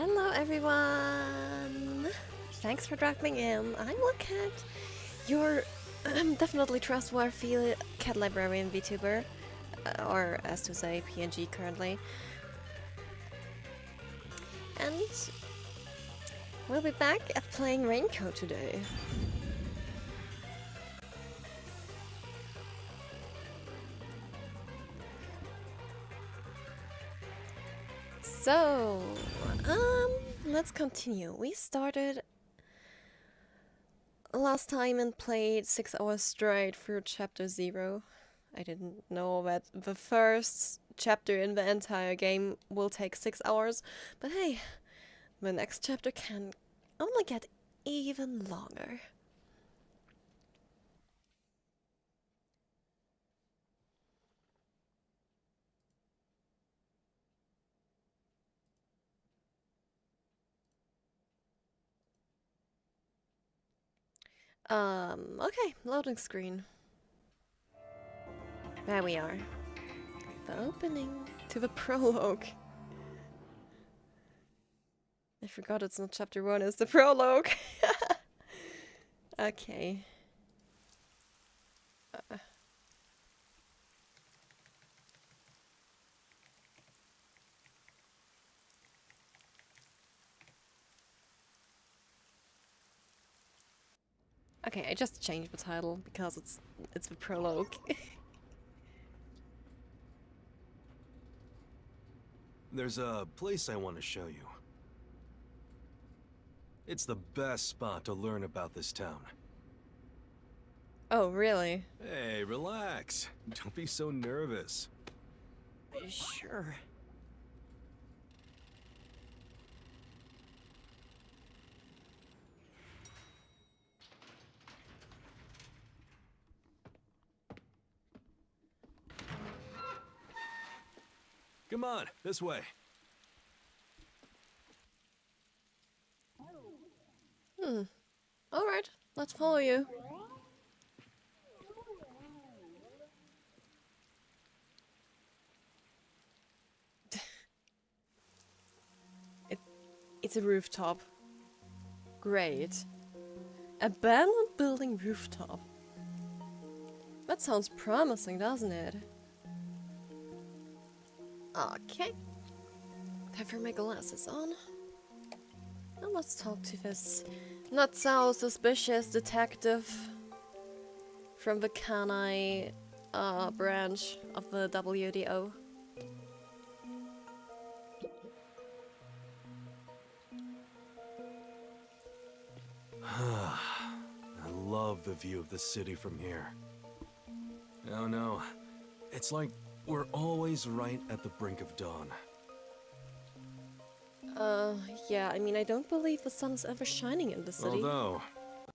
Hello everyone! Thanks for dropping in. I'm LilCat, your definitely trustworthy cat librarian VTuber, or as to say PNG currently. And we'll be back at playing Raincoat today. So, let's continue. We started last time and played 6 hours straight through chapter 0. I didn't know that the first chapter in the entire game will take 6 hours, but hey, the next chapter can only get even longer. Okay, loading screen. There we are. The opening to the prologue. I forgot it's not chapter 1, it's the prologue. Okay. Okay, I just changed the title because it's the prologue. There's a place I want to show you. It's the best spot to learn about this town. Oh, really? Hey, relax. Don't be so nervous. Sure. Come on, this way. Alright, let's follow you. It's a rooftop. Great. Abandoned building rooftop. That sounds promising, doesn't it? Okay. Time for my glasses on. Now let's talk to this not so suspicious detective from the Kanai branch of the WDO. I love the view of the city from here. Oh no, it's like we're always right at the brink of dawn. Yeah, I mean, I don't believe the sun is ever shining in the city. Although,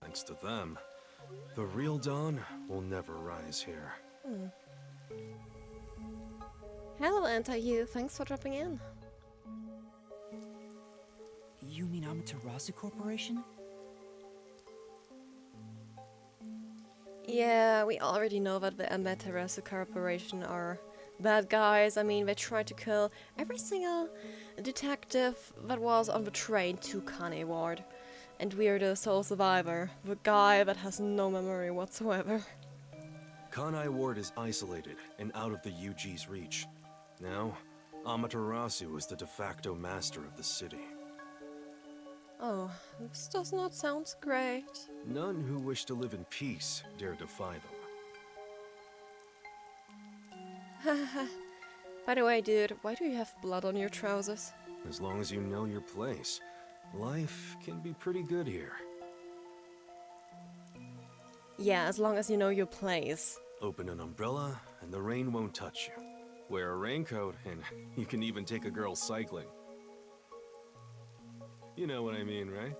thanks to them, the real dawn will never rise here. Hello, unseiso. Thanks for dropping in. You mean Amaterasu Corporation? Yeah, we already know that the Amaterasu Corporation are bad guys. I mean, they tried to kill every single detective that was on the train to Kanai Ward. And we're the sole survivor, the guy that has no memory whatsoever. Kanai Ward is isolated and out of the UG's reach. Now, Amaterasu is the de facto master of the city. Oh, this does not sound great. None who wish to live in peace dare defy them. By the way, dude, why do you have blood on your trousers? As long as you know your place, life can be pretty good here. Yeah, as long as you know your place. Open an umbrella and the rain won't touch you. Wear a raincoat and you can even take a girl cycling. You know what I mean, right?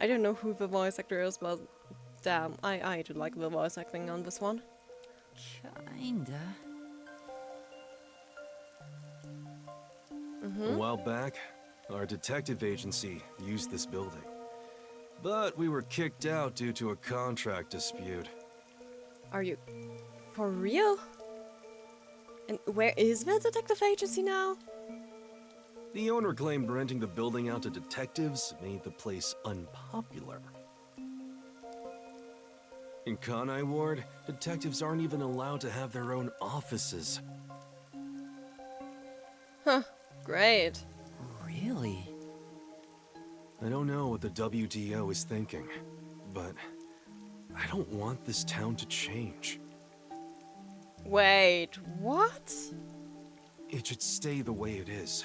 I don't know who the voice actor is, but damn, I do like the voice acting on this one. Kinda. A while back, our detective agency used this building. But we were kicked out due to a contract dispute. Are you for real? And where is the detective agency now? The owner claimed renting the building out to detectives made the place unpopular. In Kanai Ward, detectives aren't even allowed to have their own offices. Huh, great. Really? I don't know what the WDO is thinking, but I don't want this town to change. Wait, what? It should stay the way it is.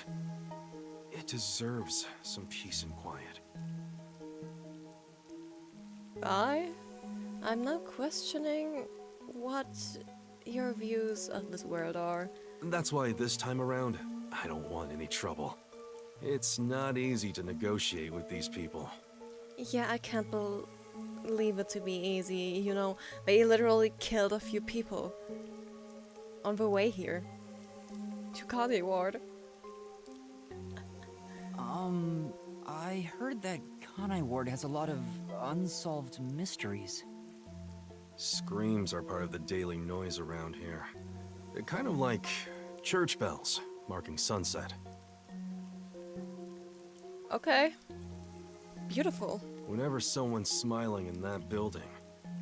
It deserves some peace and quiet. I'm not questioning what your views of this world are. That's why this time around, I don't want any trouble. It's not easy to negotiate with these people. Yeah, I can't believe it to be easy, you know. They literally killed a few people on the way here to Kanai Ward. I heard that Kanai Ward has a lot of unsolved mysteries. Screams are part of the daily noise around here. They're kind of like church bells marking sunset. Okay. Beautiful. Whenever someone's smiling in that building,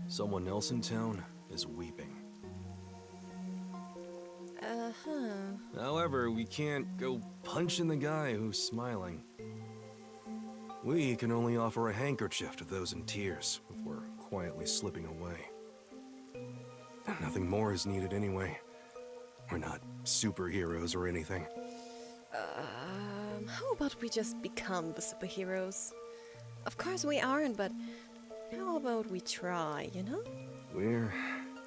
someone else in town is weeping. Uh-huh. However, we can't go punching the guy who's smiling. We can only offer a handkerchief to those in tears before quietly slipping away. Nothing more is needed anyway. We're not superheroes or anything. How about we just become the superheroes? Of course we aren't, but how about we try, you know? We're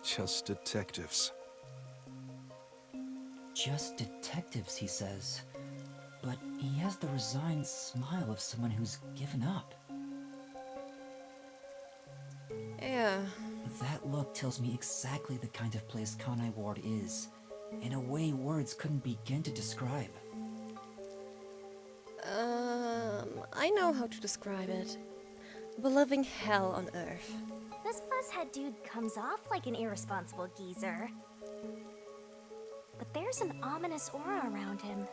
just detectives. Just detectives, he says. But he has the resigned smile of someone who's given up. Yeah. That look tells me exactly the kind of place Kanai Ward is, in a way words couldn't begin to describe. I know how to describe it. The living hell on Earth. This fuzzhead dude comes off like an irresponsible geezer. But there's an ominous aura around him.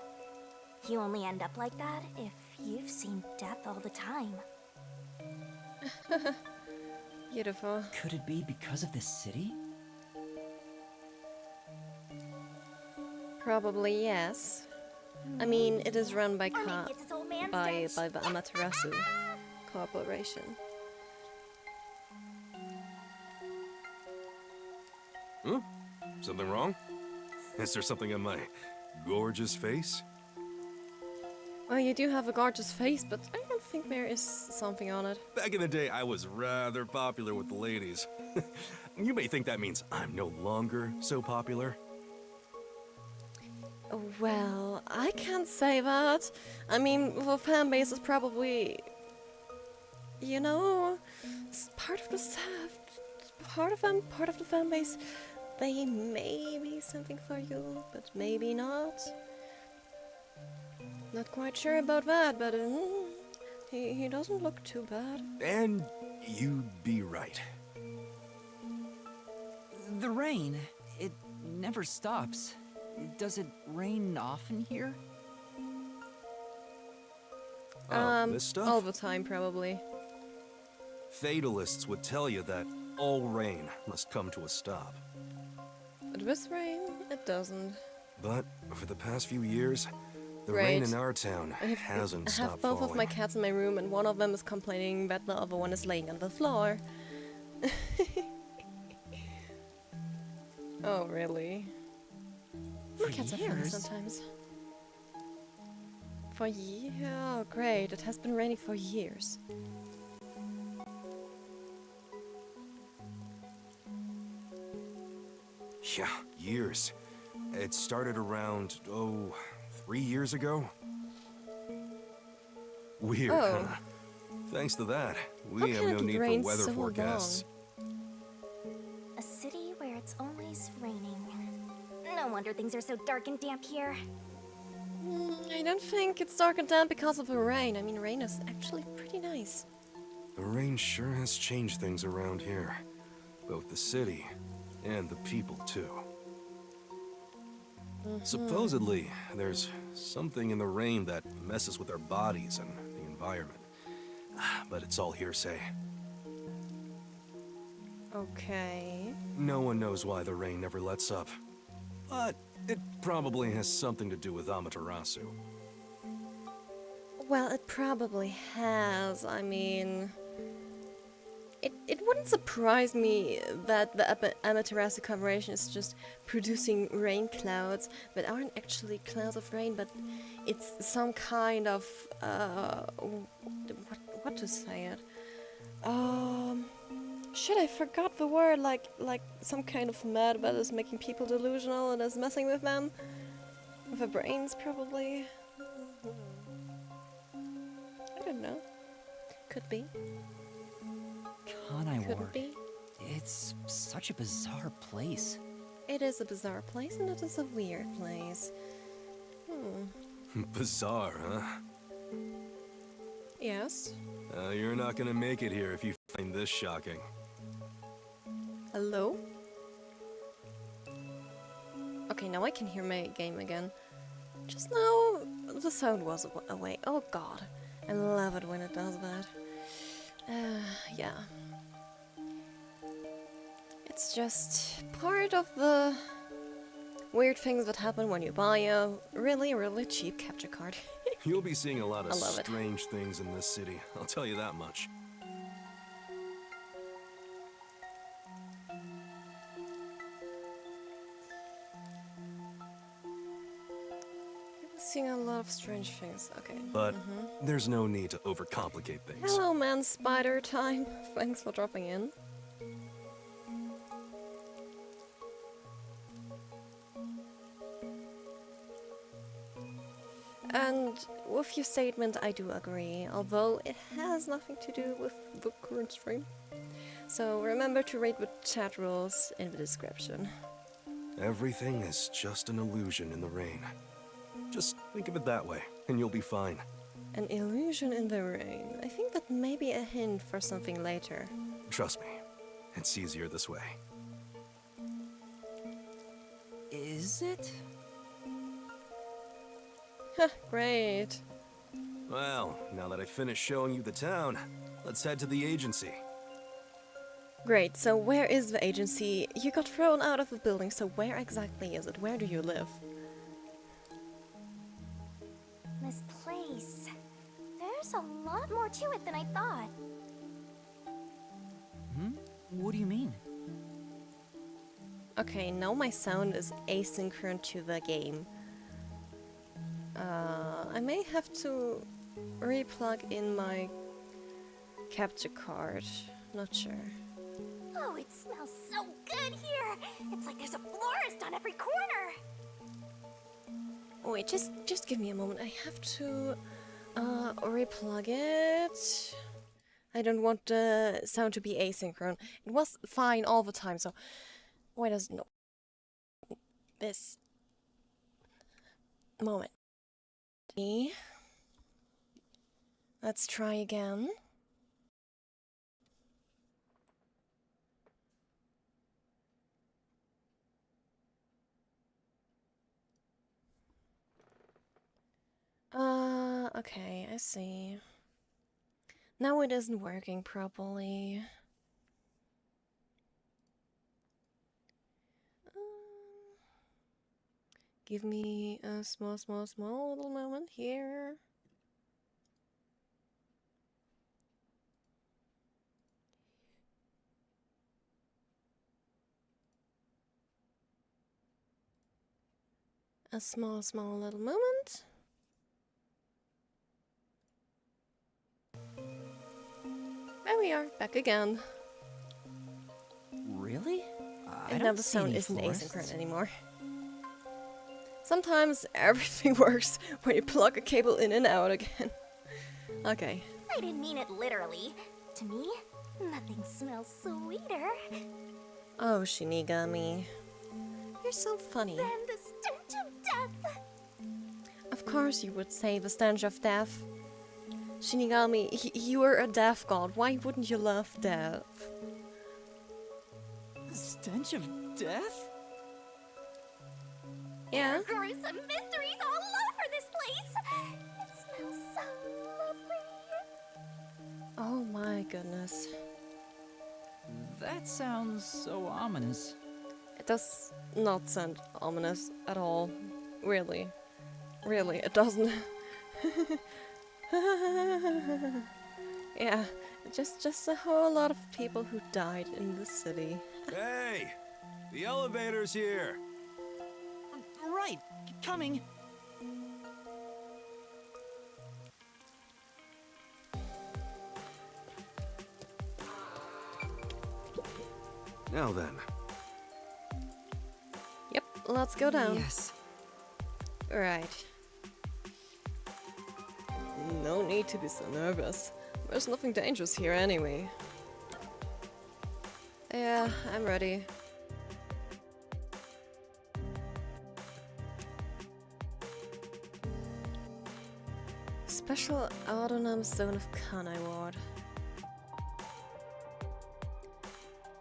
You only end up like that if you've seen death all the time. Beautiful. Could it be because of this city? Probably yes. I mean, it is run by Or maybe it's its old man's by stench. the Amaterasu Corporation. Huh? Something wrong? Is there something on my gorgeous face? Well, you do have a gorgeous face, but I don't think there is something on it. Back in the day, I was rather popular with the ladies. You may think that means I'm no longer so popular. Well, I can't say that. I mean, the fan base is probably, you know, part of the staff, part of the fan base. They may be something for you, but maybe not. Not quite sure about that, but he doesn't look too bad. And you'd be right. The rain, it never stops. Does it rain often here? This stuff? All the time, probably. Fatalists would tell you that all rain must come to a stop. But with rain, it doesn't. But for the past few years, the rain Right. in our town hasn't I stopped have both falling. of my cats in my room, and one of them is complaining that the other one is laying on the floor. Oh, really? For Cats are funny years? sometimes. For years? Oh, great. It has been raining for years. Yeah, years. It started around, 3 years ago? Weird, Oh. huh? Thanks to that, How we have can no it need for rain weather so forecasts. A city where it's always raining. No wonder things are so dark and damp here. I don't think it's dark and damp because of the rain. I mean, rain is actually pretty nice. The rain sure has changed things around here. Both the city and the people, too. Supposedly, there's something in the rain that messes with our bodies and the environment. But it's all hearsay. Okay. No one knows why the rain never lets up. But it probably has something to do with Amaterasu. Well, it probably has. I mean, it wouldn't surprise me that the Amaterasu Corporation is just producing rain clouds that aren't actually clouds of rain, but it's some kind of what to say it? Shit, I forgot the word. Like some kind of mud that is making people delusional and is messing with them, with their brains, probably. I don't know. Could be. Kanai Couldn't Ward. be. It's such a bizarre place. It is a bizarre place, and it is a weird place. Bizarre, huh? Yes. You're not gonna make it here if you find this shocking. Hello? Okay, now I can hear my game again. Just now, the sound was away. Oh god. I love it when it does that. Yeah. It's just part of the weird things that happen when you buy a really, really cheap capture card. You'll be seeing a lot of I love it. strange things in this city, I'll tell you that much. Seeing a lot of strange things. Okay. But there's no need to overcomplicate things. Hello, man, spider time. Thanks for dropping in. And with your statement, I do agree, although it has nothing to do with the current stream. So remember to read the chat rules in the description. Everything is just an illusion in the rain. Just think of it that way, and you'll be fine. An illusion in the rain. I think that may be a hint for something later. Trust me, it's easier this way. Is it? Great. Well, now that I've finished showing you the town, let's head to the agency. Great, so where is the agency? You got thrown out of the building, so where exactly is it? Where do you live? This place. There's a lot more to it than I thought. What do you mean? Okay, now my sound is asynchronous to the game. I may have to replug in my capture card. Not sure. Oh, it smells so good here. It's like there's a florist on every corner. Wait, just give me a moment. I have to replug it. I don't want the sound to be asynchronous. It was fine all the time, so why does no this moment? Let's try again. Okay, I see. Now it isn't working properly. Give me a small little moment here. A small little moment. There we are, back again. Really? I And now don't the see sound any isn't florists. asynchronous anymore. Sometimes everything works when you plug a cable in and out again. Okay. I didn't mean it literally. To me, nothing smells sweeter Oh, Shinigami. You're so funny. than the stench of death. Of course you would say the stench of death. Shinigami, you are a death god. Why wouldn't you love death? The stench of death? Yeah? There are gruesome mysteries all over this place. It smells so lovely. Oh my goodness. That sounds so ominous. It does not sound ominous at all. Really. Really, it doesn't. Yeah, just a whole lot of people who died in the city. Hey! The elevator's here! Right, coming. Now then. Yep, let's go down. Yes. Right. No need to be so nervous. There's nothing dangerous here anyway. Yeah, I'm ready. Special Autonomous Zone of Kanai Ward.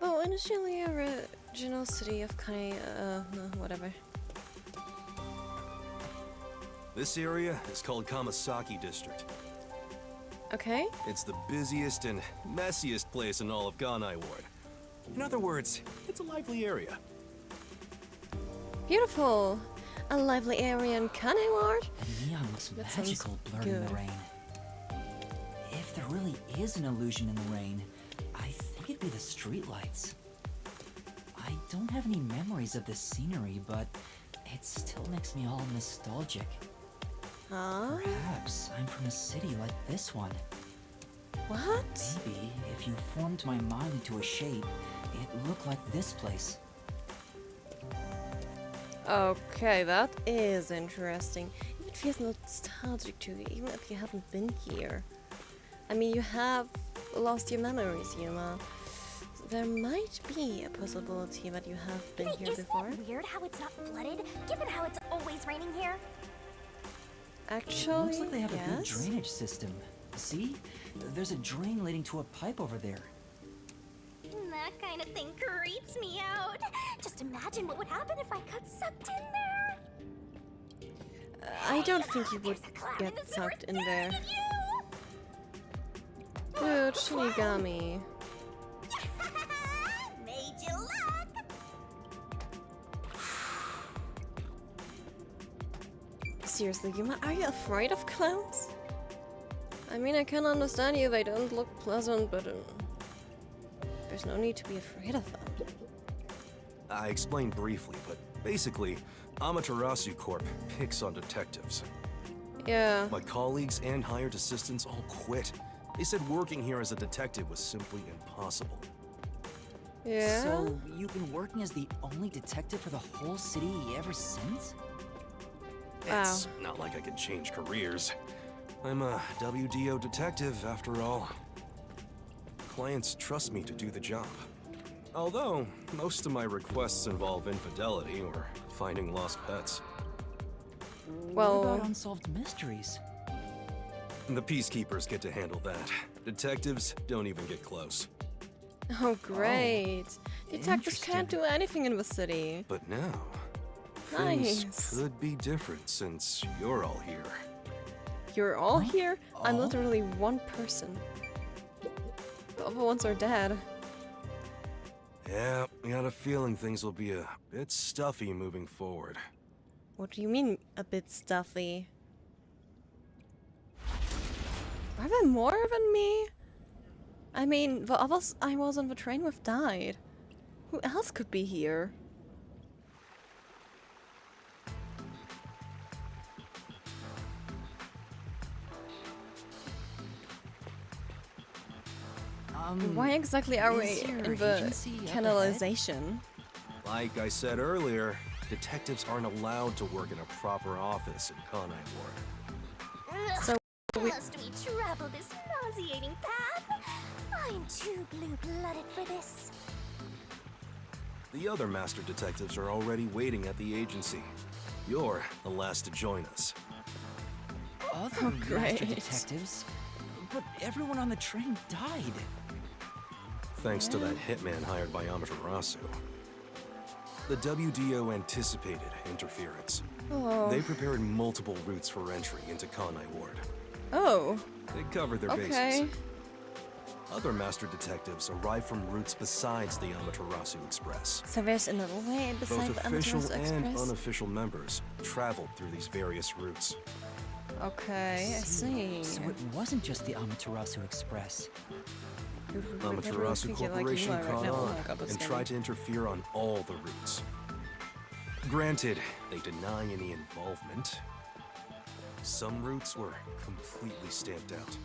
Oh, initially original city of Kanai, no, whatever. This area is called Kamasaki District. Okay. It's the busiest and messiest place in all of Kanai Ward. In other words, it's a lively area. Beautiful! A lively area in Kanai Ward? The neon looks That sounds magical blurred in the good. rain. If there really is an illusion in the rain, I think it'd be the streetlights. I don't have any memories of this scenery, but it still makes me all nostalgic. Huh? Perhaps I'm from a city like this one. What? Maybe if you formed my mind into a shape, it'd look like this place. Okay, that is interesting. It feels nostalgic to you, even if you haven't been here. I mean, you have lost your memories, Yuma. So there might be a possibility that you have been Hey, here isn't before. that weird how it's not flooded, given how it's always raining here? Actually, Looks like they have a good yes. drainage system. See? There's a drain leading to a pipe over there. That kind of thing creeps me out. Just imagine what would happen if I got sucked in there. I don't think you would There's a clown get in the sucked sewers in there. staring Dude, Shinigami. at you. Made you look. Seriously, Yuma, are you afraid of clowns? I mean, I can understand you, they don't look pleasant, but there's no need to be afraid of them. I explained briefly, but basically, Amaterasu Corp picks on detectives. Yeah. My colleagues and hired assistants all quit. They said working here as a detective was simply impossible. Yeah? So, you've been working as the only detective for the whole city ever since? It's not like I can change careers. I'm a WDO detective, after all. Clients trust me to do the job. Although, most of my requests involve infidelity or finding lost pets. Well- What about unsolved mysteries? The peacekeepers get to handle that. Detectives don't even get close. Oh, great. Detectives can't do anything in the city. But now, Nice. things could be different since you're all here. You're all Huh? here? I'm All? literally one person. The other ones are dead. Yeah, I got a feeling things will be a bit stuffy moving forward. What do you mean, a bit stuffy? Are there more than me? I mean, the others I was on the train with died. Who else could be here? Why exactly are we is your in the agency up canalization? Like I said earlier, detectives aren't allowed to work in a proper office in Kanai Ward. So Must we travel this nauseating path? I'm too blue-blooded for this. The other master detectives are already waiting at the agency. You're the last to join us. Other great. master detectives? But everyone on the train died. Thanks to that hitman hired by Amaterasu. The WDO anticipated interference. Oh. They prepared multiple routes for entry into Kanai Ward. Oh. They covered their Okay. bases. Other master detectives arrived from routes besides the Amaterasu Express. So there's another way besides Both the official Amaterasu and Express? unofficial members traveled through these various routes. Okay, I see. So it wasn't just the Amaterasu Express. Amaterasu Corporation caught on and tried to interfere on all the routes. Granted, they deny any involvement. Some routes were completely stamped out.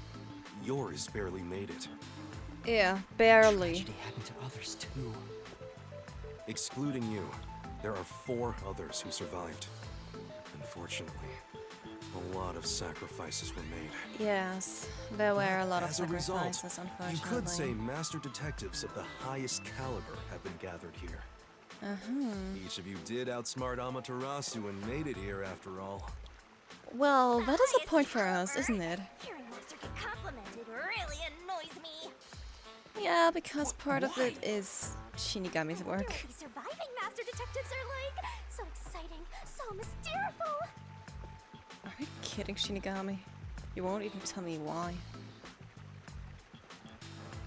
Yours barely made it. Yeah, barely. Tragedy happened to others too. Excluding you, there are 4 others who survived. Unfortunately, a lot of sacrifices were made. Yes, there were a lot of As a result, sacrifices, unfortunately. you could say master detectives of the highest caliber have been gathered here. Each of you did outsmart Amaterasu and made it here after all. Well, that is a point for us, isn't it? Hearing Master get complimented really annoys me. Yeah, because part of it is Shinigami's work. Really surviving Master Detectives are like so exciting, so mysterious. Are you kidding, Shinigami? You won't even tell me why.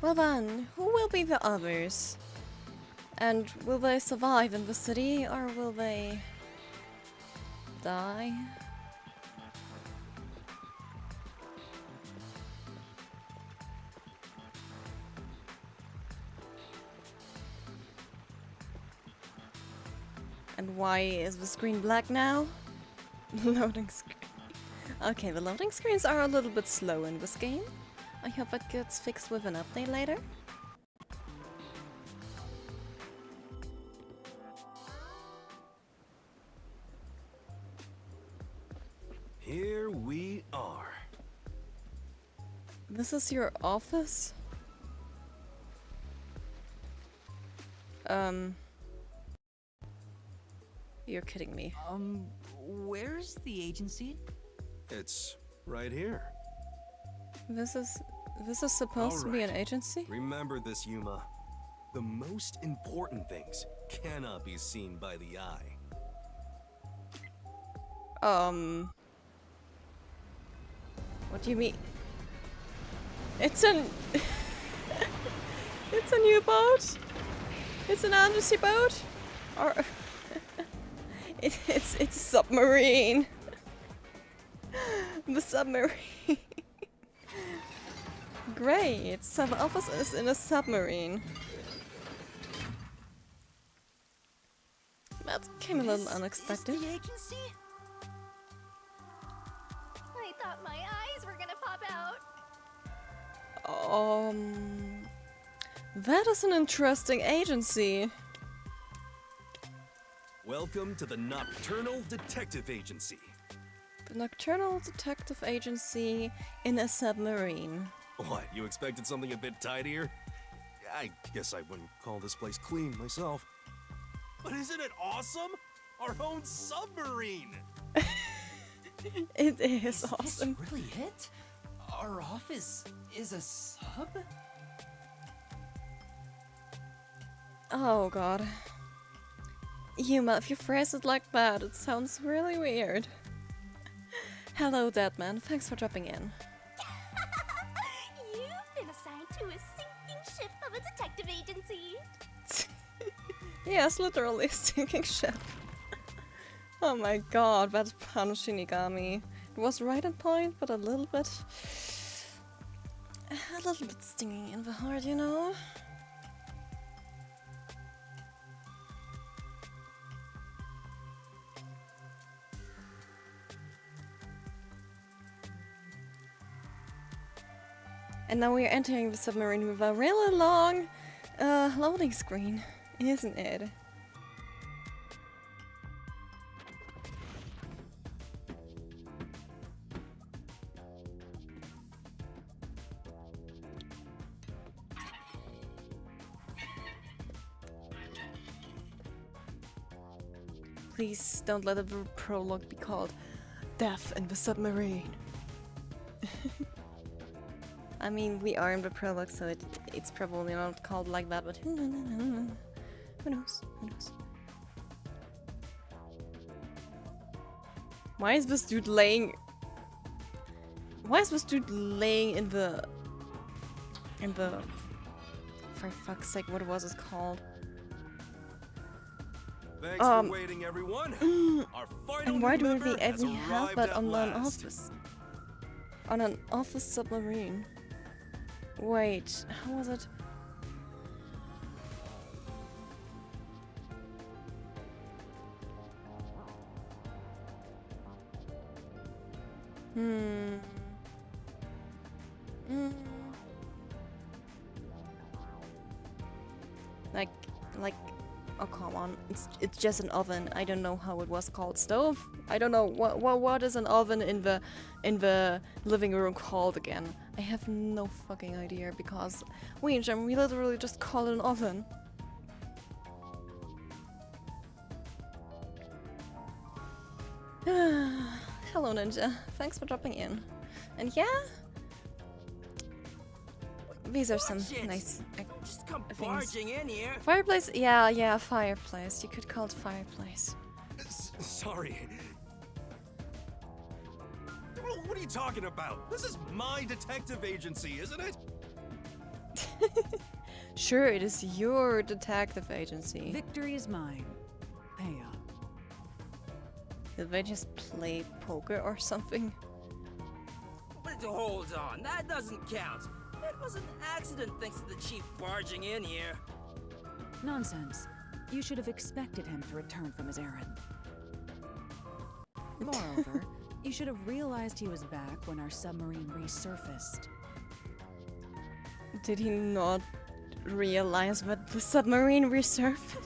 Well then, who will be the others? And will they survive in the city, or will they die? And why is the screen black now? Loading screen. Okay, the loading screens are a little bit slow in this game. I hope that gets fixed with an update later. Here we are. This is your office? You're kidding me. Where's the agency? It's right here. This is supposed to be an Alright. agency? Remember this, Yuma. The most important things cannot be seen by the eye. What do you mean? It's an it's a new boat? It's an undersea boat? Or it's a submarine. The submarine. Great. So the office is in a submarine. That came a little unexpected. Is the agency? I thought my eyes were gonna pop out. That is an interesting agency. Welcome to the Nocturnal Detective Agency. The Nocturnal Detective Agency in a submarine. What, you expected something a bit tidier? I guess I wouldn't call this place clean myself. But isn't it awesome? Our own submarine! It is awesome. Is this really it? Our office is a sub? Oh god. Yuma, if you phrase it like that, it sounds really weird. Hello, Deadman. Thanks for dropping in. You've been assigned to a sinking ship of a detective agency. Yes, literally a sinking ship. Oh my god, that pun, Shinigami. It was right on point, but a little bit stinging in the heart, you know? And now we are entering the submarine with a really long loading screen, isn't it? Please don't let the prologue be called Death in the Submarine. I mean, we are in the prologue, so it's probably not called like that, but who knows? Who knows? Why is this dude laying... Why is this dude laying in the... For fuck's sake, what was it called? Thanks for waiting, everyone. Our final And why do member we has even have arrived that at on an last. office? On an office submarine? Wait, how was it? Like, oh come on, it's just an oven. I don't know how it was called. Stove? I don't know what is an oven in the living room called again. I have no fucking idea because we literally just call it an oven. Hello Ninja, thanks for dropping in. And yeah, these are some nice Just come things. barging in here. Fireplace? Yeah, fireplace. You could call it fireplace. Sorry. What are you talking about? This is my detective agency, isn't it? Sure, it is your detective agency. Victory is mine. Pay up. Did they just play poker or something? But hold on, that doesn't count. It was an accident thanks to the chief barging in here. Nonsense. You should have expected him to return from his errand. Moreover, you should have realized he was back when our submarine resurfaced. Did he not realize that the submarine resurfaced?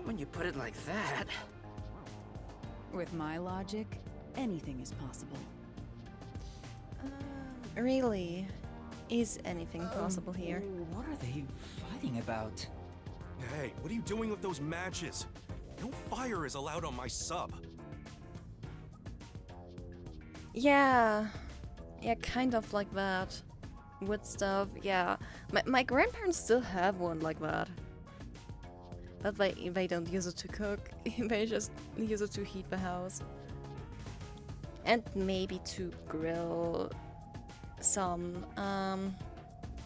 When you put it like that. With my logic, anything is possible. Really? Is anything possible here? What are they fighting about? Hey, what are you doing with those matches? No fire is allowed on my sub. Yeah, kind of like that. Wood stuff, yeah. My grandparents still have one like that. But they don't use it to cook, they just use it to heat the house. And maybe to grill some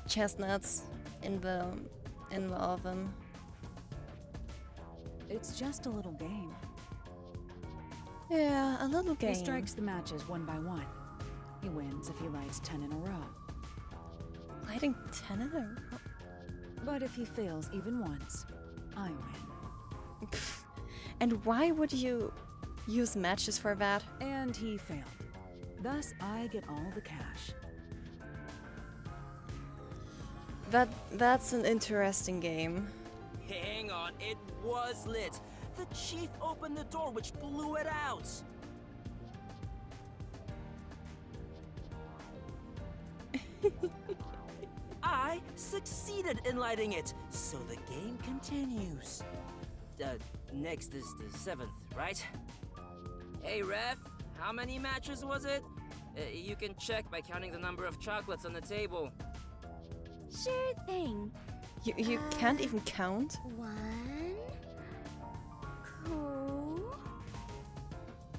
chestnuts in the oven. It's just a little game. Yeah, a little game. He strikes the matches one by one. He wins if he lights 10 in a row. Lighting 10 of them? But if he fails even once, I win. And why would you use matches for that? And he failed. Thus, I get all the cash. That's an interesting game. Hang on, it was lit. The chief opened the door, which blew it out. I succeeded in lighting it, so the game continues. Next is the 7th, right? Hey, Ref, how many matches was it? You can check by counting the number of chocolates on the table. Sure thing. You can't even count? 1, 2,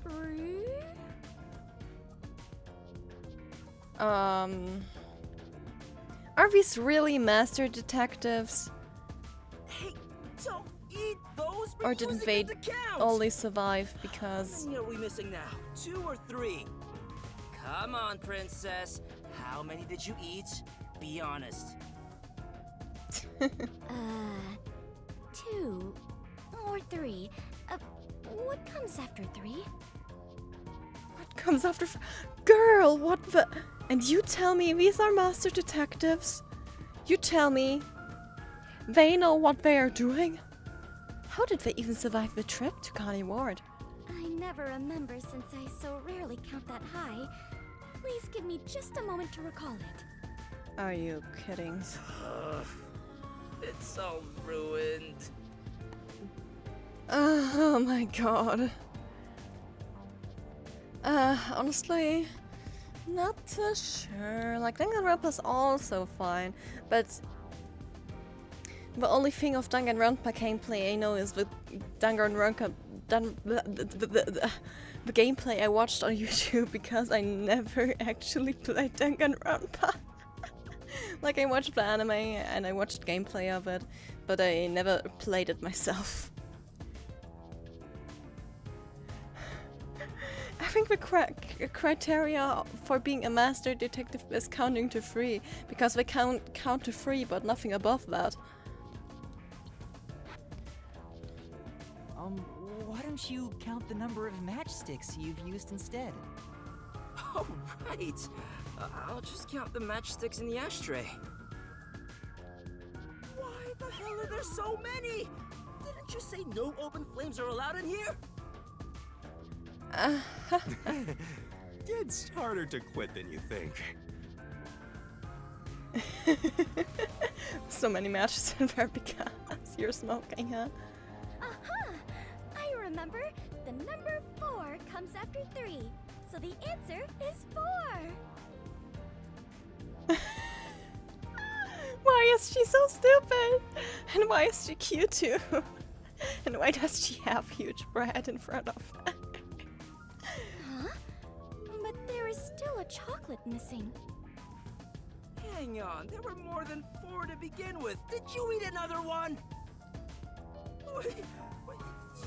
3. Are these really master detectives? Hey, don't eat those. Or didn't they count? only survive because... How many are we missing now? 2 or 3? Come on, princess. How many did you eat? Be honest. 2 or 3. What comes after 3? What comes after... Girl, what the... And you tell me these are master detectives? You tell me they know what they are doing? How did they even survive the trip to Kanai Ward? I never remember since I so rarely count that high. Please give me just a moment to recall it. Are you kidding? It's all ruined. Oh my god. Honestly, not too sure. Like, Danganronpa is also fine, but the only thing of Danganronpa gameplay I know is the Danganronpa done the gameplay I watched on YouTube because I never actually played Danganronpa. Like, I watched the anime and I watched gameplay of it, but I never played it myself. I think the criteria for being a master detective is counting to 3, because they count to 3, but nothing above that. Why don't you count the number of matchsticks you've used instead? Oh, right. I'll just count the matchsticks in the ashtray. Why the hell are there so many? Didn't you say no open flames are allowed in here? It's harder to quit than you think. So many matches in there because you're smoking, huh? Aha! I remember. The number 4 comes after 3, so the answer is 4. Why is she so stupid? And why is she cute too? And why does she have huge bread in front of her? Huh? But there is still a chocolate missing. Hang on, there were more than 4 to begin with. Did you eat another one? Wait,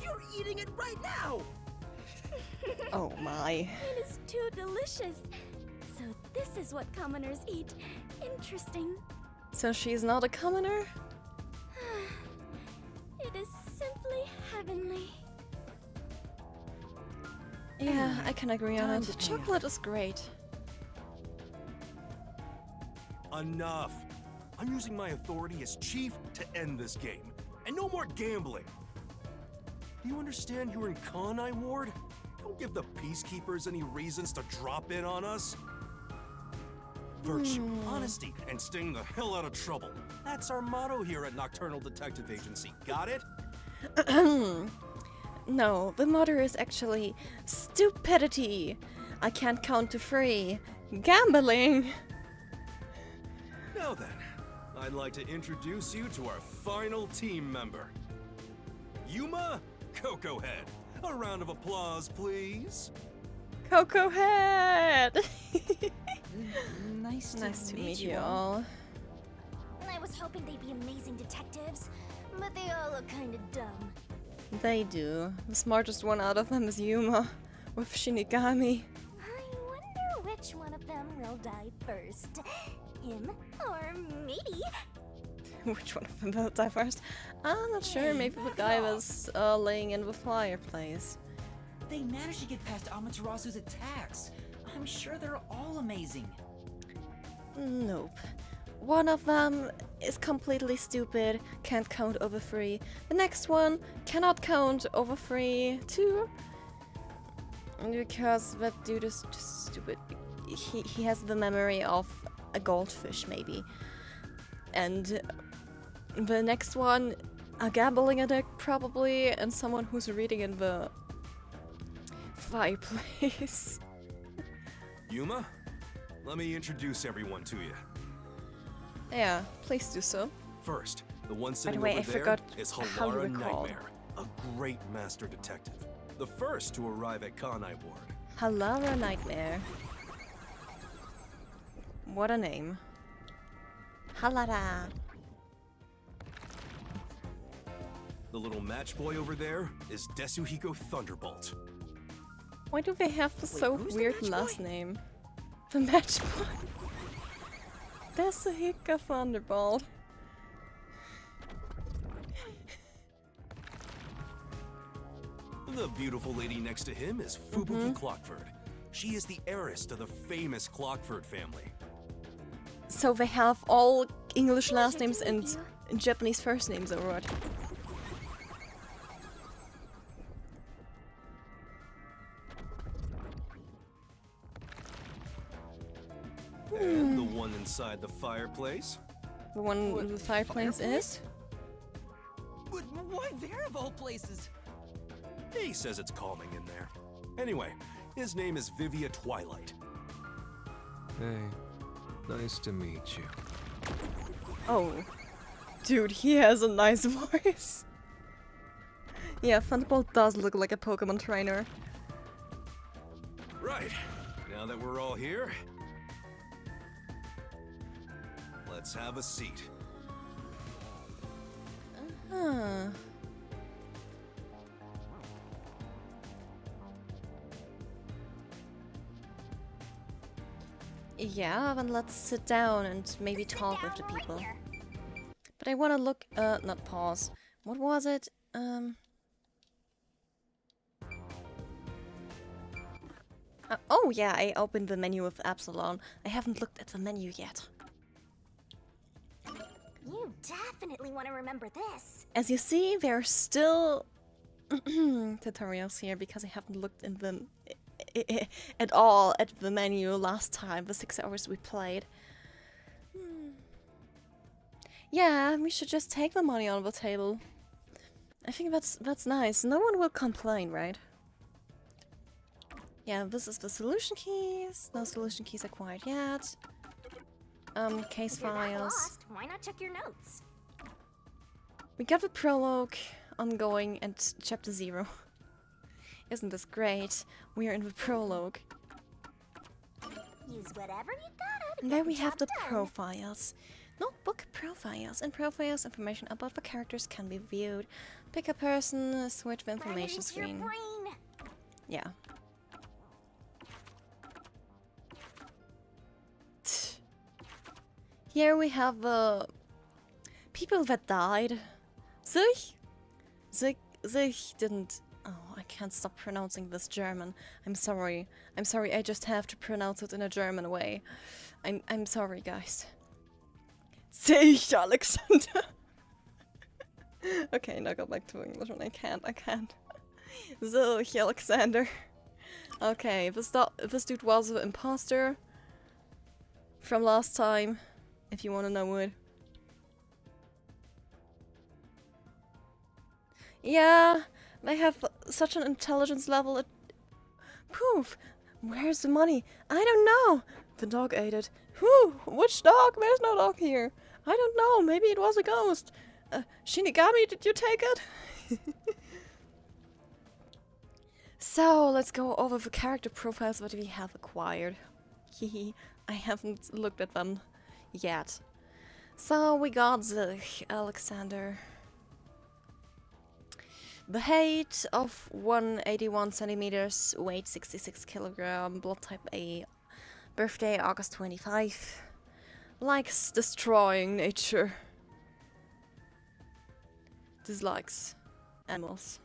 you're eating it right now! Oh my. It is too delicious. So this is what commoners eat. Interesting. So she's not a commoner? It is simply heavenly. Yeah, I can agree on Time it. to pay Chocolate is great. Enough! I'm using my authority as chief to end this game. And no more gambling! Do you understand you're in Kanai Ward? Don't give the peacekeepers any reasons to drop in on us. Virtue, honesty, and staying the hell out of trouble. That's our motto here at Nocturnal Detective Agency. Got it? No, the motto is actually stupidity. I can't count to 3. Gambling. Now then, I'd like to introduce you to our final team member. Yuma Cocoa Head. A round of applause, please. Cocoa Head. Nice Nice to meet you all. I was hoping they'd be amazing detectives, but they all look kind of dumb. They do. The smartest one out of them is Yuma, with Shinigami. I wonder which one of them will die first. Him or me? Which one of them will die first? I'm not sure. Maybe the guy was laying in the fireplace. They managed to get past Amaterasu's attacks. I'm sure they're all amazing. Nope. One of them is completely stupid, can't count over 3. The next one cannot count over 3 too. Because that dude is just stupid. He has the memory of a goldfish, maybe. And the next one, a gambling addict probably, and someone who's reading in the fireplace. Yuma, let me introduce everyone to you. Yeah, please do so. First, the one sitting way, over I there forgot is how you Halara were called. Nightmare, a great master detective. The first to arrive at Kanai Ward. Halara Nightmare. What a name. Halara. The little match boy over there is Desuhiko Thunderbolt. Why do they have so who's the weird match last boy? name? The match boy. Desuhiko Thunderbolt. The beautiful lady next to him is Fubuki Clockford. She is the heiress to the famous Clockford family. So they have all English last Pleasure names to and meet you. Japanese first names, or what? And the one inside the fireplace. The one in the fireplace is? But why there of all places? He says it's calming in there. Anyway, his name is Vivia Twilight. Hey, nice to meet you. Oh. Dude, he has a nice voice. Yeah, Thunderbolt does look like a Pokemon trainer. Right. Now that we're all here, let's have a seat. Huh. Yeah, then let's sit down and maybe talk with the people. But I wanna look, not pause. What was it? Oh yeah, I opened the menu with Epsilon. I haven't looked at the menu yet. You definitely want to remember this. As you see, there are still tutorials here because I haven't looked in them at all at the menu last time, the 6 hours we played. Yeah, we should just take the money on the table. I think that's nice. No one will complain, right? Yeah, this is the solution keys. No solution keys acquired yet. Case If you're that files. lost, why not check your notes? We got the prologue ongoing and chapter 0. Isn't this great? We are in the prologue. Use whatever you gotta to And get there we have the job done. profiles. Notebook profiles. In profiles, information about the characters can be viewed. Pick a person, switch the Run it information into your screen. brain. Yeah. Here we have the people that died. Sich didn't. Oh, I can't stop pronouncing this German. I'm sorry. I'm sorry. I just have to pronounce it in a German way. I'm sorry, guys. Sich, Alexander. Okay, now go back to English. I can't. Sich, Alexander. Okay, this dude was an imposter from last time, if you want to know it. Yeah, they have such an intelligence level. Poof! Where's the money? I don't know. The dog ate it. Whew! Which dog? There's no dog here. I don't know. Maybe it was a ghost. Shinigami, did you take it? So, let's go over the character profiles that we have acquired. Hehe, I haven't looked at them yet. So, we got the Alexander. The height of 181 centimeters, weight 66 kilogram, blood type A, birthday August 25. Likes destroying nature. Dislikes animals.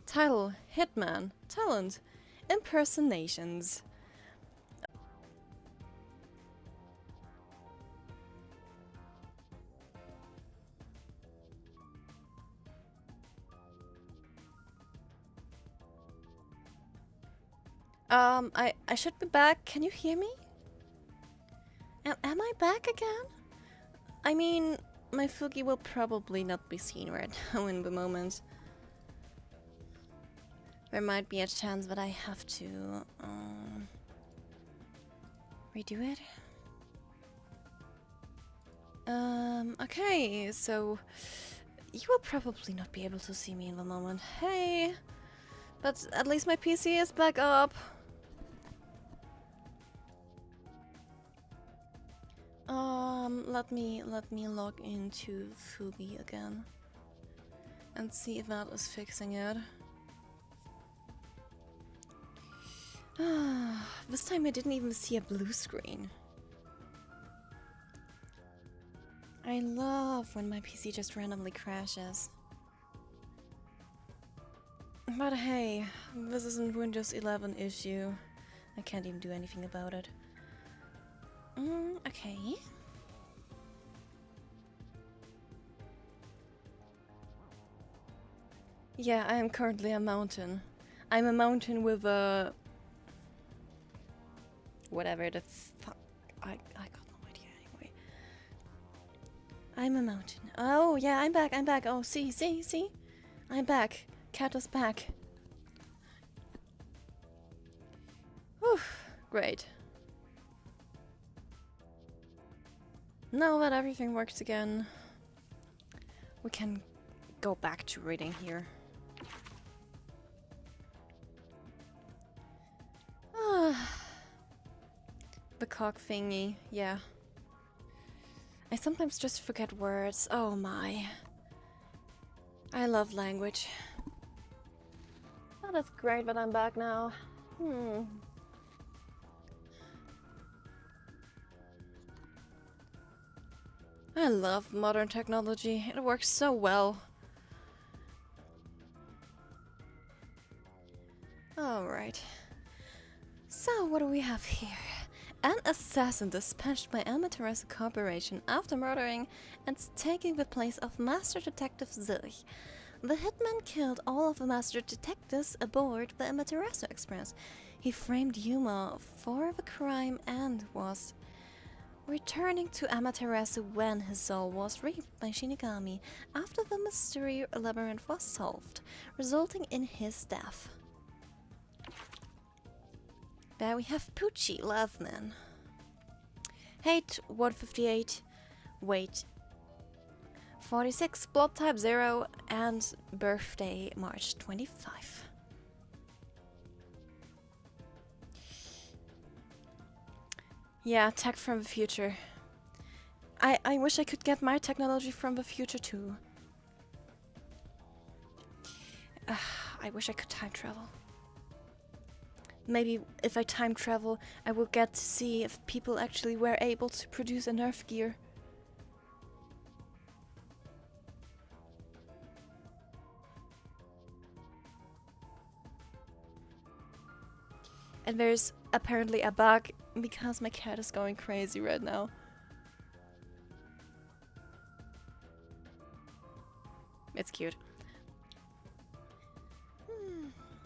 Title, Hitman. Talent, impersonations. I should be back. Can you hear me? Am I back again? I mean, my Fugi will probably not be seen right now in the moment. There might be a chance that I have to redo it. Okay, so you will probably not be able to see me in the moment. Hey, but at least my PC is back up. Let me log into Fugi again and see if that is fixing it. This time I didn't even see a blue screen. I love when my PC just randomly crashes. But hey, this is a Windows 11 issue. I can't even do anything about it. Okay. Yeah, I am currently a mountain. I'm a mountain with a... whatever the fuck... I got no idea anyway. I'm a mountain. Oh, yeah, I'm back. Oh, see? I'm back. Cat is back. Whew, great. Now that everything works again, we can go back to reading here. The cock thingy, yeah. I sometimes just forget words. Oh my. I love language. Oh, that's great that I'm back now. I love modern technology. It works so well. Alright. So, what do we have here? An assassin dispatched by Amaterasu Corporation after murdering and taking the place of Master Detective Zilch. The hitman killed all of the Master Detectives aboard the Amaterasu Express. He framed Yuma for the crime and was returning to Amaterasu when his soul was reaped by Shinigami after the mystery labyrinth was solved, resulting in his death. There we have Poochie Loveman. Height 158, weight 46, blood type 0, and birthday March 25. Yeah, tech from the future. I wish I could get my technology from the future too. I wish I could time travel. Maybe if I time travel, I will get to see if people actually were able to produce a Nerf gear. And there's apparently a bug because my cat is going crazy right now. It's cute.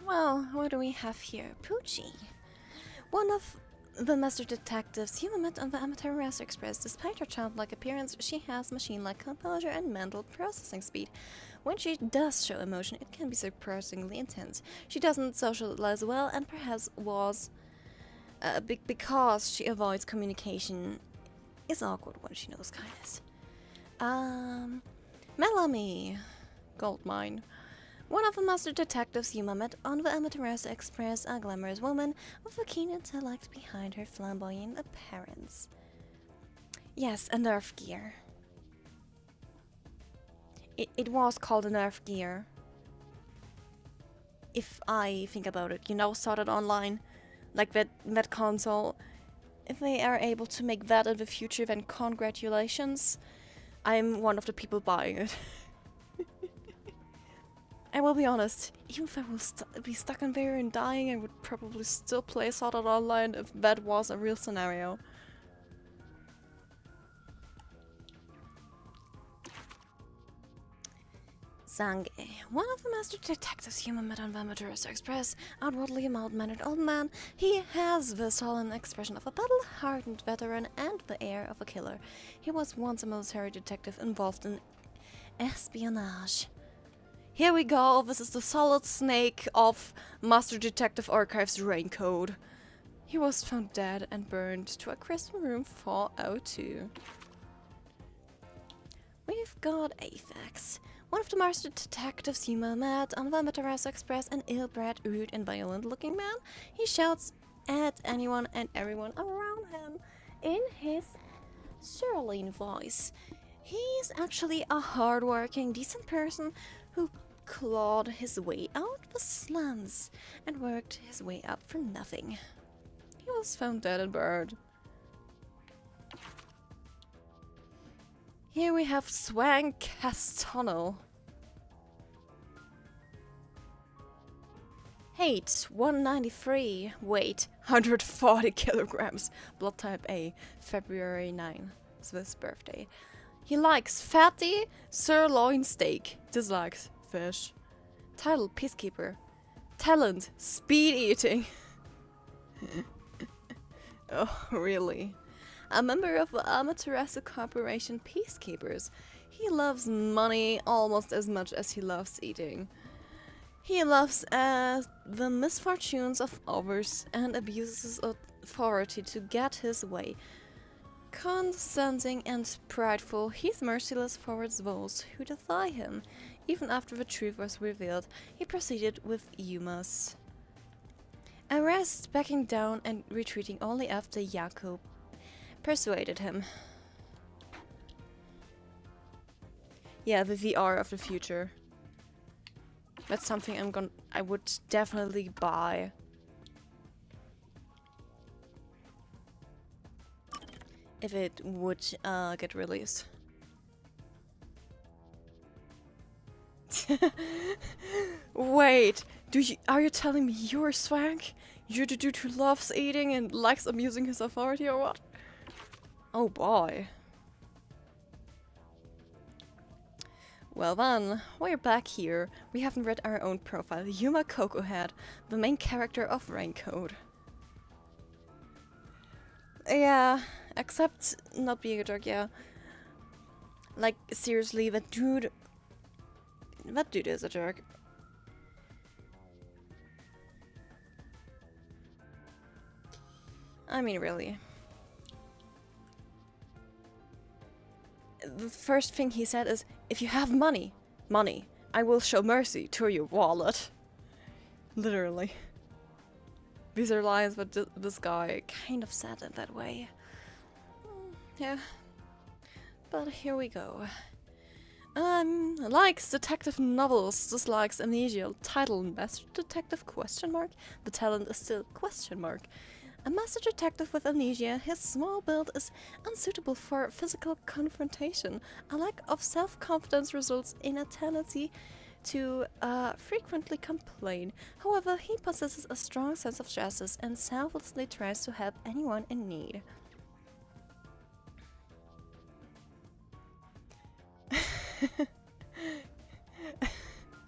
Well, what do we have here? Poochie. One of the master detectives you met on the Amaterasu Express. Despite her childlike appearance, she has machine-like composure and mental processing speed. When she does show emotion, it can be surprisingly intense. She doesn't socialize well and perhaps was because she avoids communication is awkward when she knows kindness. Melanie Goldmine. One of the master detectives Yuma met on the Amaterasu Express, a glamorous woman with a keen intellect behind her flamboyant appearance. Yes, a Nerf gear. It was called a Nerf gear. If I think about it, you know, sorted online, like that console. If they are able to make that in the future, then congratulations. I'm one of the people buying it. I will be honest, even if I will be stuck in there and dying, I would probably still play Sword Art Online if that was a real scenario. Zange. One of the master detectives Yuma met on the Amaterasu Express, outwardly a mild-mannered old man, he has the solemn expression of a battle-hardened veteran and the air of a killer. He was once a military detective involved in espionage. Here we go, this is the Solid Snake of Master Detective Archive's raincoat. He was found dead and burned to a crisp room 402. We've got Aphex. One of the master detectives Yuma met on the Amaterasu Express, an ill-bred, rude and violent-looking man. He shouts at anyone and everyone around him in his surly voice. He's actually a hard-working, decent person who clawed his way out the slums and worked his way up for nothing. He was found dead and burned. Here we have Swang Castano. Height 193, weight 140 kilograms, blood type A, February 9, it's his birthday. He likes fatty sirloin steak, dislikes fish. Title Peacekeeper. Talent speed eating. Oh, really? A member of the Amaterasu Corporation Peacekeepers. He loves money almost as much as he loves eating. He loves the misfortunes of others and abuses authority to get his way. Condescending and prideful, he's merciless towards those who defy him. Even after the truth was revealed, he proceeded with Yuma's. Arrest, backing down and retreating only after Jakub persuaded him. Yeah, the VR of the future. That's something I would definitely buy. If it would get released. Wait, are you telling me you're Swank? You're the dude who loves eating and likes amusing his authority or what? Oh boy. Well then, we're back here. We haven't read our own profile. Yuma Cocohead, the main character of Raincoat. Yeah, except not being a jerk, yeah. Like, seriously, that dude is a jerk. I mean, really. The first thing he said is, if you have money, I will show mercy to your wallet. Literally. These are lines, but this guy kind of said it that way. Yeah. But here we go. Likes detective novels, dislikes amnesia. Title, Master Detective ? The talent is still ? A master detective with amnesia, his small build is unsuitable for physical confrontation. A lack of self-confidence results in a tendency to frequently complain. However, he possesses a strong sense of justice and selflessly tries to help anyone in need.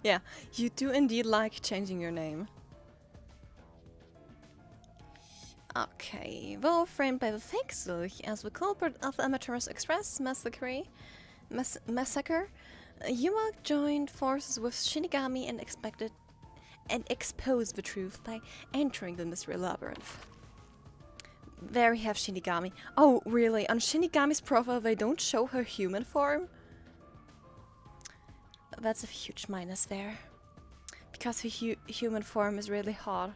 Yeah, you do indeed like changing your name. Okay, well, framed by the fake Zilch as the culprit of the Amateur's Express massacre, Yuma joined forces with Shinigami and exposed the truth by entering the mystery labyrinth. There we have Shinigami. Oh, really? On Shinigami's profile they don't show her human form? That's a huge minus there. Because her human form is really hot.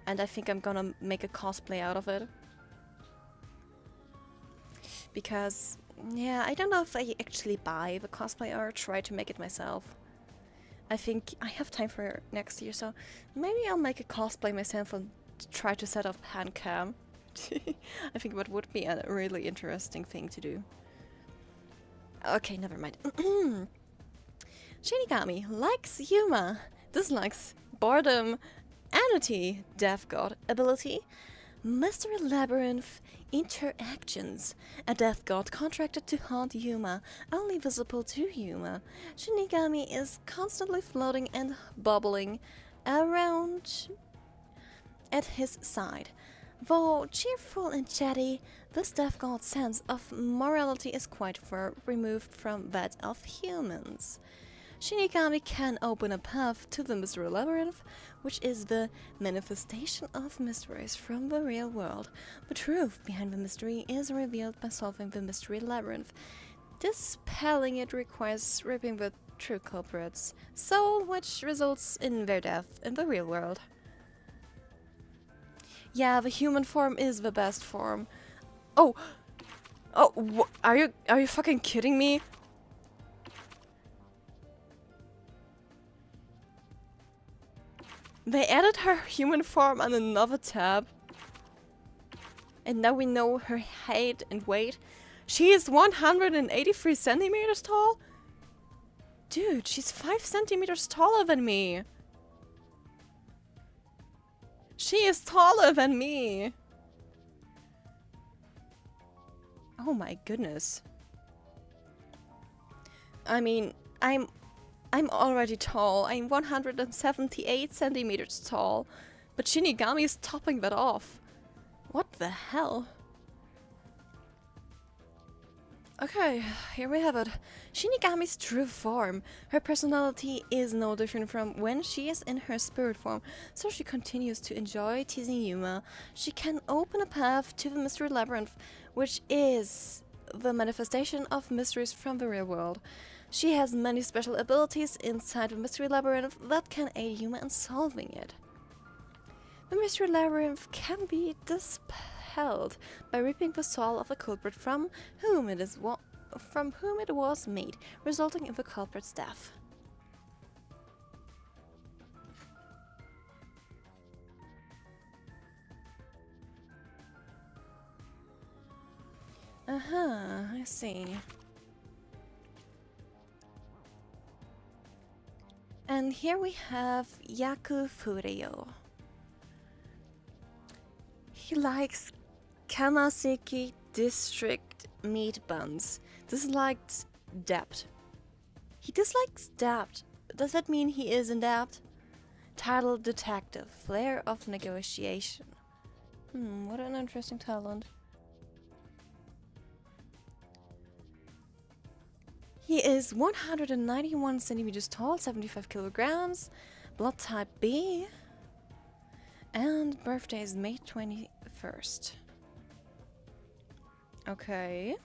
And I think I'm gonna make a cosplay out of it. Because, yeah, I don't know if I actually buy the cosplay or try to make it myself. I think I have time for next year, so maybe I'll make a cosplay myself and try to set up hand cam. I think that would be a really interesting thing to do. Okay, never mind. Shinigami likes Yuma, dislikes boredom, Amity, Death God ability, Mystery Labyrinth interactions. A Death God contracted to haunt Yuma, only visible to Yuma. Shinigami is constantly floating and bubbling around at his side. Though cheerful and chatty, this Death God's sense of morality is quite far removed from that of humans. Shinigami can open a path to the Mystery Labyrinth, which is the manifestation of mysteries from the real world. The truth behind the mystery is revealed by solving the Mystery Labyrinth. Dispelling it requires ripping the true culprit's soul, which results in their death in the real world. Yeah, the human form is the best form. Oh, are you fucking kidding me? They added her human form on another tab. And now we know her height and weight. She is 183 centimeters tall? Dude, she's 5 centimeters taller than me. She is taller than me. Oh my goodness. I mean, I'm already tall. I'm 178 centimeters tall. But Shinigami is topping that off. What the hell? Okay, here we have it. Shinigami's true form. Her personality is no different from when she is in her spirit form, so she continues to enjoy teasing Yuma. She can open a path to the Mystery Labyrinth, which is the manifestation of mysteries from the real world. She has many special abilities inside the Mystery Labyrinth that can aid Yuma in solving it. The mystery labyrinth can be dispelled by ripping the soul of the culprit from whom it was made, resulting in the culprit's death. I see. And here we have Yaku Furio. He likes Kanaseki District meat buns. Dislikes debt. He dislikes debt. Does that mean he is in debt? Title Detective. Flair of Negotiation. What an interesting talent. He is 191 centimeters tall, 75 kilograms, blood type B, and birthday is May 21st. Okay.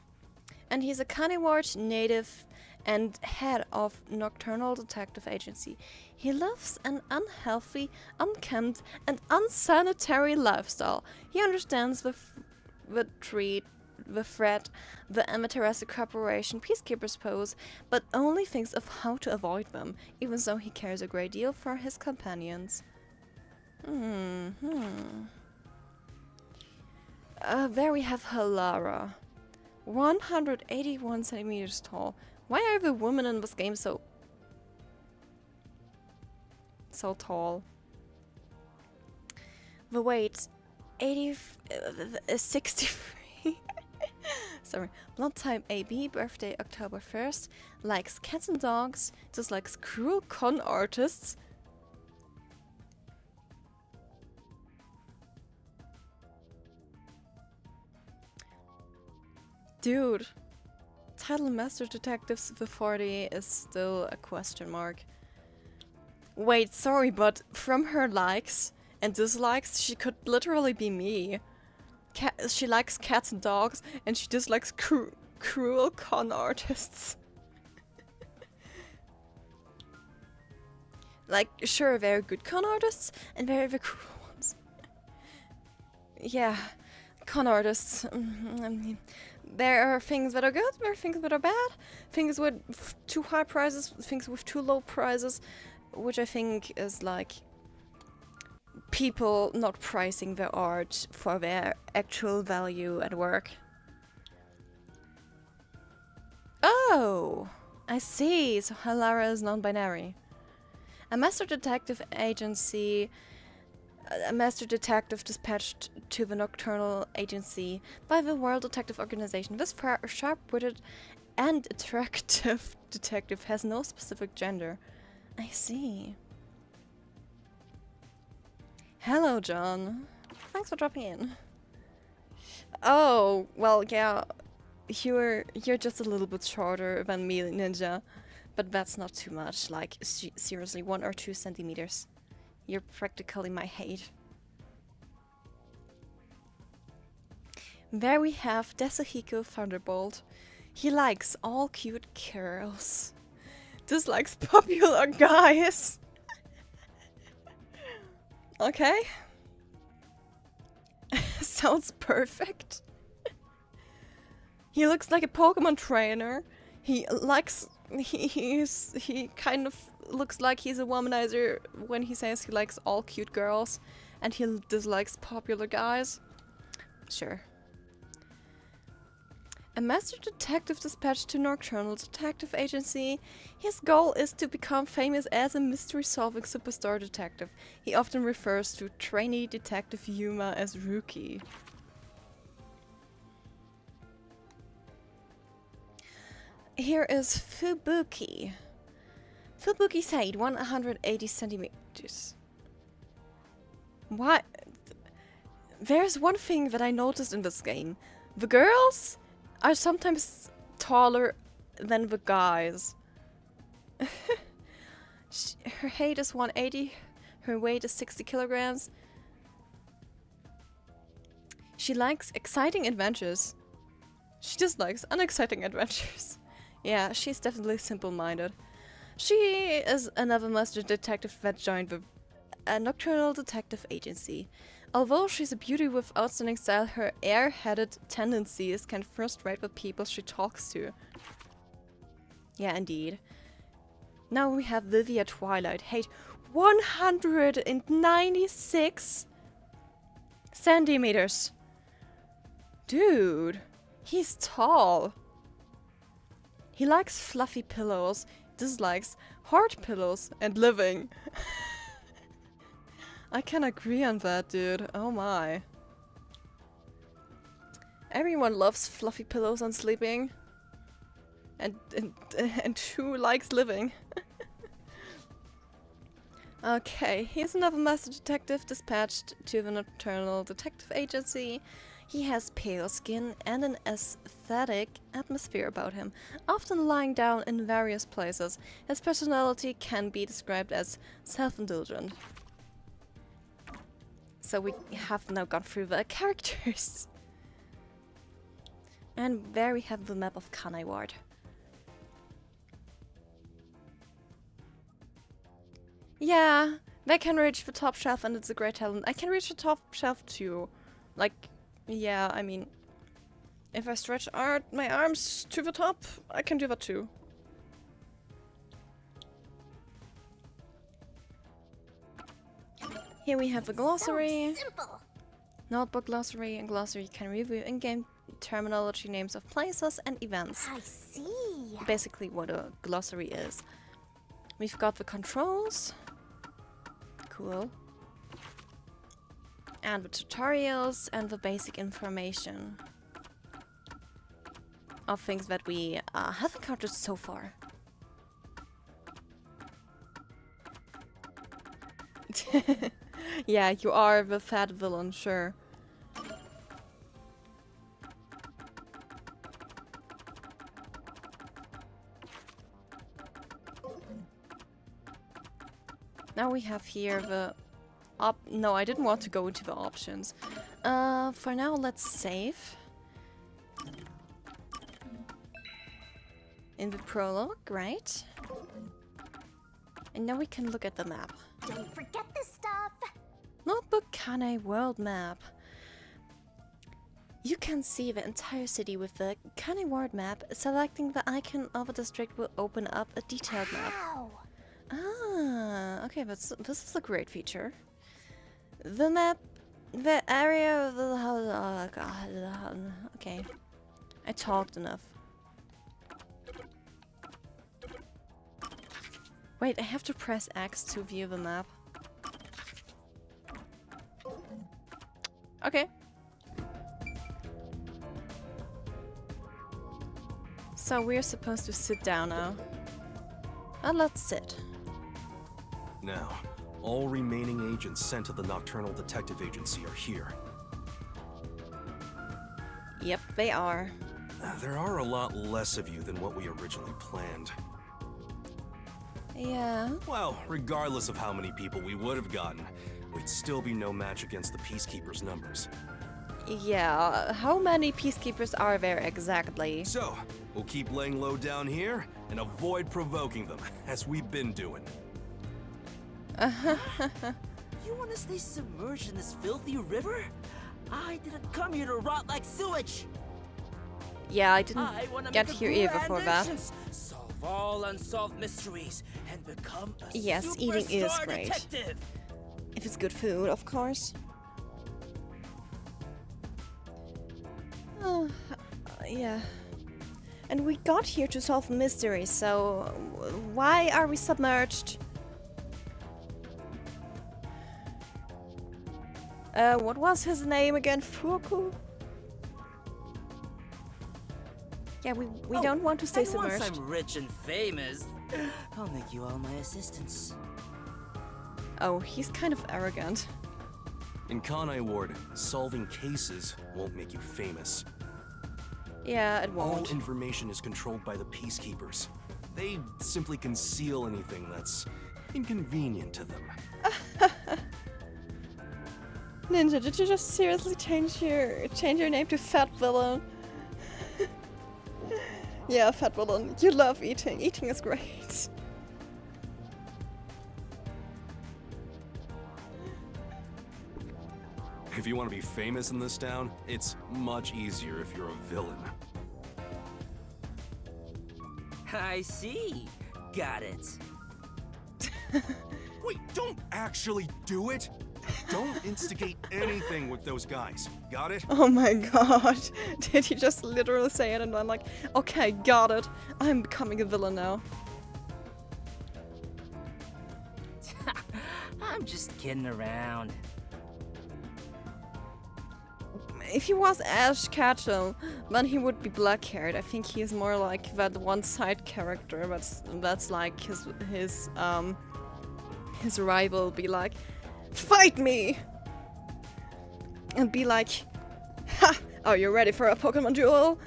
And he's a Kanai native and head of Nocturnal Detective Agency. He lives an unhealthy, unkempt, and unsanitary lifestyle. He understands the threat the Amaterasu Corporation peacekeepers pose, but only thinks of how to avoid them, even though he cares a great deal for his companions. There we have Halara. 181 centimeters tall. Why are the women in this game so tall? The weight 63. Sorry. Blood type AB, birthday October 1st, likes cats and dogs, dislikes cruel con artists. Dude, title Master Detectives the 40 is still a question mark. Wait, sorry, but from her likes and dislikes, she could literally be me. She likes cats and dogs, and she dislikes cruel con artists. Like, sure, very good con artists, and very, very cruel ones. Yeah, con artists. I mean, there are things that are good, there are things that are bad. Things with too high prices, things with too low prices, which I think is like people not pricing their art for their actual value at work. Oh, I see. So Halara is non-binary. A master detective agency, a master detective dispatched to the Nocturnal Agency by the World Detective Organization. This sharp-witted and attractive detective has no specific gender. I see. Hello, John. Thanks for dropping in. Oh, well, yeah. You're just a little bit shorter than me, Ninja. But that's not too much. Like, seriously, 1 or 2 centimeters. You're practically my height. There we have Desuhiko Thunderbolt. He likes all cute girls. Dislikes popular guys. Okay. Sounds perfect. He looks like a Pokemon trainer. He kind of looks like he's a womanizer when he says he likes all cute girls and he dislikes popular guys. Sure. A master detective dispatched to Nocturnal Detective Agency. His goal is to become famous as a mystery-solving superstar detective. He often refers to trainee detective Yuma as Rookie. Here is Fubuki. Fubuki's height, 180 centimeters. What? There's one thing that I noticed in this game. The girls are sometimes taller than the guys. Her height is 180, her weight is 60 kilograms. She likes exciting adventures. She dislikes unexciting adventures. Yeah, she's definitely simple-minded. She is another master detective that joined the a nocturnal detective agency. Although she's a beauty with outstanding style, her air-headed tendencies can frustrate the people she talks to. Yeah, indeed. Now we have Livia Twilight. Height 196 centimeters. Dude, he's tall. He likes fluffy pillows, dislikes hard pillows, and living. I can agree on that, dude. Oh my. Everyone loves fluffy pillows and sleeping. And who likes living? Okay, he's another master detective dispatched to the Nocturnal Detective Agency. He has pale skin and an aesthetic atmosphere about him, often lying down in various places. His personality can be described as self-indulgent. So we have now gone through the characters. And there we have the map of Kanai Ward. Yeah, they can reach the top shelf and it's a great talent. I can reach the top shelf too. Like, yeah, I mean, if I stretch my arms to the top, I can do that too. Here we have a glossary, notebook glossary, and glossary can review in-game terminology, names of places, and events. I see. Basically what a glossary is. We've got the controls. Cool. And the tutorials and the basic information of things that we have encountered so far. Yeah, you are the fat villain, sure. Now we have here the no, I didn't want to go into the options. For now, let's save. In the prologue, right? And now we can look at the map. Don't forget this stuff. Notebook Kanai world map. You can see the entire city with the Kanai world map. Selecting the icon of a district will open up a detailed map. Wow. Ah, okay, this is a great feature. The map, the area of the oh god, okay. I talked enough. Wait, I have to press X to view the map. Okay. So we're supposed to sit down now. Well, let's sit. Now, all remaining agents sent to the Nocturnal Detective Agency are here. Yep, they are. There are a lot less of you than what we originally planned. Yeah. Well, regardless of how many people we would have gotten, we'd still be no match against the Peacekeepers' numbers. Yeah, how many Peacekeepers are there exactly? So, we'll keep laying low down here and avoid provoking them, as we've been doing. You want to stay submerged in this filthy river? I didn't come here to rot like sewage. Yeah, I didn't I want to get make a here either grand for that. entrance, solve all unsolved mysteries, and become a Yes, eating is superstar great. detective. If it's good food, of course. Yeah. And we got here to solve mysteries, so why are we submerged? What was his name again? Fuku? Yeah, we don't want to stay And submerged. once I'm rich and famous, I'll make you all my assistants. Oh, he's kind of arrogant. In Kanai Ward, solving cases won't make you famous. Yeah, it All won't. information is controlled by the Peacekeepers. They simply conceal anything that's inconvenient to them. Ninja, did you just seriously change your name to Fat Villain? Yeah, Fat Villain. You love eating. Eating is great. If you want to be famous in this town, it's much easier if you're a villain. I see. Got it. Wait, don't actually do it! Don't instigate anything with those guys. Got it? Oh my god. Did he just literally say it and I'm like, okay, got it. I'm becoming a villain now. I'm just kidding around. If he was Ash Ketchum, then he would be black-haired. I think he's more like that one side character that's like his rival be like, fight me! And be like, ha! Are you ready for a Pokemon duel?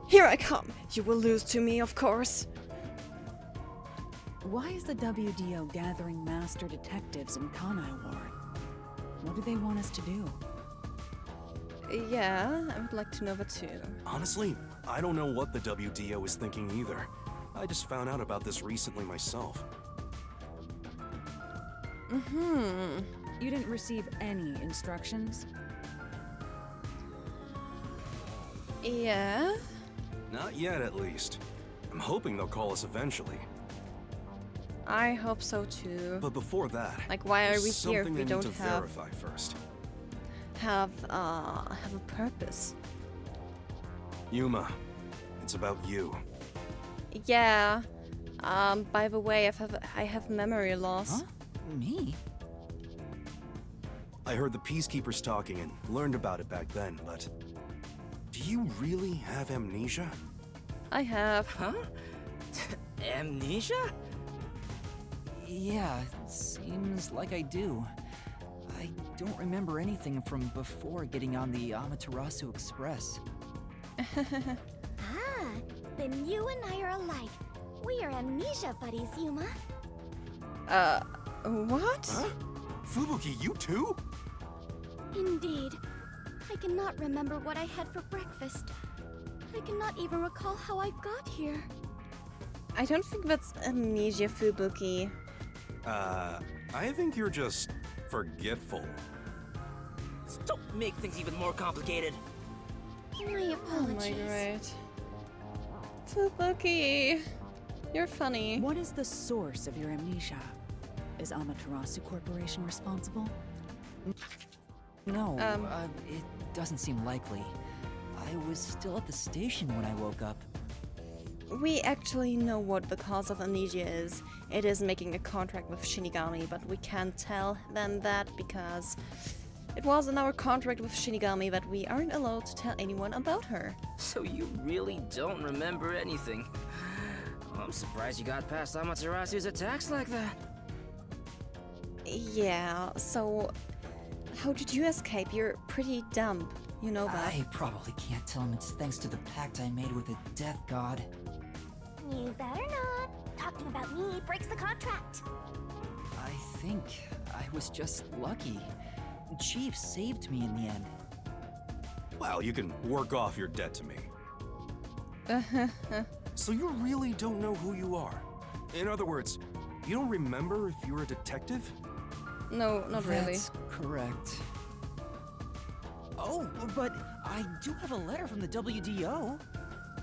Here I come! You will lose to me, of course. Why is the WDO gathering master detectives in Kanai Ward? What do they want us to do? Yeah, I would like to know that too. Honestly, I don't know what the WDO is thinking either. I just found out about this recently myself. Mm-hmm. You didn't receive any instructions? Yeah? Not yet, at least. I'm hoping they'll call us eventually. I hope so too. But before that, Like, why are there's we here if something we I need don't to have verify first. a purpose? Yuma, it's about you. Yeah. By the way, I have memory loss. Huh? Me? I heard the Peacekeepers talking and learned about it back then, but... Do you really have amnesia? I have. Huh? Amnesia? Yeah, seems like I do. I don't remember anything from before getting on the Amaterasu Express. Ah, then you and I are alike. We are amnesia buddies, Yuma. What? Huh? Fubuki, you too? Indeed. I cannot remember what I had for breakfast. I cannot even recall how I got here. I don't think that's amnesia, Fubuki. I think you're just forgetful. Don't make things even more complicated. My Oh my apologies. great. Fubuki, you're funny. What is the source of your amnesia? Is Amaterasu Corporation responsible? No, it doesn't seem likely. I was still at the station when I woke up. We actually know what the cause of amnesia is. It is making a contract with Shinigami, but we can't tell them that because it was in our contract with Shinigami that we aren't allowed to tell anyone about her. So you really don't remember anything. I'm surprised you got past Amaterasu's attacks like that. Yeah, so how did you escape? You're pretty dumb, you know that. I probably can't tell him it's thanks to the pact I made with the Death God. You better not. Talking about me breaks the contract. I think I was just lucky. Chief saved me in the end. Well, you can work off your debt to me. So you really don't know who you are? In other words, you don't remember if you're a detective? No, not really. That's correct. Oh, but I do have a letter from the WDO.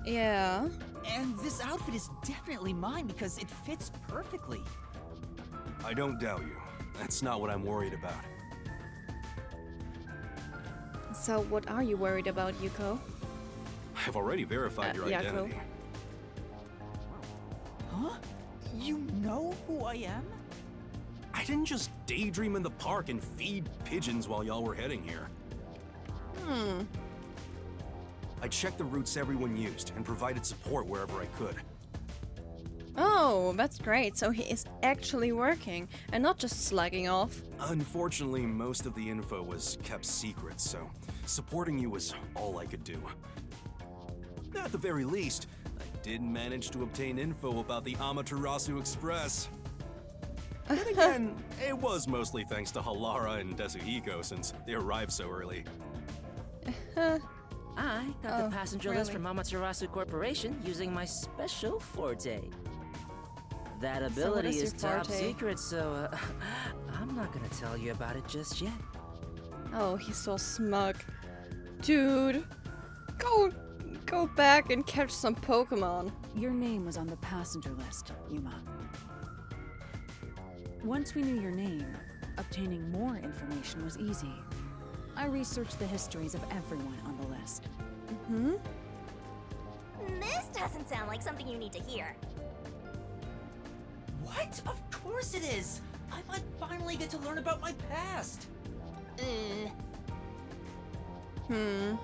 Yeah. And this outfit is definitely mine because it fits perfectly. I don't doubt you. That's not what I'm worried about. So what are you worried about, Yuko? I've already verified your Yako. identity. Huh? You know who I am? I didn't just daydream in the park and feed pigeons while y'all were heading here. I checked the routes everyone used and provided support wherever I could. Oh, that's great. So he is actually working and not just slacking off. Unfortunately, most of the info was kept secret, so supporting you was all I could do. At the very least, I did manage to obtain info about the Amaterasu Express. Then again, it was mostly thanks to Halara and Desuhiko since they arrived so early. I got Oh, the passenger list really? from Amaterasu Corporation using my special forte. That ability is your is top forte? secret, so I'm not gonna tell you about it just yet. Oh, he's so smug. Dude, go back and catch some Pokemon. Your name was on the passenger list, Yuma. Once we knew your name, obtaining more information was easy. I researched the histories of everyone on the list. Hmm? This doesn't sound like something you need to hear. What? Of course it is! I might finally get to learn about my past!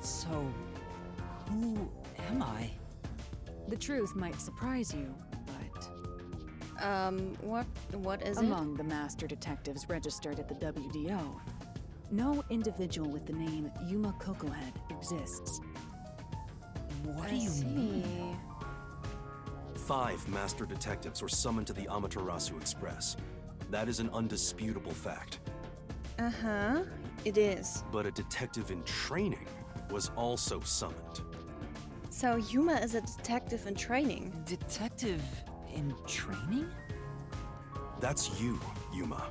So, who am I? The truth might surprise you, but What is among the master detectives registered at the WDO, no individual with the name Yuma Cocohead exists. What do you mean? 5 master detectives were summoned to the Amaterasu Express. That is an undisputable fact. Uh-huh, it is. But a detective in training was also summoned. So Yuma is a detective in training. Detective in training? That's you, Yuma.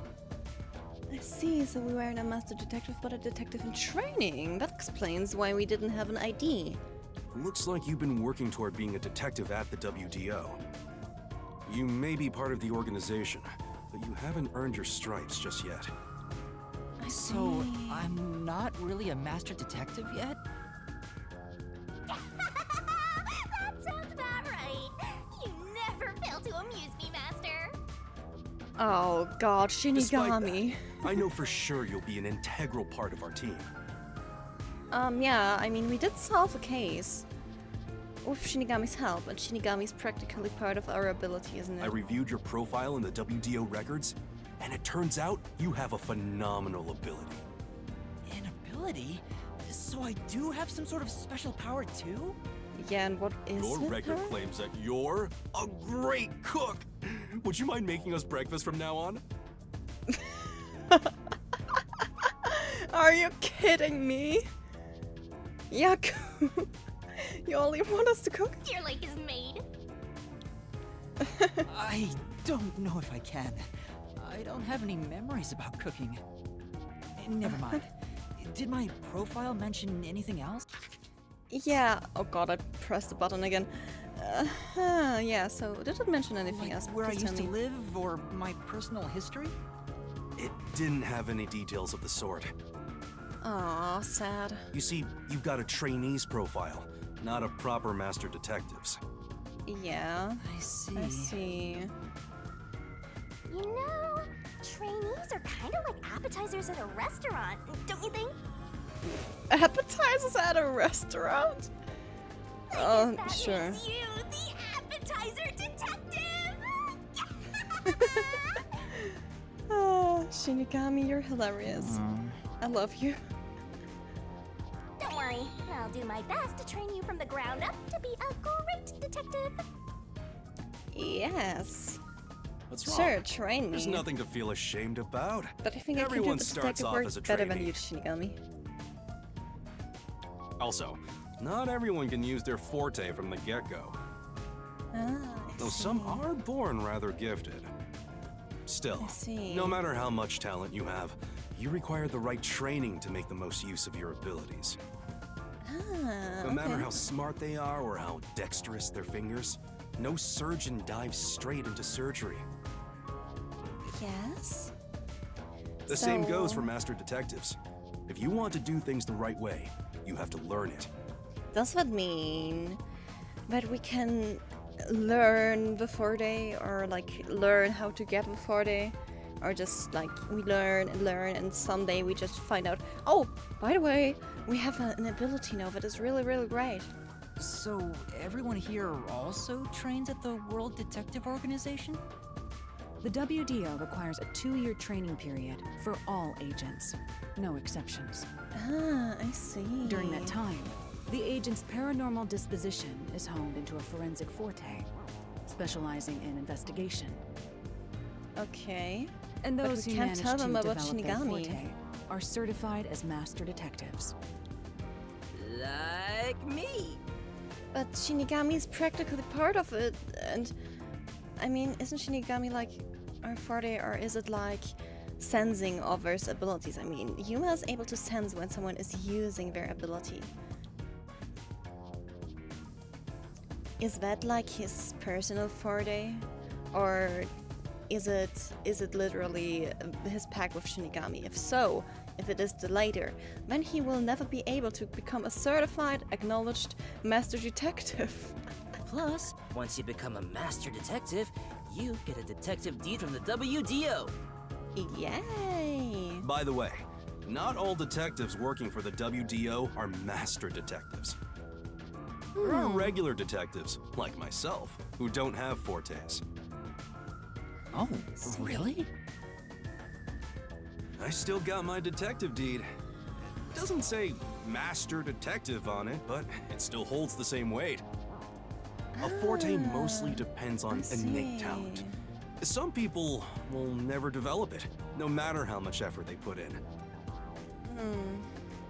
I see, so we weren't a master detective but a detective in training. That explains why we didn't have an ID. Looks like you've been working toward being a detective at the WDO. You may be part of the organization, but you haven't earned your stripes just yet. So, I'm not really a master detective yet? That sounds about right. You never fail to amuse me, Master. Oh god, Despite Shinigami. that, I know for sure you'll be an integral part of our team. Yeah, I mean, we did solve a case. With Shinigami's help, and Shinigami's practically part of our ability, isn't I it? reviewed your profile in the WDO records, and it turns out you have a phenomenal ability. An ability? So I do have some sort of special power too? Yeah, and what is Your with record her? claims that you're a great cook. Would you mind making us breakfast from now on? Are you kidding me? Yuck. You only want us to cook? Your lake is made. I don't know if I can. I don't have any memories about cooking. Never mind. Did my profile mention anything else? Yeah. Oh god, I pressed the button again. Yeah, so did it mention anything Like else? where I Please used tell to me. live or my personal history? It didn't have any details of the sort. Aw, sad. You see, you've got a trainee's profile, not a proper master detective's. Yeah, I see. I see. You know, trainees are kind of like appetizers at a restaurant, don't you think? Appetizers at a restaurant? Oh, That sure. makes you the appetizer detective! Oh, Shinigami, you're hilarious. I love you. Don't worry, I'll do my best to train you from the ground up to be a great detective. Yes. What's wrong? Sure, train me. There's nothing to feel ashamed about. But I think Everyone I can do the starts detective off work as a better than trainee. you, Shinigami. Also, not everyone can use their forte from the get-go. Ah, I Though see. some are born rather gifted. Still, I see. no matter how much talent you have, you require the right training to make the most use of your abilities. Ah, No matter okay. how smart they are or how dexterous their fingers, no surgeon dives straight into surgery. Yes? The same So- goes for master detectives. If you want to do things the right way, you have to learn it. Does that mean that we can learn before day, or like learn how to get before day? Or just like we learn and someday we just find out, oh, by the way, we have an ability now that is really, really great. So everyone here also trains at the World Detective Organization? The WDO requires a 2-year training period for all agents, no exceptions. Ah, I see. During that time, the agent's paranormal disposition is honed into a forensic forte, specializing in investigation. Okay. And But those we who can't manage tell to them about develop their Shinigami. forte are certified as master detectives. Like me. But Shinigami is practically part of it, and I mean, isn't Shinigami like our forte, or is it like sensing others' abilities. I mean, Yuma is able to sense when someone is using their ability. Is that like his personal forte? Or is it literally his pact with Shinigami? If so, if it is the latter, then he will never be able to become a certified, acknowledged master detective. Plus, once you become a master detective, you get a detective deed from the WDO. Yay! By the way, not all detectives working for the WDO are master detectives. There are regular detectives, like myself, who don't have fortes. Oh, really? I still got my detective deed. It doesn't say master detective on it, but it still holds the same weight. A forte mostly depends on innate talent. Some people will never develop it, no matter how much effort they put in.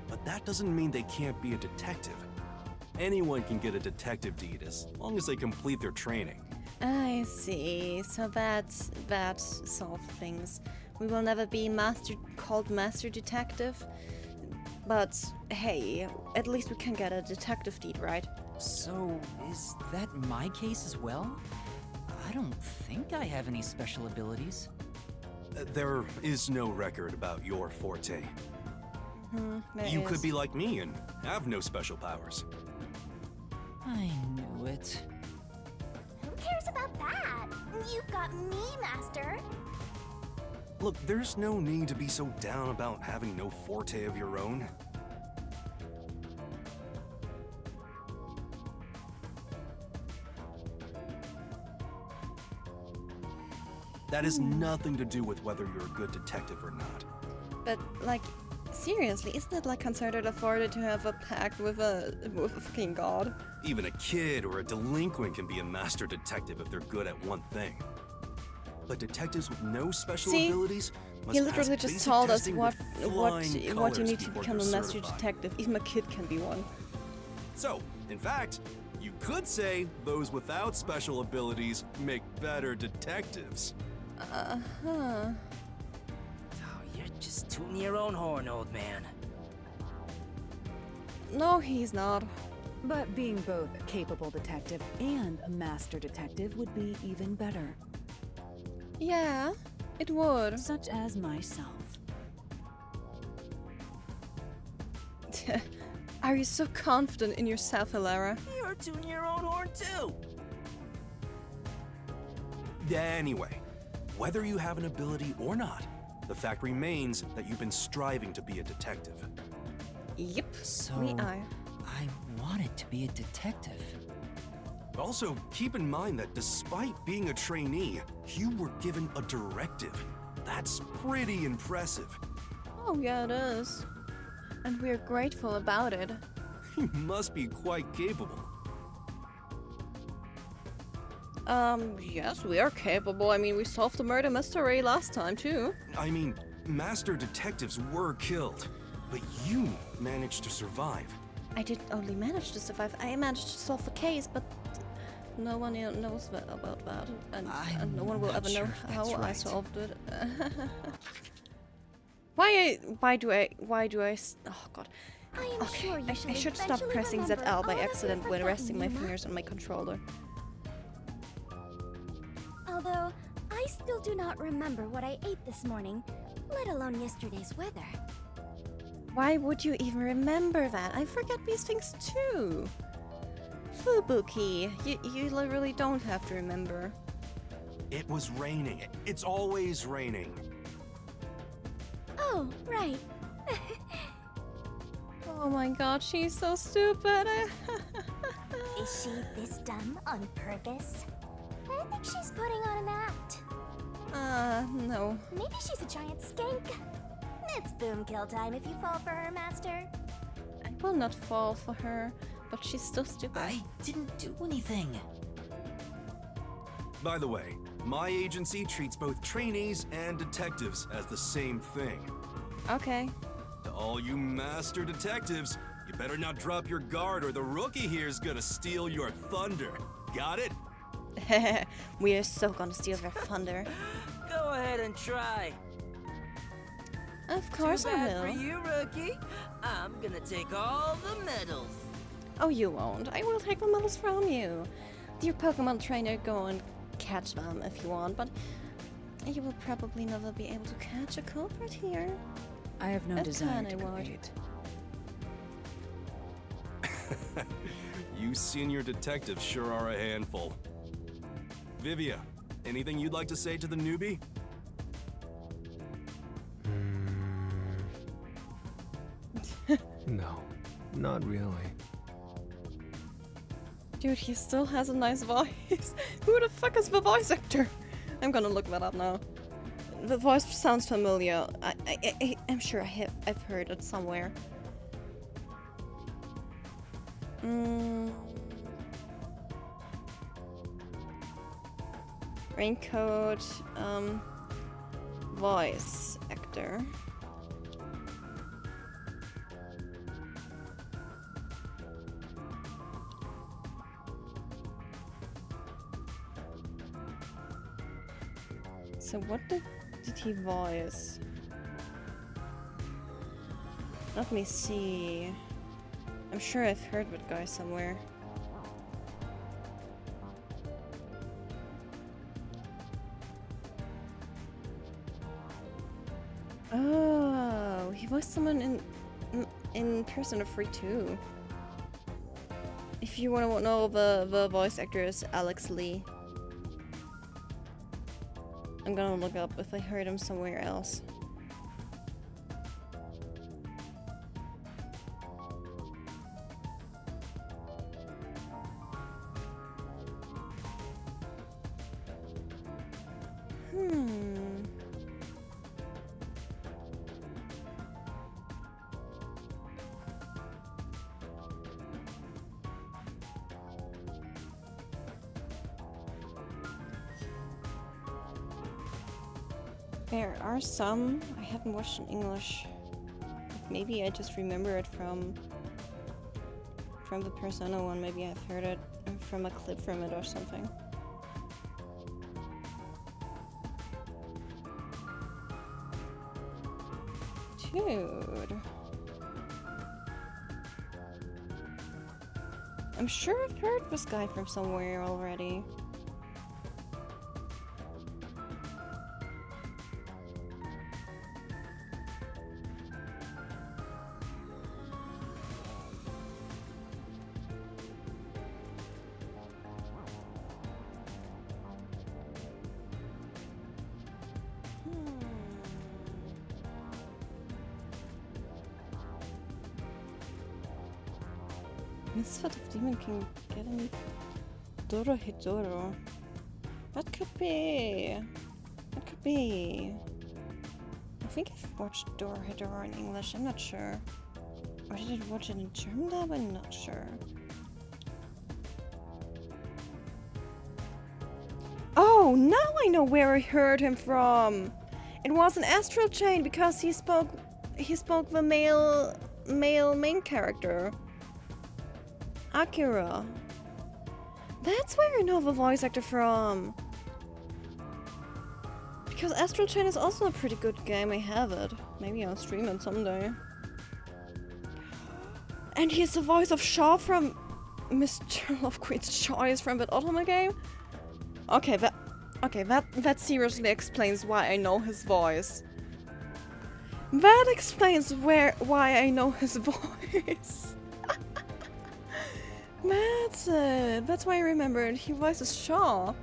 But that doesn't mean they can't be a detective. Anyone can get a detective deed as long as they complete their training. I see. So that solves things. We will never be called master detective. But hey, at least we can get a detective deed, right? So, is that my case as well? I don't think I have any special abilities. There is no record about your forte. You could be like me and have no special powers. I knew it. Who cares about that? You've got me, Master. Look, there's no need to be so down about having no forte of your own. That has nothing to do with whether you're a good detective or not. But like, seriously, isn't it like considered a forte to have a pact with a fucking god? Even a kid or a delinquent can be a master detective if they're good at one thing. But detectives with no special abilities must He literally pass just basic told us testing what with flying you colors need to before become a they're master certified. detective. Even a kid can be one. So, in fact, you could say those without special abilities make better detectives. Uh-huh. Oh, you're just tooting your own horn, old man. No, he's not. But being both a capable detective and a master detective would be even better. Yeah, it would. Such as myself. Are you so confident in yourself, Hilara? You're tooting your own horn, too. Anyway, whether you have an ability or not, the fact remains that you've been striving to be a detective. Yep, So, we are. I wanted to be a detective. Also, keep in mind that despite being a trainee, you were given a directive. That's pretty impressive. Oh yeah, it is. And we're grateful about it. You must be quite capable. Yes, we are capable. I mean, we solved the murder mystery last time, too. I mean, master detectives were killed, but you managed to survive. I didn't only manage to survive, I managed to solve the case, but no one knows about that. And no one will not ever know sure if how that's I right. solved it. Why do I, oh god. I am sure you I should stop eventually pressing remember ZL by all that accident we've when resting my forgotten, Yuma. fingers on my controller. Although, I still do not remember what I ate this morning, let alone yesterday's weather. Why would you even remember that? I forget these things too. Fubuki, you literally don't have to remember. It was raining. It's always raining. Oh, right. Oh my god, she's so stupid. Is she this dumb on purpose? I think she's putting on an act. No. Maybe she's a giant skank. It's boom kill time if you fall for her, Master. I will not fall for her, but she's still stupid. I didn't do anything. By the way, my agency treats both trainees and detectives as the same thing. Okay. To all you master detectives, you better not drop your guard or the rookie here's gonna steal your thunder. Got it? We are so gonna steal their thunder. Go ahead and try. Of course Too I bad will. for you, rookie. I'm gonna take all the medals. Oh, you won't. I will take the medals from you. Dear Pokemon trainer, go and catch them if you want, but you will probably never be able to catch a culprit here. I have no At desire to Kanai Ward. compete. You senior detectives sure are a handful. Vivia, anything you'd like to say to the newbie? No, not really. Dude, he still has a nice voice. Who the fuck is the voice actor? I'm gonna look that up now. The voice sounds familiar. I'm sure I've heard it somewhere. Raincoat, voice actor. So what did he voice? Let me see. I'm sure I've heard that guy somewhere. Oh, he voiced someone in Persona 3 too. If you want to know, the voice actor is Alex Lee. I'm gonna look up if I heard him somewhere else. There are some I haven't watched in English. Maybe I just remember it from the Persona one. Maybe I've heard it from a clip from it or something. Dude. I'm sure I've heard this guy from somewhere already. Misfit of Demon King getting Doro Hidoro. That could be. That could be. I think I've watched Doro Hidoro in English, I'm not sure. Or did I watch it in German dub? I'm not sure. Oh, now I know where I heard him from. It was an Astral Chain because he spoke the male main character. Akira. That's where I know the voice actor from. Because Astral Chain is also a pretty good game, I have it. Maybe I'll stream it someday. And he's the voice of Shaw from Mr. Love Queen's Choice from that Otome game. Okay, that seriously explains why I know his voice. That explains why I know his voice. That's it. That's why I remembered. He voices Shaw.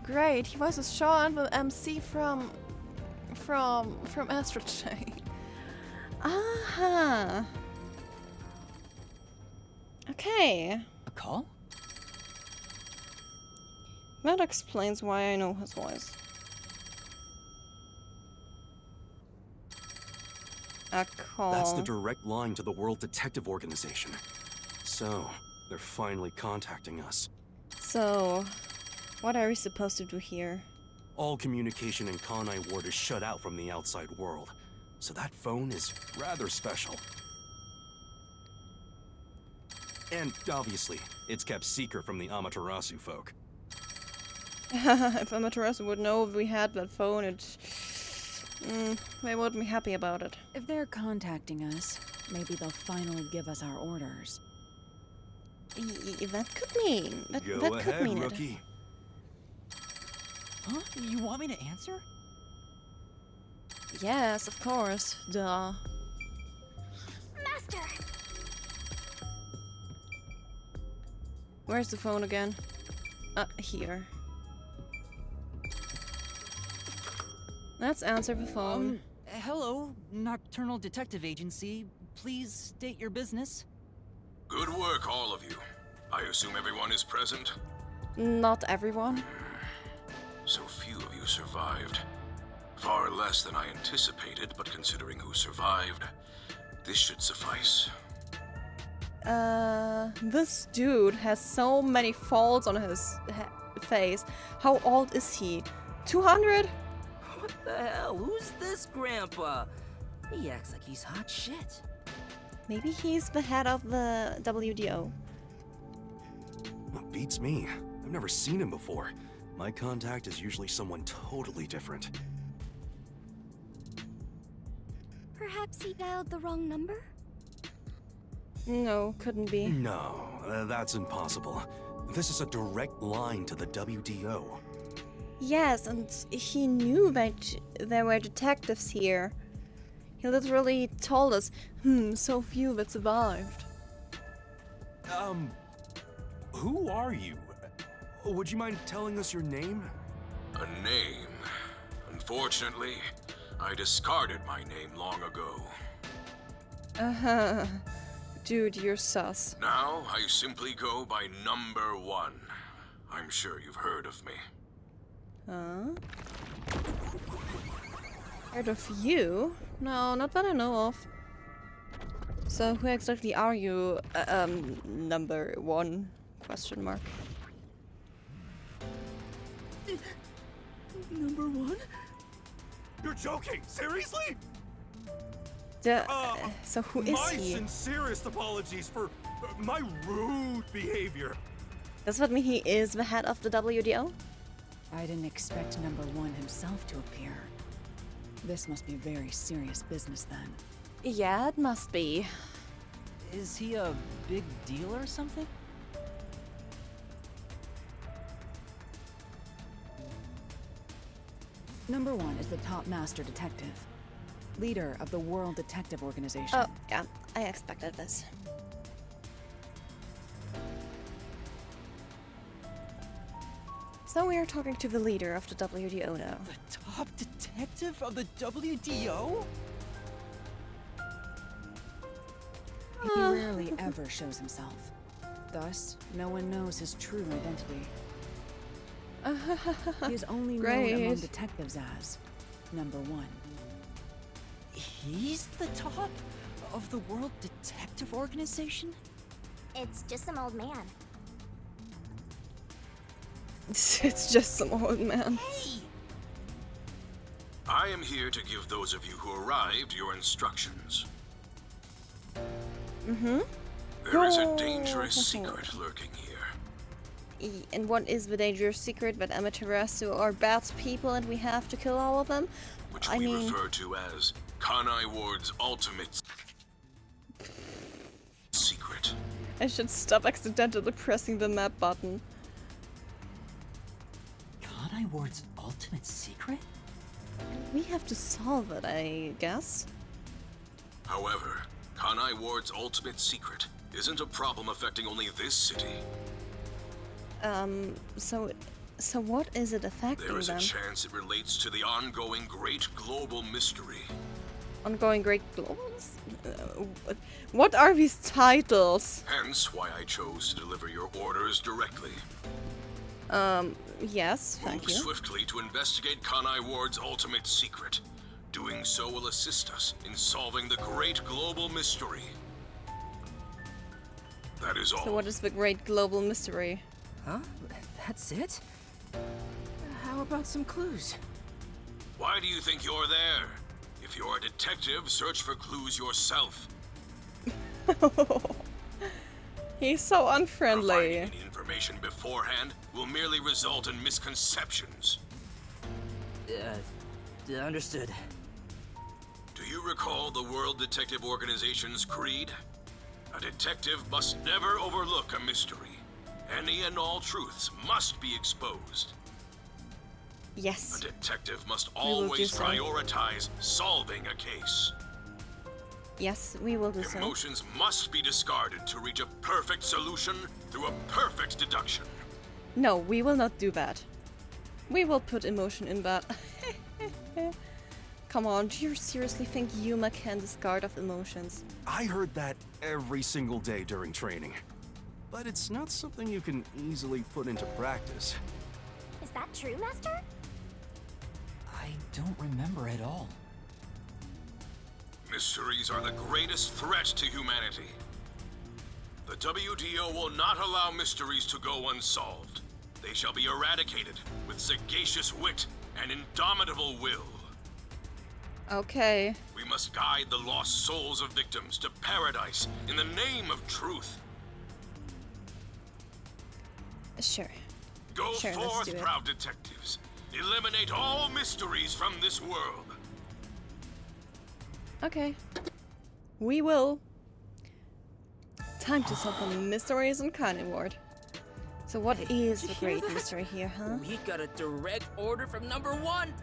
Great. He voices Shaw and the MC from Astral Chain. Aha. Okay. A call? That explains why I know his voice. A call. That's the direct line to the World Detective Organization. So, they're finally contacting us. So, what are we supposed to do here? All communication in Kanai Ward is shut out from the outside world. So that phone is rather special. And obviously, it's kept secret from the Amaterasu folk. If Amaterasu would know if we had that phone, They wouldn't be happy about it. If they're contacting us, maybe they'll finally give us our orders. That could mean. That Go could ahead, mean rookie. Huh? You want me to answer? it. Yes, of course. Duh. Master! Where's the phone again? Here. Let's answer the phone. Hello, Nocturnal Detective Agency. Please state your business. Good work, all of you. I assume everyone is present? Not everyone. So few of you survived. Far less than I anticipated, but considering who survived, this should suffice. This dude has so many folds on his face. How old is he? 200? What the hell? Who's this grandpa? He acts like he's hot shit. Maybe he's the head of the WDO. What beats me? I've never seen him before. My contact is usually someone totally different. Perhaps he dialed the wrong number? No, couldn't be. No, that's impossible. This is a direct line to the WDO. Yes, and he knew that there were detectives here. He literally told us, so few that survived. Who are you? Would you mind telling us your name? A name? Unfortunately, I discarded my name long ago. Dude, you're sus. Now, I simply go by number 1. I'm sure you've heard of me. Huh? Heard of you? No, not that I know of. So who exactly are you? Number 1? Question mark. Number 1? You're joking? Seriously? So who is My he? sincerest apologies for my rude behavior. Does that mean he is the head of the WDO? I didn't expect number 1 himself to appear. This must be very serious business then. Yeah, it must be. Is he a big deal or something? Number 1 is the top master detective, leader of the World Detective Organization. Oh, yeah, I expected this. So we are talking to the leader of the WDO now. The top detective of the WDO? He rarely ever shows himself. Thus, no one knows his true identity. He is only known among Great. detectives as number 1. He's the top of the World Detective Organization? It's just some old man. It's just some old man. I am here to give those of you who arrived your instructions. There is a dangerous secret lurking here. And what is the dangerous secret that Amaterasu are bad people and we have to kill all of them? Which I we mean, refer to as Kanai Ward's ultimate secret. I should stop accidentally pressing the map button. Kanai Ward's ultimate secret? We have to solve it, I guess. However, Kanai Ward's ultimate secret isn't a problem affecting only this city. So what is it affecting There is a then? chance it relates to the ongoing great global mystery. Ongoing Great Globals? What are these titles? Hence why I chose to deliver your orders directly. Yes, thank Move you. swiftly to investigate Kanai Ward's ultimate secret. Doing so will assist us in solving the great global mystery. That is all. So what is the Great Global Mystery? Huh? That's it? How about some clues? Why do you think you're there? If you're a detective, search for clues yourself. He's so Providing unfriendly. any information beforehand will merely result in misconceptions. Understood. Do you recall the World Detective Organization's creed? A detective must never overlook a mystery. Any and all truths must be exposed. Yes. A detective must will do always so. prioritize solving a case. Yes, we will do so. Emotions must be discarded to reach a perfect solution through a perfect deduction. No, we will not do that. We will put emotion in that. Come on, do you seriously think Yuma can discard of emotions? I heard that every single day during training. But it's not something you can easily put into practice. Is that true, Master? I don't remember at all. Mysteries are the greatest threat to humanity. The WDO will not allow mysteries to go unsolved. They shall be eradicated with sagacious wit and indomitable will. Okay. We must guide the lost souls of victims to paradise in the name of truth. Sure. Go Sure, let's forth, do it. proud detectives. Eliminate all mysteries from this world. Okay. We will. Time to solve the mysteries in Kanai Ward. So what is Did the you hear great that? mystery here, huh? We got a direct order from number 1.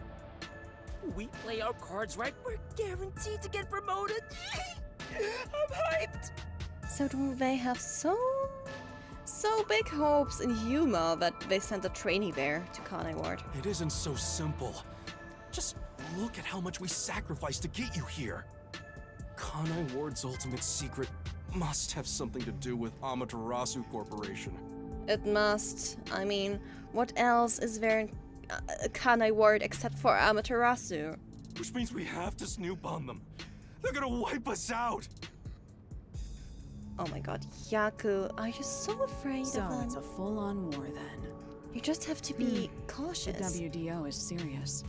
We play our cards right, we're guaranteed to get promoted. I'm hyped. So do they have so big hopes in Yuma that they sent a trainee there to Kanai Ward? It isn't so simple. Just look at how much we sacrificed to get you here. Kanai Ward's ultimate secret must have something to do with Amaterasu Corporation. It must. I mean, what else is there in Kanai Ward except for Amaterasu? Which means we have to snoop on them. They're gonna wipe us out! Oh my god, Yaku, are you so afraid So of them? it's a full-on war then. You just have to be The cautious. WDO is serious.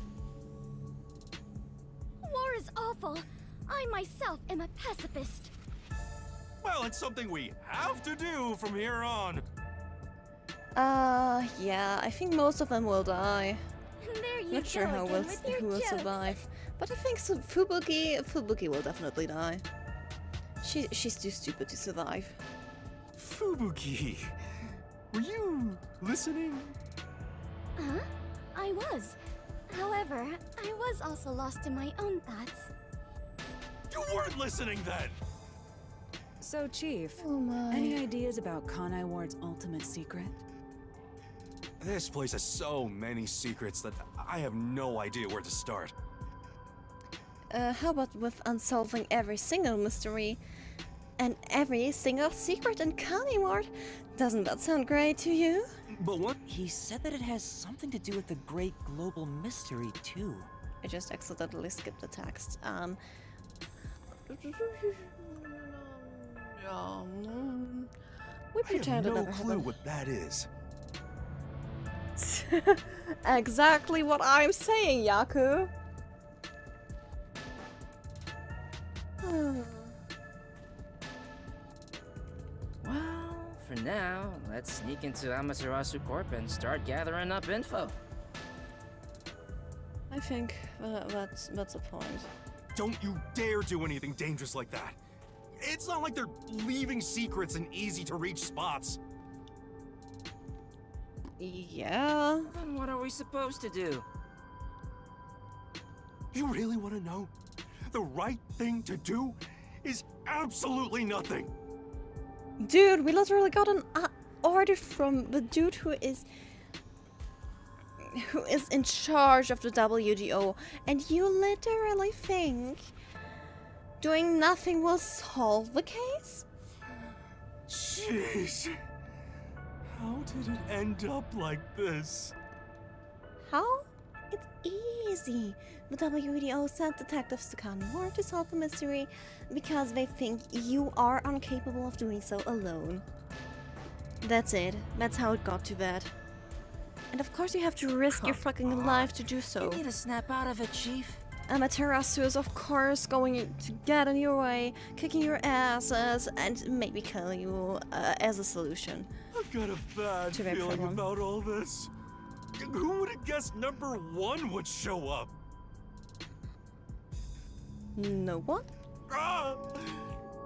War is awful. I myself am a pacifist. Well, it's something we have to do from here on. Yeah, I think most of them will die. There you Not sure go how again with your who will jokes. survive. But I think Fubuki will definitely die. She's too stupid to survive. Fubuki, were you listening? Huh? I was. However, I was also lost in my own thoughts. You weren't listening then! So, Chief, Oh my. any ideas about Kanai Ward's ultimate secret? This place has so many secrets that I have no idea where to start. How about with unsolving every single mystery and every single secret in Kanai Ward? Doesn't that sound great to you? But what? He said that it has something to do with the great global mystery, too. I just accidentally skipped the text. We I pretend have it no never clue happened. what that is. Exactly what I'm saying, Yaku. Well, for now, let's sneak into Amaterasu Corp and start gathering up info. I think that's a point. Don't you dare do anything dangerous like that. It's not like they're leaving secrets in easy-to-reach spots. Yeah. Then what are we supposed to do? You really want to know? The right thing to do is absolutely nothing. Dude, we literally got an order from the dude who is in charge of the WDO, and you literally think doing nothing will solve the case? Jeez. How did it end up like this? How? It's easy. The WDO sent detectives to Kanai Ward to solve the mystery because they think you are incapable of doing so alone. That's it. That's how it got to that. And of course you have to risk your fucking life to do so. You need to snap out of it, Chief. Amaterasu is of course going to get in your way, kicking your asses, and maybe kill you as a solution. I've got a bad To their feeling problem. about all this. Who would have guessed number 1 would show up? No one? Ah!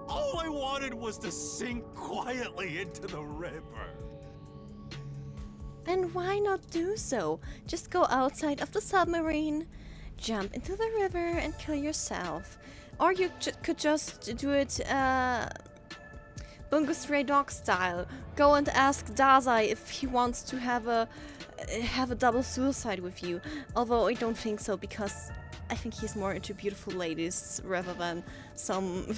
All I wanted was to sink quietly into the river. Then why not do so? Just go outside of the submarine, jump into the river and kill yourself. Or you could just do it Bungo Stray Dog style. Go and ask Dazai if he wants to have a double suicide with you. Although I don't think so, because I think he's more into beautiful ladies rather than some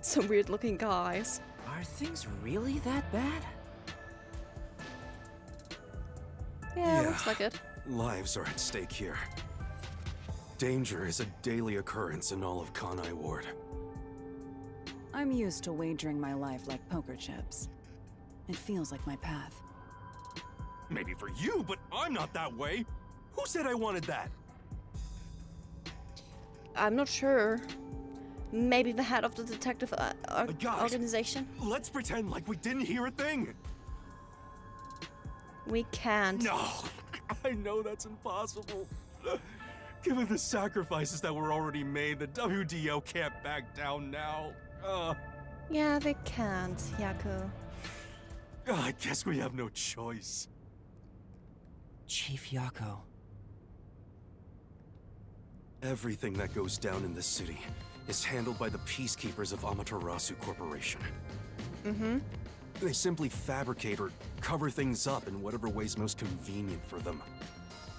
some weird looking guys. Are things really that bad? Yeah, looks like it. Lives are at stake here. Danger is a daily occurrence in all of Kanai Ward. I'm used to wagering my life like poker chips. It feels like my path. Maybe for you, but I'm not that way. Who said I wanted that? I'm not sure. Maybe the head of the detective Guys, organization? Let's pretend like we didn't hear a thing. We can't. No, I know that's impossible. Given the sacrifices that were already made, the WDO can't back down now. Yeah, they can't, Yaku. I guess we have no choice. Chief Yako. Everything that goes down in this city is handled by the peacekeepers of Amaterasu Corporation. Mm-hmm. They simply fabricate or cover things up in whatever way's most convenient for them.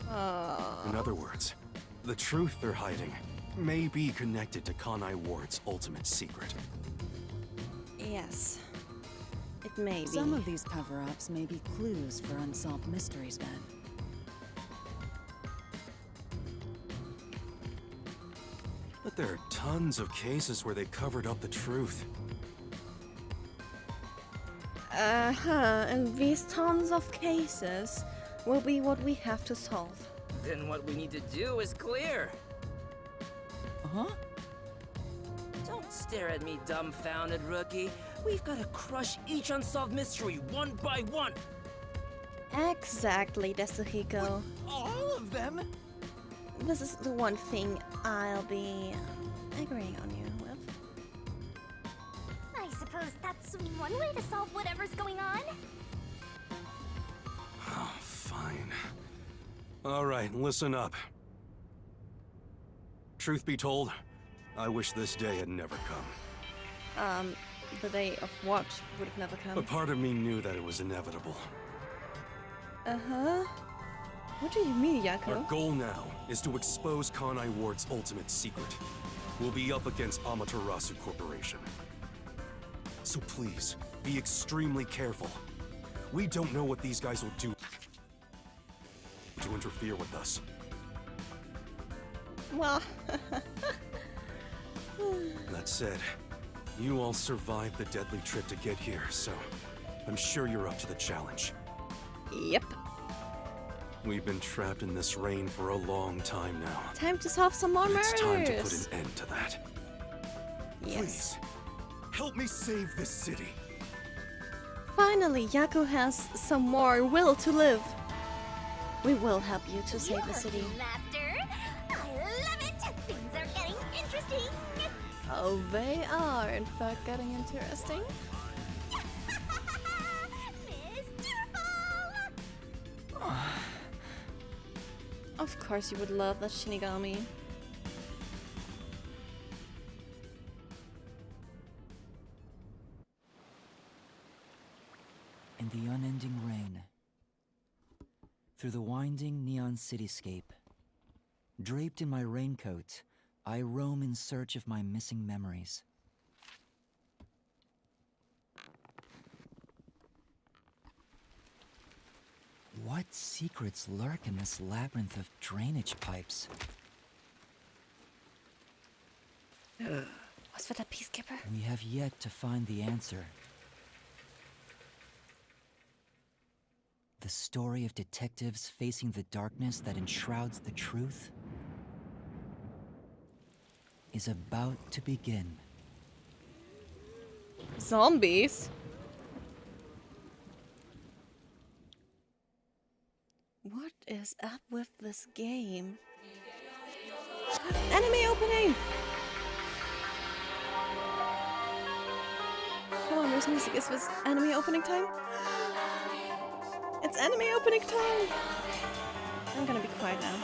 In other words, the truth they're hiding may be connected to Kanai Ward's ultimate secret. Yes. It may be. Some of these cover-ups may be clues for unsolved mysteries then. But there are tons of cases where they covered up the truth. And these tons of cases will be what we have to solve. Then what we need to do is clear. Huh? Don't stare at me, dumbfounded rookie. We've got to crush each unsolved mystery one by one. Exactly, Desuhiko. All of them? This is the one thing I'll be agreeing on you with. I suppose that's one way to solve whatever's going on. Oh, fine. All right, listen up. Truth be told, I wish this day had never come. The day of what would have never A come. part of me knew that it was inevitable. Uh-huh. What do you mean, Our Yako? goal now is to expose Kanai Ward's ultimate secret. We'll be up against Amaterasu Corporation. So please, be extremely careful. We don't know what these guys will do to interfere with us. Well, That said, you all survived the deadly trip to get here, so I'm sure you're up to the challenge. yep. We've been trapped in this rain for a long time now. Time to solve some more But it's time to put murders. an end to that. Yes. Please, help me save this city. Finally, Yako has some more will to live. We will help you to save the You're city. Master. I love it. Things are getting interesting. Oh, they are, in fact, getting interesting. Mystical. Of course you would love that Shinigami. In the unending rain. Through the winding neon cityscape. Draped in my raincoat, I roam in search of my missing memories. What secrets lurk in this labyrinth of drainage pipes? Was for the peacekeeper? We have yet to find the answer. The story of detectives facing the darkness that enshrouds the truth is about to begin. Zombies? What is up with this game? Anime opening! house music is with anime opening time? It's anime opening time! I'm gonna be quiet now.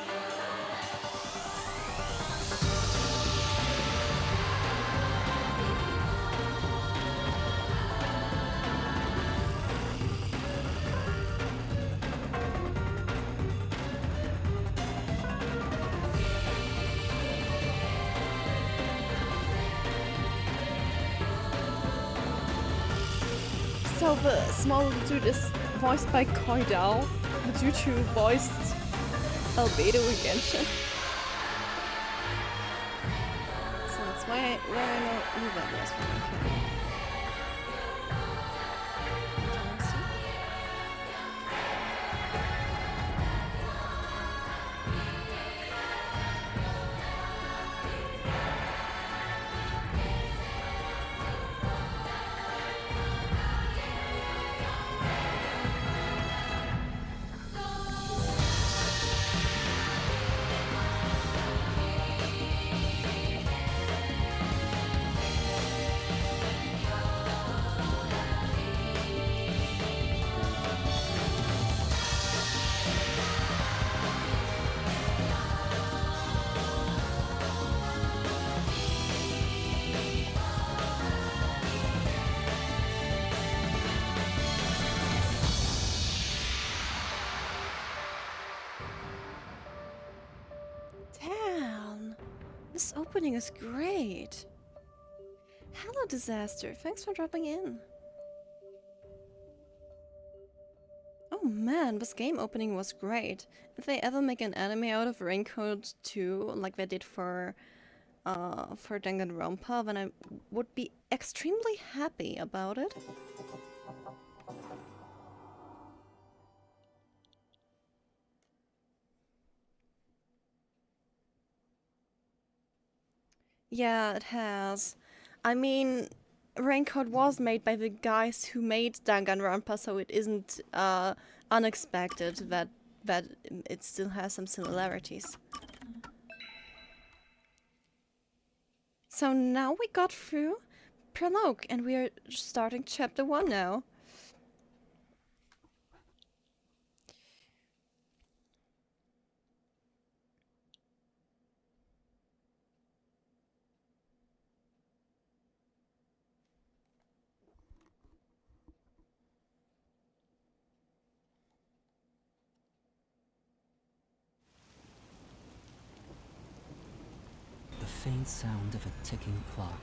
So the small dude is voiced by Koidao, the dude who voiced Albedo in Genshin. So that's why where I know who that was from. Okay. Damn! This opening is great! Hello, Disaster! Thanks for dropping in! Oh man, this game opening was great! If they ever make an anime out of Raincoat 2, like they did for Danganronpa, then I would be extremely happy about it. Yeah, it has. I mean, Raincoat was made by the guys who made Danganronpa, so it isn't unexpected that it still has some similarities. So now we got through Prologue, and we are starting chapter 1 now. The faint sound of a ticking clock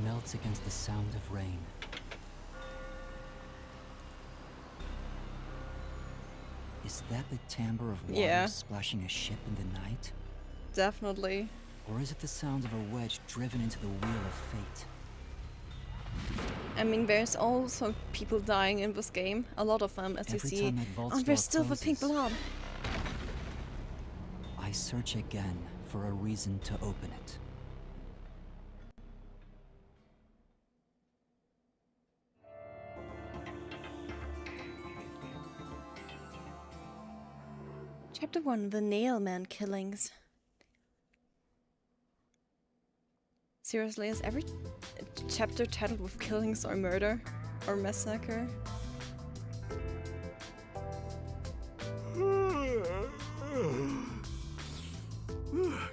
melts against the sound of rain. Is that the timbre of water splashing a ship in the night? Definitely. Or is it the sound of a wedge driven into the wheel of fate? I mean, there's also people dying in this game. A lot of them, as you see. Oh, there's still the pink blood. I search again for a reason to open it. Chapter 1, The Nailman Killings. Seriously, is every chapter titled with killings or murder? Or massacre?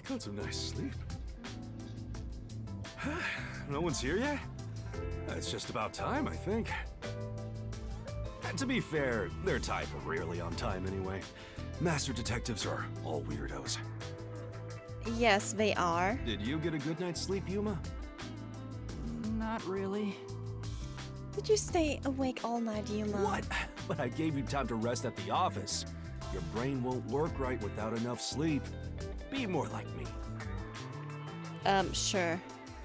Got some nice sleep. No one's here yet? It's just about time, I think. And to be fair, their type are rarely on time anyway. Master detectives are all weirdos. Yes, they are. Did you get a good night's sleep, Yuma? Not really. Did you stay awake all night, Yuma? What? But I gave you time to rest at the office. Your brain won't work right without enough sleep. Be more like me. Sure.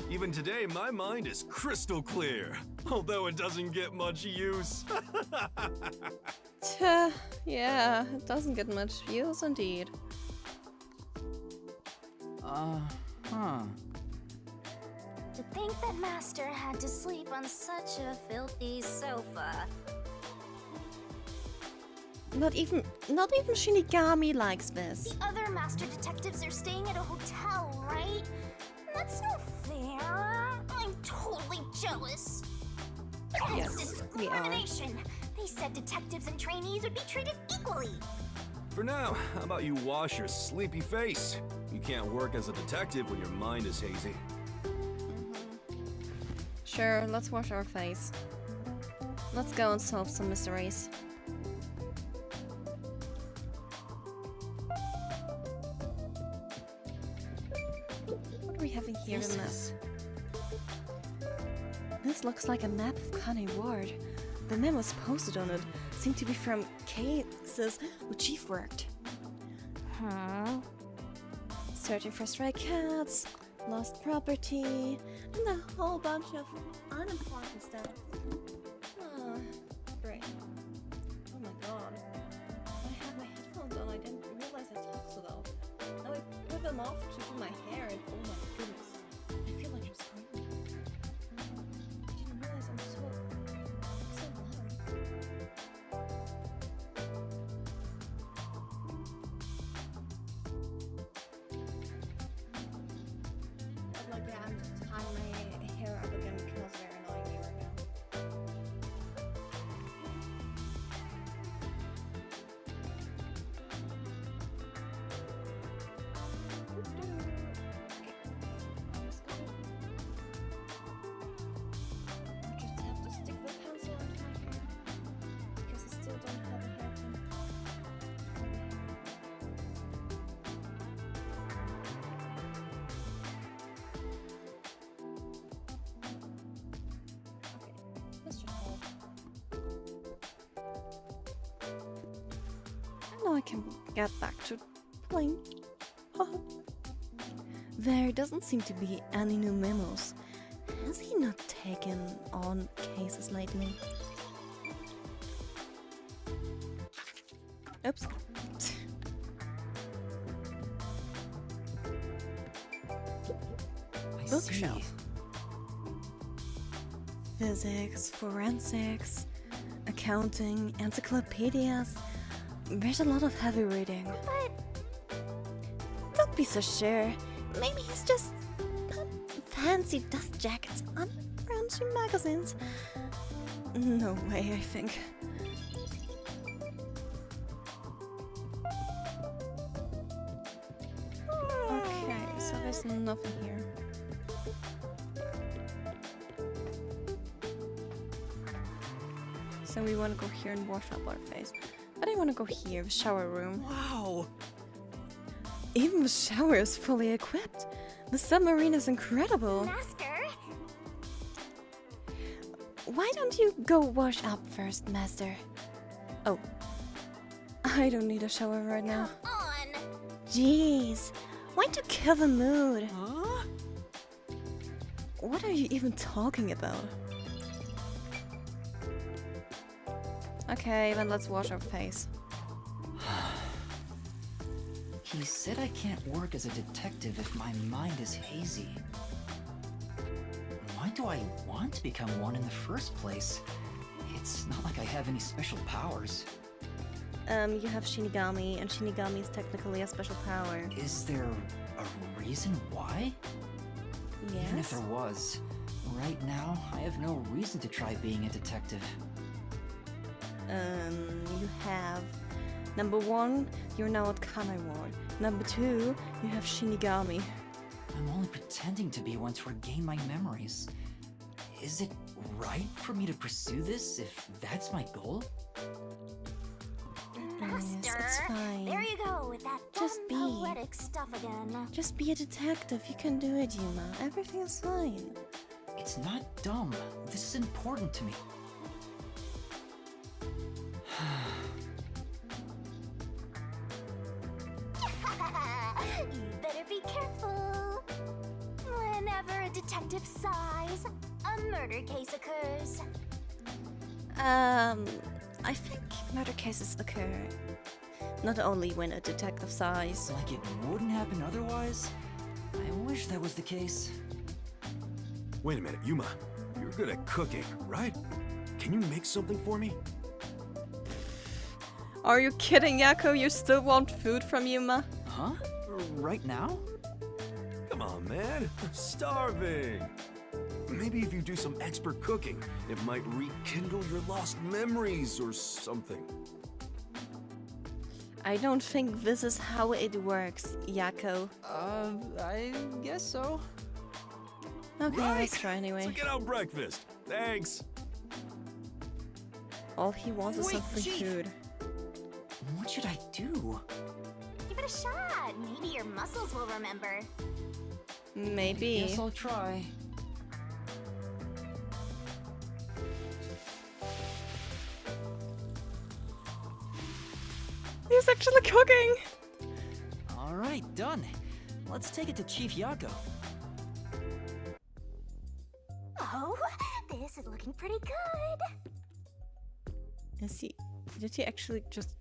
Even today, my mind is crystal clear, although it doesn't get much use. Yeah, it doesn't get much use indeed. To think that Master had to sleep on such a filthy sofa. Not even Shinigami likes this. The other Master Detectives are staying at a hotel, right? That's not fair. I'm totally jealous. Yes, It's we are. discrimination. They said detectives and trainees would be treated equally. For now, how about you wash your sleepy face? You can't work as a detective when your mind is hazy. Sure, let's wash our face. Let's go and solve some mysteries. What are we having here in this? This looks like a map of Kanai Ward. The memos posted on it seem to be from cases where Chief worked. Huh? Searching for stray cats, lost property, and a whole bunch of unimportant stuff. Ah, great. Oh my god. I had my headphones on, I didn't realize I talked so loud. Now I put them off to do my hair and oh my goodness. I feel like I'm screaming. I didn't realize I'm so loud. But like, yeah, I'm just tying my hair up again because it's very annoying me right now. I just have to stick the pencil into my hair because I still don't have a hairpin. Okay, let's just hold. And now I can get back to playing. There doesn't seem to be any new memos. Has he not taken on cases lately? Oops. I Bookshelf. see. Physics, forensics, accounting, encyclopedias. There's a lot of heavy reading. But Don't be so sure. Maybe he's just fancy dust jackets on raunchy magazines. No way, I think. Okay, so there's nothing here. So we want to go here and wash up our face. But I want to go here, the shower room. Wow! Even the shower is fully equipped. The submarine is incredible. Master, Why don't you go wash up first, Master? Oh. I don't need a shower right now. on. Jeez. Why'd you kill the mood? Huh? What are you even talking about? Okay, then let's wash our face. He said I can't work as a detective if my mind is hazy. Why do I want to become one in the first place? It's not like I have any special powers. You have Shinigami, and Shinigami is technically a special power. Is there a reason why? Even if Yes? there was, right now I have no reason to try being a detective. You have... Number 1, you're now at Kanai Ward. Number 2, you have Shinigami. I'm only pretending to be one to regain my memories. Is it right for me to pursue this if that's my goal? Master, Yes, it's fine. there you go with that Just dumb be. poetic stuff again. Just be a detective, you can do it, Yuma. Everything is fine. It's not dumb. This is important to me. You better be careful. Whenever a detective sighs, a murder case occurs. I think murder cases occur not only when a detective sighs. Like it wouldn't happen otherwise? I wish that was the case. Wait a minute, Yuma. You're good at cooking, right? Can you make something for me? Are you kidding, Yako? You still want food from Yuma? Huh? Right now? Come on, man. I'm starving. Maybe if you do some expert cooking, it might rekindle your lost memories or something. I don't think this is how it works, Yako. I guess so. Okay, Right. let's try anyway. So get out breakfast. Thanks. All he wants is Wait, some free Chief. food. What should I do? Give it a shot. Maybe your muscles will remember. Maybe. Guess I'll try. He's actually cooking! Alright, done. Let's take it to Chief Yako. Oh, this is looking pretty good. Did he actually just...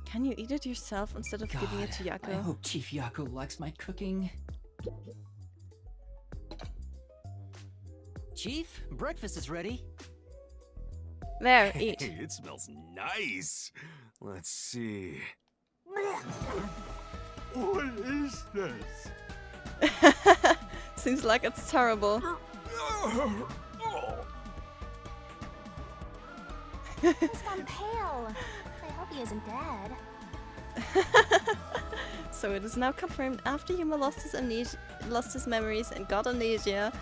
Can you eat it yourself instead of giving it to I Yako? hope Chief Yako likes my cooking. Chief, breakfast is ready. There, Hey, eat. it smells nice. Let's see. What is this? Seems like it's terrible. He's gone pale. I hope he isn't dead. So it is now confirmed after Yuma lost his memories and got amnesia,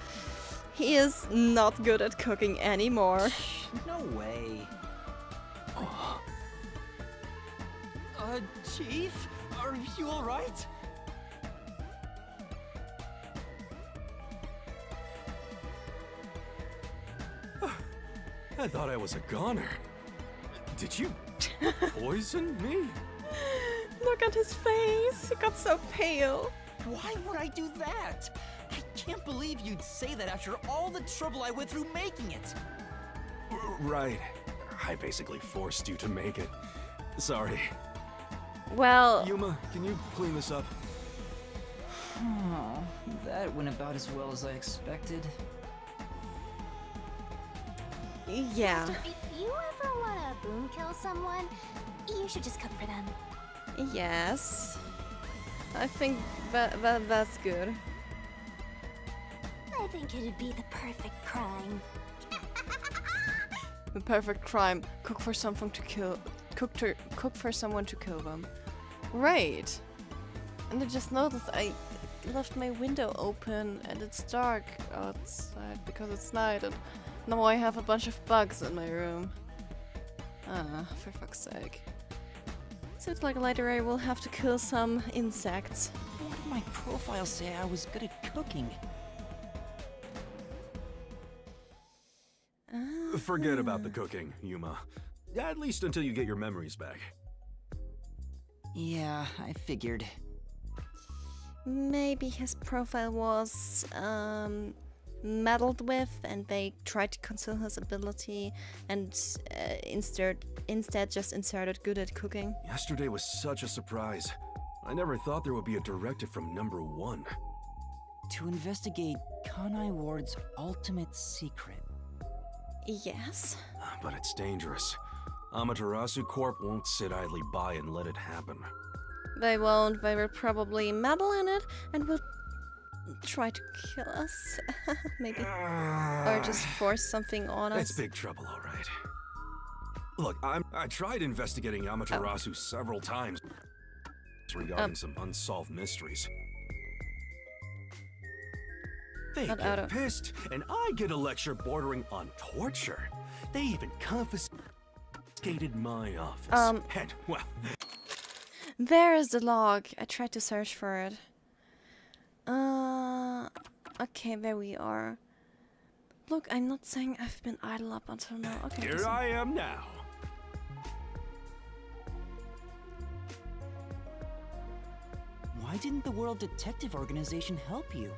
he is not good at cooking anymore. No way. Chief? Are you alright? I thought I was a goner. Did you poison me? Look at his face. He got so pale. Why would I do that? I can't believe you'd say that after all the trouble I went through making it. Right. I basically forced you to make it. Sorry. Well, Yuma, can you clean this up? Oh, that went about as well as I expected. yeah. If you ever want to boom kill someone, you should just cook for them. Yes. I think that's good. I think it'd be the perfect crime. The perfect crime. Cook for someone to kill. Cook for someone to kill them. Right. And I just noticed I left my window open and it's dark outside because it's night, and now I have a bunch of bugs in my room. Ah, for fuck's sake. Seems like later I will have to kill some insects. Why did my profile say I was good at cooking? Forget about the cooking, Yuma. At least until you get your memories back. Yeah, I figured. Maybe his profile was meddled with and they tried to conceal his ability and instead just inserted good at cooking. Yesterday was such a surprise. I never thought there would be a directive from number 1. To investigate Kanai Ward's ultimate secret. Yes. But it's dangerous. Amaterasu Corp won't sit idly by and let it happen. They won't. They will probably meddle in it and will try to kill us. Maybe. Or just force something on us. It's big trouble, all right. Look, I tried investigating Amaterasu several times regarding some unsolved mysteries. They Not get out of- pissed, and I get a lecture bordering on torture. They even confiscated my office. And, well, There is the log. I tried to search for it. Okay, there we are. Look, I'm not saying I've been idle up until now. Okay. here I am now. Why didn't the World Detective Organization help you?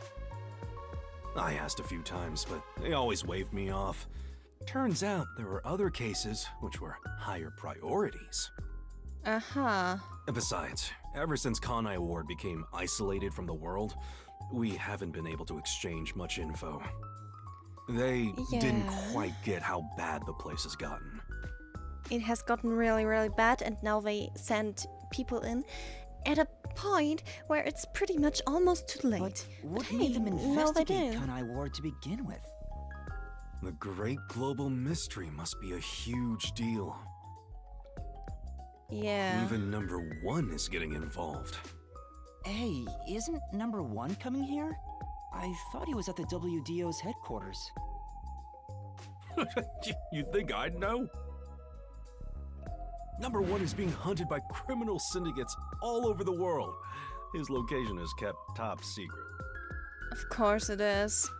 I asked a few times, but they always waved me off. Turns out there were other cases which were higher priorities. Uh-huh. And besides, ever since Kanai Ward became isolated from the world, we haven't been able to exchange much info. They didn't Yeah. quite get how bad the place has gotten. It has gotten really, really bad, and now they send people in at a point where it's pretty much almost too late. But what hey, made them no, they investigate do. Kanai Ward to begin with? The great global mystery must be a huge deal. Yeah. Even number 1 is getting involved. Hey, isn't number 1 coming here? I thought he was at the WDO's headquarters. You think I'd know? Number 1 is being hunted by criminal syndicates all over the world. His location is kept top secret. Of course it is.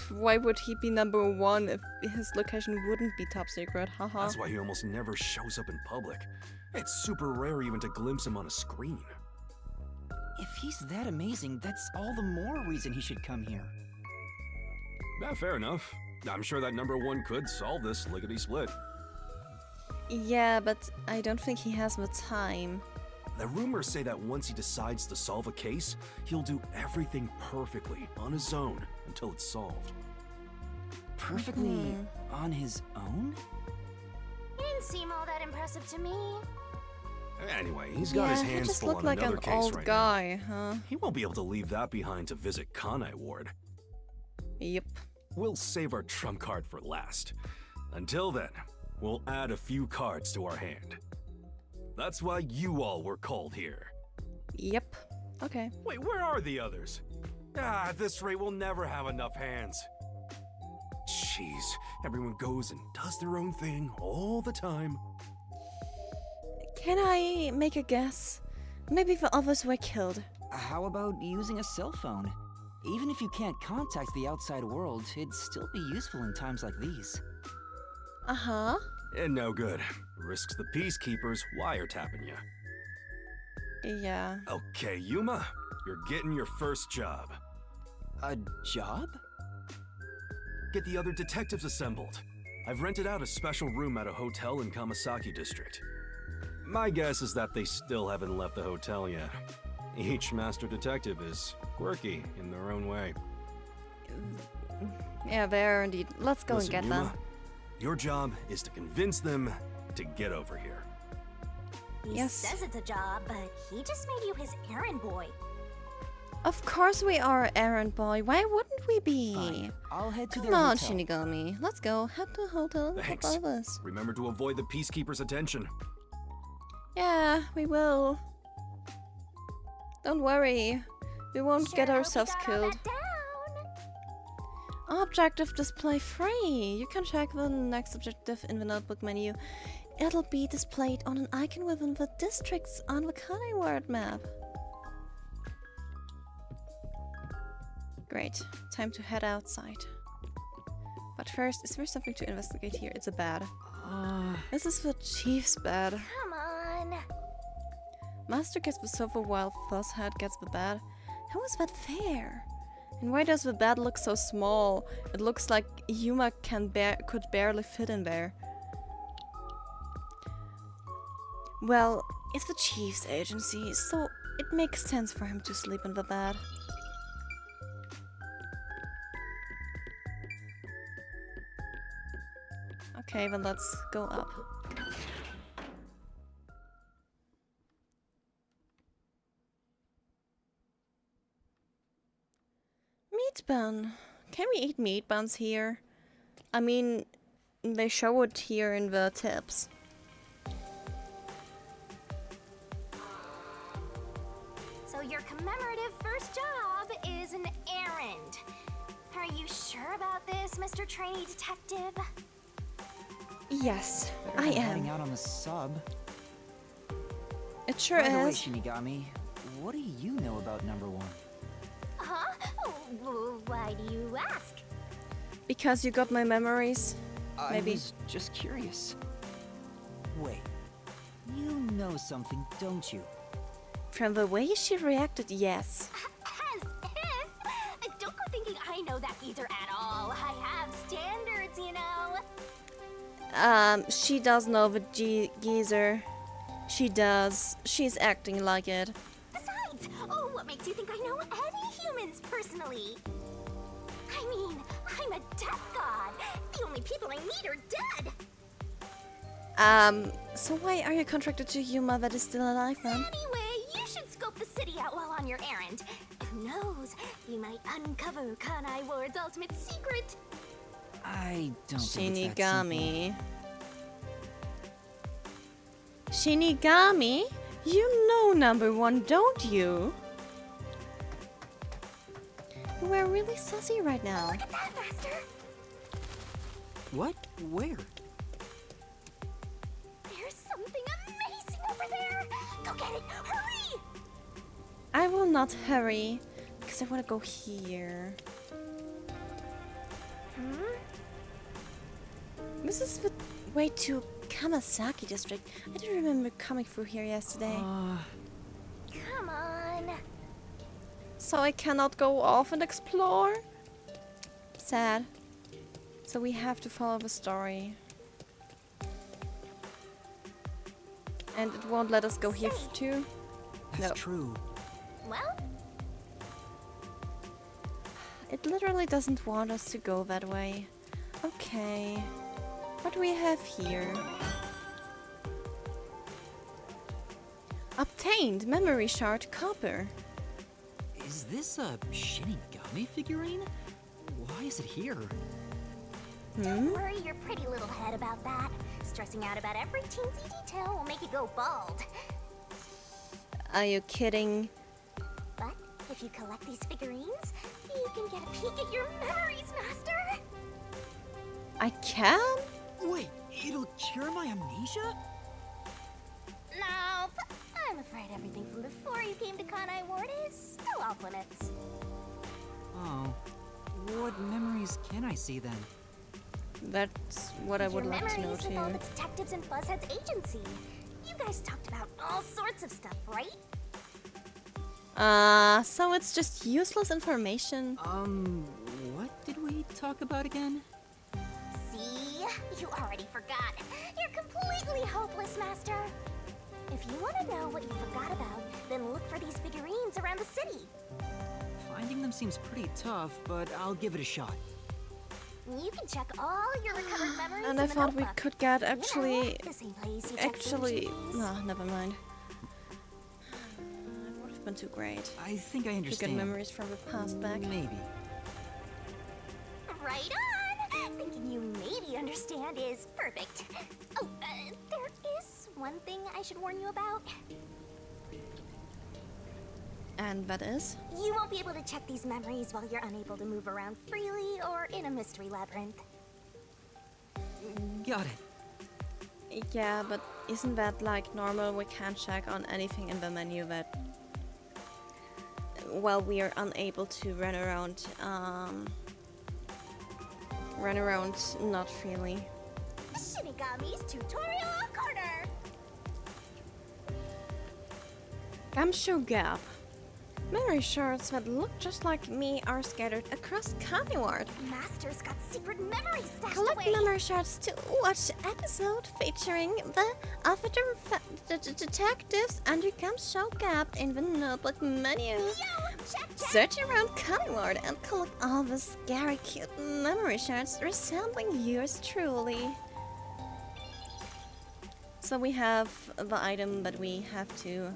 Why would he be number 1 if his location wouldn't be top secret? Haha. That's why he almost never shows up in public. It's super rare even to glimpse him on a screen. If he's that amazing, that's all the more reason he should come here. Yeah, fair enough. I'm sure that number 1 could solve this lickety-split. Yeah, but I don't think he has the time. The rumors say that once he decides to solve a case, he'll do everything perfectly on his own until it's solved. Perfectly on his own? He didn't seem all that impressive to me. Anyway, he's got his he hands just full looked on like another an case old right guy, huh? now. He won't be able to leave that behind to visit Kanai Ward. Yep. We'll save our trump card for last. Until then, we'll add a few cards to our hand. That's why you all were called here. Yep. Okay. Wait, where are the others? At this rate, we'll never have enough hands. Jeez, everyone goes and does their own thing all the time. Can I make a guess? Maybe the others were killed. How about using a cell phone? Even if you can't contact the outside world, it'd still be useful in times like these. Uh-huh. And no good. Risks the peacekeepers wiretapping you. Yeah. Okay, Yuma, you're getting your first job. A job? Get the other detectives assembled. I've rented out a special room at a hotel in Kamasaki district. My guess is that they still haven't left the hotel yet. Each master detective is quirky in their own way. Yeah, they are indeed. Let's go Listen, and get Yuma, them. your job is to convince them to get over here. He Yes. says it's a job, but he just made you his errand boy. Of course we are, errand boy. Why wouldn't we be? Fine. I'll head to Come their on, hotel. Shinigami. Let's go. Head to the hotel with Thanks. all of us. Remember to avoid the peacekeepers' attention. Yeah, we will. Don't worry. We won't get Sure hope ourselves you got all killed. that down. Objective display free. You can check the next objective in the notebook menu. It'll be displayed on an icon within the districts on the Kanai Ward map. Great. Time to head outside. But first, is there something to investigate here? It's a bed. This is the chief's bed. Come on. Master gets the sofa while Fuzzhead gets the bed. How is that fair? And why does the bed look so small? It looks like Yuma could barely fit in there. Well, it's the chief's agency, so it makes sense for him to sleep in the bed. Okay, then let's go up. Meat bun. Can we eat meat buns here? I mean, they show it here in the tips. So your commemorative first job is an errand. Are you sure about this, Mr. Trainee Detective? Yes, Better I than heading am. out on the sub. It sure By the way, is. Shinigami, what do you know about number 1? Huh? Why do you ask? Because you got my memories. Maybe. I was just curious. Wait, you know something, don't you? From the way she reacted, yes. As if! Don't go thinking I know that geezer at all. I have standards, you know. She does know the geezer. She does. She's acting like it. Besides, oh, what makes you think I know any humans personally? I mean, I'm a death god. The only people I meet are dead. So why are you contracted to Yuma that is still alive then? Anyway, you should scope the your errand. Who knows? You might uncover Kanai Ward's ultimate secret. I don't think it's that Shinigami. Shinigami? You know number one, don't you? You are really sassy right now. Look at that, Master. simple. What? Where? There's something amazing over there. Go get it. Hurry! I will not hurry, because I want to go here. This is the way to Kamasaki district. I don't remember coming through here yesterday. Come on. So I cannot go off and explore? Sad. So we have to follow the story. And it won't let us go here too? That's No. true. Well, It literally doesn't want us to go that way. Okay. What do we have here? Obtained memory shard copper. Is this a Shinigami figurine? Why is it here? don't worry your pretty little head about that. Stressing out about every teensy detail will make you go bald. Are you kidding? But if you collect these figurines, you can get a peek at your memories, Master. I can? Wait, it'll cure my amnesia? Nope. I'm afraid everything from before you came to Kanai Ward is still off limits. Oh. What memories can I see then? That's what I would Your like to know memories with all too. the detectives in Buzzhead's agency. You guys talked about all sorts of stuff, right? So it's just useless information. What did we talk about again? See? You already forgot. You're completely hopeless, Master. If you want to know what you forgot about, then look for these figurines around the city. Finding them seems pretty tough, but I'll give it a shot. You can check all your recovered memories And in I the thought we notebook. could get You know, actually... the same place you check Actually... solutions. No, never mind. It would have been too great. I think I To get understand. memories from the past back. Maybe. Right on! Thinking you maybe understand is perfect. Oh, there is one thing I should warn you about. And that is? You won't be able to check these memories while you're unable to move around freely or in a mystery labyrinth. Got it. Yeah, but isn't that like normal? We can't check on anything in the menu that... Well, we are unable to run around not freely. Shinigami's Tutorial Corner! Gumshoe Gap. Memory shards that look just like me are scattered across Kanai Ward. Master's got secret memories stashed Collect away. memory shards to watch episode featuring the other detectives under Gumshoe Gap in the notebook menu. Yo, check. Search around Kanai Ward and collect all the scary cute memory shards resembling yours truly. So we have the item that we have to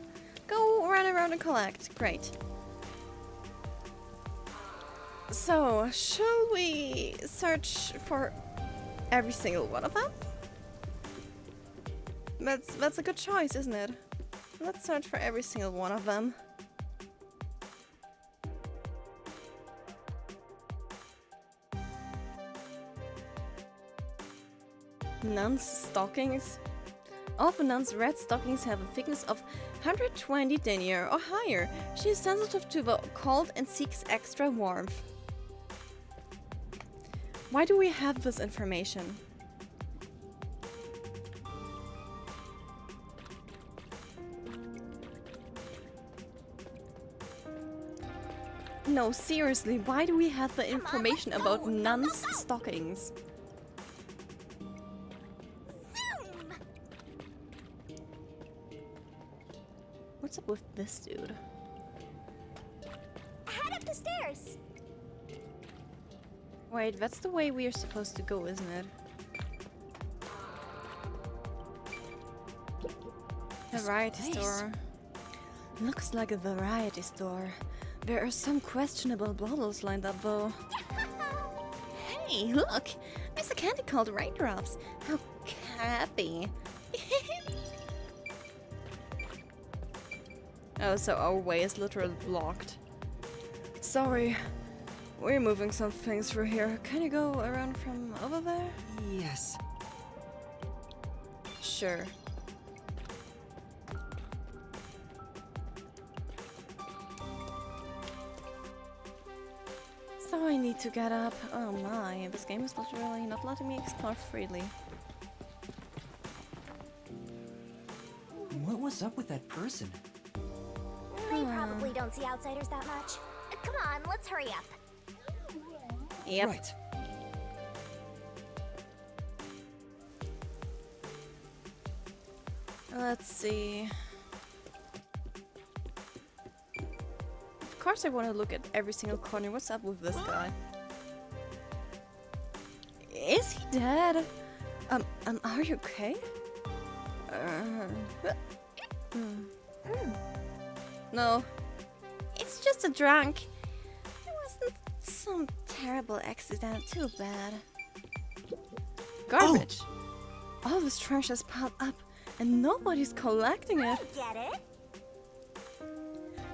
go run around and collect. Great. So, shall we search for every single one of them? That's a good choice, isn't it? Let's search for every single one of them. Nun's stockings. All of Nun's red stockings have a thickness of 120 denier or higher. She is sensitive to the cold and seeks extra warmth. Why do we have this information? No, seriously, why do we have the information let's about go. Nun's stockings? Zoom! What's up with this dude? Head up the stairs. Wait, that's the way we are supposed to go, isn't it? The right place. store. Looks like a variety store. There are some questionable bottles lined up though. Hey, look! There's a candy called Raindrops. How happy. Oh, so our way is literally blocked. Sorry. We're moving some things through here. Can you go around from over there? Yes. Sure. So I need to get up. Oh my, this game is literally not letting me explore freely. What was up with that person? They probably don't see outsiders that much. Come on, let's hurry up. Yep. Right. Let's see. Of course I want to look at every single corner. What's up with this guy? Is he dead? Are you okay? No. It's just a drunk. It wasn't some terrible accident. Too bad. Garbage. All this trash has piled up and nobody's collecting it. Get it?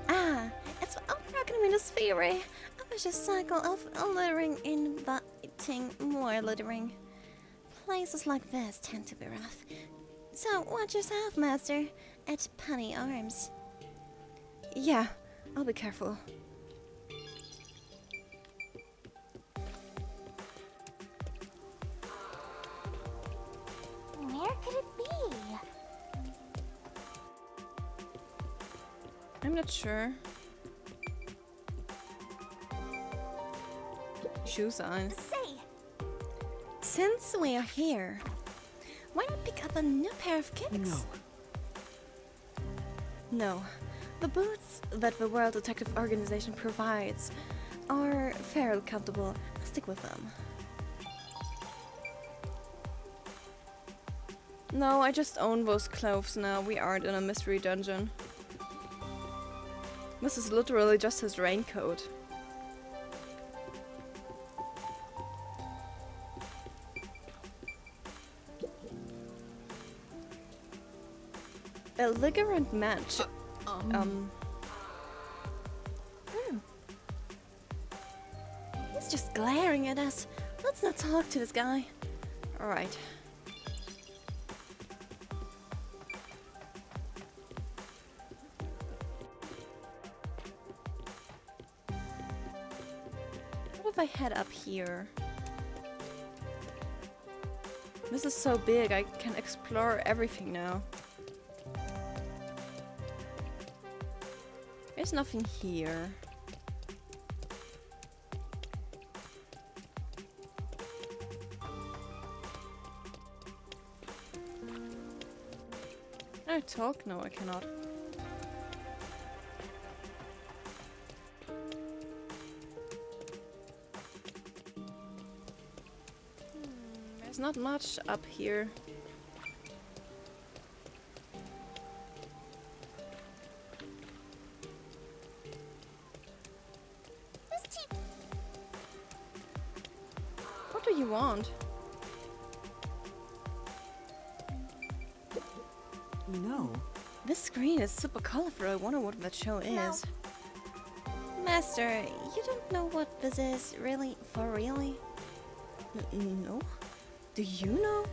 Ah, it's unprogrammed theory. A vicious cycle of littering inviting more littering. Places like this tend to be rough. So watch yourself, Master, at Punny Arms. Yeah, I'll be careful. Where could it be? I'm not sure. Shoe sign. Say, Since we are here, why not pick up a new pair of kicks? No. No. The boots that the World Detective Organization provides are fairly comfortable. I'll stick with them. No, I just own those clothes now. We aren't in a mystery dungeon. This is literally just his raincoat. A belligerent match. He's just glaring at us. Let's not talk to this guy. Alright. What if I head up here? This is so big, I can explore everything now. There's nothing here. Can I talk? No, I cannot. There's not much up here. What do you want? No. This screen is super colorful. I wonder what that show is. Master, you don't know what this is, really? For really? No? Do you know?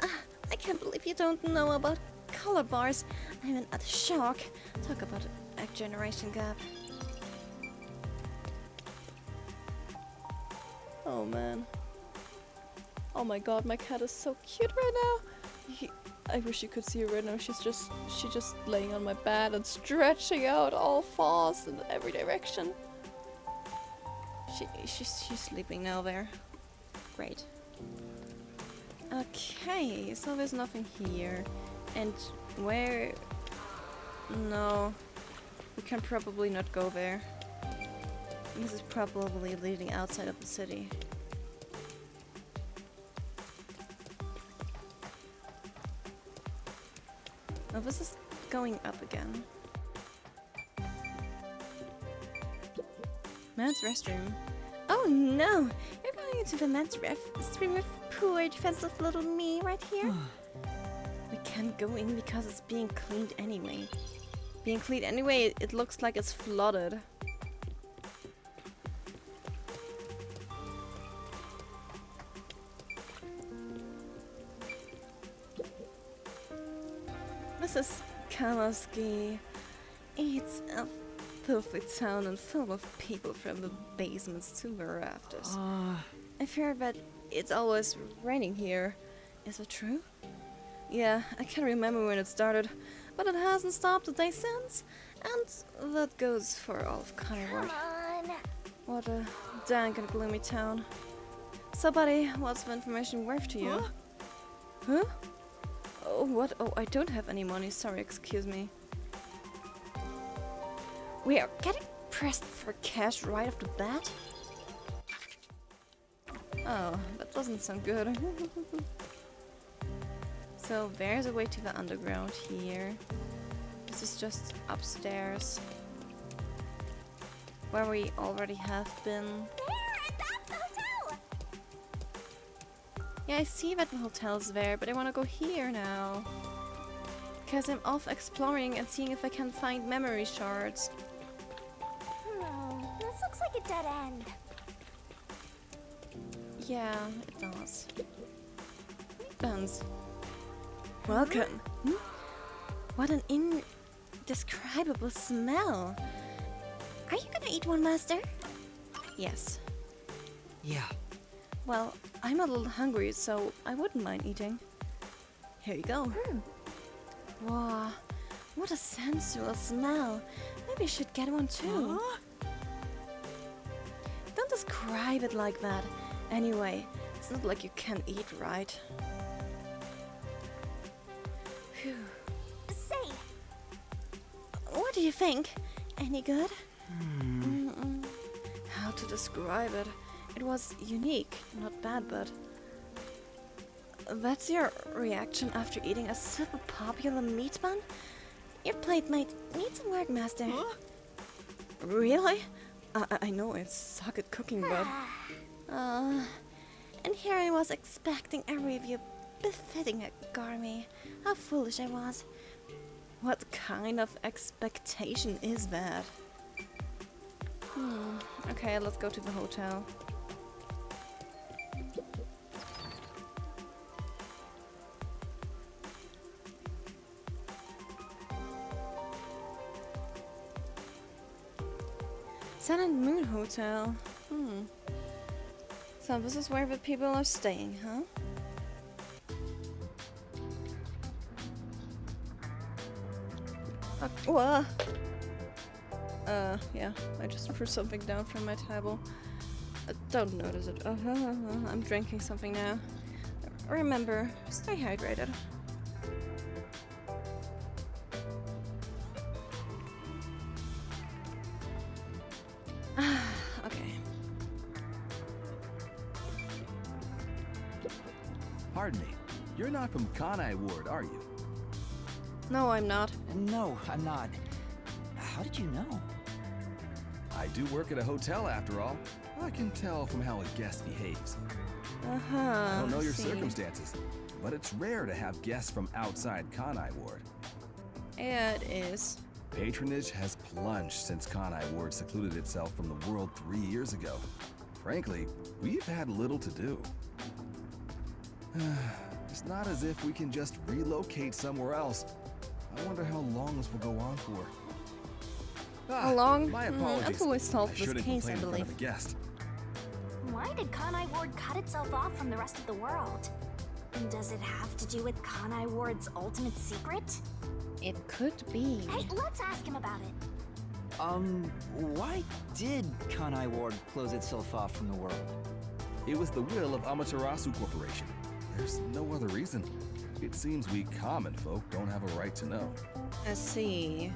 I can't believe you don't know about color bars. I'm in utter shock. Talk about a generation gap. Oh man. Oh my god, my cat is so cute right now. I wish you could see her right now. She's just laying on my bed and stretching out all fours in every direction. She's sleeping now there. Great. Okay, so there's nothing here. And where? No. We can probably not go there. This is probably leading outside of the city. Oh, this is going up again. Men's restroom. Oh no! You're going into the men's restroom with poor defensive little me right here? We can't go in because it's being cleaned anyway. Being cleaned anyway, it looks like it's flooded. This is Kamaski. It's a filthy town and full of people from the basements to the rafters. I've heard that it's always raining here. Is it true? Yeah, I can't remember when it started, but it hasn't stopped a day since. And that goes for all of Kanai. Come on. What a dank and gloomy town. So buddy, what's the information worth to you? Huh? Oh, what? Oh, I don't have any money. Sorry, excuse me. We are getting pressed for cash right off the bat? Oh, that doesn't sound good. So, there's a way to the underground here. This is just upstairs. Where we already have been. There! That's the hotel! Yeah, I see that the hotel's there, but I want to go here now. Because I'm off exploring and seeing if I can find memory shards. This looks like a dead end. Yeah, it does. Buns. Welcome. What an indescribable smell. Are you gonna eat one, Master? Yes. Yeah. Well, I'm a little hungry, so I wouldn't mind eating. Here you go. Wow, what a sensual smell. Maybe I should get one too. Don't describe it like that. Anyway, it's not like you can eat, right? Phew. Say, What do you think? Any good? How to describe it? It was unique, not bad, but... That's your reaction after eating a super popular meat bun? Your plate might need some work, Master. Really? I know it's suck at cooking, but... and here I was expecting a review befitting a gourmet. How foolish I was. What kind of expectation is that? Okay, let's go to the hotel. Sun and Moon Hotel. So this is where the people are staying, huh? Whoa. Yeah, I just threw something down from my table. Don't notice it. I'm drinking something now. Remember, stay hydrated. Okay. Pardon me. You're not from Kanai Ward, are you? No, I'm not. No, I'm not. How did you know? I do work at a hotel after all. I can tell from how a guest behaves. I don't know your circumstances, but it's rare to have guests from outside Kanai Ward. Yeah, it is. Patronage has plunged since Kanai Ward secluded itself from the world 3 years ago. Frankly, we've had little to do. It's not as if we can just relocate somewhere else. I wonder how long this will go on for. How long? My apologies. I've always solved I this shouldn't case, I complain in front believe. of a guest. why did Kanai Ward cut itself off from the rest of the world? And does it have to do with Kanai Ward's ultimate secret? It could be. Hey, let's ask him about it. Why did Kanai Ward close itself off from the world? It was the will of Amaterasu Corporation. There's no other reason. It seems we common folk don't have a right to know. I see.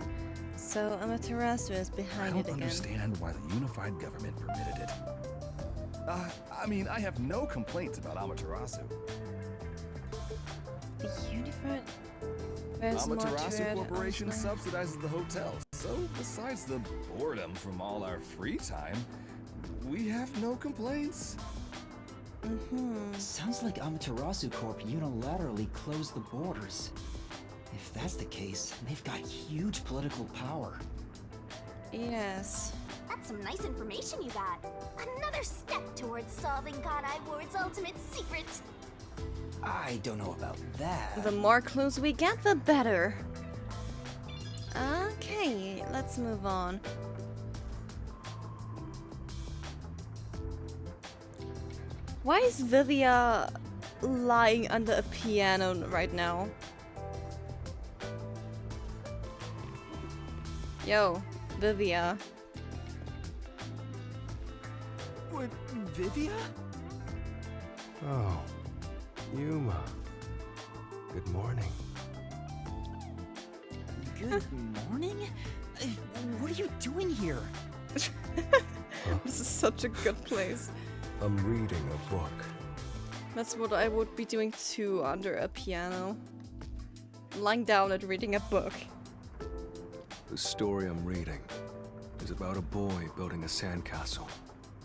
So Amaterasu is behind I it don't again. understand why the unified government permitted it. I mean, I have no complaints about Amaterasu. The unified... Where's Amaterasu Mordred, Corporation honestly? subsidizes the hotels. So, besides the boredom from all our free time, we have no complaints. Sounds like Amaterasu Corp unilaterally closed the borders. If that's the case, they've got huge political power. Yes. That's some nice information you got. Another step towards solving Kanai Ward's ultimate secret. I don't know about that. The more clues we get, the better. Okay, let's move on. Why is Vivia lying under a piano right now? Yo, Vivia. What, Vivia? Oh, Yuma. Good morning. Good morning? What are you doing here? This is such a good place. I'm reading a book. That's what I would be doing too, under a piano. Lying down and reading a book. The story I'm reading is about a boy building a sandcastle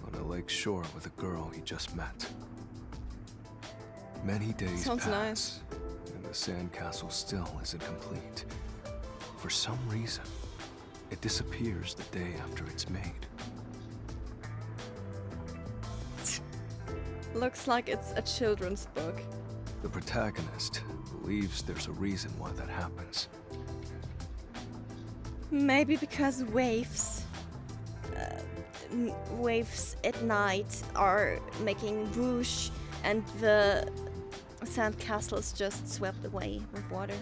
on a lake shore with a girl he just met. Many days Sounds pass, nice. and the sandcastle still isn't complete. For some reason, it disappears the day after it's made. Looks like it's a children's book. The protagonist believes there's a reason why that happens. Maybe because waves at night are making whoosh and the sandcastle is just swept away with water.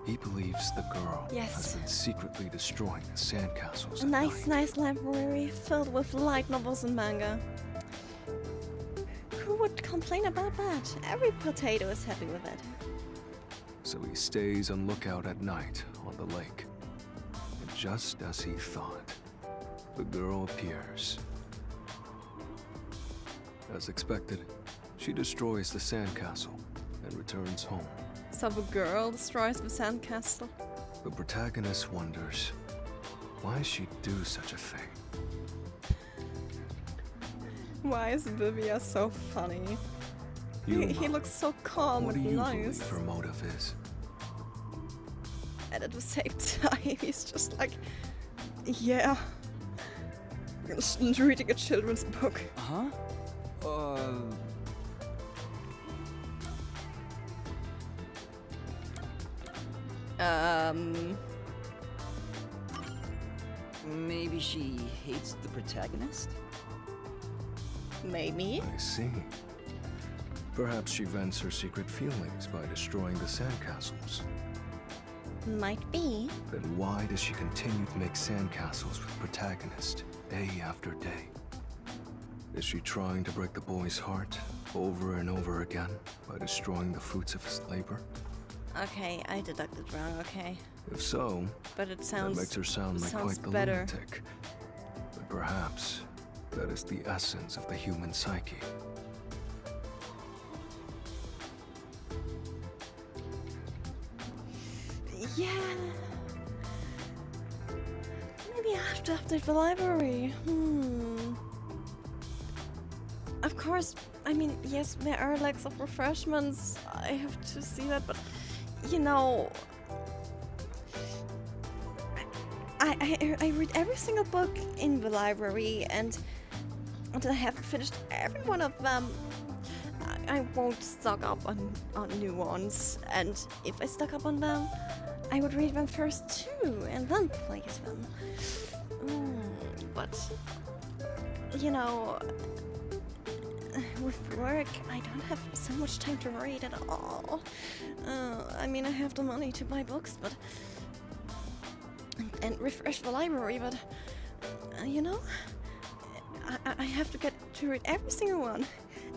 He believes the girl Yes. has been secretly destroying the sandcastles A at nice, night. nice library filled with light novels and manga. Who would complain about that? Every potato is happy with it. So he stays on lookout at night on the lake. And just as he thought, the girl appears. As expected, she destroys the sandcastle and returns home. So the girl destroys the sandcastle. The protagonist wonders why she'd do such a thing. Why is Vivia so funny? Yuma, He looks so calm what do and you nice. believe her motive is? And at the same time, he's just like, yeah. Just reading a children's book. Huh? Maybe she hates the protagonist? Maybe. I see. Perhaps she vents her secret feelings by destroying the sandcastles. Might be. Then why does she continue to make sandcastles with protagonist day after day? Is she trying to break the boy's heart over and over again by destroying the fruits of his labor? Okay, I deducted wrong, okay. If so, But it that sounds makes her sound like sounds quite the better. lunatic. But perhaps that is the essence of the human psyche. Yeah. Maybe I have to update the library. Of course, I mean, yes, there are lacks of refreshments. I have to see that, but you know, I read every single book in the library, and until I haven't finished every one of them, I won't stock up on new ones. And if I stock up on them, I would read them first too, and then place them. But you know, with work, I don't have so much time to read at all. I mean, I have the money to buy books, but and refresh the library, but you know, I have to get to read every single one.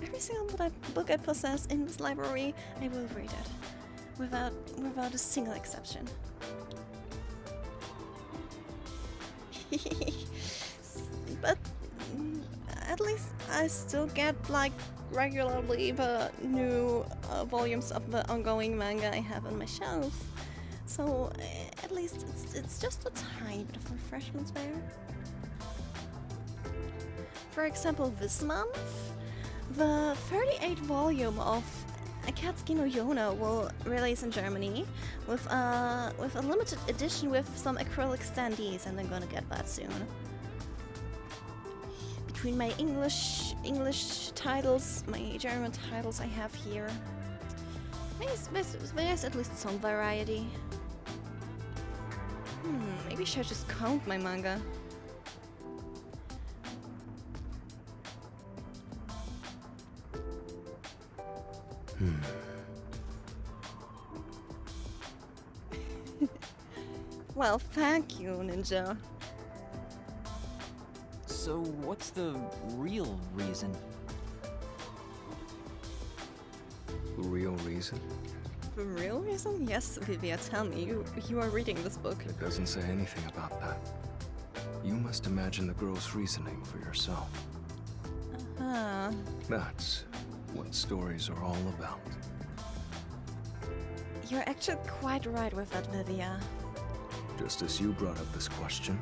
Every single book I possess in this library, I will read it, without a single exception. But at least I still get like regularly the new volumes of the ongoing manga I have on my shelf. So at least it's just a tiny bit of refreshment there. For example, this month, the 38th volume of Akatsuki no Yona will release in Germany with a limited edition with some acrylic standees, and I'm gonna get that soon. Between my English titles, my German titles I have here, there's at least some variety. Maybe I should just count my manga. Well, thank you, Ninja. So, what's the real reason? The real reason? The real reason? Yes, Vivia, tell me. You are reading this book. It doesn't say anything about that. You must imagine the girl's reasoning for yourself. Uh-huh. That's what stories are all about. You're actually quite right with that, Vivia. Just as you brought up this question,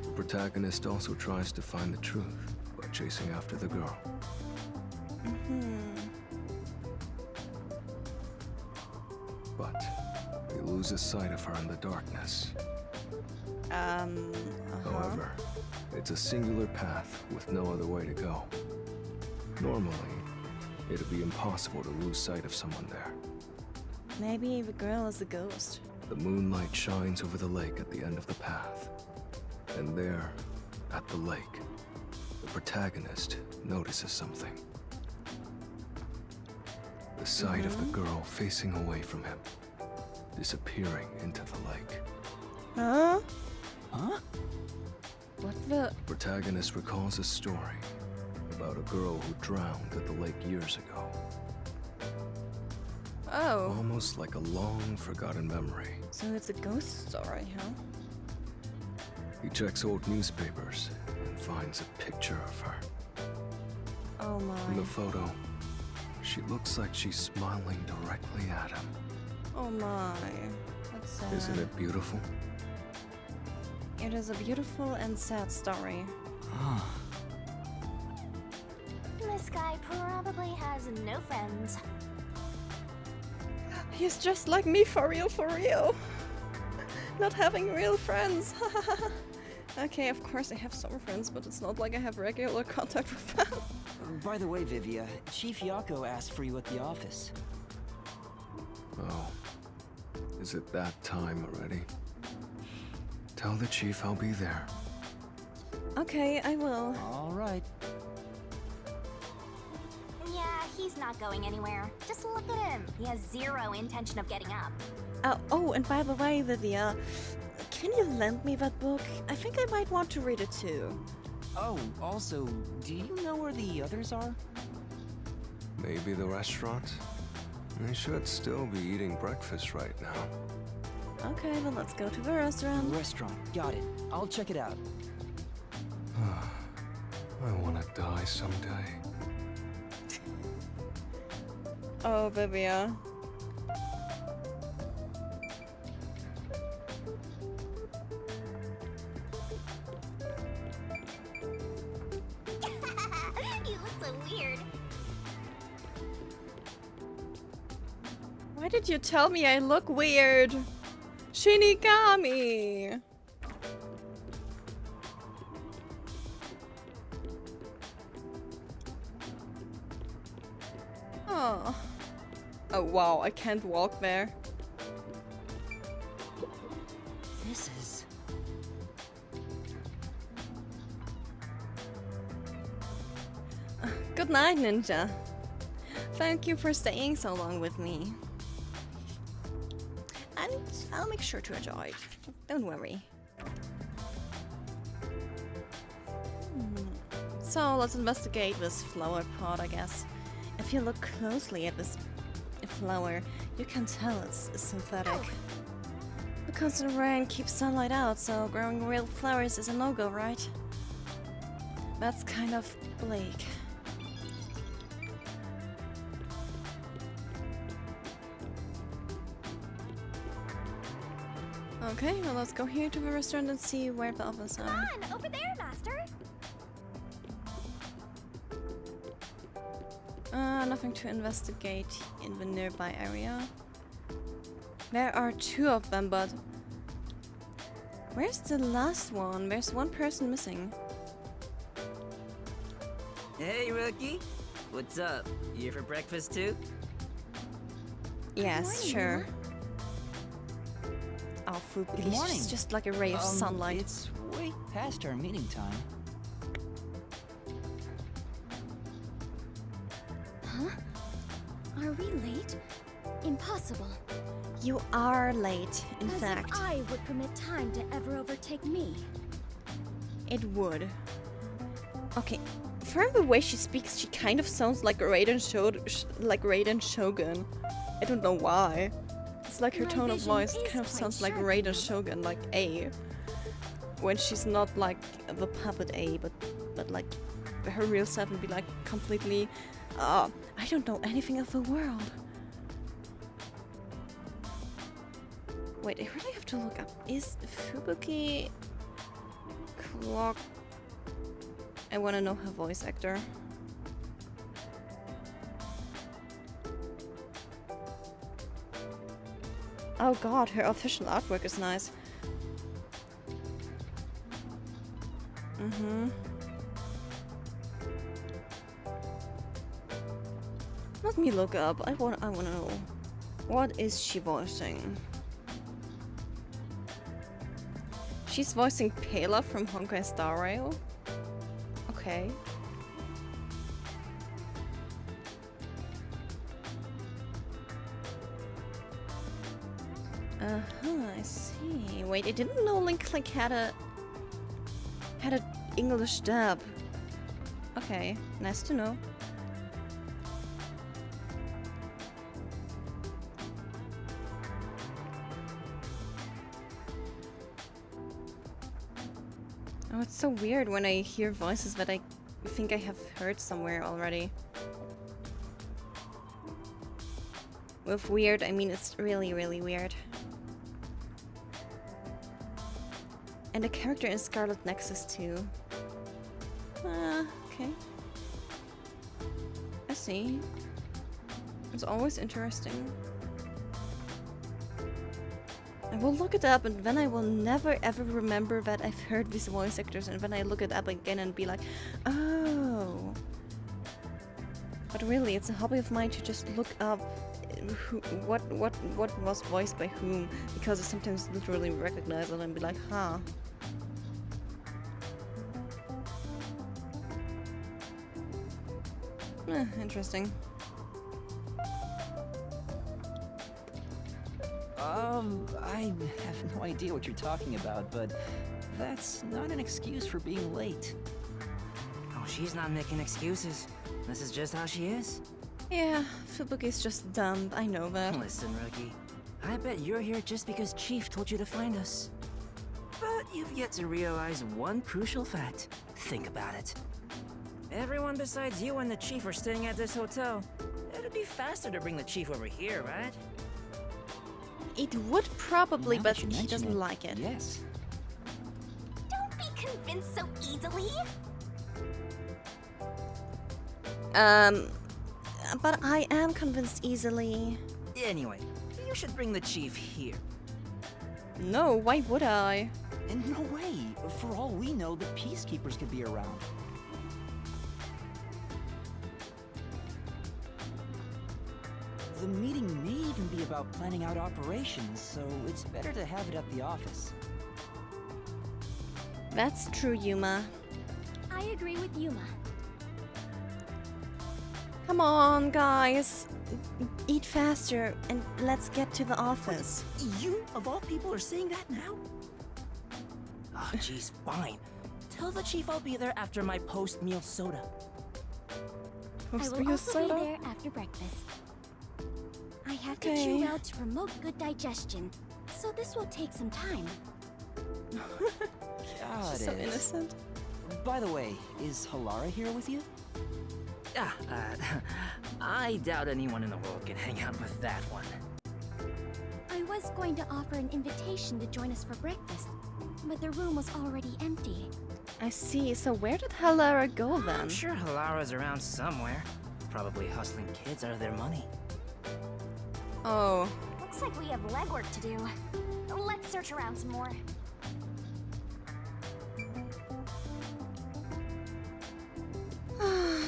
the protagonist also tries to find the truth by chasing after the girl. But he loses sight of her in the darkness. However, it's a singular path with no other way to go. Normally, it'd be impossible to lose sight of someone there. Maybe the girl is a ghost. The moonlight shines over the lake at the end of the path. And there, at the lake, the protagonist notices something. The sight of the girl facing away from him, disappearing into the lake. Huh? Huh? What the? The protagonist recalls a story about a girl who drowned at the lake years ago. Oh. Almost like a long forgotten memory. So it's a ghost story, huh? He checks old newspapers and finds a picture of her. Oh my. In the photo, she looks like she's smiling directly at him. Oh my. That's sad. Isn't it beautiful? It is a beautiful and sad story. This guy probably has no friends. He's just like me, for real. Not having real friends. Okay, of course I have some friends, but it's not like I have regular contact with them. By the way, Vivia, Chief Yako asked for you at the office. Oh, is it that time already? Tell the chief I'll be there. Okay, I will. All right. Yeah, he's not going anywhere. Just look at him. He has zero intention of getting up. Oh, and by the way, Vivia, can you lend me that book? I think I might want to read it too. Oh, also, do you know where the others are? Maybe the restaurant? They should still be eating breakfast right now. Okay, then let's go to the restaurant. Restaurant, got it. I'll check it out. I want to die someday. Oh, Vivia. You look so weird. Why did you tell me I look weird? Shinigami! Oh. Oh wow, I can't walk there. This is... Good night, Ninja. Thank you for staying so long with me. And I'll make sure to enjoy it. Don't worry. So let's investigate this flower pot, I guess. If you look closely at this flower, you can tell it's synthetic. The constant rain keeps sunlight out, so growing real flowers is a no-go, right? That's kind of bleak. Okay, well let's go here to the restaurant and see where the others Come are. on, over there, Master. Nothing to investigate in the nearby area. There are 2 of them, but where's the last one? There's 1 person missing. Hey, rookie. What's up? You here for breakfast too? Yes, morning, sure. Oh, Fubuki, Good morning. she's just like a ray of sunlight. It's way past our meeting time. Huh? Are we late? Impossible. You are late, in As fact. if I would permit time to ever overtake me. It would. Okay, from the way she speaks, she kind of sounds like Raiden Shogun. I don't know why. It's like her My tone of vision voice is kind of quite sounds like sharp, Raiden you know. Shogun, like A. When she's not like the puppet A, but like her real self would be like completely, I don't know anything of the world. Wait, I really have to look up. Is Fubuki clock? I want to know her voice actor. Oh god, her official artwork is nice. Let me look up. I want to know. What is she voicing? She's voicing Pela from Honkai Star Rail. Okay. I see. Wait, I didn't know Link like had a English dub. Okay, nice to know. Oh, it's so weird when I hear voices that I think I have heard somewhere already. With weird, I mean it's really, really weird. And the character in Scarlet Nexus too. Okay. I see. It's always interesting. I will look it up and then I will never ever remember that I've heard these voice actors, and then I look it up again and be like, oh. But really, it's a hobby of mine to just look up what was voiced by whom, because I sometimes literally recognize it and be like, huh. Interesting. I have no idea what you're talking about, but that's not an excuse for being late. Oh, she's not making excuses. This is just how she is. Yeah, Fubuki's just dumb. I know that. Listen, rookie. I bet you're here just because Chief told you to find us. But you've yet to realize one crucial fact. Think about it. Everyone besides you and the Chief are staying at this hotel. It'd be faster to bring the Chief over here, right? It would probably, Now but that you he mention doesn't it, like it. Yes. Don't be convinced so easily. But I am convinced easily. Anyway, you should bring the Chief here. No, why would I? And no way. For all we know, the peacekeepers could be around. The meeting may even be about planning out operations, so it's better to have it at the office. That's true, Yuma. I agree with Yuma. Come on, guys. Eat faster and let's get to the office. You, of all people, are saying that now? Oh, jeez, fine. Tell the Chief I'll be there after my post-meal soda. I will also be there after breakfast. I have to chew well to promote good digestion, so this will take some time. Got She's so innocent. By the way, is Halara here with you? I doubt anyone in the world can hang out with that one. I was was going to offer an invitation to join us for breakfast, but the room was already empty. I see. So where did Halara go then? I'm sure Halara's around somewhere. Probably hustling kids out of their money. Oh. Looks like we have legwork to do. Let's search around some more.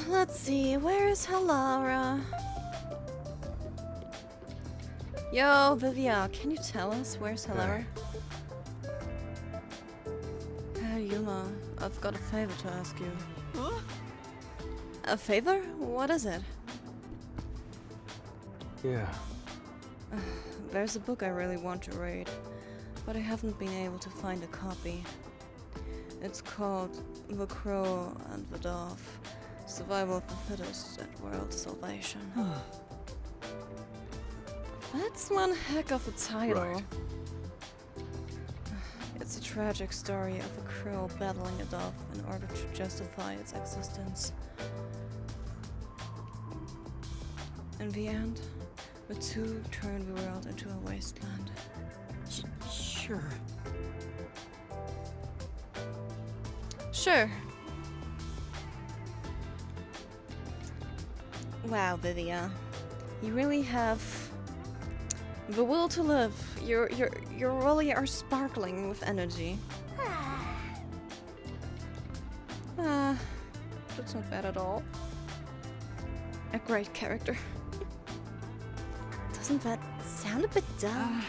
Let's see. Where is Halara? Yo, Vivia, can you tell us where's Halara? Hey, Yuma, I've got a favor to ask you. Huh? A favor? What is it? Yeah. There's a book I really want to read, but I haven't been able to find a copy. It's called The Crow and the Dove, Survival of the Fittest and World Salvation. That's one heck of a title. Right. It's a tragic story of a crow battling a dove in order to justify its existence. In the end, the two turn the world into a wasteland. Sure. Sure. Wow, Vivia. You really have the will to live. You really are sparkling with energy. That's not bad at all. A great character. Doesn't that sound a bit dumb?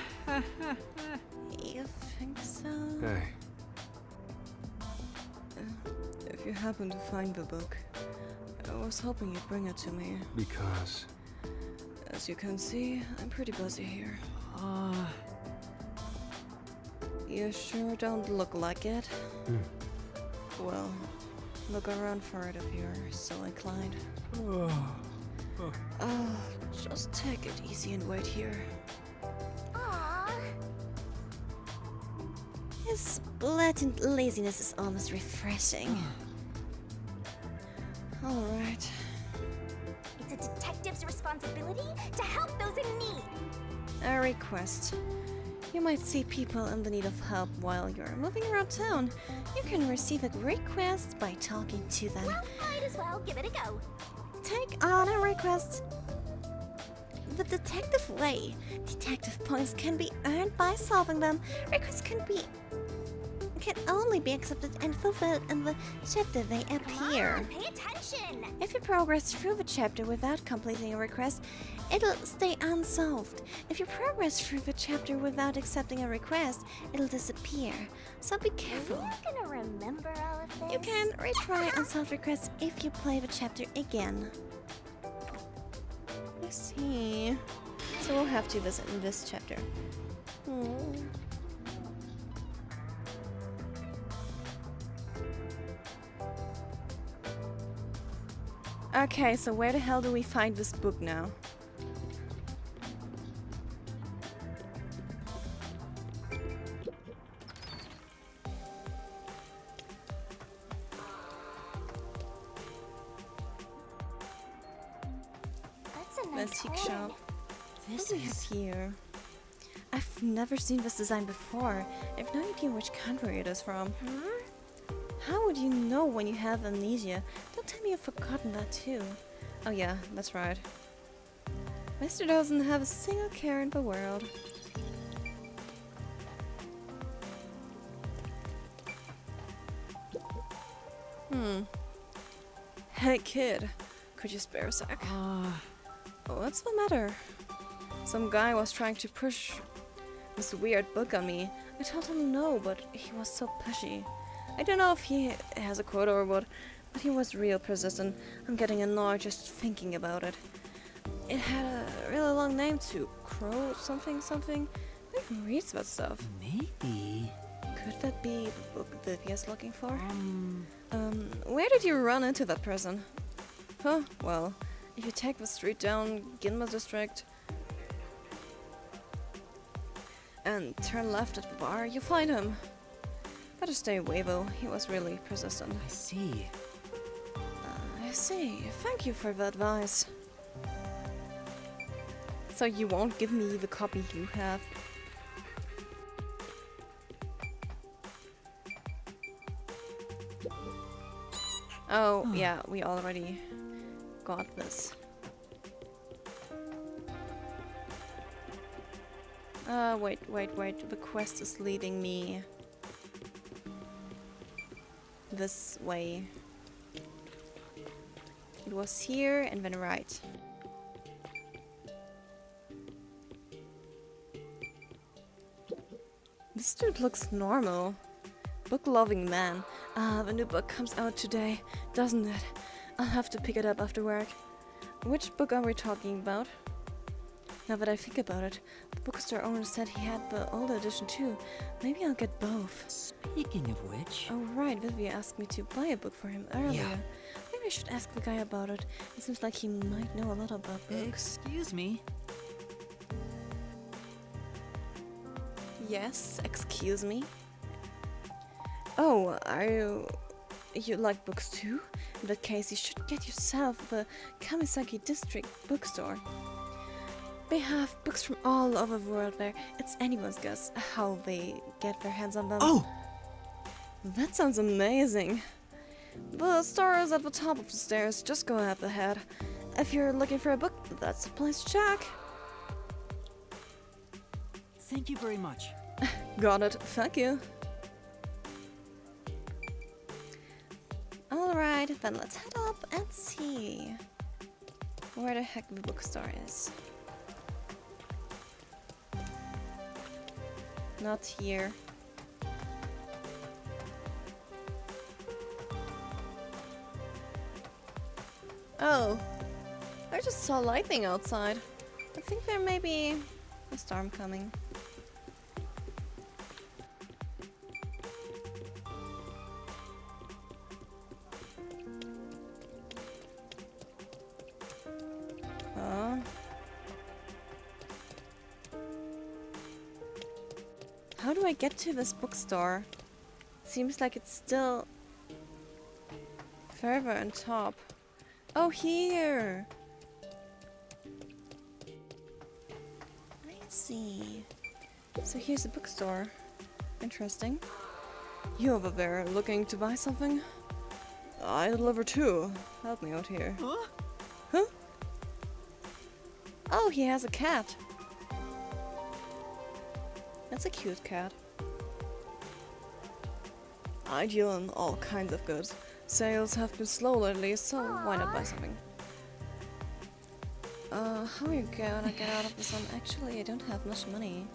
You think so? Hey. If you happen to find the book, I was hoping you'd bring it to me. Because... As you can see, I'm pretty busy here. You sure don't look like it. Well, look around for it if you're so inclined. Just take it easy and wait here. Aww. His blatant laziness is almost refreshing. Alright. It's a detective's responsibility to help those in need. A request. You might see people in the need of help while you're moving around town. You can receive a request by talking to them. Well, might as well give it a go. Take on a request. The detective way. Detective points can be earned by solving them. Requests can only be accepted and fulfilled in the chapter they appear. Come on, pay attention. If you progress through the chapter without completing a request, it'll stay unsolved. If you progress through the chapter without accepting a request, it'll disappear. So be careful. We're gonna remember all of this. You can retry unsolved requests if you play the chapter again. I see. So we'll have to visit in this chapter. Okay, so where the hell do we find this book now? That's a nice Antique hole. shop. This What do we have is... here? I've never seen this design before. I have no idea which country it is from. How would you know when you have amnesia? Don't tell me you've forgotten that too. Oh yeah, that's right. Mister doesn't have a single care in the world. Hey kid, could you spare a sec? What's the matter? Some guy was trying to push this weird book on me. I told him no, but he was so pushy. I don't know if he has a quota or what, but he was real persistent. I'm getting annoyed just thinking about it. It had a really long name too. Crow something something. Who even reads that stuff? Maybe... Could that be the book Vivia's looking for? Where did you run into that person? Huh, well, if you take the street down Ginma district and turn left at the bar, you'll find him. Better stay away though, he was really persistent. I see. I see, thank you for the advice. So you won't give me the copy you have? Oh, yeah, we already got this. Wait. The quest is leading me this way. It was here and then right. This dude looks normal. Book-loving man. Ah, the new book comes out today, doesn't it? I'll have to pick it up after work. Which book are we talking about? Now that I think about it, the bookstore owner said he had the older edition too. Maybe I'll get both. Speaking of which... Oh right, Vivian asked me to buy a book for him earlier. Yeah. Maybe I should ask the guy about it. It seems like he might know a lot about books. Excuse me. Yes, excuse me. Oh, you like books too? In that case, you should get yourself the Kamisaki District bookstore. They have books from all over the world there. It's anyone's guess how they get their hands on them. Oh! That sounds amazing. The store is at the top of the stairs. Just go up ahead. If you're looking for a book, that's the place to check. Thank you very much. Got it. Thank you. Alright, then let's head up and see where the heck the bookstore is. Not here. Oh, I just saw lightning outside. I think there may be a storm coming. How do I get to this bookstore? Seems like it's still further on top. Oh, here! I see. So here's the bookstore. Interesting. You over there looking to buy something? I deliver too. Help me out here. Huh? Huh? Oh, he has a cat. That's a cute cat. I deal in all kinds of goods. Sales have been slow lately, so why not buy something? How are you gonna get out of this one? Actually, I don't have much money.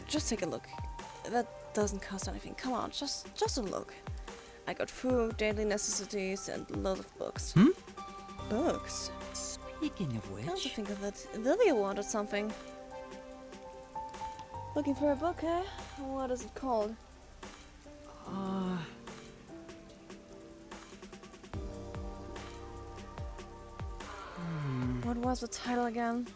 Just take a look. That doesn't cost anything. Come on, just a look. I got food, daily necessities, and loads of books. Hmm? Books? Speaking of which... Come to think of it, Lilia wanted something. Looking for a book, eh? What is it called? What was the title again?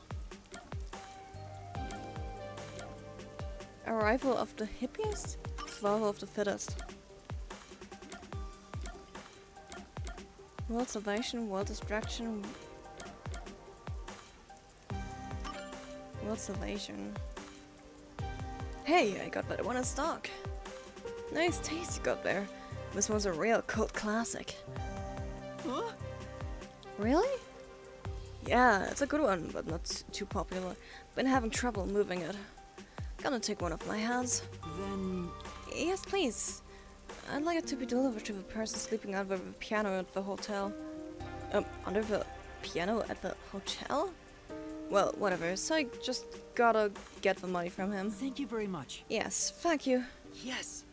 Arrival of the Hippiest? Survival of the Fittest. World Salvation, World Destruction. World Salvation. Hey, I got that one in stock. Nice taste you got there. This one's a real cult classic. Huh? Really? Yeah, it's a good one, but not too popular. Been having trouble moving it. Gonna take one off my hands. Then... Yes, please. I'd like it to be delivered to the person sleeping under the piano at the hotel. Under the piano at the hotel? Well, whatever, so I just gotta get the money from him. Thank you very much. Yes, thank you. Yes!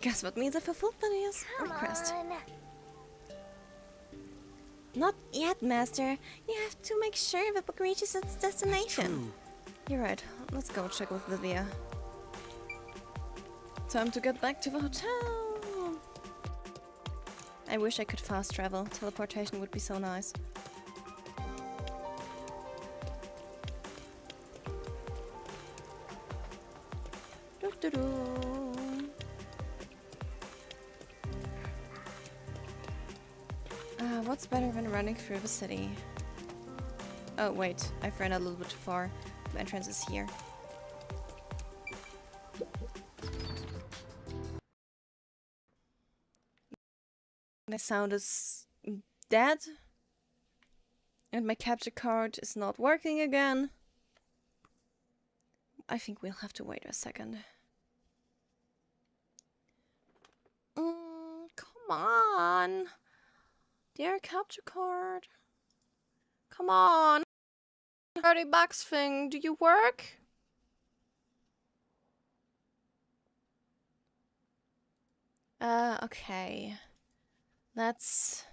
Guess what means I fulfilled Lydia's request. on. Not yet, Master. You have to make sure the book reaches its destination. True. You're right. Let's go check with Livia. Time to get back to the hotel. I wish I could fast travel. Teleportation would be so nice. What's better than running through the city? Oh wait, I've ran a little bit too far. The entrance is here. My sound is dead. And my capture card is not working again. I think we'll have to wait a second. Come on. Dear capture card. Come on. 30 bucks thing, do you work? Okay. Let's...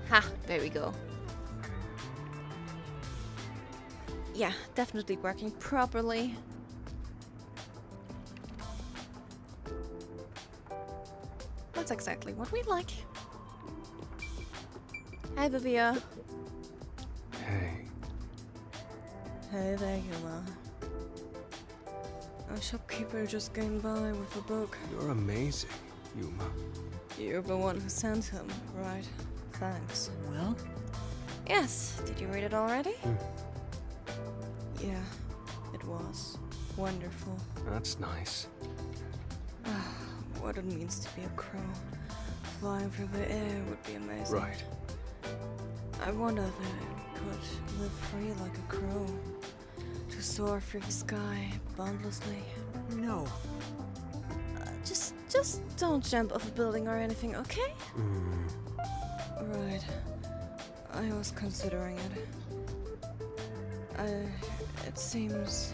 Ha, there we go. Yeah, definitely working properly. That's exactly what we like. Hi, Vivia. Hey. Hey there, Yuma. A shopkeeper just came by with a book. You're amazing, Yuma. You're the one who sent him, right? Thanks. Well? Yes, did you read it already? Hmm. Yeah, it was. Wonderful. That's nice. What it means to be a crow. Flying through the air would be amazing. Right. I wonder if I could live free like a crow. To soar through the sky, boundlessly. No. Just don't jump off a building or anything, okay? Right. I was considering it. It seems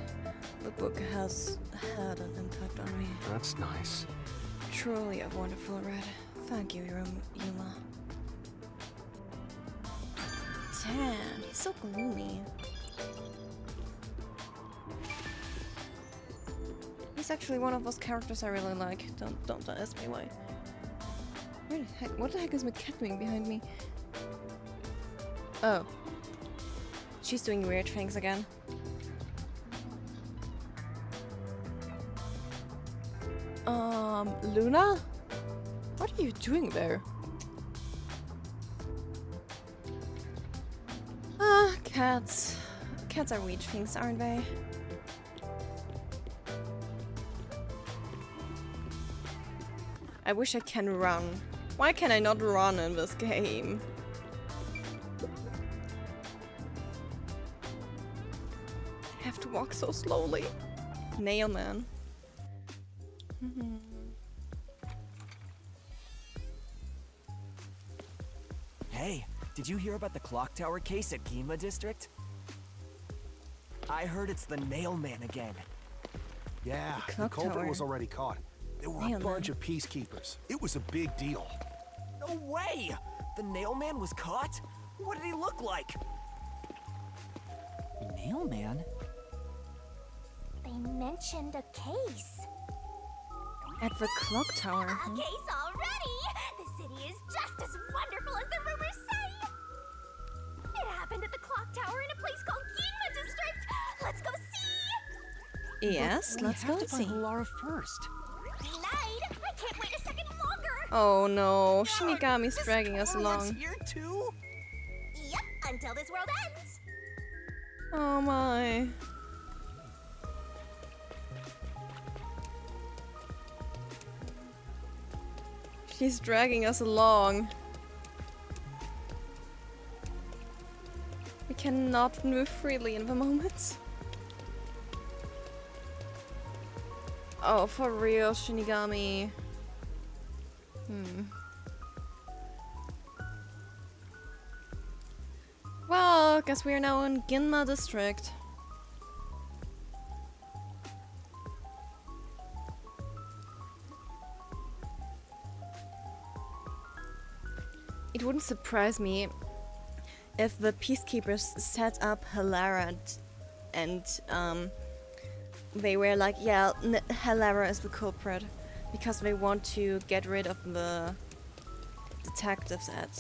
the book has had an impact on me. That's nice. Truly a wonderful read. Thank you, Yuma. Damn, he's so gloomy. He's actually one of those characters I really like. Don't ask me why. Where the heck? What the heck is my cat doing behind me? Oh. She's doing weird things again. Luna? What are you doing there? Cats. Cats are weird things, aren't they? I wish I can run. Why can I not run in this game? I have to walk so slowly. Nail man. Hey, did you hear about the clock tower case at Ginma District? I heard it's the nail man again. Yeah, the clock culprit tower. was already caught. There were Nail a bunch man. of peacekeepers. It was a big deal. No way! The nail man was caught? What did he look like? Nailman? They mentioned a case. At the clock tower. A huh? case already! The city is just as wonderful as the rumors say! It happened at the clock tower in a place called Ginma District! Let's go see! Yes, let's We have go to find see. Lara first. Lied! I can't wait a second longer! Oh no, Shinigami's dragging us along. Here too? Yep, until this world ends! Oh my. She's dragging us along. We cannot move freely in the moment. Oh, for real, Shinigami. Well, guess we are now in Ginma District. It wouldn't surprise me if the peacekeepers set up Halara and they were like, yeah, Halara is the culprit because they want to get rid of the detectives at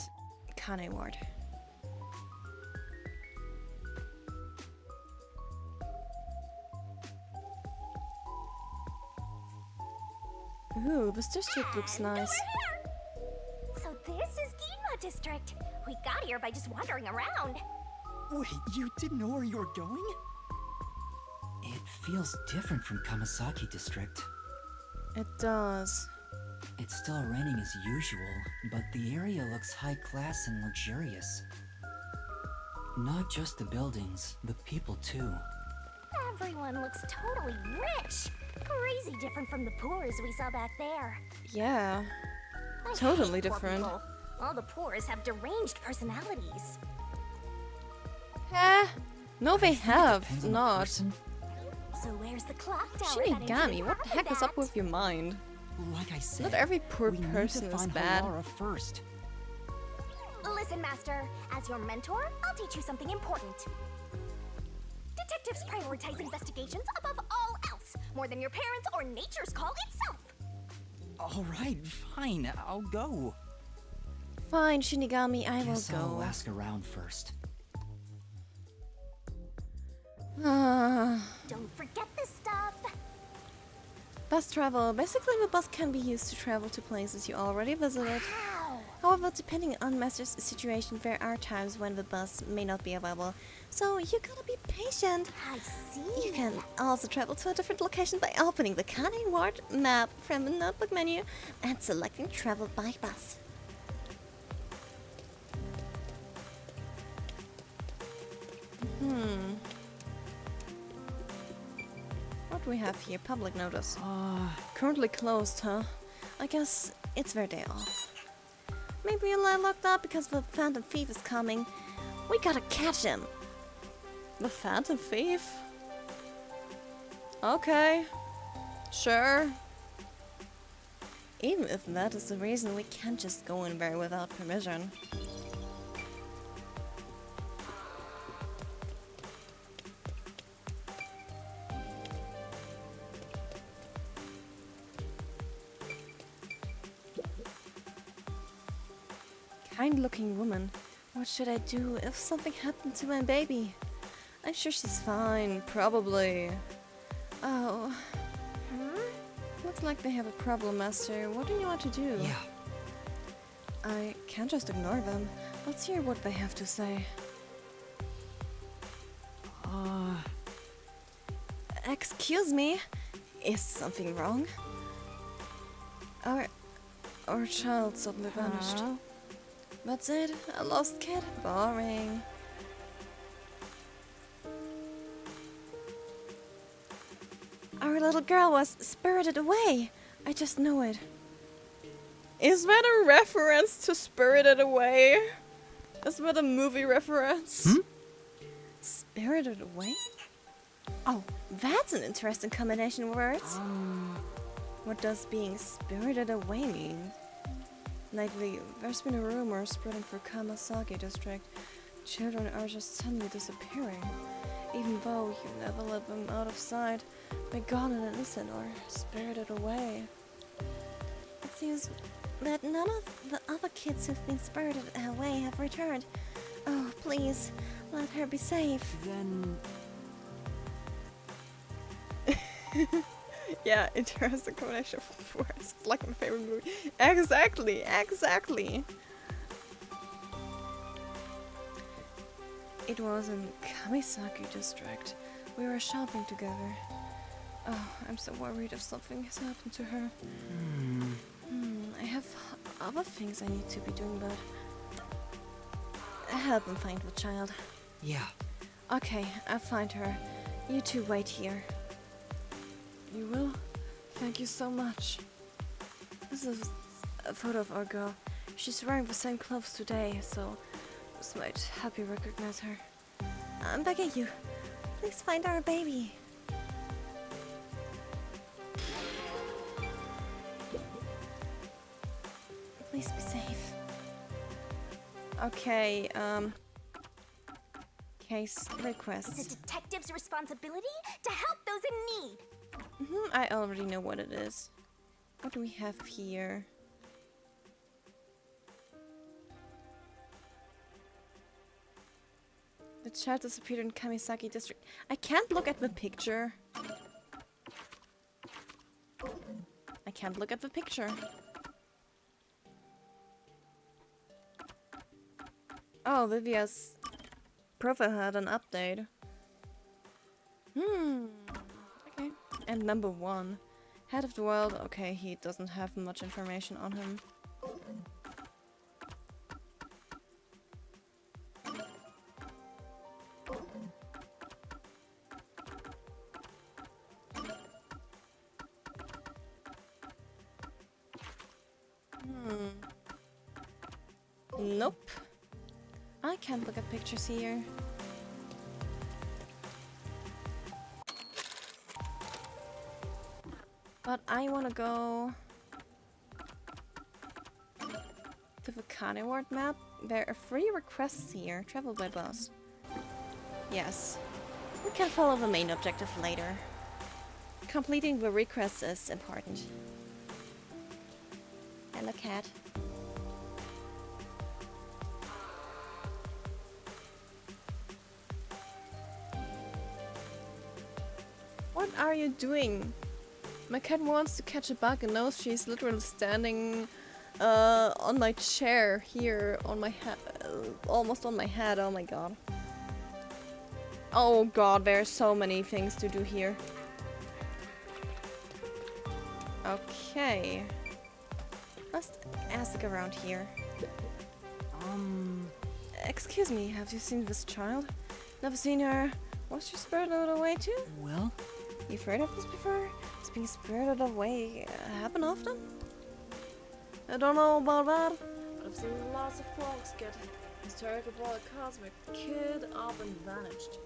Kanai Ward. Ooh, this district looks nice. So this is Ginma District. We got here by just wandering around. Wait, you didn't know where you were going? It feels different from Kamasaki District. It does. It's still raining as usual, but the area looks high class and luxurious. Not just the buildings, the people too. Everyone looks totally rich. Crazy different from the poors we saw back there. Yeah. I Totally hate poor different. people. All the poors have deranged personalities. No, they have Depends on the not. person. So where's the clock tower? that Shinigami, incident what the heck is happened up with your mind? Like I said, Not every poor we person need to is find bad. Halara first. at? Listen, Master. As your mentor, I'll teach you something important. Detectives prioritize investigations above all else, more than your parents or nature's call itself. All right, fine, I'll go. Fine, Shinigami, I will Guess I'll go. ask around first. Don't forget this stuff. Bus travel. Basically, the bus can be used to travel to places you already visited. Wow. However, depending on Master's situation, there are times when the bus may not be available. So you gotta be patient. I see. You can also travel to a different location by opening the Kanai Ward map from the notebook menu and selecting travel by bus. What do we have here? Public notice. Currently closed, huh? I guess it's their day off. Maybe you're locked up because the Phantom Thief is coming. We gotta catch him. The Phantom Thief? Okay. Sure. Even if that is the reason, we can't just go in there without permission. Kind-looking woman. What should I do if something happened to my baby? I'm sure she's fine, probably. Oh. Looks like they have a problem, Master. What do you want to do? Yeah. I can't just ignore them. Let's hear what they have to say. Excuse me? Is something wrong? Our child suddenly vanished. That's it? A lost kid? Boring. Our little girl was spirited away. I just know it. Is that a reference to Spirited Away? Is that a movie reference? Spirited Away? Oh, that's an interesting combination of words. What does being spirited away mean? Lately, there's been a rumor spreading through Kamasaki district. Children are just suddenly disappearing. Even though you never let them out of sight, they're gone in an instant or spirited away. It seems that none of the other kids who've been spirited away have returned. Oh, please, let her be safe. Then... Yeah, interesting combination of words. It's like my favorite movie. Exactly, exactly. It was in Kamisaki district. We were shopping together. Oh, I'm so worried if something has happened to her. I have other things I need to be doing, but help them find the child. Yeah. Okay, I'll find her. You two wait here. You will? Thank you so much. This is a photo of our girl. She's wearing the same clothes today, so this might help you recognize her. I'm begging you. Please find our baby. Please be safe. Okay, case request. It's a detective's responsibility to help those in need. I already know what it is. What do we have here? The child disappeared in Kamisaki district. I can't look at the picture. I can't look at the picture. Oh, Vivia's profile had an update. Okay. And number 1. Head of the world. Okay, he doesn't have much information on him. Nope. I can't look at pictures here. But I wanna go to the Kanai Ward map. There are 3 requests here. Travel by bus. Yes. We can follow the main objective later. Completing the requests is important. Hello, cat. What are you doing? My cat wants to catch a bug and knows she's literally standing on my chair here on my head, almost on my head. Oh my god. Oh god, there are so many things to do here. Okay. Let's ask around here. Excuse me, have you seen this child? Never seen her. Was she spirited away too? Well? You've heard of this before? It's being spirited away happen often? I don't know about that, but I've seen lots of folks get hysterical because their kid up and vanished.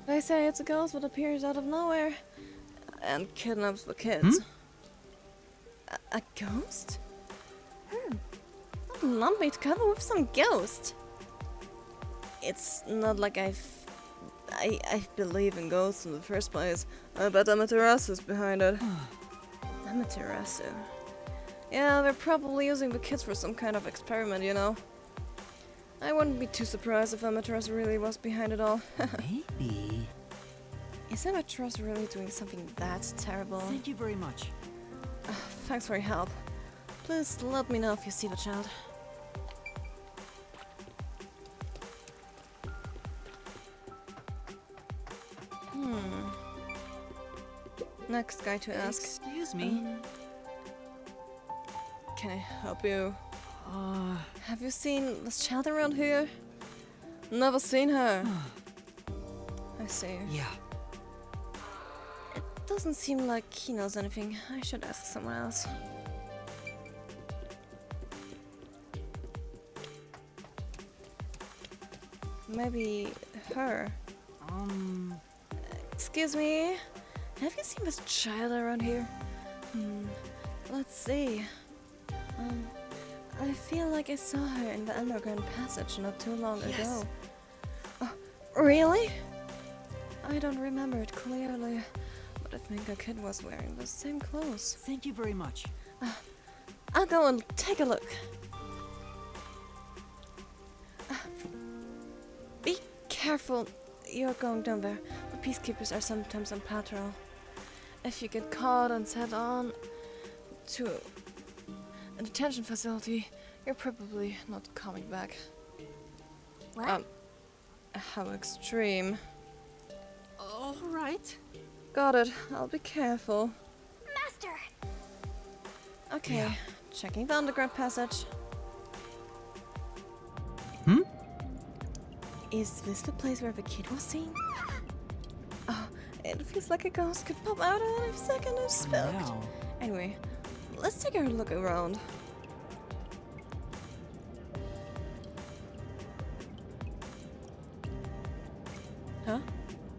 They say it's a ghost that appears out of nowhere and kidnaps the kids. A ghost? Don't lump me together with some ghost. It's not like I believe in ghosts in the first place. I bet Amaterasu's behind it. Amaterasu. Yeah, they're probably using the kids for some kind of experiment, you know. I wouldn't be too surprised if Amaterasu really was behind it all. Maybe. Is Amaterasu really doing something that terrible? Thank you very much. Thanks for your help. Please let me know if you see the child. Next guy to ask. Excuse me. Can I help you? Have you seen this child around here? Never seen her. I see. Yeah. It doesn't seem like he knows anything. I should ask someone else. Maybe her. Excuse me. Have you seen this child around here? Let's see. I feel like I saw her in the underground passage not too long ago. Really? I don't remember it clearly, but I think a kid was wearing the same clothes. Thank you very much. I'll go and take a look. Be careful. You're going down there. The peacekeepers are sometimes on patrol. If you get caught and sent on to a detention facility, you're probably not coming back. What? How extreme. All right. Got it. I'll be careful. Master! Okay, Yeah. checking the underground passage. Is this the place where the kid was seen? Oh, it feels like a ghost could pop out at any second if spilled. Now. Anyway, let's take a look around. Huh?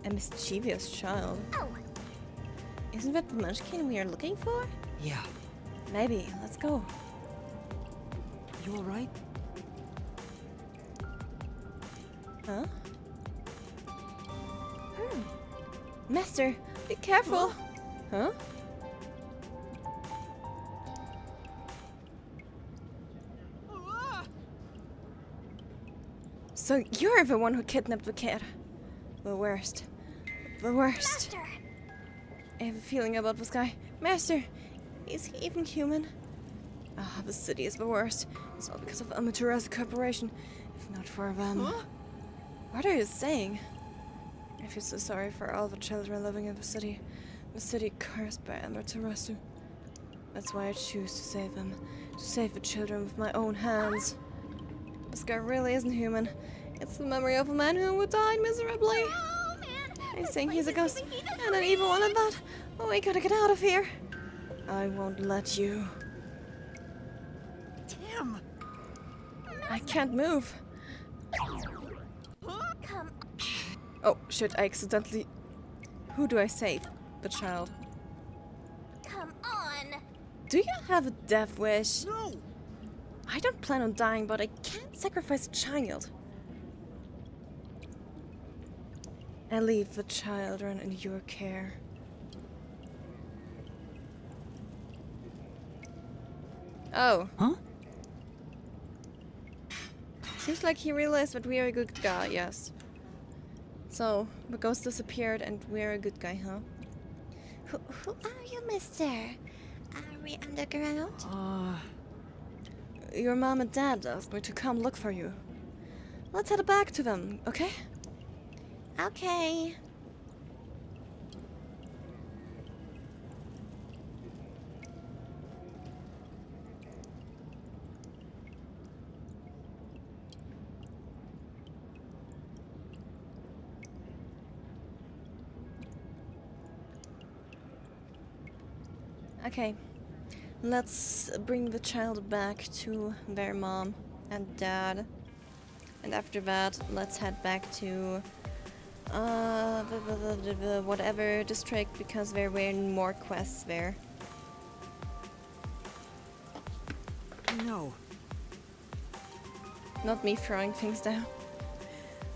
A mischievous child. Oh! Isn't that the munchkin we are looking for? Yeah. Maybe. Let's go. You all right? Huh? Master, be careful! Huh? So you're the one who kidnapped the kid. The worst. The worst. Master! I have a feeling about this guy. Master! Is he even human? Ah, the city is the worst. It's all because of Amaterasu Corporation. If not for them. What are you saying? I feel so sorry for all the children living in the city cursed by Amaterasu. That's why I choose to save them. To save the children with my own hands. This guy really isn't human. It's the memory of a man who died miserably. Oh, man. I This think he's a place is ghost giving me the and an evil one at that. Oh, we gotta get out of here. I won't let you. Tim! I can't move. Come. Oh, shit, I accidentally... Who do I save? The child. Come on. Do you have a death wish? No! I don't plan on dying, but I can't sacrifice a child. I leave the children in your care. Oh. Huh? Seems like he realized that we are a good guy, yes. So, the ghost disappeared and we're a good guy, huh? Who are you, mister? Are we underground? Your mom and dad asked me to come look for you. Let's head back to them, okay? Okay. Okay. Let's bring the child back to their mom and dad. And after that, let's head back to the whatever district, because there were more quests there. No. Not me throwing things down.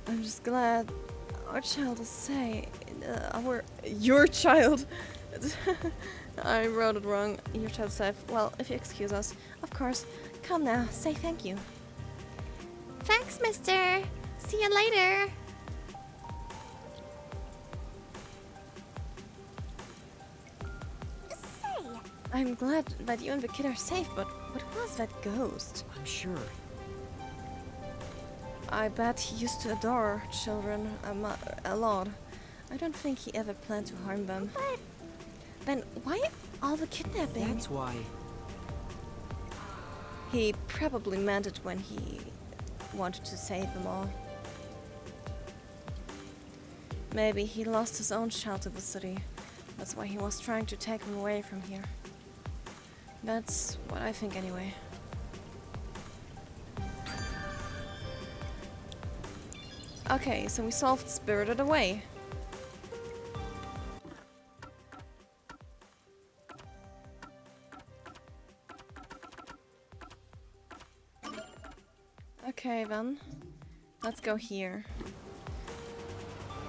I'm just glad our child is safe. Your child. I wrote it wrong. Your child is safe. Well, if you excuse us, of course. Come now, say thank you. Thanks, mister. See you later. Say. I'm glad that you and the kid are safe, but what was that ghost? I'm sure. I bet he used to adore children a lot. I don't think he ever planned to harm them. But Then why all the kidnapping? That's why. He probably meant it when he wanted to save them all. Maybe he lost his own child to the city. That's why he was trying to take them away from here. That's what I think anyway. Okay, so we solved Spirited Away. Okay then, let's go here.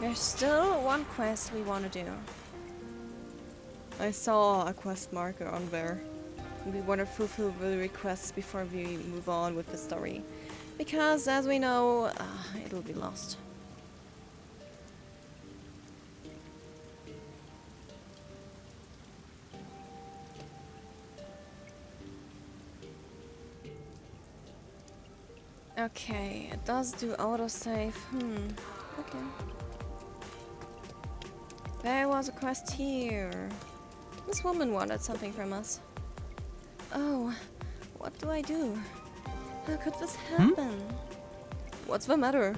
There's still one quest we want to do. I saw a quest marker on there. We want to fulfill the requests before we move on with the story. Because, as we know, it'll be lost. Okay, it does do autosave. Okay. There was a quest here. This woman wanted something from us. Oh, what do I do? How could this happen? What's the matter?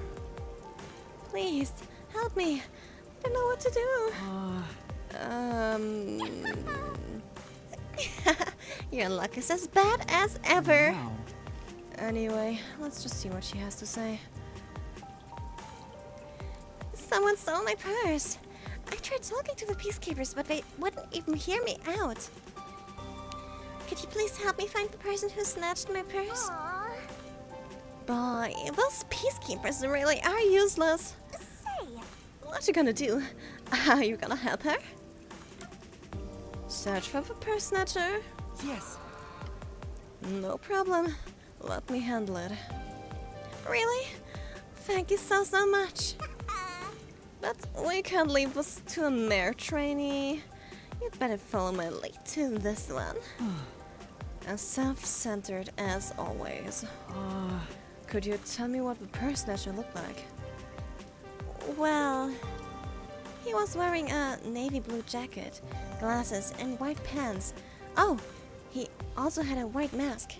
Please, help me. I don't know what to do. Your luck is as bad as ever. Wow. Anyway, let's just see what she has to say. Someone stole my purse. I tried talking to the peacekeepers, but they wouldn't even hear me out. Could you please help me find the person who snatched my purse? Aww. Boy, those peacekeepers really are useless. Say. What you gonna do? Are you gonna help her? Search for the purse snatcher? Yes. No problem. Let me handle it. Really? Thank you so much. But we can't leave this to a mere trainee. You'd better follow my lead to this one. As self-centered as always. Could you tell me what the purse snatcher looked like? Well, he was wearing a navy blue jacket, glasses, and white pants. Oh, he also had a white mask.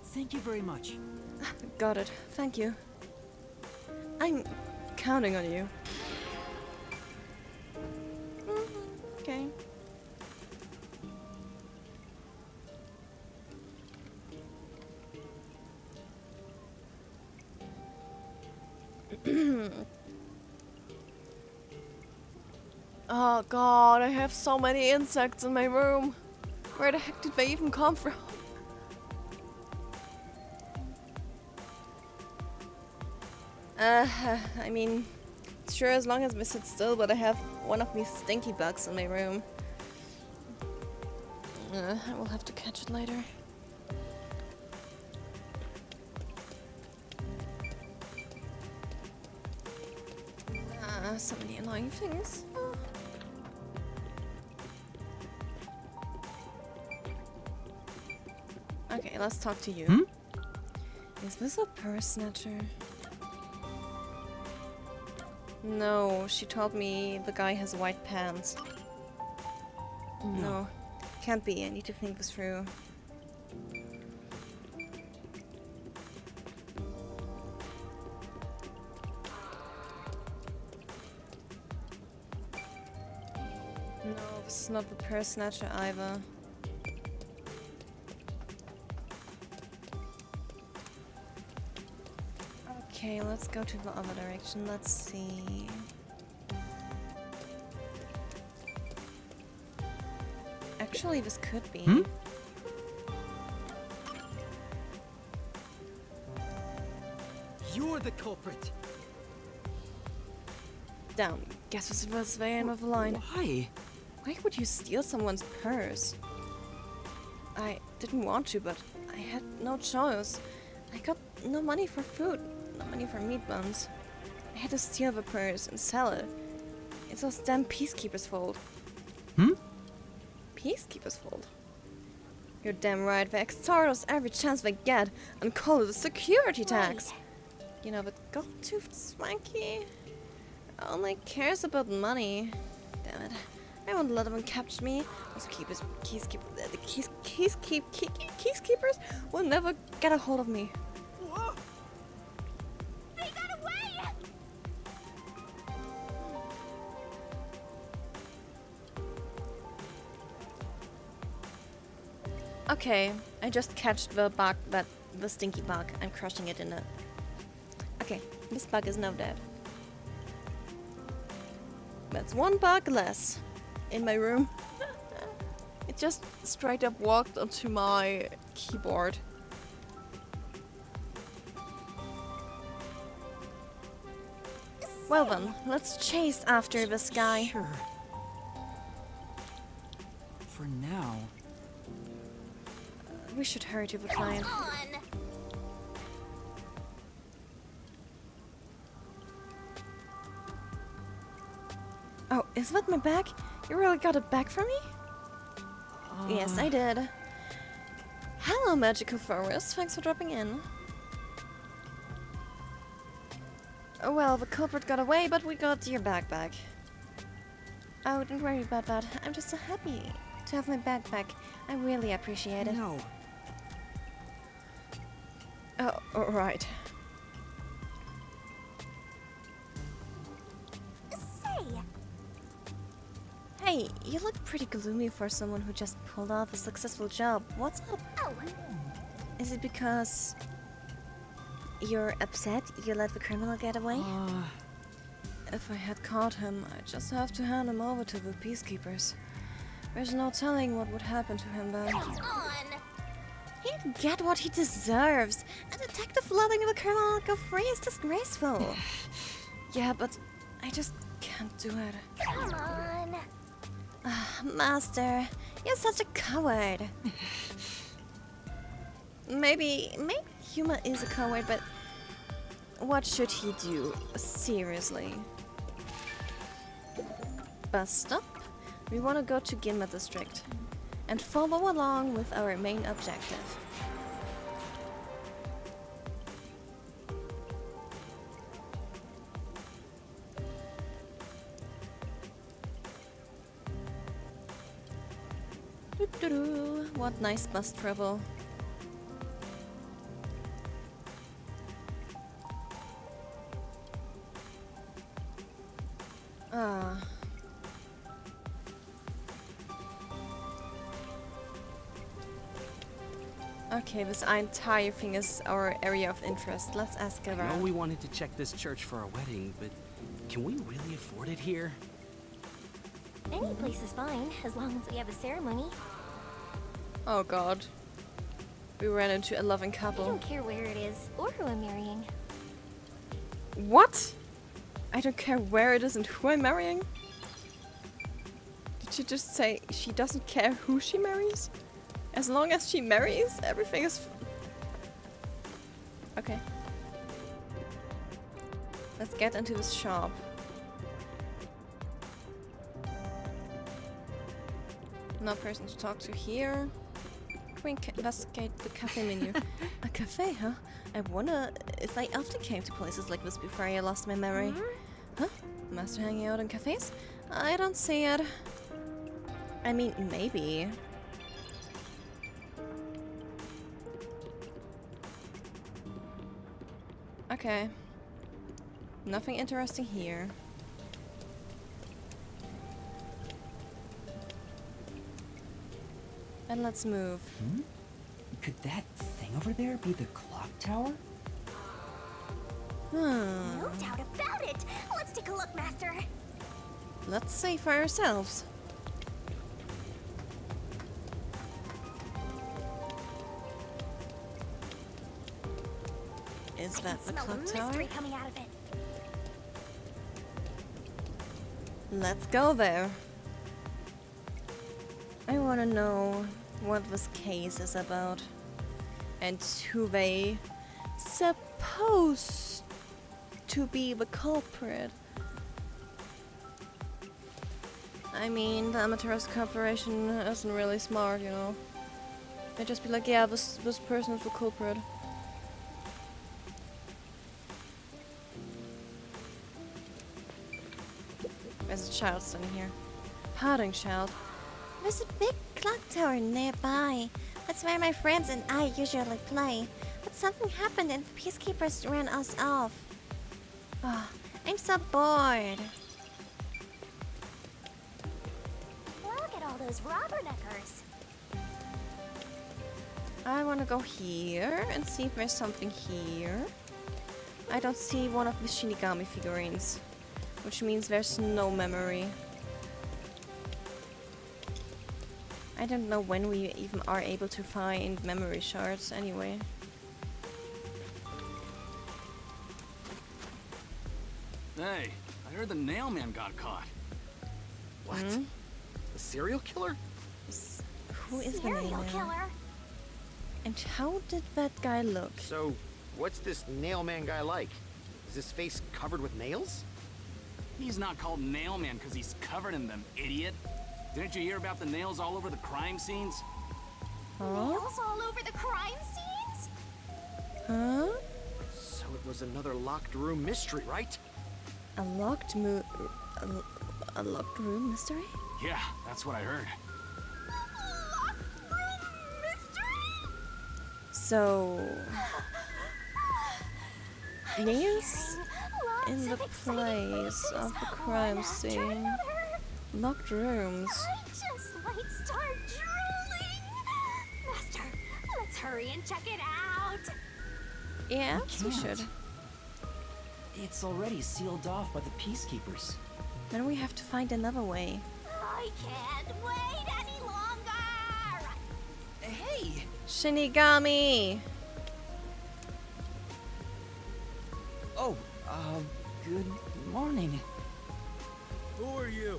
Thank you very much. Got it. Thank you. I'm counting on you. Okay. Oh god, I have so many insects in my room. Where the heck did they even come from? I mean, sure, as long as we sit still, but I have one of these stinky bugs in my room. I will have to catch it later. So many annoying things. Okay, let's talk to you. Is this a purse snatcher? No, she told me the guy has white pants. No, can't be. I need to think this through. No, this is not the purse snatcher either. Okay, let's go to the other direction. Let's see. Actually, this could be. You're the culprit. Damn, guess this was the end of the line. Why? Why would you steal someone's purse? I didn't want to, but I had no choice. I got no money for food, no money for meat buns. I had to steal the purse and sell it. It's those damn peacekeepers' fault. Peacekeepers' fault? You're damn right, they extort us every chance they get and call it a security tax. You know, that gold-toothed swanky only cares about money. Damn it. I won't let them capture me. Those keyskeepers will never get a hold of me. Whoa. They got away! Okay, I just catched the bug, the stinky bug. I'm crushing it in the... Okay, this bug is now dead. That's one bug less in my room. It just straight up walked onto my keyboard. Well then, let's chase after this guy. Sure. For now. We should hurry to the client. Oh, is that my bag? You really got it back for me? Yes, I did. Hello, magical forest. Thanks for dropping in. Oh, well, the culprit got away, but we got your bag back. Oh, don't worry about that. I'm just so happy to have my bag back. I really appreciate it. No. Oh, alright. Hey, you look pretty gloomy for someone who just pulled off a successful job. What's up? Oh. Is it because you're upset you let the criminal get away? If I had caught him, I'd just have to hand him over to the peacekeepers. There's no telling what would happen to him then. Come on. He'd get what he deserves. A detective letting the criminal go free is disgraceful. Yeah, but I just can't do it. Come on. Master, you're such a coward. Maybe Yuma is a coward, but what should he do? Seriously. Bus stop? We want to go to Ginma district. and follow along with our main objective. Doo-doo-doo. What nice bus travel. Ah. Okay, this entire thing is our area of interest. Let's ask I know around. we wanted to check this church for our wedding, but can we really afford it here? Any place is fine, as long as we have a ceremony. Oh god. We ran into a loving I couple. don't care where it is, or who I'm marrying. What? I don't care where it is and who I'm marrying? Did she just say she doesn't care who she marries? As long as she marries, everything is... Okay. Let's get into this shop. No person to talk to here. Can we investigate the cafe menu? A cafe, huh? I wonder if I often came to places like this before I lost my memory. Huh? Master hanging out in cafes? I don't see it. I mean, maybe. Okay. Nothing interesting here. And let's move. Could that thing over there be the clock tower? No doubt about it! Let's take a look, Master! Let's see for ourselves. Is I that can the smell clock the tower? mystery coming out of it. Let's go there. I want to know what this case is about and who they supposed to be the culprit. I mean, the Amaterasu Corporation isn't really smart, you know. They just be like, yeah, this person is the culprit. There's a child standing here. Pardon, child. There's a big clock tower nearby. That's where my friends and I usually play. But something happened and the peacekeepers ran us off. Oh, I'm so bored. Look at all those rubberneckers. I want to go here and see if there's something here. I don't see one of the Shinigami figurines, which means there's no memory. I don't know when we even are able to find memory shards anyway. Hey, I heard the nail man got caught. What? A serial killer? Who is the Serial nail man? killer. And how did that guy look? So, what's this nail man guy like? Is his face covered with nails? He's not called nail man because he's covered in them, idiot. Didn't you hear about the nails all over the crime scenes? Huh? Nails all over the crime scenes? Huh? So it was another locked room mystery, right? A locked a locked room mystery? Yeah, that's what I heard. So nails Lots in the of exciting place voices, of the crime one after scene. another. Locked rooms. I just might start drooling. Master, let's hurry and check it out. Yeah, we can't. should. It's already sealed off by the peacekeepers. Then we have to find another way. I can't wait any longer. Hey! Shinigami! Oh, good morning. Who are you?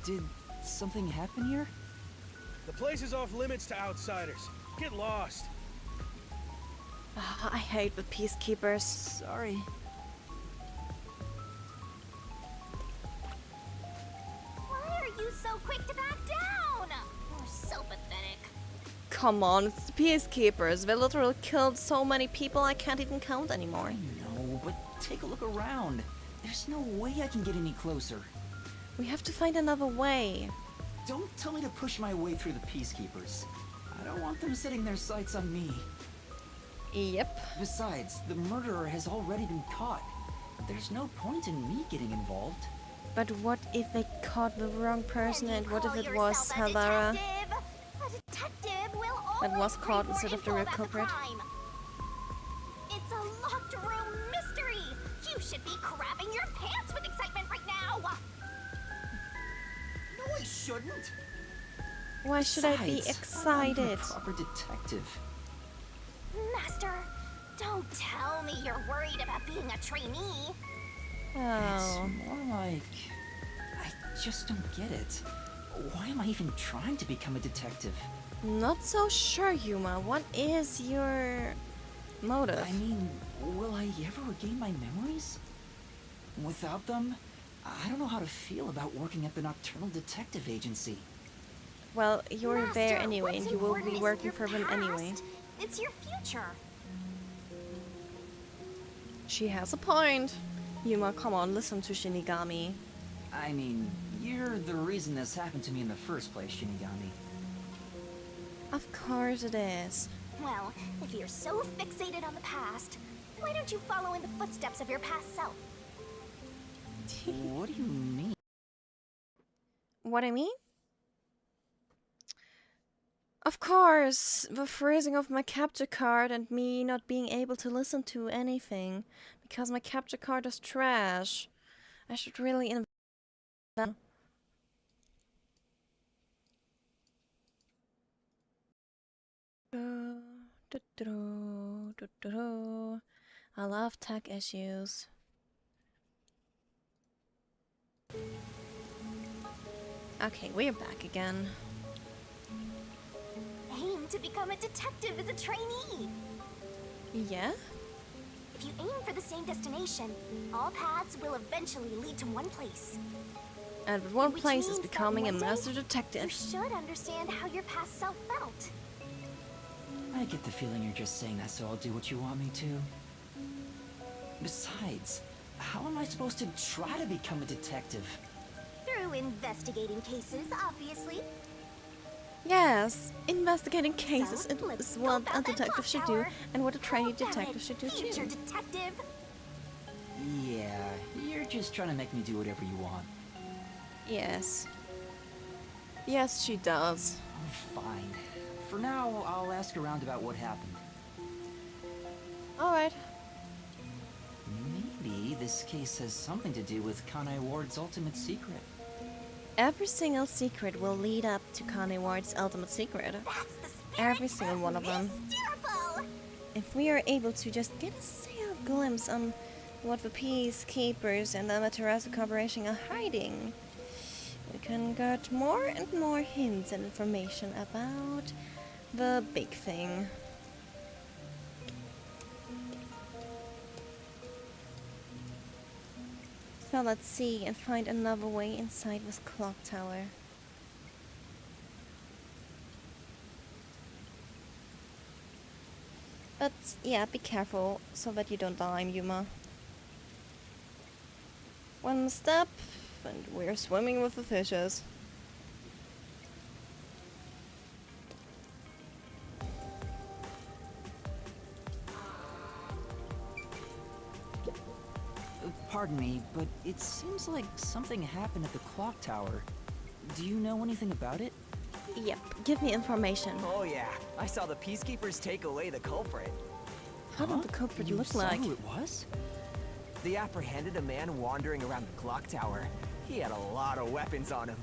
Did something happen here? The place is off limits to outsiders. Get lost. Ah, I hate the peacekeepers. Sorry. Why are you so quick to back down? come on, it's the peacekeepers. They literally killed so many people I can't even count anymore. I know, but take a look around. There's no way I can get any closer. We have to find another way. Don't tell me to push my way through the peacekeepers. I don't want them setting their sights on me. Yep. Besides, the murderer has already been caught. There's no point in me getting involved. But what if they caught the wrong person, and what if it was A Halara detective will that was always caught bring instead more of the info real about the culprit? crime. It's a locked room mystery. You should be crapping your pants with excitement right now. No, I shouldn't. Why should I be Besides, excited? I'm not a proper detective. Master, don't tell me you're worried about being a trainee. Oh. It's more like... I just don't get it. Why am I even trying to become a detective? Not so sure, Yuma. What is your motive? I mean, will I ever regain my memories? Without them, I don't know how to feel about working at the Nocturnal Detective Agency. Well, you're Master, there anyway, and what's you will important be isn't working your for them anyway. past, it's your future. She has a point. Yuma, come on, listen to Shinigami. I mean, you're the reason this happened to me in the first place, Shinigami. Of course it is. Well, if you're so fixated on the past, why don't you follow in the footsteps of your past self? What do you mean? What I mean? Of course, the freezing of my capture card and me not being able to listen to anything because my capture card is trash. I should really invest. I love tech issues. Okay, we're back again. Aim to become a detective as a trainee. Yeah? If you aim for the same destination, all paths will eventually lead to one place. And one Which place is means that becoming a one day, master You detective. should understand how your past self felt. I get the feeling you're just saying that so I'll do what you want me to. Besides, how am I supposed to try to become a detective? Through investigating cases, obviously. Yes, investigating cases So, let's is go what a about that detective clock should do, tower. and what a trainee How about detective it, should do future too. detective? Yeah, you're just trying to make me do whatever you want. Yes. Yes, she does. Fine. For now, I'll ask around about what happened. Alright. Maybe this case has something to do with Kanai Ward's ultimate secret. Every single secret will lead up to Kanai Ward's ultimate secret. That's the spirit Every single one of them. Mysterful. If we are able to just get a single glimpse on what the peacekeepers and the Amaterasu Corporation are hiding, we can get more and more hints and information about the big thing. So let's see and find another way inside this clock tower. But yeah, be careful so that you don't die, Yuma. One step, and we're swimming with the fishes. Pardon me, but it seems like something happened at the clock tower. Do you know anything about it? Yep, give me information. Oh yeah, I saw the peacekeepers take away the culprit. How did the culprit You look saw like? who it was? They apprehended a man wandering around the clock tower. He had a lot of weapons on him.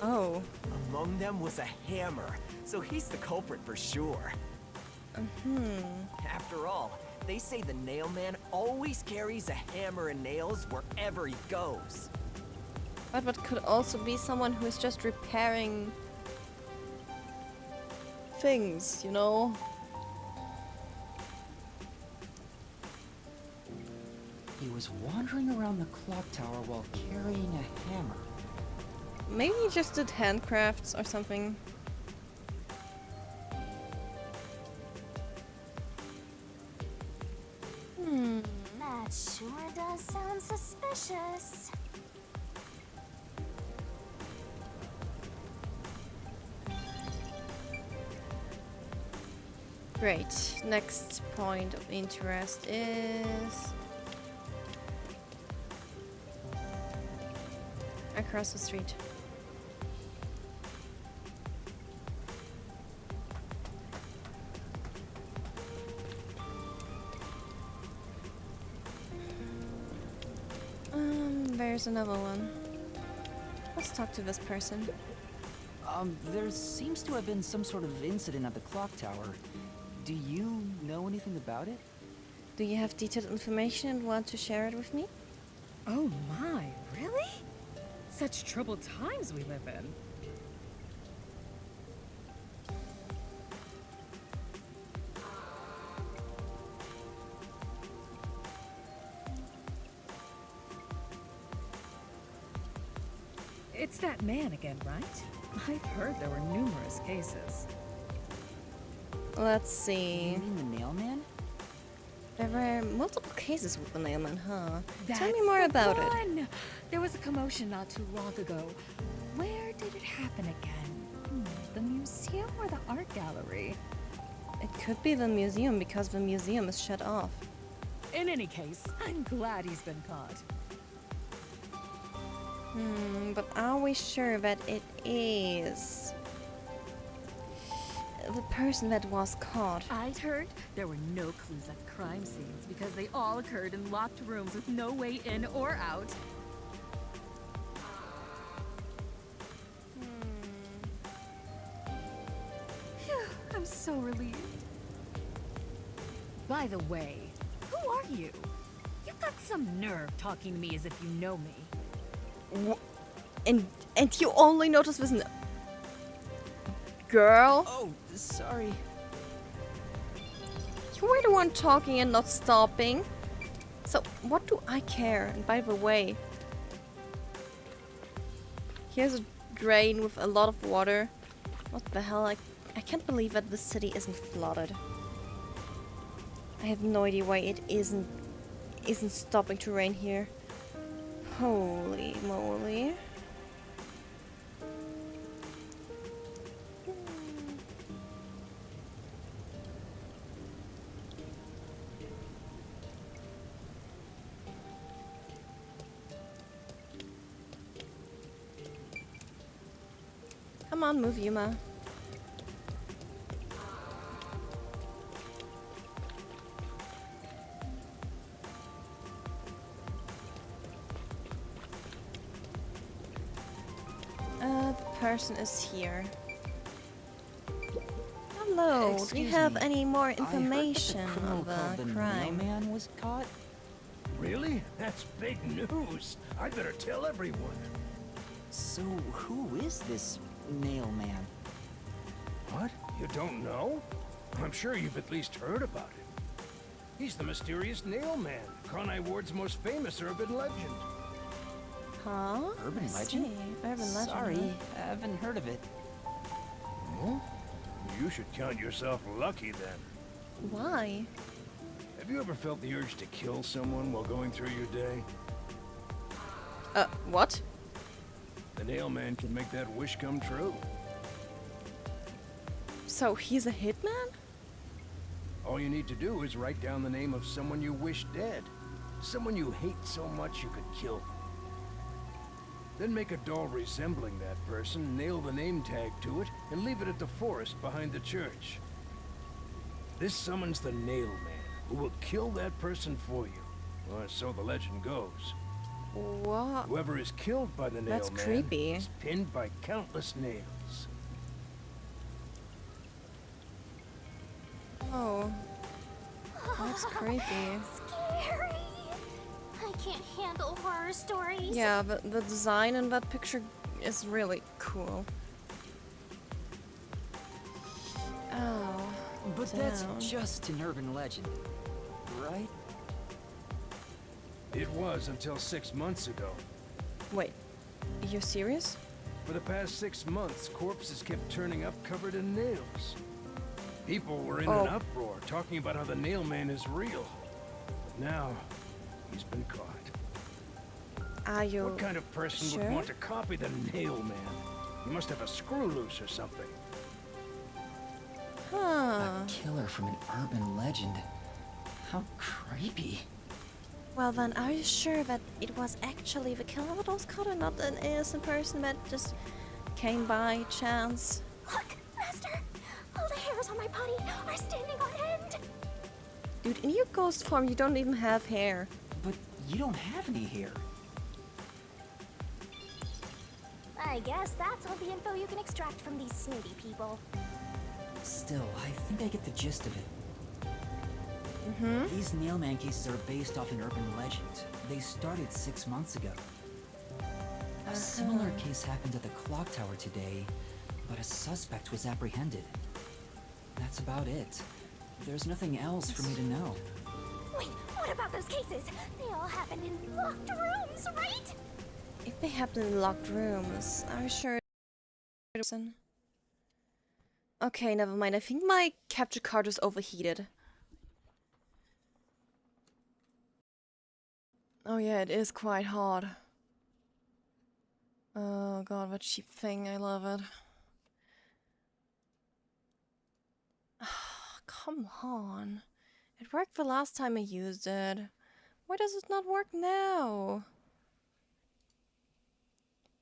Oh. Among them was a hammer, so he's the culprit for sure. After all, they say the nail man always carries a hammer and nails wherever he goes. But what could also be someone who is just repairing things, you know? He was wandering around the clock tower while carrying a hammer. Maybe he just did handcrafts or something. That sure does sound suspicious. Great. Next point of interest is across the street. There's another one. Let's talk to this person. There seems to have been some sort of incident at the clock tower. Do you know anything about it? Do you have detailed information and want to share it with me? Oh my, really? Such troubled times we live in. It's that man again, right? I've heard there were numerous cases. Let's see. You mean the nailman? There were multiple cases with the nailman, huh? That's Tell me more about it. it. There was a commotion not too long ago. Where did it happen again? The museum or the art gallery? It could be the museum because the museum is shut off. In any case, I'm glad he's been caught. But are we sure that it is the person that was caught? I'd heard there were no clues at crime scenes because they all occurred in locked rooms with no way in or out. Phew, I'm so relieved. By the way, who are you? You've got some nerve talking to me as if you know me. And you only notice this girl? Oh, sorry. You were the one talking and not stopping. So what do I care? And by the way, here's a drain with a lot of water. What the hell? I can't believe that the city isn't flooded. I have no idea why it isn't stopping to rain here. Holy moly. Come on, move, Yuma. The person is here. Hello, do you have any more information on the crime? Man was caught? Really? That's big news. I better tell everyone. So who is this nail man? What? You don't know? I'm sure you've at least heard about him. He's the mysterious nail man, Kanai Ward's most famous urban legend. Huh? Urban legend? Urban legend. Sorry, I haven't heard of it. Oh? You should count yourself lucky then. Why? Have you ever felt the urge to kill someone while going through your day? What? The nail man can make that wish come true. So he's a hitman? All you need to do is write down the name of someone you wish dead. Someone you hate so much you could kill them. Then make a doll resembling that person, nail the name tag to it, and leave it at the forest behind the church. This summons the Nail Man, who will kill that person for you. Or so the legend goes. What? Whoever is killed by the Nail That's Man creepy. is pinned by countless nails. Oh. That's creepy. Scary. I can't handle horror stories. Yeah, the design in that picture is really cool. Oh. But damn. that's just an urban legend, right? It was until 6 months ago. Wait, you're serious? For the past 6 months, corpses kept turning up covered in nails. People were in an uproar, talking about how the Nail Man is real. But now, He's been caught. Are you What kind of person sure? would want to copy the Nail Man? He must have a screw loose or something. Huh. A killer from an urban legend. How creepy. Well then, are you sure that it was actually the killer that was caught and not an innocent person that just came by chance? Look, Master! All the hairs on my body are standing on end! Dude, in your ghost form you don't even have hair. But you don't have any hair. I guess that's all the info you can extract from these snooty people. Still, I think I get the gist of it. Mm-hmm. These Nailman cases are based off an urban legend. They started 6 months ago. A similar case happened at the clock tower today, but a suspect was apprehended. That's about it. There's nothing else for me to know. Wait, what about those cases? They all happened in locked rooms, right? If they happen in locked rooms, are you sure? Okay, never mind. I think my capture card is overheated. Oh yeah, it is quite hot. Oh god, what cheap thing. I love it. Come on. It worked the last time I used it. Why does it not work now?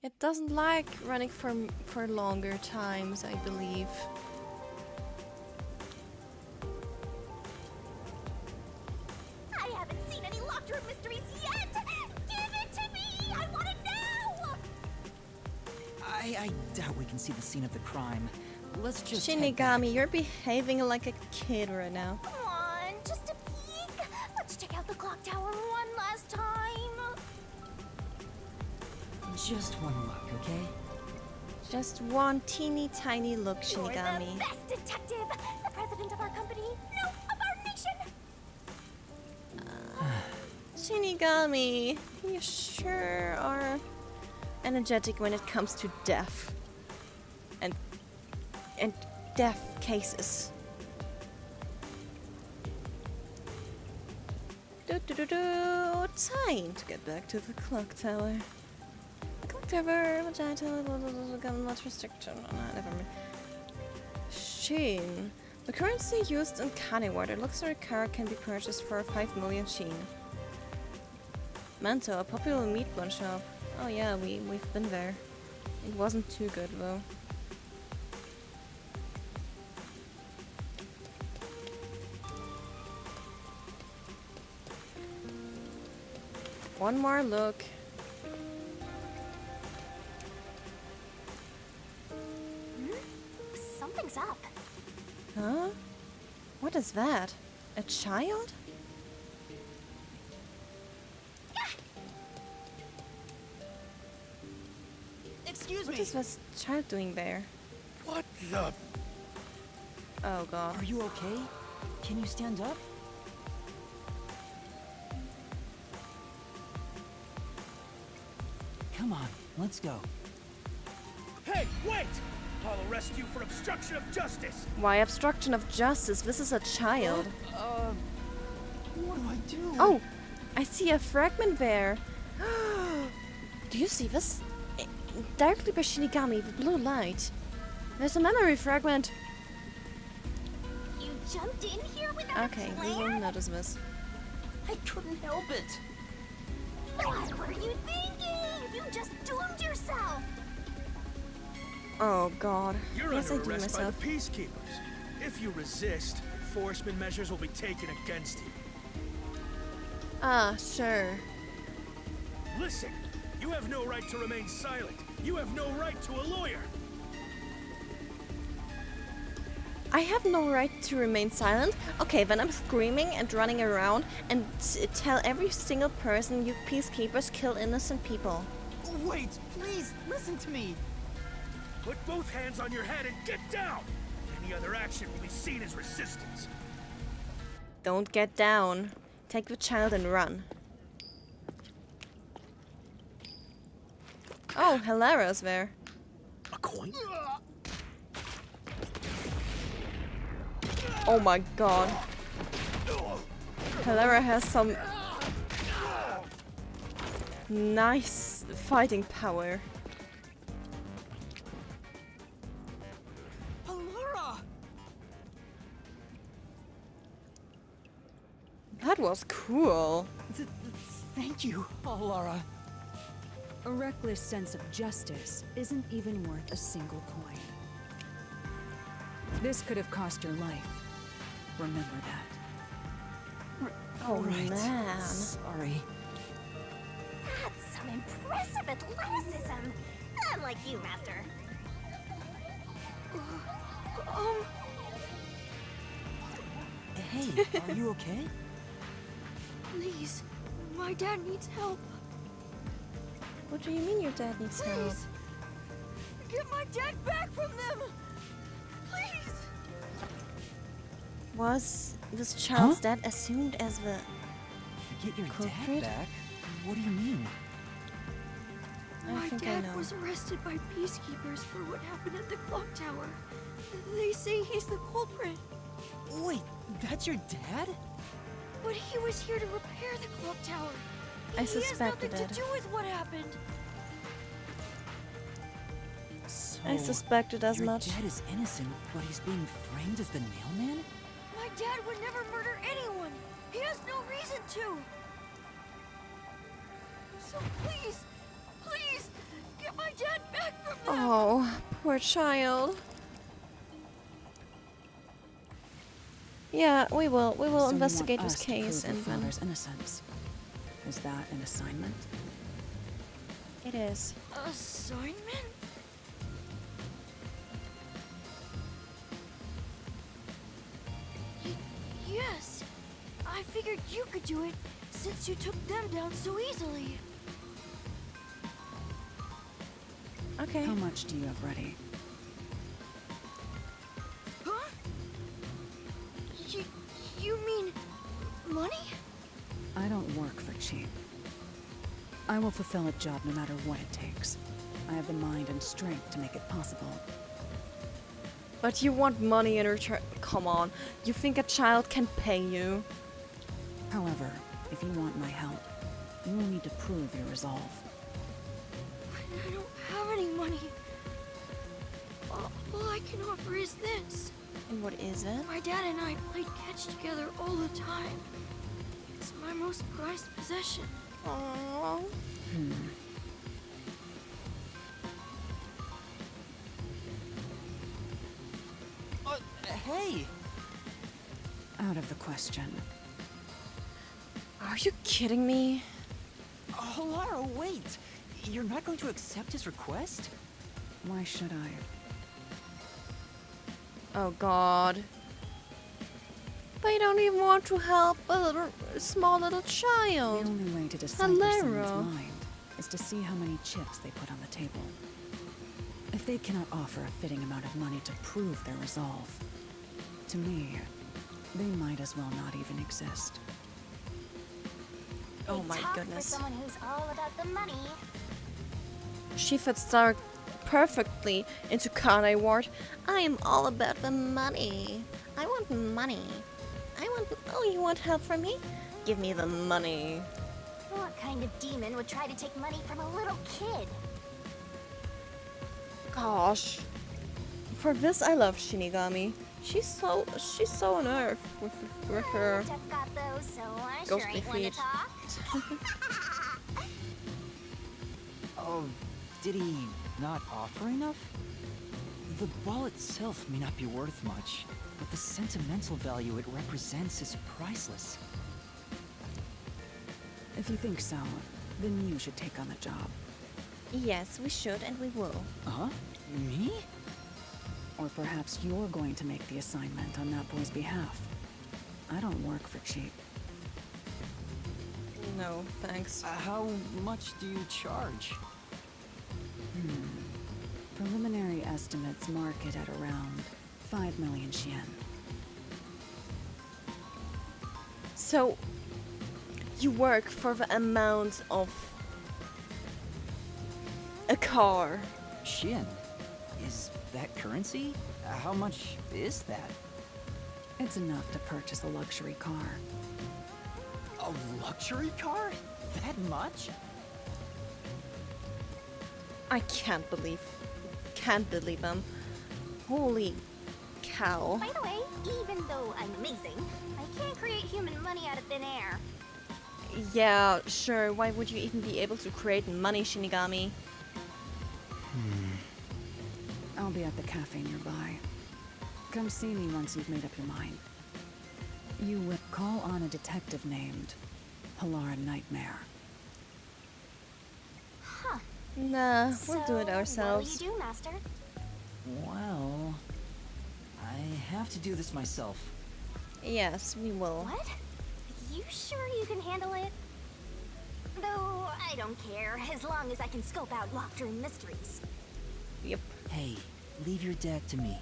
It doesn't like running for longer times, I believe. I haven't seen any locked room mysteries yet! Give it to me! I want it now! I doubt we can see the scene of the crime. Let's just head back. Shinigami, you're behaving like a kid right now. Come on, just a peek! Let's check out the clock tower one last time! Just one look, okay? Just one teeny tiny look, You're Shinigami. the best detective! The president of our company! No, of our nation! Shinigami, you sure are energetic when it comes to death. And death cases. Time to get back to the clock tower. The clock tower, the giant tower, much restriction. Never mind. Sheen. The currency used in Kanai, the luxury car can be purchased for 5 million Sheen. Manto, a popular meat bun shop. Oh yeah, we've been there. It wasn't too good though. One more look. Something's up. Huh? What is that? A child? Excuse What me. is this child doing there? What the? Oh god. Are you okay? Can you stand up? Come on, let's go. Hey, wait! I'll arrest you for obstruction of justice. Why obstruction of justice? This is a child. What do I do? Oh! I see a fragment there. Do you see this? Directly by Shinigami, the blue light. There's a memory fragment. You jumped in here without Okay, a we will plan? notice this. I couldn't help it. What were you thinking? You just doomed yourself! Oh god. You're Yes, I under do arrest by myself. the peacekeepers. If you resist, enforcement measures will be taken against you. Ah, sure. Listen, you have no right to remain silent. You have no right to a lawyer. I have no right to remain silent. Okay, then I'm screaming and running around and tell every single person you peacekeepers kill innocent people. Wait, please, listen to me. Put both hands on your head and get down. Any other action will be seen as resistance. Don't get down. Take the child and run. Oh, Hilara's there. A coin? Oh my god. Hilara has some Nice fighting power. Laura! That was cool. Thank you, Laura. A reckless sense of justice isn't even worth a single coin. This could have cost your life. Remember that. Oh Right. man. Sorry. That's some impressive athleticism. Unlike you, Master. Hey, are you okay? Please, my dad needs help. What do you mean your dad needs help? Please, get my dad back from them. Please. Was this child's death assumed as the Get your culprit? dad back? What do you mean? My think I dad know. was arrested by peacekeepers for what happened at the clock tower. They say he's the culprit. Wait, that's your dad? But he was here to repair the clock tower. I He has suspected nothing it. to do with what happened. So, I suspected as your much. dad is innocent, but he's being framed as the nailman? My dad would never murder anyone. He has no reason to. So please, please, get my dad back from them. Oh, poor child. Yeah, we will. We will So you want investigate this us to case prove your and then father's innocence. Is that an assignment? it is. Assignment? Yes. I figured you could do it since you took them down so easily. Okay. How much do you have ready? Huh? You mean money? I don't work for cheap. I will fulfill a job no matter what it takes. I have the mind and strength to make it possible. But you want money in return. Come on. You think a child can pay you? However, if you want my help, you will need to prove your resolve. I don't have any money. All I can offer is this. And what is it? My dad and I played catch together all the time. It's my most prized possession. Aww. Hey! Out of the question. Are you kidding me? Oh, Lara, wait! You're not going to accept his request? Why should I? Oh god. They don't even want to help a small little The child. only way to decipher Hilaro. someone's mind is to see how many chips they put on the table. If they cannot offer a fitting amount of money to prove their resolve, to me, they might as well not even exist. Oh Big my talk goodness. For someone who's all about the money. She fits perfectly into Kanai ward. I am all about the money. I want money. Oh, you want help from me? Give me the money. What kind of demon would try to take money from a little kid? Gosh. For this I love Shinigami. She's so on earth with her Jeff got those, so I ghostly sure ain't one to feet. talk. Oh, did he not offer enough? The ball itself may not be worth much, but the sentimental value it represents is priceless. If you think so, then you should take on the job. Yes, we should and we will. Huh? Me? Or perhaps you're going to make the assignment on that boy's behalf. I don't work for cheap. No, thanks. How much do you charge? Preliminary estimates mark it at around 5 million yen. So you work for the amount of a car. Shin? Is that currency? How much is that? It's enough to purchase a luxury car. A luxury car? That much? I can't believe them. Holy cow. By the way, even though I'm amazing, I can't create human money out of thin air. Yeah, sure. Why would you even be able to create money, Shinigami? I'll be at the cafe nearby. Come see me once you've made up your mind. You will call on a detective named Halara Nightmare. Huh. Nah, we'll do it So, ourselves. what will you do, Master? Well, I have to do this myself. Yes, we will. What? You sure you can handle it? Though, I don't care, as long as I can scope out locked room mysteries. Yep. Hey, leave your dad to me.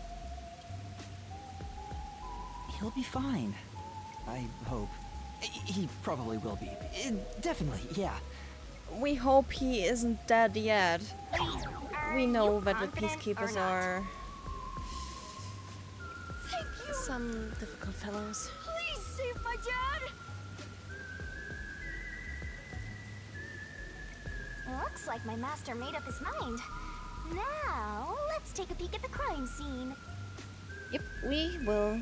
He'll be fine. I hope. He probably will be. Definitely, yeah. We hope he isn't dead yet. We know that the confident peacekeepers or not? are some difficult fellows. Please save my dad! Looks like my master made up his mind. Now, let's take a peek at the crime scene. Yep, we will.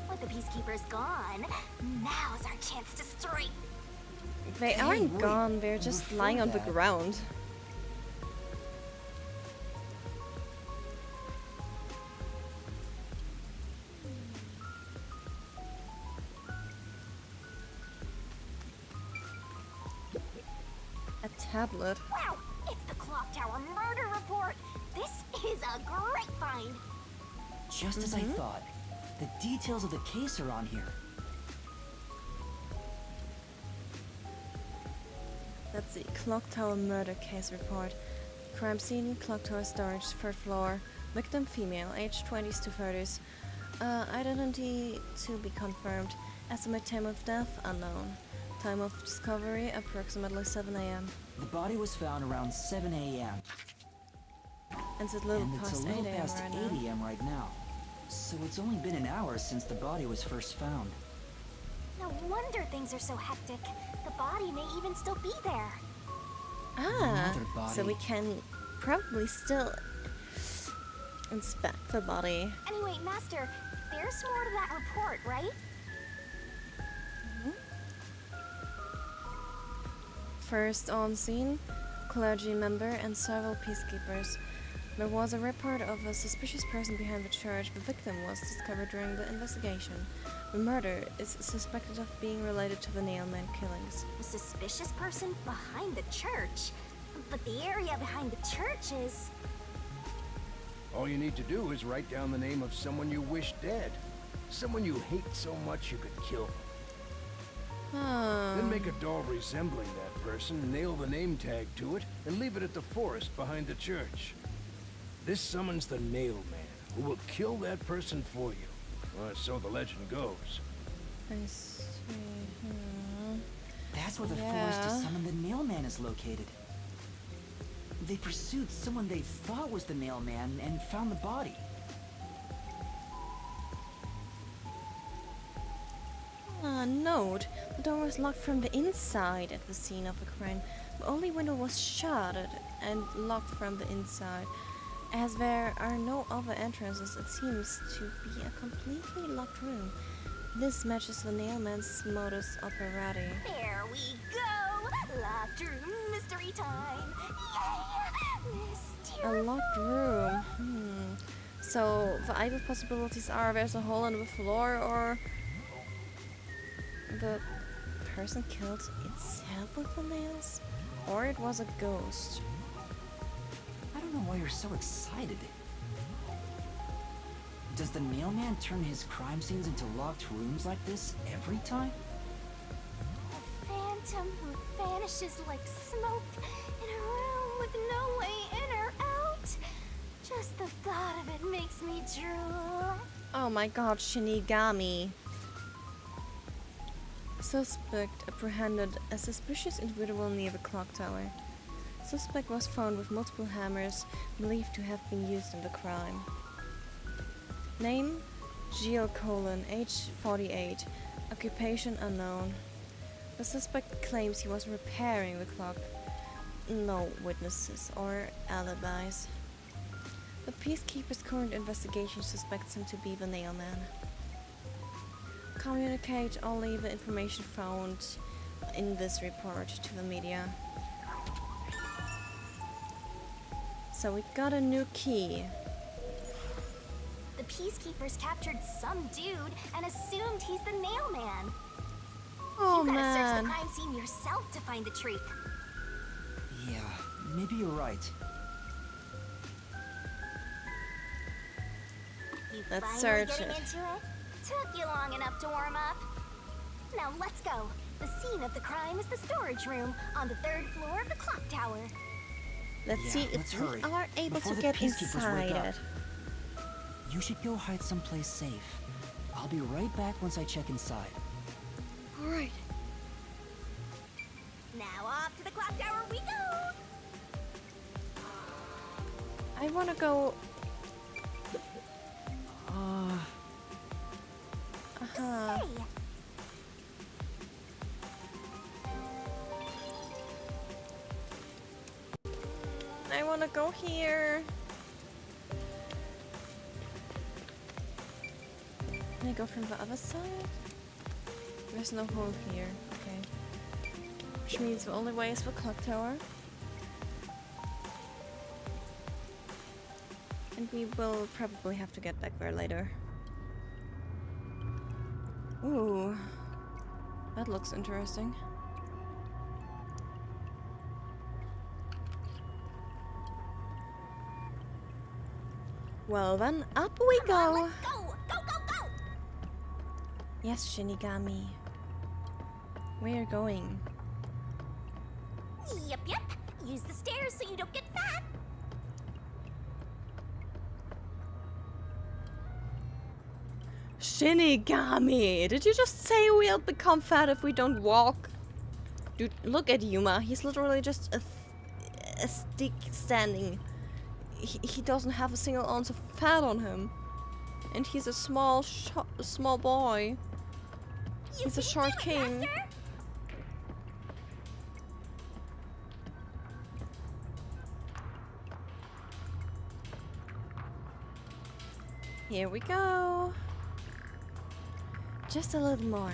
With the peacekeepers gone, now's our chance to strike. They Hey, aren't wait, gone, they're just before lying on the that- ground. A tablet. Wow, it's the Clock Tower murder report. This is a great find. Just as I thought. The details of the case are on here. Let's see. Clock Tower murder case report. Crime scene, Clock Tower storage, 3rd floor. Victim female, age 20s to 30s. Identity to be confirmed. Estimate time of death unknown. Time of discovery approximately 7 a.m. The body was found around 7 a.m. And it's a little and it's past a 8 little a.m. past right 8 now. a.m. right now. So it's only been an hour since the body was first found. No wonder things are so hectic. The body may even still be there. Ah, Another body. so we can probably still inspect the body. Anyway, Master, there's more to that report, right? First on scene, clergy member and several peacekeepers. There was a report of a suspicious person behind the church. The victim was discovered during the investigation. The murder is suspected of being related to the Nailman killings. A suspicious person behind the church. But the area behind the church is... All you need to do is write down the name of someone you wish dead. Someone you hate so much you could kill them. Then make a doll resembling that person, nail the name tag to it, and leave it at the forest behind the church. This summons the Nailman, who will kill that person for you. Or so the legend goes. I see. That's where the forest Yeah. to summon the Nailman is located. They pursued someone they thought was the Nailman and found the body. Note. The door was locked from the inside at the scene of the crime. The only window was shuttered and locked from the inside. As there are no other entrances, it seems to be a completely locked room. This matches the Nailman's modus operandi. There we go! Locked room mystery time! Yay! Mystery. A locked room. So the either possibilities are there's a hole in the floor, or the person killed itself with the nails, or it was a ghost. I don't know why you're so excited. Does the Nailman turn his crime scenes into locked rooms like this every time? A phantom who vanishes like smoke in a room with no way in or out. Just the thought of it makes me drool. Oh my god, Shinigami. Suspect apprehended, a suspicious individual near the clock tower. Suspect was found with multiple hammers believed to have been used in the crime. Name: Gio Colon, age 48, occupation unknown. The suspect claims he was repairing the clock. No witnesses or alibis. The Peacekeeper's current investigation suspects him to be the nailman. Communicate only the information found in this report to the media. So we got a new key. The Peacekeepers captured some dude and assumed he's the nailman. Oh You gotta search man. the crime scene yourself to find the truth. Yeah, maybe you're right. You Let's finally search getting it. into it? Took you long enough to warm up. Now let's go. The scene of the crime is the storage room on the 3rd floor of the clock tower. Let's Yeah, see let's if we hurry, are able before to the get Peacekeepers wake inside up. it. You should go hide someplace safe. I'll be right back once I check inside. Alright. Now off to the clock tower we go. I wanna go. Say, I wanna go here. Can I go from the other side? There's no hole here. Okay. Which means the only way is the clock tower. And we will probably have to get back there later. Ooh. That looks interesting. Well then, up we come go! on, let's go. Go, go, go. Yes, Shinigami. We are going. Yep, yep. Use the stairs so you don't get fat. Shinigami! Did you just say we'll become fat if we don't walk? Dude, look at Yuma. He's literally just a stick standing. He doesn't have a single ounce of fat on him. And he's a small boy. He's a short king. Here we go. Just a little more.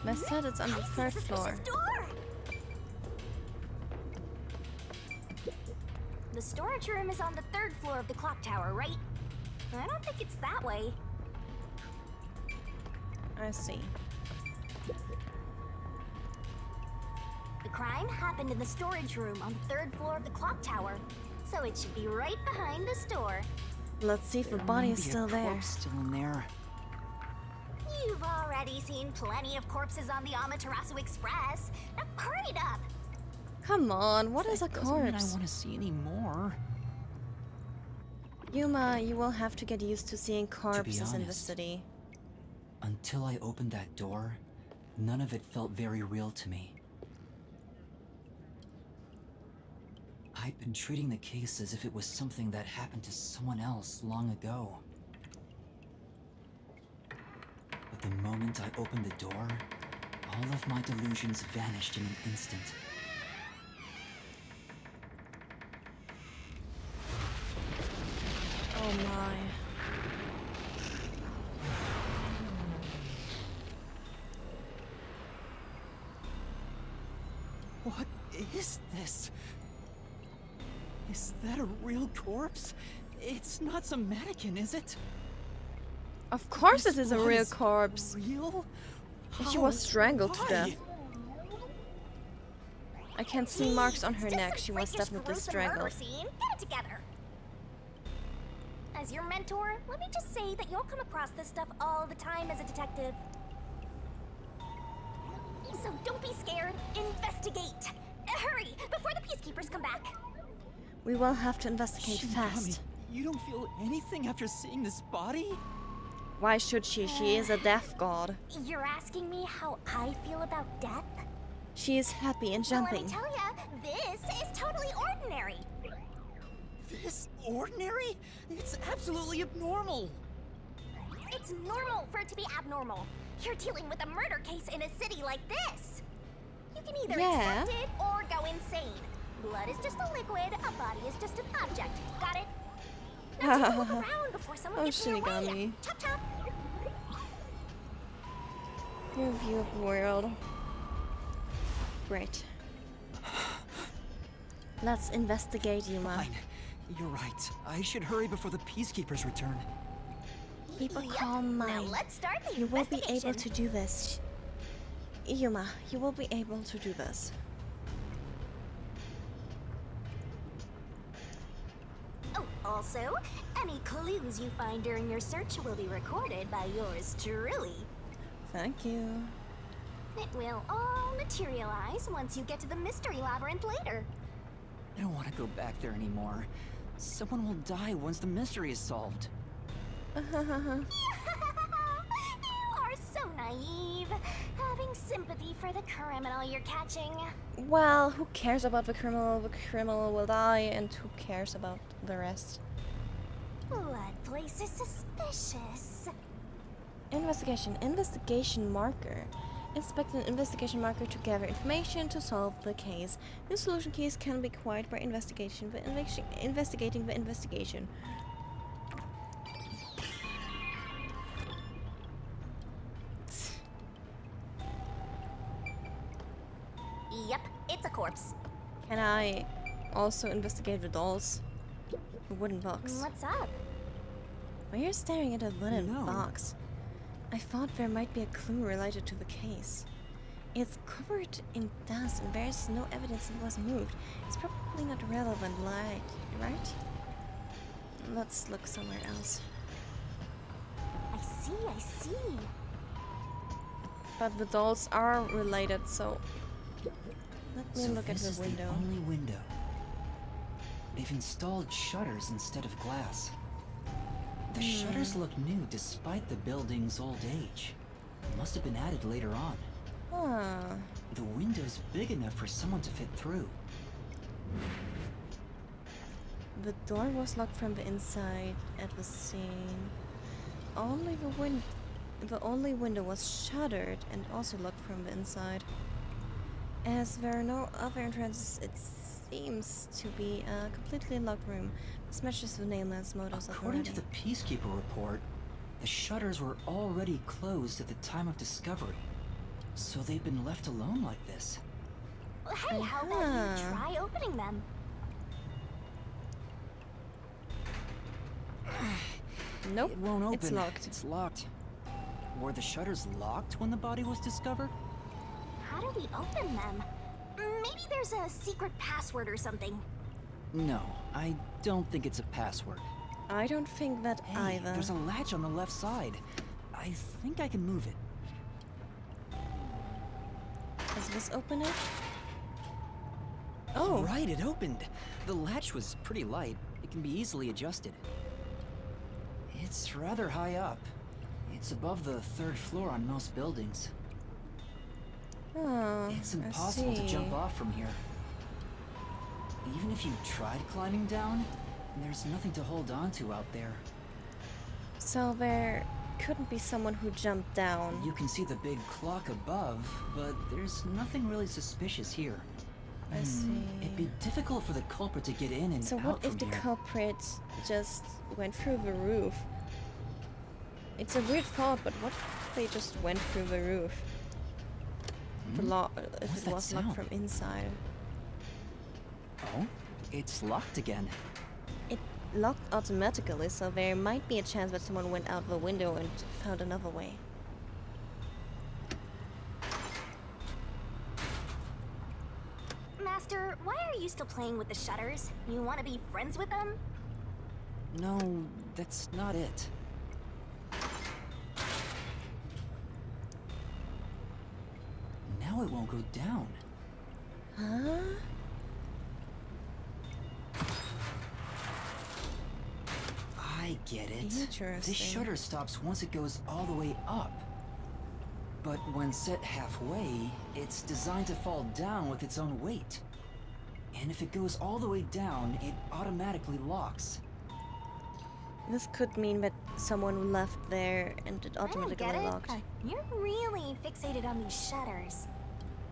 I said it's on the 3rd floor. The storage room is on the 3rd floor of the clock tower, right? I don't think it's that way. I see. The crime happened in the storage room on the 3rd floor of the clock tower, so it should be right behind the store. Let's see if the body is still there. Corpse still in there. You've already seen plenty of corpses on the Amaterasu Express. Now hurry it up! Come on, what is a Doesn't mean I corpse? want to see any more. Yuma, you will have to get used to seeing corpses in the honest, city. Until I opened that door, none of it felt very real to me. I'd been treating the case as if it was something that happened to someone else long ago. But the moment I opened the door, all of my delusions vanished in an instant. Oh my. What is this? Is that a real corpse? It's not some mannequin, is it? Of course This it is a real was corpse. Real? She was strangled to Why? death. I can see marks on her neck. She was definitely strangled. Scene. Get it together. As your mentor, let me just say that you'll come across this stuff all the time as a detective. So don't be scared. Investigate. Hurry, before the peacekeepers come back. We will have to investigate fast. You don't feel anything after seeing this body? Why should she? She is a death god. You're asking me how I feel about death? She is happy and Well, let jumping. me tell ya, this is totally ordinary. This ordinary? It's absolutely abnormal. It's normal for it to be abnormal. You're dealing with a murder case in a city like this. You can either Yeah. accept it or go insane. Blood is just a liquid, a body is just an object. Got it? Now take a look around before someone Oh, gets in your way. Shinigami. Chop chop. Your view of the world. Great. Let's investigate, Yuma. Fine. You're right. I should hurry before the peacekeepers return. Keep a calm Now mind. let's start the You will be investigation. able to do this. Yuma, you will be able to do this. Oh, also, any clues you find during your search will be recorded by yours truly. Thank you. It will all materialize once you get to the mystery labyrinth later. I don't want to go back there anymore. Someone will die once the mystery is solved. You are so naive, having sympathy for the criminal you're catching. Well, who cares about the criminal? The criminal will die, and who cares about the rest? Blood place is suspicious. Investigation. Investigation marker. Inspect an investigation marker to gather information to solve the case. New solution keys can be acquired by investigating the investigation. Yep, it's a corpse. Can I also investigate the dolls? The wooden box. What's up? Why are you staring at a wooden No. box? I thought there might be a clue related to the case. It's covered in dust and there's no evidence it was moved. It's probably not relevant, right? Let's look somewhere else. I see. But the dolls are related, so let me So look at this the is window. the only window. They've installed shutters instead of glass. The shutters look new despite the building's old age. Must have been added later on. Huh. The window's big enough for someone to fit through. The door was locked from the inside at the scene. The only window was shuttered and also locked from the inside. As there are no other entrances, it seems to be a completely locked room. This matches the nameless modus According operandi. to the Peacekeeper report, the shutters were already closed at the time of discovery. So they've been left alone like this. Hey, how about you try opening them? Nope, It won't open. it's locked. It's locked. Were the shutters locked when the body was discovered? How do we open them? Maybe there's a secret password or something. No, I don't think it's a password. I don't think that Hey, either. there's a latch on the left side. I think I can move it. Does this open it? Oh, Right, it opened. The latch was pretty light. It can be easily adjusted. It's rather high up. It's above the 3rd floor on most buildings. oh, It's I impossible to jump see. off from here. Even if you tried climbing down, there's nothing to hold on to out there. So there couldn't be someone who jumped down. You can see the big clock above, but there's nothing really suspicious here. I see. It'd be difficult for the culprit to get in and So out what if from the here. culprit just went through the roof? It's a weird thought, but what if they just went through the roof? If What's it that was locked sound? from inside. Oh, it's locked again. It locked automatically, so there might be a chance that someone went out the window and found another way. Master, why are you still playing with the shutters? You want to be friends with them? No, that's not it. Now it won't go down. Huh? I get it. Interesting. This shutter stops once it goes all the way up. But when set halfway, it's designed to fall down with its own weight. And if it goes all the way down, it automatically locks. This could mean that someone left there and it automatically I get it. locked. You're really fixated on these shutters.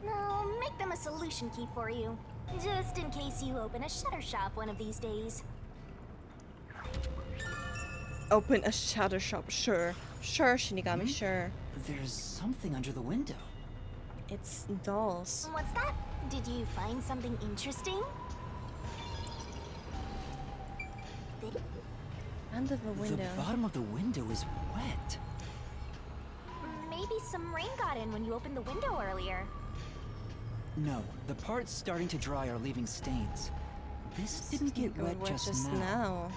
I'll make them a solution key for you, just in case you open a shutter shop one of these days. Open a shutter shop, sure. Sure, Shinigami, sure. There's something under the window. It's dolls. What's that? Did you find something interesting? Under the window. The bottom of the window is wet. Maybe some rain got in when you opened the window earlier. No, the parts starting to dry are leaving stains. This didn't get wet just now.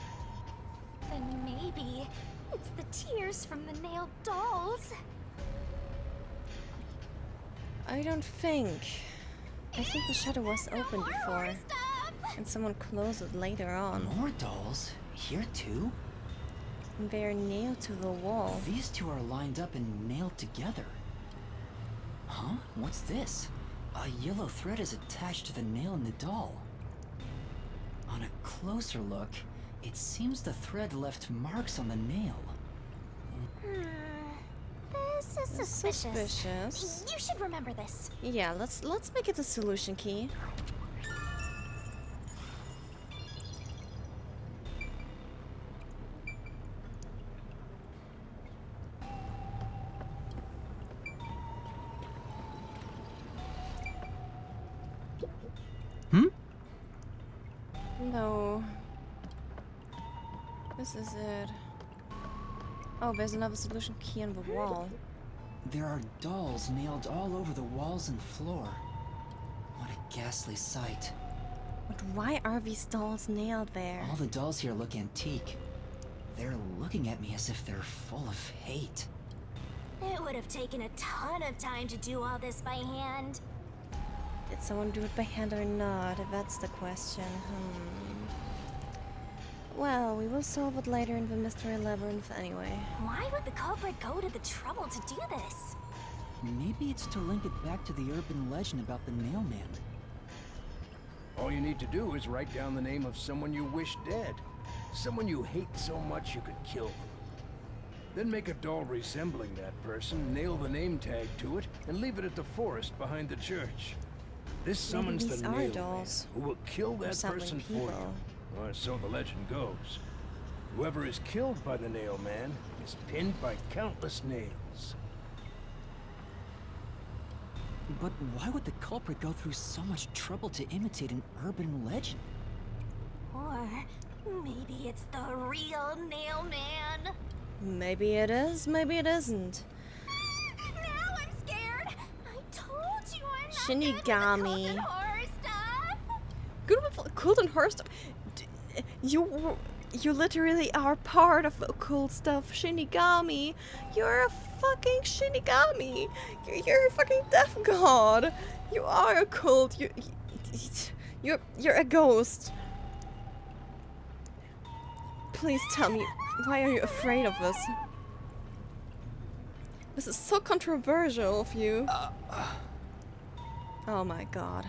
Then maybe it's the tears from the nailed dolls. I don't think. I think the shutter was open before. And someone closed it later on. More dolls? Here too? And they're nailed to the wall. These two are lined up and nailed together. Huh? What's this? A yellow thread is attached to the nail in the doll. On a closer look, it seems the thread left marks on the nail. This is suspicious. You should remember this. Yeah, let's make it a solution key. No. This is it. Oh, there's another solution key on the wall. There are dolls nailed all over the walls and floor. What a ghastly sight. But why are these dolls nailed there? All the dolls here look antique. They're looking at me as if they're full of hate. It would have taken a ton of time to do all this by hand. Did someone do it by hand or not? That's the question. Well, we will solve it later in the mystery labyrinth anyway. Why would the culprit go to the trouble to do this? Maybe it's to link it back to the urban legend about the Nailman. All you need to do is write down the name of someone you wish dead. Someone you hate so much you could kill them. Then make a doll resembling that person, nail the name tag to it, and leave it at the forest behind the church. This summons the Nailman, who will kill that person for you. Or so the legend goes. Whoever is killed by the Nailman is pinned by countless nails. But why would the culprit go through so much trouble to imitate an urban legend? Or maybe it's the real Nailman. Maybe it is, maybe it isn't. Now I'm scared. I told you I'm not Shinigami. good with the cult and horror stuff. Good with occult and horror stuff? You literally are part of the occult stuff, Shinigami. You're a fucking Shinigami. You're a fucking death god. You are a cult. You're a ghost. Please tell me, why are you afraid of this? This is so controversial of you. Oh my god.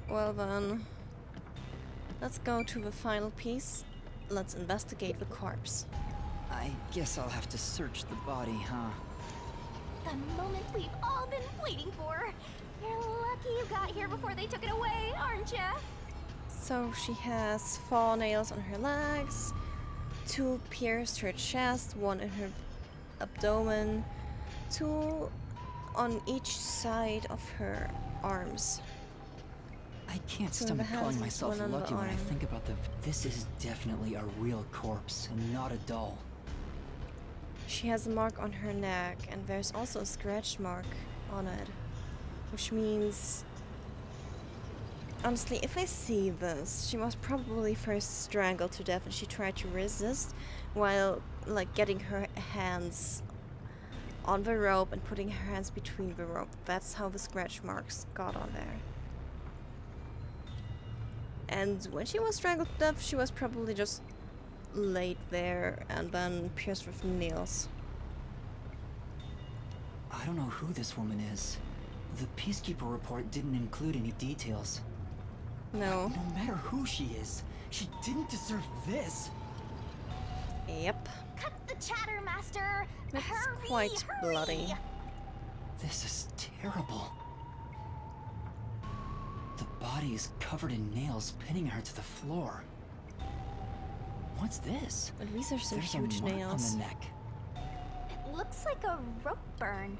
Well then, let's go to the final piece. Let's investigate the corpse. I guess I'll have to search the body, huh? The moment we've all been waiting for. You're lucky you got here before they took it away, aren't ya? So she has 4 nails on her legs, 2 pierced her chest, 1 in her abdomen, 2 on each side of her arms. I can't So stomach the hands calling is myself one on the lucky when I arm. think about the... This is definitely a real corpse and not a doll. She has a mark on her neck, and there's also a scratch mark on it. Which means... Honestly, if I see this, she was probably first strangled to death and she tried to resist while, like, getting her hands on the rope and putting her hands between the rope. That's how the scratch marks got on there. And when she was strangled to death, she was probably just laid there and then pierced with nails. I don't know who this woman is. The Peacekeeper report didn't include any details. No. No matter who she is, she didn't deserve this. Yep. Cut the chatter, Master! That's Hurry, quite hurry. bloody. This is terrible. The body is covered in nails, pinning her to the floor. What's this? But these are some There's huge a mark nails. on the neck. It looks like a rope burn.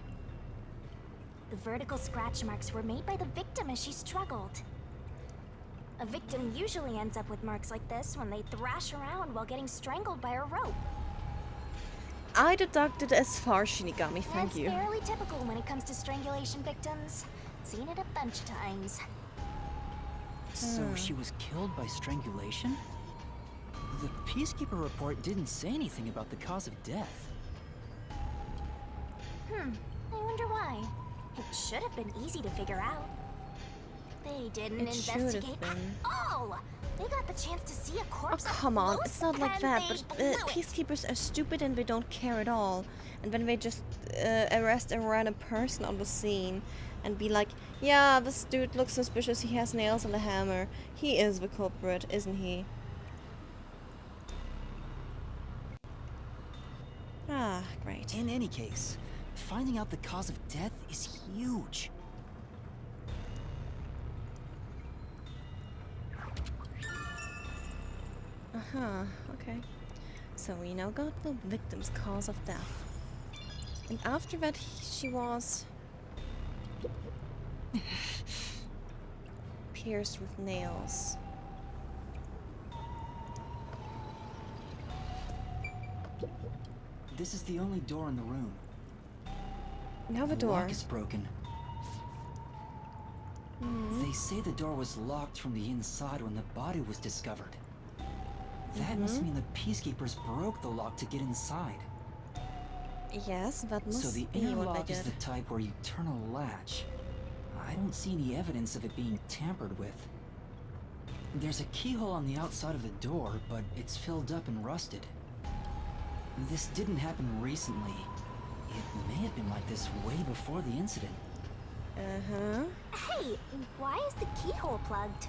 The vertical scratch marks were made by the victim as she struggled. A victim usually ends up with marks like this when they thrash around while getting strangled by a rope. I deducted as far, Shinigami, thank That's you. fairly typical when it comes to strangulation victims. Seen it a bunch of times. So she was killed by strangulation? The Peacekeeper report didn't say anything about the cause of death. I wonder why. It should have been easy to figure out. They didn't It should have investigate at been. all. They got the chance to see a Oh, corpse. up come on, close it's not like and that, they but blew it. peacekeepers are stupid and they don't care at all. And then they just arrest a random person on the scene and be like, yeah, this dude looks suspicious, he has nails and a hammer. He is the culprit, isn't he? Ah, great. In any case, finding out the cause of death is huge. Uh-huh, okay. So we now got the victim's cause of death. And after that, she was pierced with nails. This is the only door in the room. Now the The door. lock is broken. They say the door was locked from the inside when the body was discovered. That must mean the Peacekeepers broke the lock to get inside. Yes, that must So the be inner what lock they is did. the type where you turn a latch. I don't see any evidence of it being tampered with. There's a keyhole on the outside of the door, but it's filled up and rusted. This didn't happen recently. It may have been like this way before the incident. Uh-huh. Hey, why is the keyhole plugged?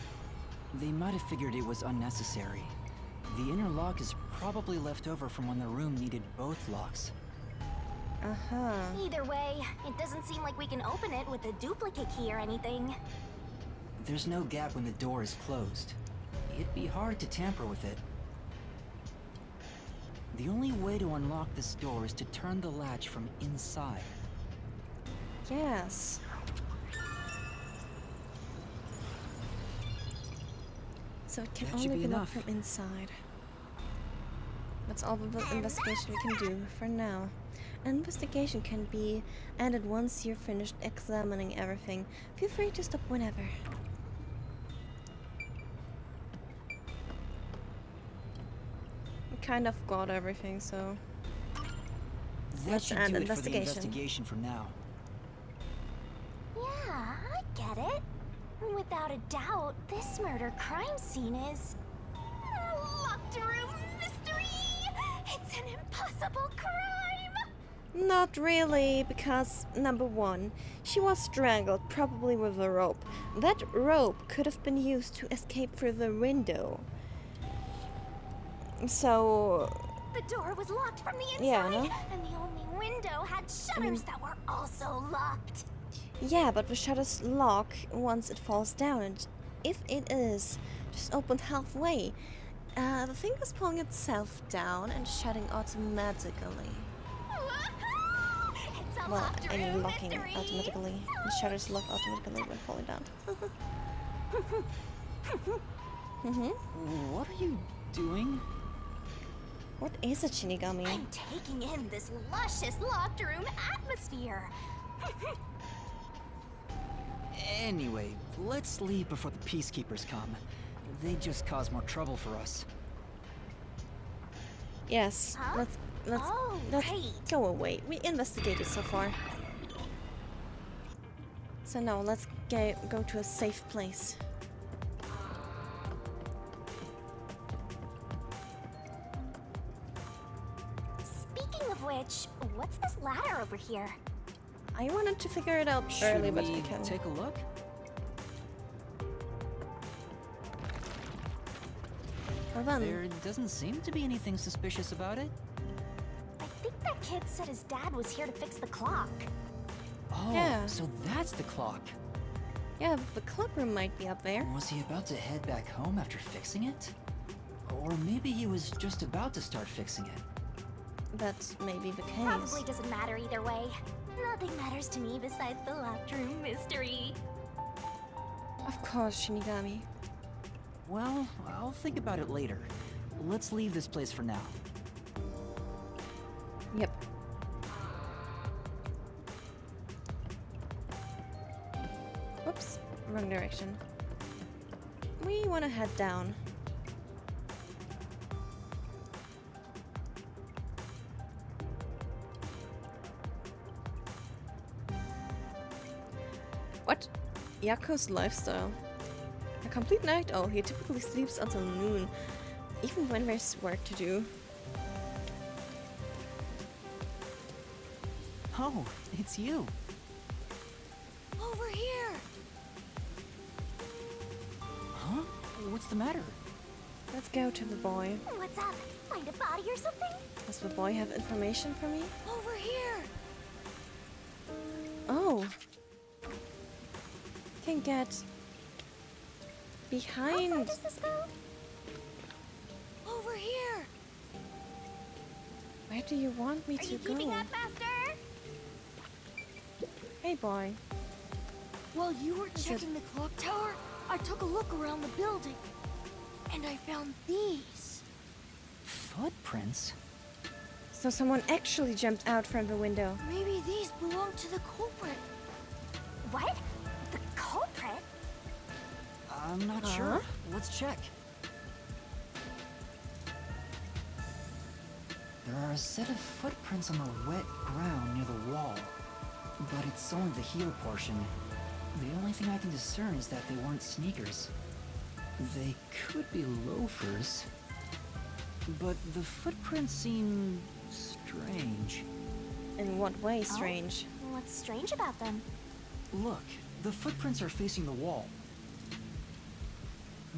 They might have figured it was unnecessary. The inner lock is probably left over from when the room needed both locks. Uh-huh. Either way, it doesn't seem like we can open it with a duplicate key or anything. There's no gap when the door is closed. It'd be hard to tamper with it. The only way to unlock this door is to turn the latch from inside. Yes. So it can That should only be be locked enough. from inside. That's all the investigation we can do for now. An investigation can be ended once you're finished examining everything. Feel free to stop whenever. We kind of got everything, so That let's should end do it for the investigation. investigation for now. Yeah, I get it. Without a doubt, this murder crime scene is a locked room mystery. It's an impossible crime. Not really, because number one, she was strangled, probably with a rope. That rope could have been used to escape through the window. So, The door was locked from the inside, Yeah, no? and the only window had shutters that were also locked. yeah, but the shutters lock once it falls down, and if it is just opened halfway, the thing is pulling itself down and shutting automatically. It's a Well, locked I mean room locking mystery. automatically. The shutters lock automatically when falling down. What are you doing? What is a Shinigami? I'm taking in this luscious locked room atmosphere. Anyway, let's leave before the Peacekeepers come. They just cause more trouble for us. Yes, Huh? let's Oh, let's right. go away. We investigated so far. So now let's go to a safe place. what's this ladder over here? I wanted to figure it out early, but I can't. Take a look? Hold on. There doesn't seem to be anything suspicious about it. I think that kid said his dad was here to fix the clock. Oh, Yeah. so that's the clock. Yeah, the clock room might be up there. Was he about to head back home after fixing it? Or maybe he was just about to start fixing it. That's maybe the case. Probably doesn't matter either way. Nothing matters to me besides the locked room mystery. Of course, Shinigami. Well, I'll think about it later. Let's leave this place for now. Yep. Whoops, wrong direction. We want to head down. What? Yako's lifestyle. A complete night owl, he typically sleeps until noon, even when there's work to do. Oh, it's you. Over here! Huh? What's the matter? Let's go to the boy. What's up? Find a body or something? Does the boy have information for me? Over here! Oh. Can get behind. How far does this go? Over here! Where do you want me to go? Keeping up, master? Hey, boy. While you were checking the clock tower, I took a look around the building. And I found these. Footprints? So someone actually jumped out from the window. Maybe these belong to the culprit. What? The culprit? I'm not sure. Let's check. There are a set of footprints on the wet ground near the wall. But it's only the heel portion. The only thing I can discern is that they weren't sneakers. They could be loafers. But the footprints seem strange. In what way strange? Oh, what's strange about them? Look, the footprints are facing the wall.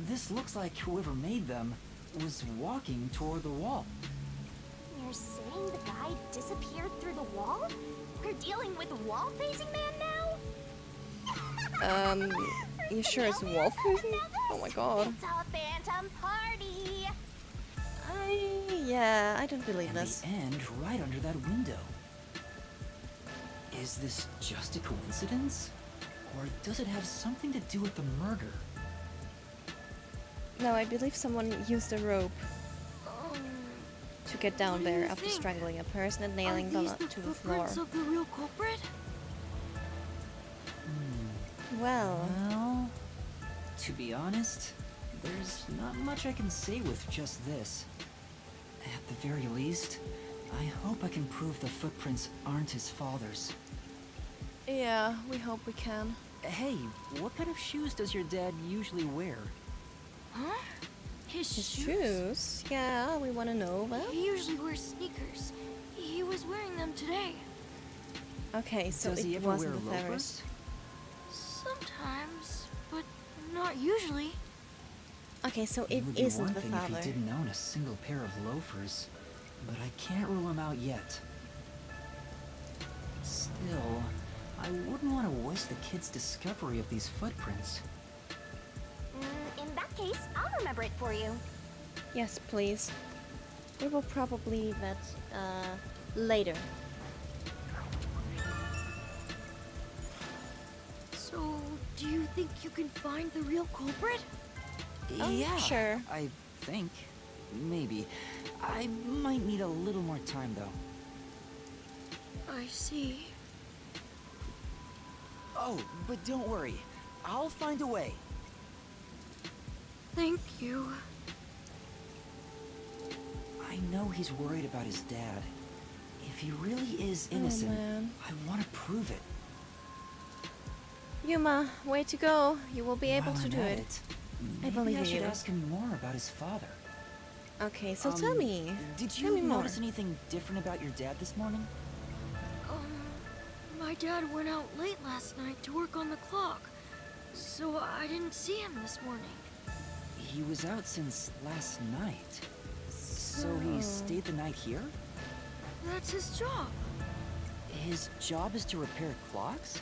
This looks like whoever made them was walking toward the wall. You're saying the guy disappeared through the wall? We're dealing with a wall-facing man now? You sure it's wolf facing? Oh my god. It's a phantom party! Yeah, I don't believe this. The end right under that window. Is this just a coincidence? Or does it have something to do with the murder? No, I believe someone used a rope to get down there after strangling a person and nailing them up to the floor. Footprints of the real culprit? Well, to be honest, there's not much I can say with just this. At the very least, I hope I can prove the footprints aren't his father's. yeah, we hope we can. Hey, what kind of shoes does your dad usually wear? Huh? His shoes? Yeah, we want to know that. He usually wears sneakers. He was wearing them today. Okay, so does he it ever wear wasn't the loafers? feathers. Sometimes, but not usually. Okay, so it would be isn't one the thing if father. he didn't own a single pair of loafers, but I can't rule him out yet. Still, I wouldn't want to waste the kid's discovery of these footprints. In that case, I'll remember it for you. Yes, please. We will probably need that later. So, do you think you can find the real culprit? Yeah, sure. I think. Maybe. I might need a little more time, though. I see. Oh, but don't worry. I'll find a way. Thank you. I know he's worried about his dad. If he really is innocent, man. I want to prove it. Yuma, way to go. You will be able While to I'm do at it. I maybe believe I should you. ask him more about his father. Okay, so tell me. Did Tell you me more. notice anything different about your dad this morning? My dad went out late last night to work on the clock, so I didn't see him this morning. He was out since last night. So he stayed the night here? That's his job. His job is to repair clocks?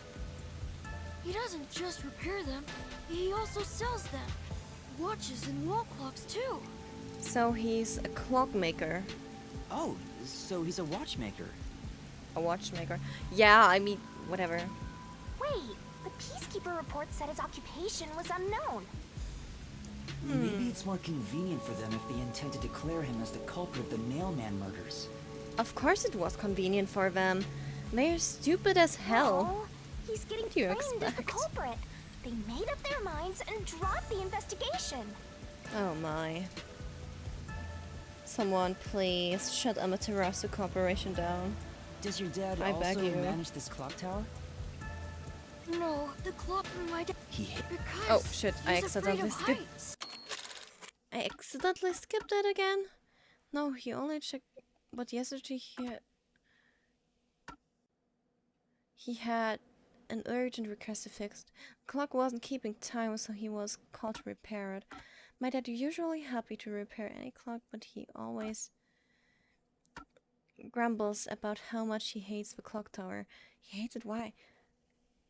He doesn't just repair them, he also sells them. Watches and wall clocks too. So he's a clockmaker. Oh, so he's a watchmaker. A watchmaker. Yeah, I mean, whatever. Wait, the Peacekeeper report said his occupation was unknown. Maybe it's more convenient for them if they intend to declare him as the culprit of the Nailman murders. Of course it was convenient for them. They're stupid as hell. Oh, he's getting What do you framed as the expect? culprit. They made up their minds and dropped the investigation. Oh my. Someone please shut Amaterasu Corporation down. Does your dad I beg also you. manage this clock tower? No, the clock my dad. He hit. Oh shit, I He's afraid accidentally of skipped. heights. I accidentally skipped it again? No, he only checked. But yesterday he had an urgent request to fix. The clock wasn't keeping time, so he was called to repair it. My dad usually happy to repair any clock, but he always grumbles about how much he hates the clock tower. He hates it, why?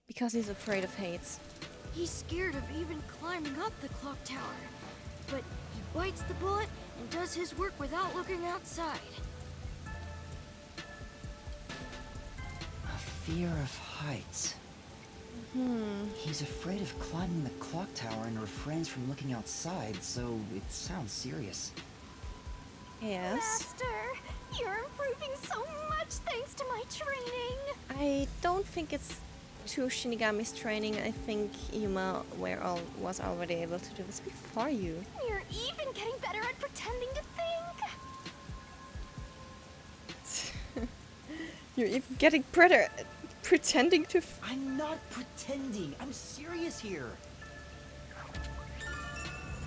Because he's afraid of heights. He's scared of even climbing up the clock tower. But he bites the bullet and does his work without looking outside. A fear of heights. He's afraid of climbing the clock tower and refrains from looking outside, so it sounds serious. Yes. Master, you're improving so much thanks to my training. I don't think it's to Shinigami's training. I think Yuma was already able to do this before you. You're even getting better at pretending to think. You're even getting better at pretending to. I'm not pretending. I'm serious here.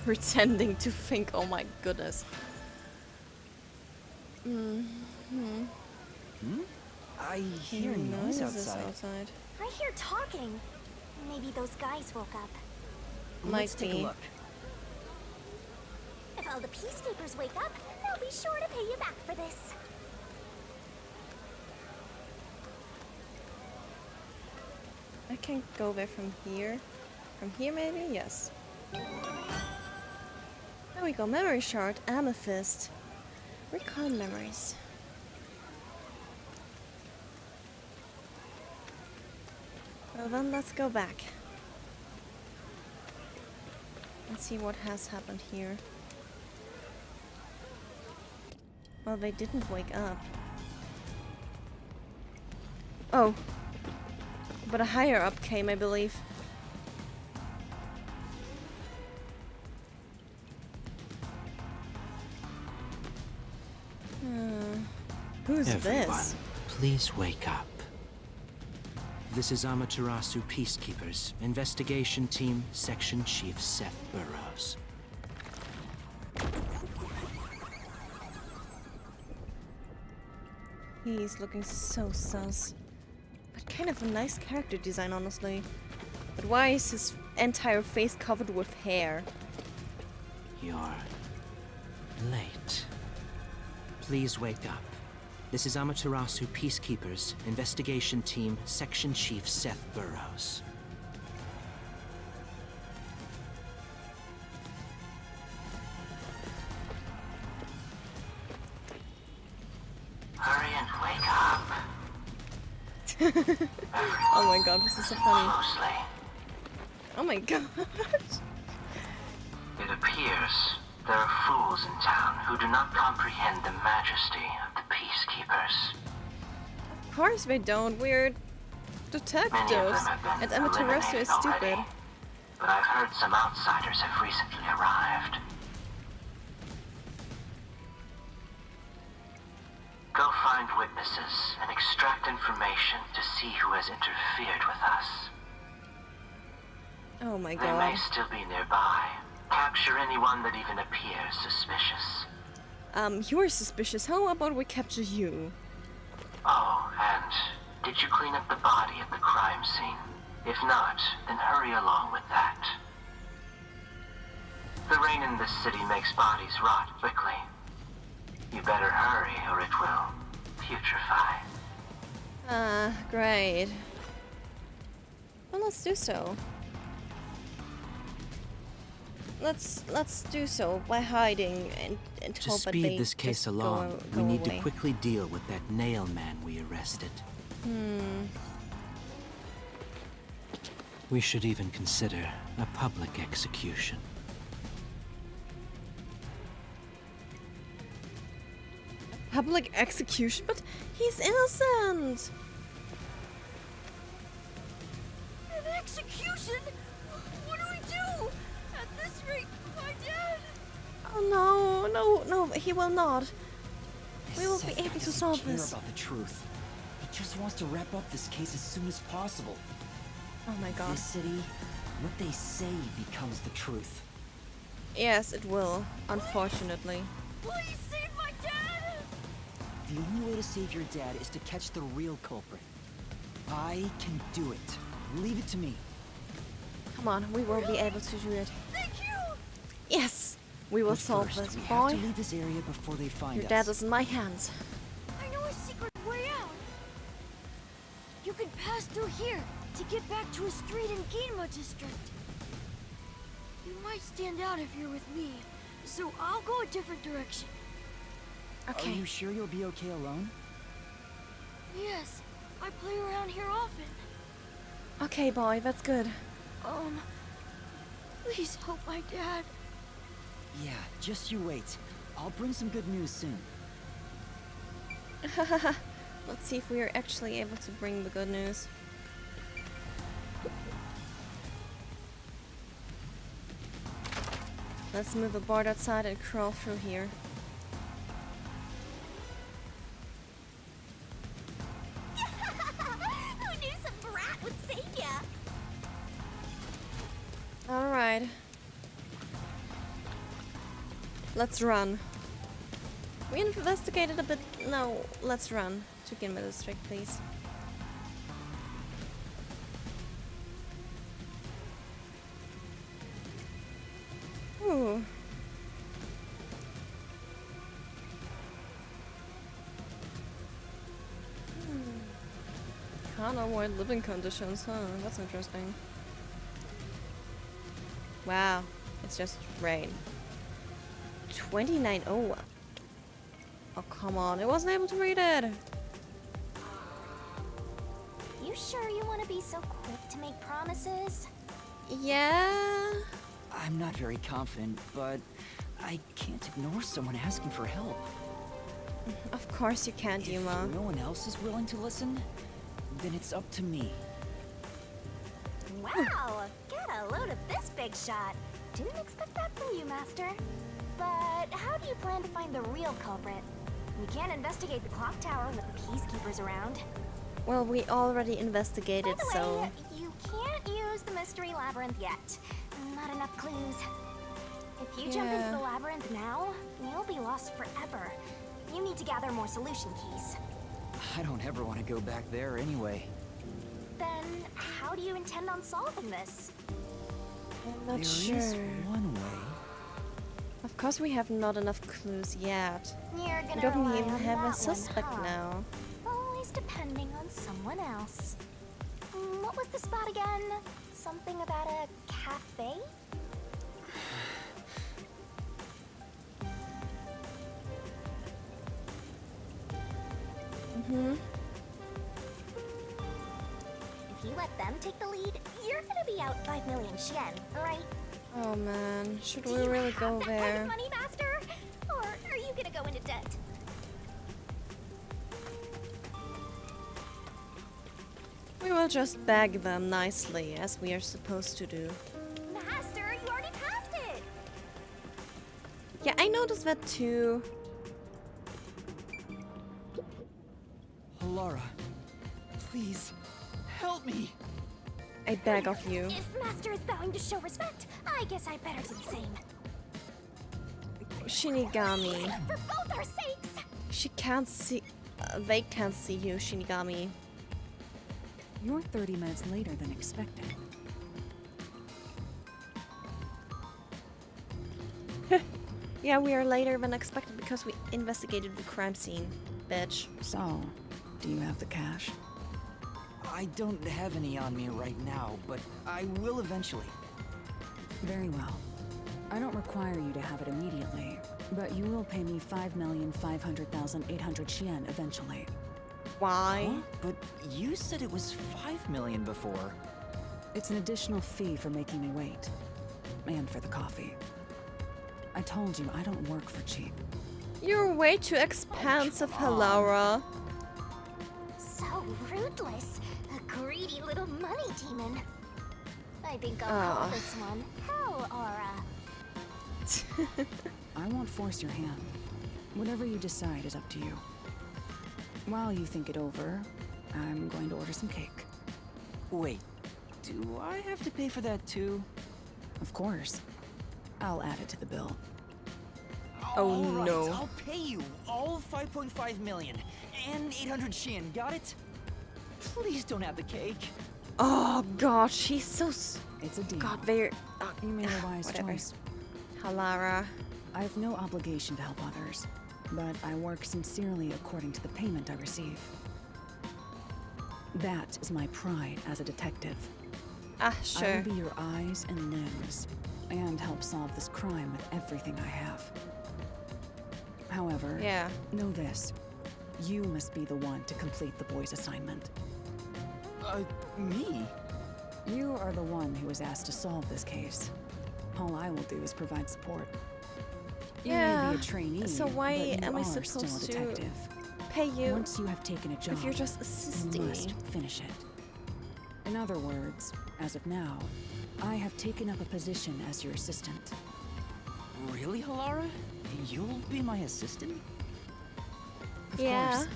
Pretending to think. Oh my goodness. I hear noise outside. I hear talking. Maybe those guys woke up. Let's take a look. If all the Peacekeepers wake up, they'll be sure to pay you back for this. I can go there from here. From here maybe? Yes. There we go. Memory shard. Amethyst. Recall memories. Well then, let's go back. Let's see what has happened here. Well, they didn't wake up. Oh. But a higher up came, I believe. Who's this? Please wake up. This is Amaterasu Peacekeepers, Investigation Team, Section Chief Seth Burrows. He's looking so sus. But kind of a nice character design, honestly. But why is his entire face covered with hair? You're late. Please wake up. This is Amaterasu Peacekeepers, Investigation Team, Section Chief Seth Burrows. Hurry and wake up. Oh my god, this is so funny. Closely. Oh my god. It appears there are fools in town who do not comprehend the majesty of the Peacekeepers. Of course they don't. We're detectives. And Amaterasu is stupid. But I've heard some outsiders have recently arrived. Go find witnesses and extract information to see who has interfered with us. Oh my They may god. still be nearby. Capture anyone that even appears suspicious. You're suspicious. How about we capture you? Oh, and Did you clean up the body at the crime scene? If not, then hurry along with that. The rain in this city makes bodies rot quickly. You better hurry or it will putrefy. Great. Well, let's do so. Let's do so by hiding and To hope that they speed this case just along, go we need away. to quickly deal with that nail man we arrested. We should even consider a public execution. Public execution? But he's innocent! An execution? What do we do? At this rate, my dad... Oh no, he will not. We will Seth be able to doesn't solve care this. about the truth. He just wants to wrap up this case as soon as possible. Oh my god. This city, what they say becomes the truth. Yes, it will, unfortunately. Please save my dad! The only way to save your dad is to catch the real culprit. I can do it. Leave it to me. Come on, we will be able to do it. Thank you! Yes! We will But solve first, this, we have boy. to leave this area before they find Your us. dad is in my hands. I know a secret way out. You can pass through here to get back to a street in Ginma district. You might stand out if you're with me, so I'll go a different direction. Are you sure you'll be okay alone? Yes, I play around here often. Okay, boy, that's good. Please help my dad. Yeah, just you wait. I'll bring some good news soon. Let's see if we are actually able to bring the good news. Let's move the board outside and crawl through here. Who knew some brat would save ya? Alright. Let's run. We investigated a bit. No, let's run to Ginma district, please. Ooh. Can't avoid living conditions, huh? That's interesting. Wow, it's just rain. 29. Oh, come on! I wasn't able to read it. You sure you want to be so quick to make promises? Yeah. I'm not very confident, but I can't ignore someone asking for help. Of course you can't, If Yuma. no one else is willing to listen, then it's up to me. Wow! Get a load of this big shot. Didn't expect that from you, Master. But how do you plan to find the real culprit? We can't investigate the clock tower with the peacekeepers around. Well, we already investigated, By the so... way, you can't use the mystery labyrinth yet. Not enough clues. If you jump into Yeah. the labyrinth now, you'll be lost forever. You need to gather more solution keys. I don't ever want to go back there anyway. Then, how do you intend on solving this? I'm not There sure. is one way. Of course we have not enough clues yet. You're We gonna don't rely even on have a that one, suspect huh? now. Always depending on someone else. What was the spot again? Something about a cafe? Mm-hmm. If you let them take the lead, you're gonna be out 5 million yen, right? Oh man, should Do we you really have go that kind there? of money, Master? Or are you gonna go into debt? We will just beg them nicely, as we are supposed to do. Master, you already passed it! Yeah, I noticed that too. Lara, please, help me! I beg of you. If Master is bowing to show respect, I guess I better do the same. Shinigami. For both our sakes! She can't see... they can't see you, Shinigami. You're 30 minutes later than expected. Yeah, we are later than expected because we investigated the crime scene, bitch. So, do you have the cash? I don't have any on me right now, but I will eventually. Very well. I don't require you to have it immediately, but you will pay me 5,500,800 yen eventually. Why? Huh? But you said it was 5 million before. It's an additional fee for making me wait. And for the coffee. I told you I don't work for cheap. You're way too expensive, Halara. So ruthless. A greedy little money demon. I think I'll call this one Hell Aura. I won't force your hand. Whatever you decide is up to you. While you think it over, I'm going to order some cake. Wait, do I have to pay for that too? Of course. I'll add it to the bill. Oh All right, no. I'll pay you all 5.5 million and 800 shin, got it? Please don't have the cake. Oh god, she's so It's a deal. God, very You made a wise whatever. choice. Halara. I have no obligation to help others, but I work sincerely according to the payment I receive. That is my pride as a detective. Ah, I sure. will be your eyes and limbs, and help solve this crime with everything I have. However, Yeah. know this. You must be the one to complete the boy's assignment. Me? You are the one who was asked to solve this case. All I will do is provide support. You may Yeah. be a trainee, So why but you am I are still a supposed to detective. pay you Once you have taken a job, if you're just you assisting must me? finish it. In other words, as of now, I have taken up a position as your assistant. Really, Halara? You'll be my assistant? Of Yeah. course.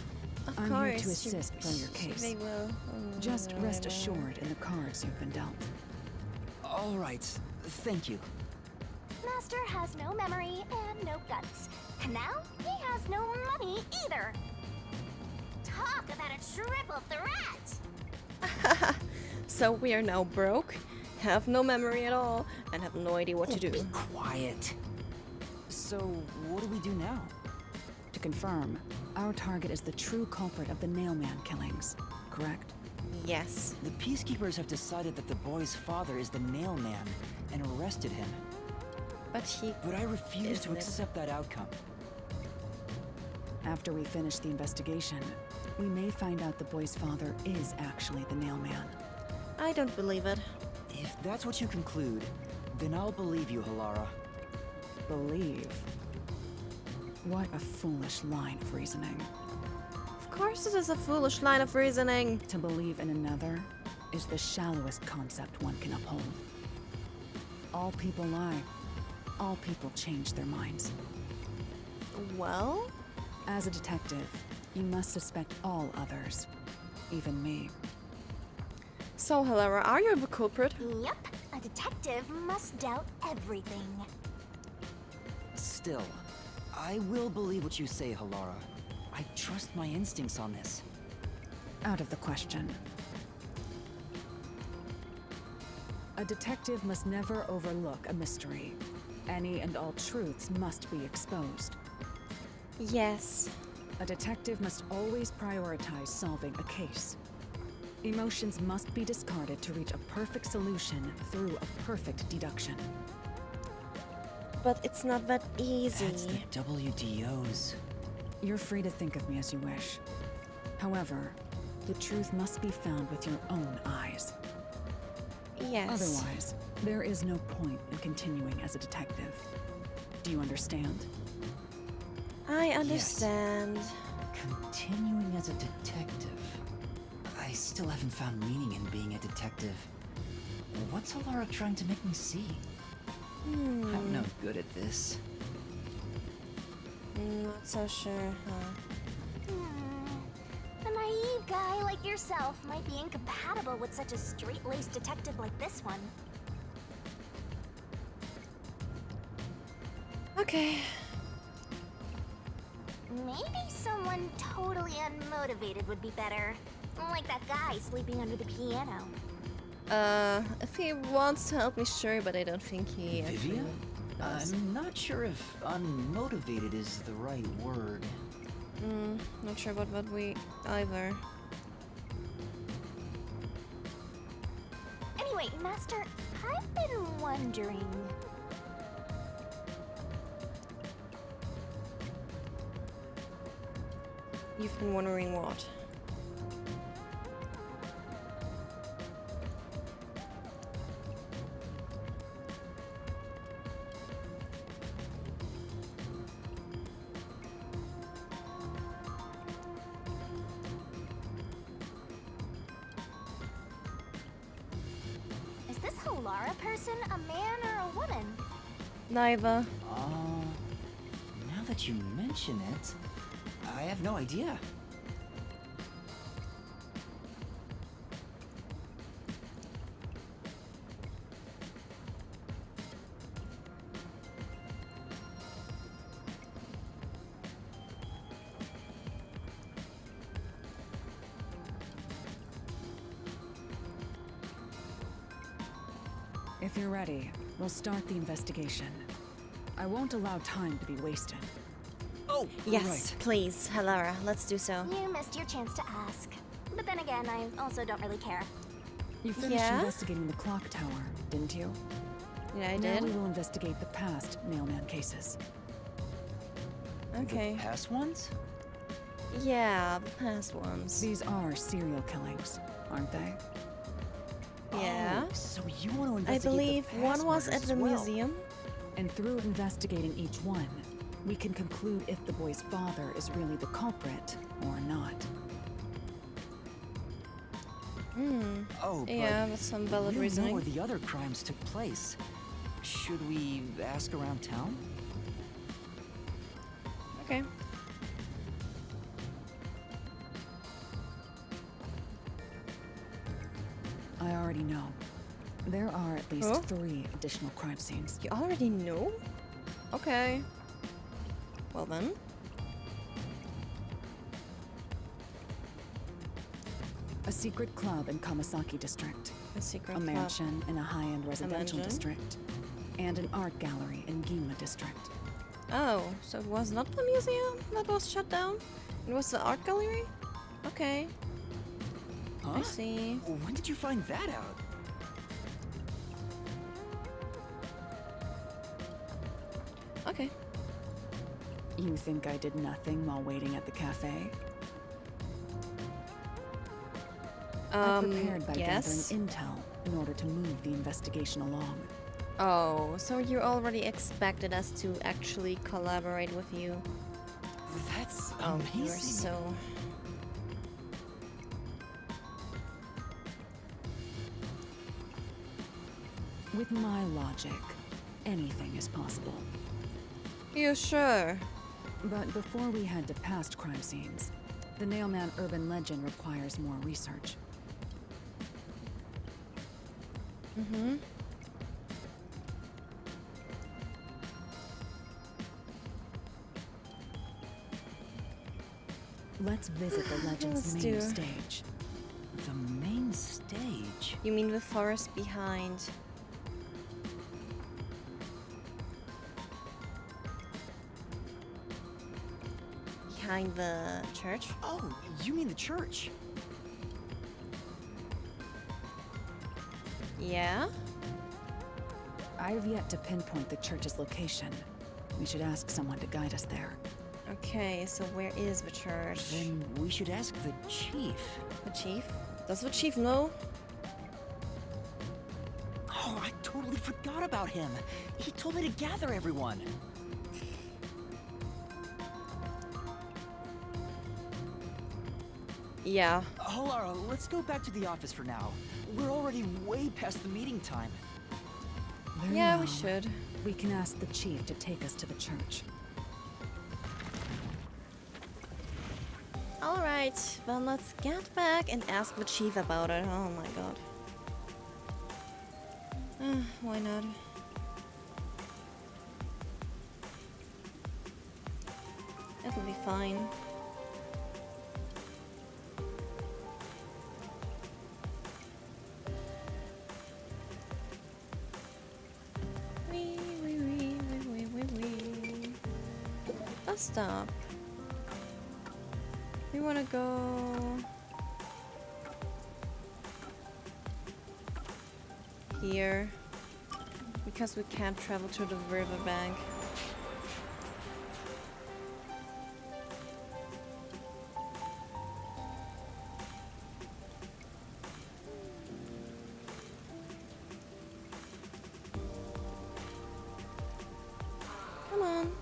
Of I'm course. here to assist for your case. They will. Just rest assured in the cards you've been dealt. All right, thank you. Master has no memory and no guts. And now he has no money either. Talk about a triple threat! So we are now broke, have no memory at all, and have no idea what to do. Be quiet. So, what do we do now? To confirm, our target is the true culprit of the Nailman killings, correct? Yes. The peacekeepers have decided that the boy's father is the Nailman and arrested him. But I refuse to accept that outcome. After we finish the investigation, we may find out the boy's father is actually the Nailman. I don't believe it. If that's what you conclude, then I'll believe you, Halara. Believe? What a foolish line of reasoning. Of course it is a foolish line of reasoning. To believe in another is the shallowest concept one can uphold. All people lie. All people change their minds. Well? As a detective, you must suspect all others, even me. So, Halara, are you the culprit? Yep, a detective must doubt everything. Still, I will believe what you say, Halara. I trust my instincts on this. Out of the question. A detective must never overlook a mystery. Any and all truths must be exposed. Yes. A detective must always prioritize solving a case. Emotions must be discarded to reach a perfect solution through a perfect deduction. But it's not that easy. That's the WDO's. You're free to think of me as you wish. However, the truth must be found with your own eyes. Yes. Otherwise, there is no point in continuing as a detective. Do you understand? I understand. Continuing as a detective. I still haven't found meaning in being a detective. What's Halara trying to make me see? I'm no good at this. Not so sure, huh? A naive guy like yourself might be incompatible with such a straight-laced detective like this one. Okay. Maybe someone totally unmotivated would be better. Like that guy sleeping under the piano. If he wants to help me, sure, but I don't think he actually Vivian? does. I'm not sure if unmotivated is the right word. Not sure about what we either. Anyway, Master, I've been wondering. You've been wondering what? Is this Halara person a man or a woman? Neither. Now that you mention it, I have no idea. If you're ready, we'll start the investigation. I won't allow time to be wasted. Oh, yes, right. please, Halara, let's do so. You missed your chance to ask. But then again, I also don't really care. You finished Yeah? investigating the clock tower, didn't you? Yeah, I Now did. we will investigate the past mailman cases. Okay. The past ones? Yeah, the past ones. These are serial killings, aren't they? Yeah. Oh, so you want to I investigate believe the one past was murders at the as well. museum. And through investigating each one, we can conclude if the boy's father is really the culprit or not. Oh, but Yeah, with some valid we don't know reasoning. where the other crimes took place. Should we ask around town? Okay. I already know. There are at least Huh? 3 additional crime scenes. You already know? Okay. Well then. A secret club in Kamasaki district. A secret A club. mansion in a high-end residential mansion? district. And an art gallery in Ginma district. Oh, so it was not the museum that was shut down? It was the art gallery? Okay. I Huh? see. When did you find that out? Okay. You think I did nothing while waiting at the cafe? I prepared by yes. gathering intel in order to move the investigation along. Oh, so you already expected us to actually collaborate with you? That's Oh, amazing. you are so... With my logic, anything is possible. You sure? But before we head to past crime scenes, the Nailman urban legend requires more research. Mm-hmm. Let's visit the legend's Let's main do. stage. The main stage? You mean the forest behind? Behind the church? Oh, you mean the church? Yeah? I have yet to pinpoint the church's location. We should ask someone to guide us there. Okay, so where is the church? Then we should ask the chief. The chief? Does the chief know? Oh, I totally forgot about him. He told me to gather everyone. Yeah. Halara, let's go back to the office for now. We're already way past the meeting time. Very Yeah, we well. should. We can ask the chief to take us to the church. Alright, then let's get back and ask the chief about it. Oh my god. Why not? It'll be fine. bus stop. We wanna go here because we can't travel to the riverbank. Come on.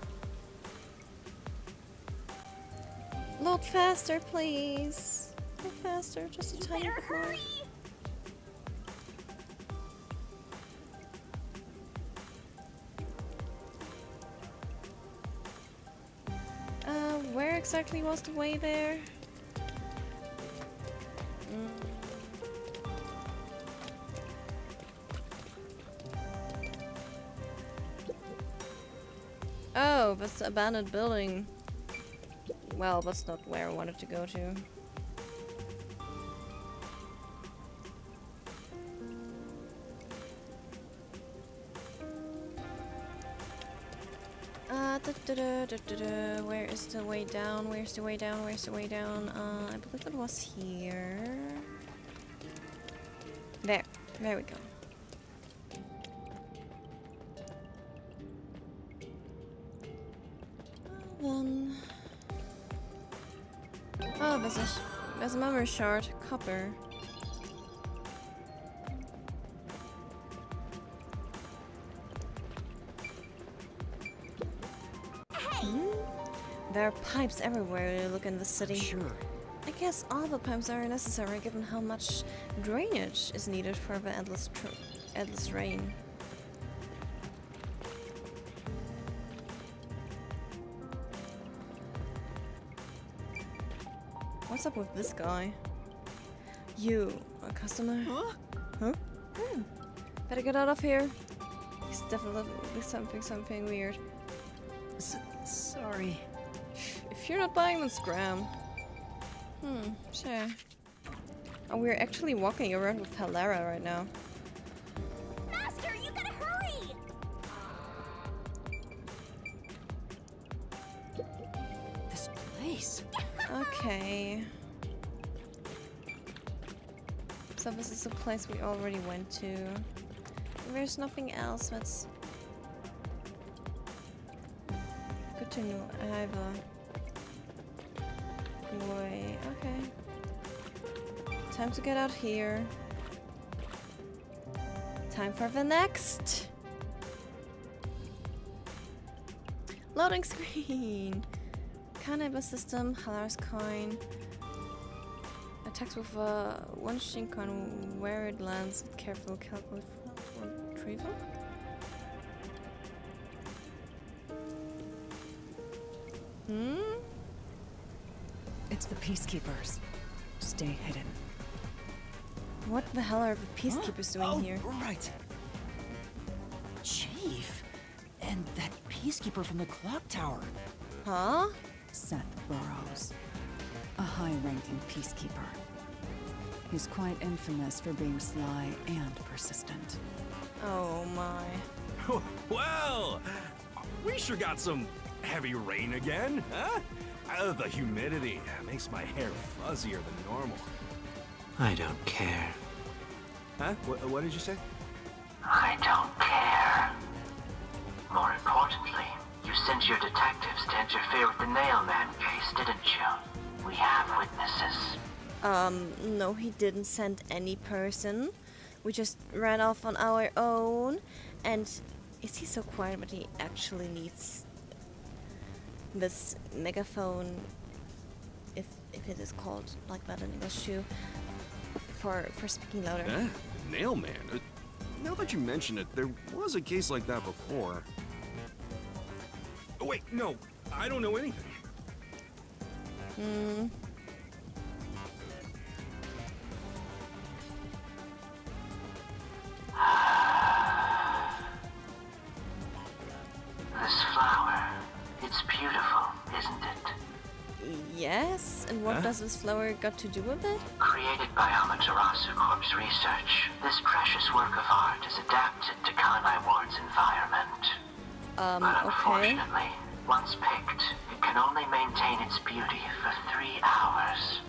Load faster, please. Load faster, just a tiny bit more. Where exactly was the way there? Oh, that's the abandoned building. Well, that's not where I wanted to go to. Where is the way down? Where's the way down? Where's the way down? I believe it was here. There we go. Then, oh, there's a memory shard, copper. There are pipes everywhere you look in the city. Sure. I guess all the pipes are necessary given how much drainage is needed for the endless rain. What's up with this guy? You, a customer? Huh? Better get out of here. He's definitely something weird. Sorry. If you're not buying, then scram. Sure. Oh, we're actually walking around with Halera right now. Master, you gotta hurry! This place. Okay. So this is a place we already went to. There's nothing else that's good to know. I have a way. Okay. Time to get out here. Time for the next loading screen. Kanai bus system, Halara's coin. Attacks with one shin coin where it lands. Careful, calculate for retrieval. It's the peacekeepers. Stay hidden. What the hell are the peacekeepers doing here? Right. Chief, and that peacekeeper from the clock tower. Huh? Seth Burrows. A high-ranking peacekeeper. He's quite infamous for being sly and persistent. Oh my. Well, we sure got some heavy rain again, huh? The humidity makes my hair fuzzier than normal. I don't care. Huh? What did you say? I don't care. More importantly, you sent your detectives to interfere with the Nailman case, didn't you? We have witnesses. No, he didn't send any person. We just ran off on our own. And is he so quiet that he actually needs this megaphone, if it is called like that in English too, for speaking louder? Eh? Nailman? Now that you mention it, there was a case like that before. Oh, wait, no, I don't know anything. This flower, it's beautiful, isn't it? Yes, and what does this flower got to do with it? Created by Amaterasu Corp's research, this precious work of art is adapted to Kanai Ward's environment. But okay. unfortunately, once picked, it can can only maintain its beauty for 3 hours.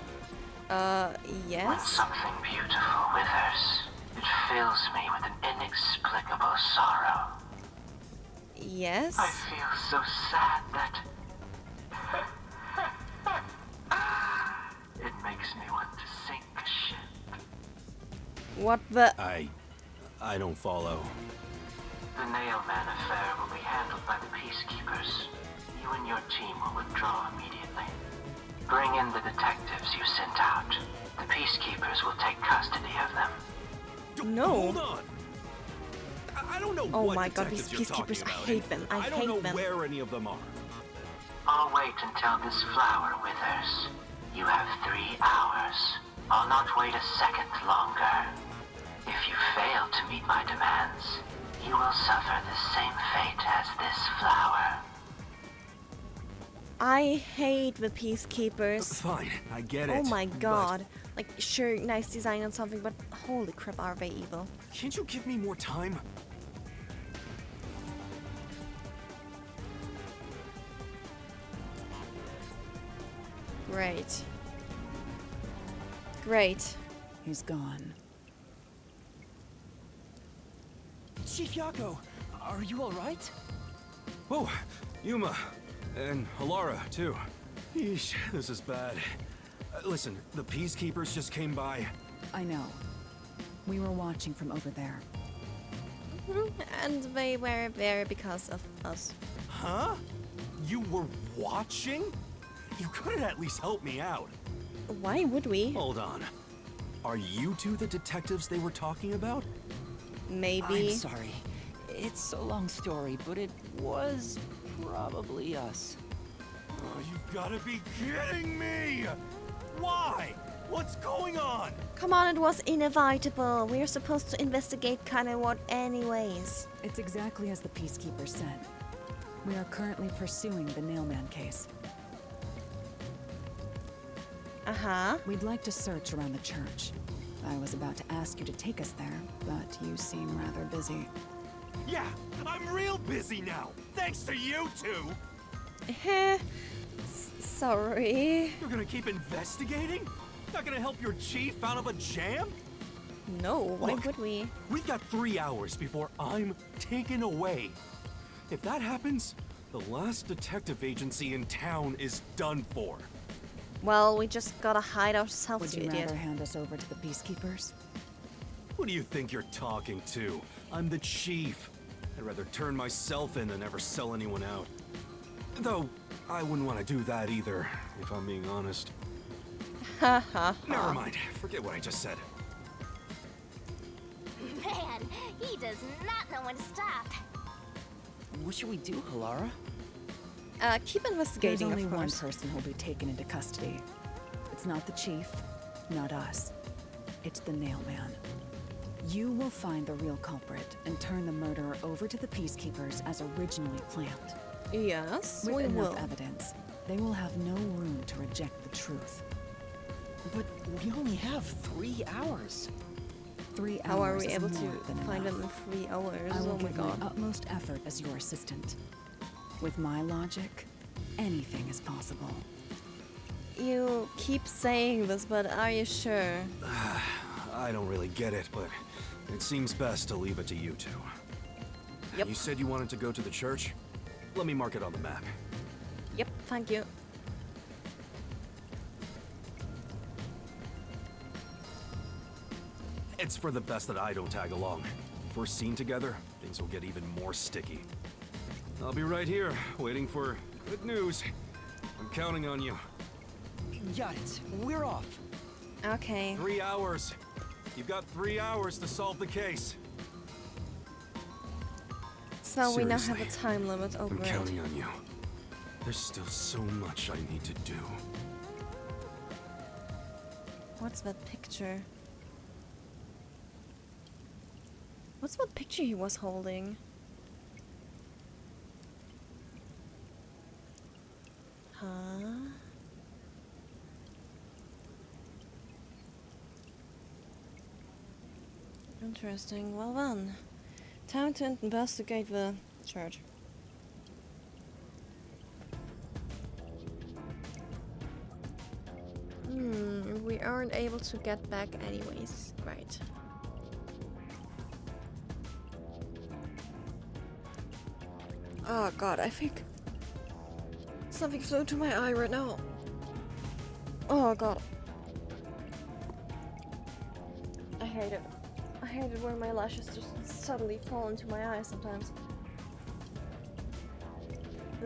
When Yes? something beautiful withers, it fills me with an inexplicable sorrow. Yes? I feel so sad that it makes me want to sink a ship. What the? I don't follow. The Nailman affair will be handled by the Peacekeepers. You and your team will withdraw immediately. Bring in the detectives you sent out. The Peacekeepers will take custody of them. No. Hold on. I don't know Oh what my god, these detectives you're talking peacekeepers, I about. hate them. I don't hate know them. where any of them are. I'll wait until this flower withers. You have 3 hours. I'll not wait a second longer. If you fail to meet my demands, you will suffer the same fate as this flower. I hate the peacekeepers. Fine, I get it. Oh my but god. Like, sure, nice design and something, but holy crap, are they evil. Can't you give me more time? Great. Great. He's gone. Chief Yako, are you alright? Oh, Yuma. And Halara, too. Yeesh, this is bad. Listen, the Peacekeepers just came by. I know. We were watching from over there. And they were there because of us. Huh? You were watching? You couldn't at least help me out. Why would we? Hold on. Are you two the detectives they were talking about? Maybe. I'm sorry. It's a long story, but it was probably us. Oh, you gotta be kidding me! Why? What's going on? Come on, it was inevitable. We're supposed to investigate Kanai anyways. It's exactly as the Peacekeeper said. We are currently pursuing the Nailman case. Uh-huh. We'd like to search around the church. I was about to ask you to take us there, but you seem rather busy. Yeah, I'm real busy now, thanks to you two! Sorry. You're gonna keep investigating? Not gonna help your chief out of a jam? No, why Look, would we? We've got 3 hours before I'm taken away. If that happens, the last detective agency in town is done for. Well, we just gotta hide ourselves, Would you you idiot. rather hand us over to the Peacekeepers? Who do you think you're talking to? I'm the chief. I'd rather turn myself in than ever sell anyone out. Though, I wouldn't want to do that either, if I'm being honest. Never mind, forget what I just said. Man, he does not know when to stop. What should we do, Halara? Keep There's investigating, only of one course. person who'll be taken into custody. It's not the chief, not us. It's the Nailman. You will find the real culprit and turn the murderer over to the Peacekeepers as originally planned. Yes, With we enough will. evidence, they will have no room to reject the truth. But we only have 3 hours. 3 hours How are we is able more to than find enough. them in 3 hours? I will Oh my give god. my utmost effort as your assistant. With my logic, anything is possible. You keep saying this, but are you sure? I don't really get it, but it seems best to leave it to you two. Yep. You said you wanted to go to the church? Let me mark it on the map. Yep, thank you. It's for the best that I don't tag along. If we're seen together, things will get even more sticky. I'll be right here, waiting for good news. I'm counting on you. Got it. We're off. Okay. 3 hours. You've got 3 hours to solve the case. So we now have a Seriously, time limit. Oh, I'm great. counting on you. There's still so much I need to do. What's that picture? What's that picture he was holding? Huh? Interesting. Well then. Time to investigate the church. We aren't able to get back anyways. Right. Oh god, I think something flew into my eye right now. Oh god. I hate it. I hate it when my lashes just suddenly fall into my eye sometimes.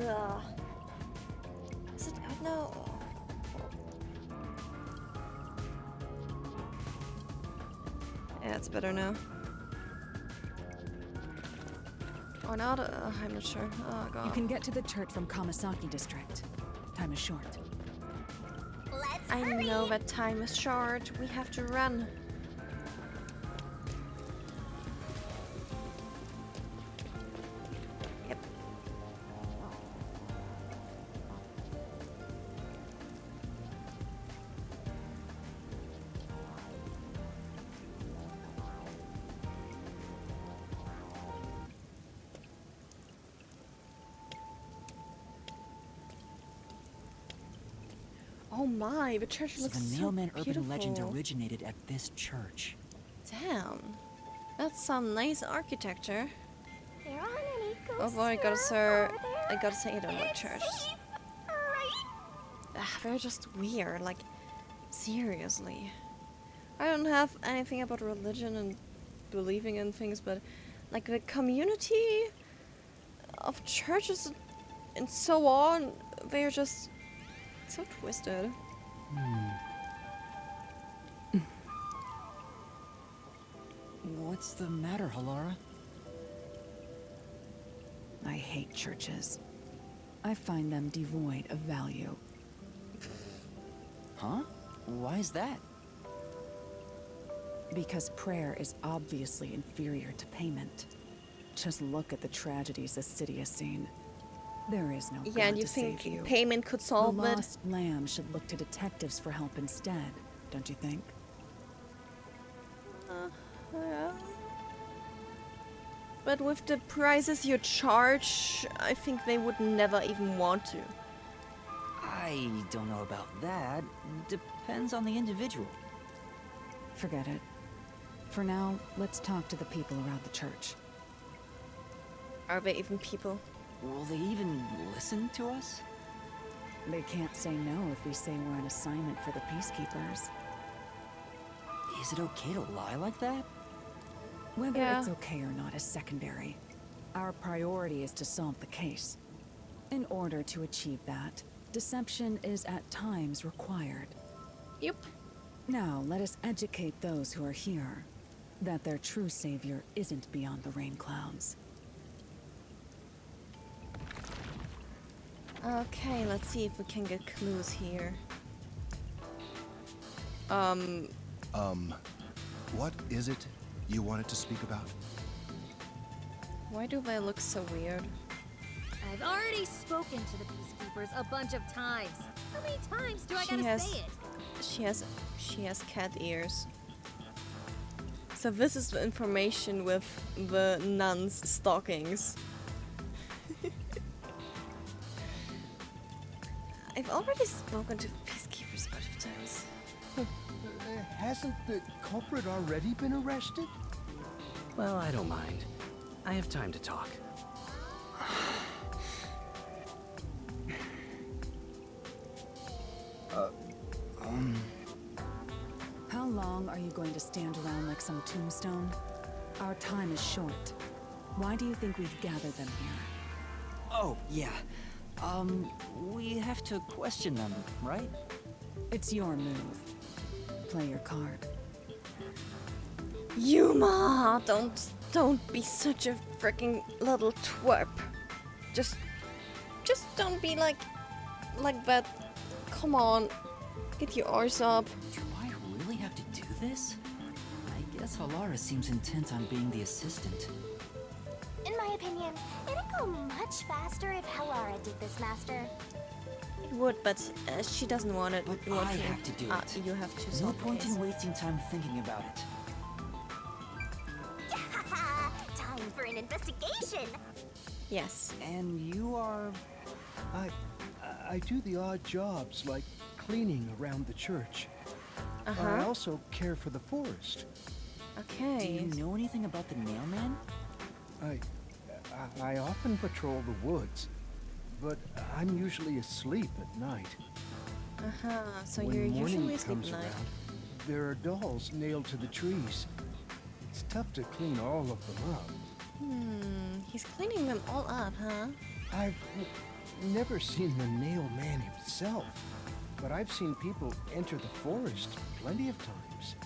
Ugh. Is it good now? Yeah, it's better now. Or not? I'm not sure. Oh god. You can get to the church from Kamasaki district. Time is short. I know that time is short. We have to run. Yep. Oh my, the church So looks the so Nailman beautiful. urban legend originated at this church. Damn. That's some nice architecture. There aren't any Oh ghosts boy, I gotta here, say, are I there? gotta say I don't like It's churches. safe, right? They're just weird, like, seriously. I don't have anything about religion and believing in things, but, like, the community of churches and so on, they're just so twisted. What's the matter, Halara? I hate churches. I find them devoid of value. Huh? Why is that? Because prayer is obviously inferior to payment. Just look at the tragedies the city has seen. There is no Yeah, God and you to save think you. payment could solve the it? lost lamb should look to detectives for help instead, don't you think? Yeah. But with the prices you charge, I think they would never even want to. I don't know about that. Depends on the individual. Forget it. For now, let's talk to the people around the church. Are they even people? Will they even listen to us? They can't say no if we say we're an assignment for the peacekeepers. Is it okay to lie like that? Whether Yeah. it's okay or not is secondary. Our priority is to solve the case. In order to achieve that, deception is at times required. Yep. Now, let us educate those who are here that their true savior isn't beyond the rain clouds. Okay, let's see if we can get clues here. What is it you wanted to speak about? Why do they look so weird? I've already spoken to the peacekeepers a bunch of times. How many times do I gotta say it? She has cat ears. So this is the information with the nuns' stockings. I've already spoken to peacekeepers a bunch of times. Hasn't the culprit already been arrested? Well, I don't mind. I have time to talk. How long are you going to stand around like some tombstone? Our time is short. Why do you think we've gathered them here? Oh, yeah. We have to question them, right? It's your move. Play your card. Yuma, don't be such a freaking little twerp. Just don't be like that. Come on, get your arse up. Do I really have to do this? I guess Halara seems intent on being the assistant. In my opinion, it'd go much faster if Halara did this, Master. It would, but she doesn't want it. But I have to do it. You have to No solve the point case. in wasting time thinking about it. Time for an investigation. Yes. And you are... I do the odd jobs like cleaning around the church. I also care for the forest. Do you know anything about the Nailman? I often patrol the woods, but I'm usually asleep at night. So When you're morning usually asleep comes at night. around, there are dolls nailed to the trees. It's tough to clean all of them up. He's cleaning them all up, huh? I've never seen the nail man himself, but I've seen people enter the forest plenty of times.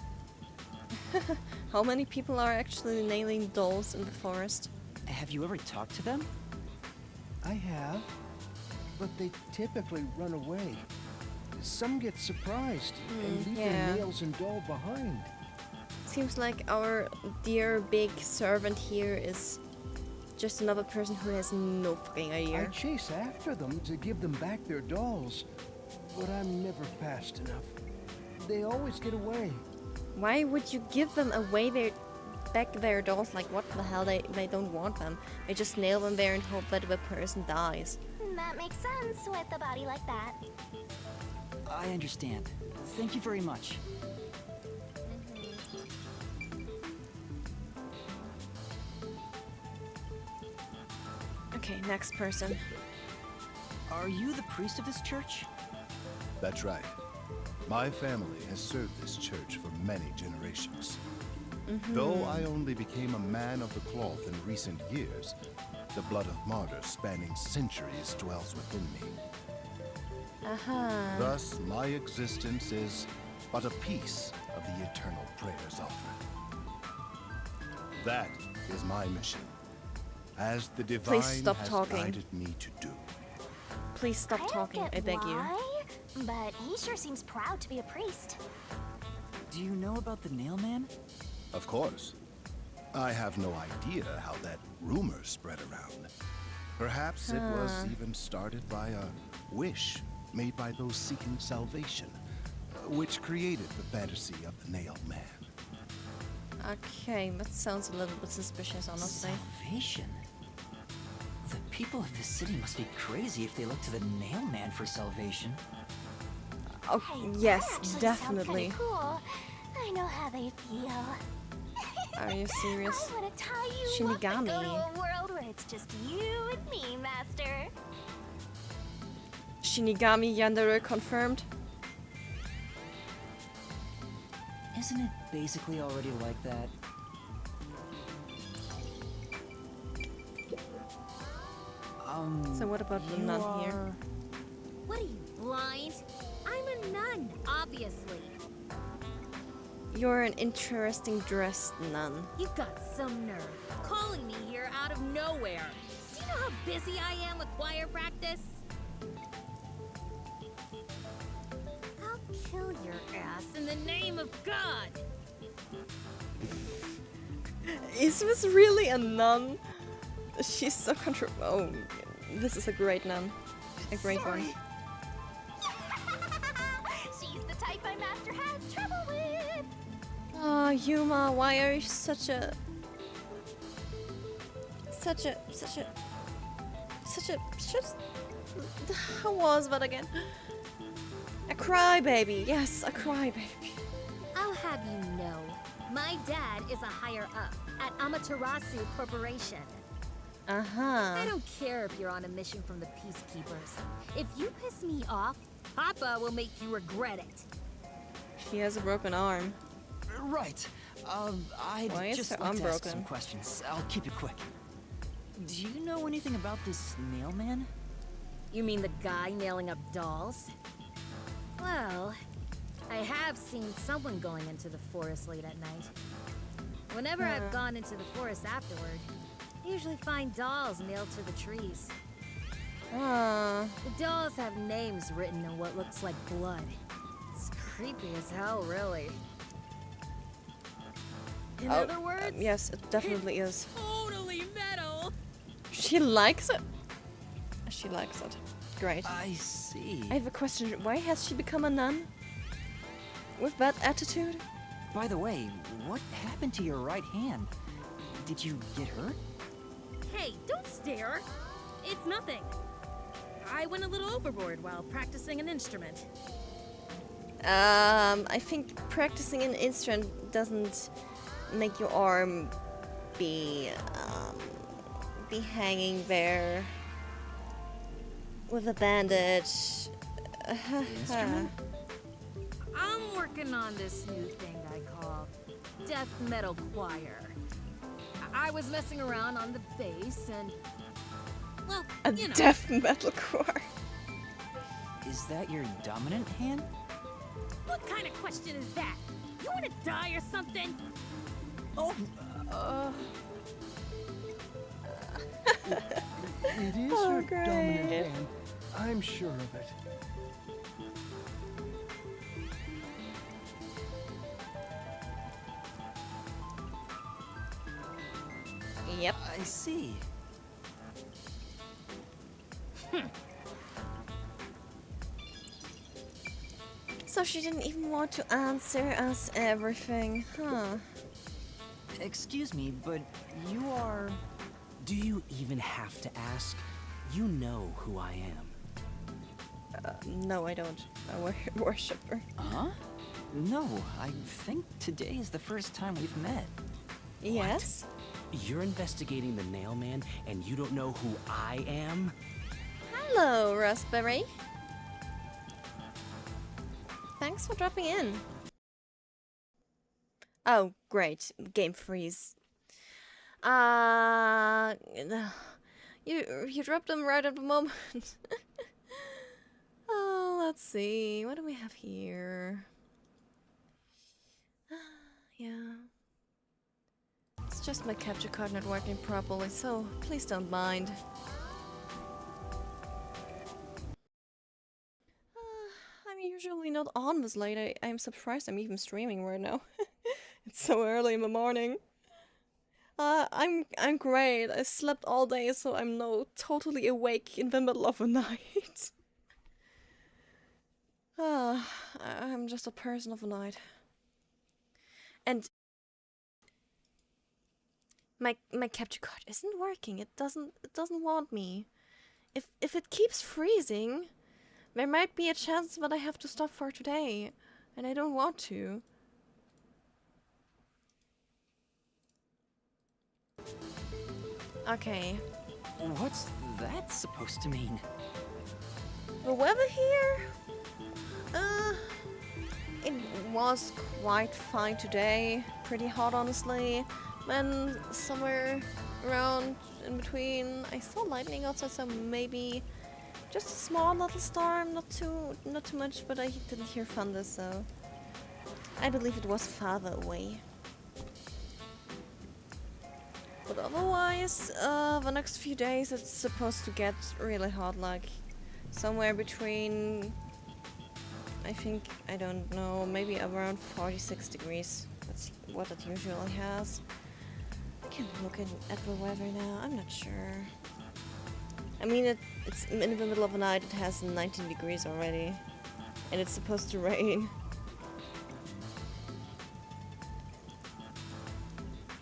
How many people are actually nailing dolls in the forest? Have you ever talked to them? I have, but they typically run away. Some get surprised and leave their nails and doll behind. Seems like our dear big servant here is just another person who has no fucking idea. I chase after them to give them back their dolls, but I'm never fast enough. They always get away. Why would you give them away back their dolls? Like, what the hell? They don't want them. They just nail them there and hope that the person dies. That makes sense with a body like that. I understand. Thank you very much. Okay, next person. Are you the priest of this church? That's right. My family has served this church for many generations. Though I only became a man of the cloth in recent years, the blood of martyrs spanning centuries dwells within me. Thus, my existence is but a piece of the eternal prayers offered. That is my mission, as the divine has guided me to do. Please stop talking, I beg you. But he sure seems proud to be a priest. Do you know about the Nailman? Of course. I have no idea how that rumor spread around. Perhaps it was even started by a wish made by those seeking salvation, which created the fantasy of the Nail Man. Okay, that sounds a little bit suspicious, honestly. Salvation? The people of this city must be crazy if they look to the Nailman for salvation. Oh, Hey, yes, that actually definitely. Sounds kinda cool. I know how they feel. Are you serious? I want to tie you Shinigami. up and go to a world where it's just you and me, Master. Shinigami Yandere confirmed. Isn't it basically already like that? So what about the nun here? What are you, blind? I'm a nun, obviously. You're an interesting dressed nun. You've got some nerve, calling me here out of nowhere. Do you know how busy I am with choir practice? I'll kill your ass in the name of God! Is this really a nun? She's so Oh, this is a great nun. A great one. She's the type my master has trouble with. Oh, Yuma, why are you such a how was that again? A crybaby. Yes, a crybaby. I'll have you know, my dad is a higher up at Amaterasu Corporation. I don't care if you're on a mission from the Peacekeepers. If you piss me off, Papa will make you regret it. She has a broken arm. Right. Why I'd is just her like arm to ask broken? some questions. I'll keep it quick. Do you know anything about this Nailman? You mean the guy nailing up dolls? Well, I have seen someone going into the forest late at night. Whenever I've gone into the forest afterward, I usually find dolls nailed to the trees. The dolls have names written in what looks like blood. It's creepy as hell, really. In other words, yes, it definitely is. totally metal. She likes it. She likes it. Great. I see. I have a question. Why has she become a nun? With that attitude? By the way, what happened to your right hand? Did you get hurt? Hey, don't stare. It's nothing. I went a little overboard while practicing an instrument. I think practicing an instrument doesn't make your arm be hanging there with a bandage. Instrument? I'm working on this new thing I call death metal choir. I was messing around on the bass and, well, you know. Death metal choir. Is that your dominant hand? What kind of question is that? You want to die or something? Oh, It is Oh, her great. dominant hand. I'm sure of it. Yep. I see. So she didn't even want to answer us everything, huh? Excuse me, but you are... Do you even have to ask? You know who I am. No, I don't. I worship her. Huh? No, I think today is the first time we've met. Yes? You're investigating the Nail Man, and you don't know who I am? Hello, Raspberry. Thanks for dropping in. Oh, great. Game freeze. You dropped them right at the moment. Oh, let's see. What do we have here? Yeah. It's just my capture card not working properly, so please don't mind. I'm usually not on this late. I'm surprised I'm even streaming right now. It's so early in the morning. I'm great. I slept all day, so I'm now totally awake in the middle of the night. I'm just a person of the night. And my capture card isn't working. It doesn't want me. If it keeps freezing, there might be a chance that I have to stop for today, and I don't want to. Okay. What's that supposed to mean? The weather here? It was quite fine today. Pretty hot, honestly. Then somewhere around in between, I saw lightning outside, so maybe just a small little storm, not too much, but I didn't hear thunder, so I believe it was farther away. But otherwise, the next few days it's supposed to get really hot, like somewhere between, I think, I don't know, maybe around 46 degrees. That's what it usually has. I can look at the weather now, I'm not sure. I mean, it's in the middle of the night, it has 19 degrees already. And it's supposed to rain.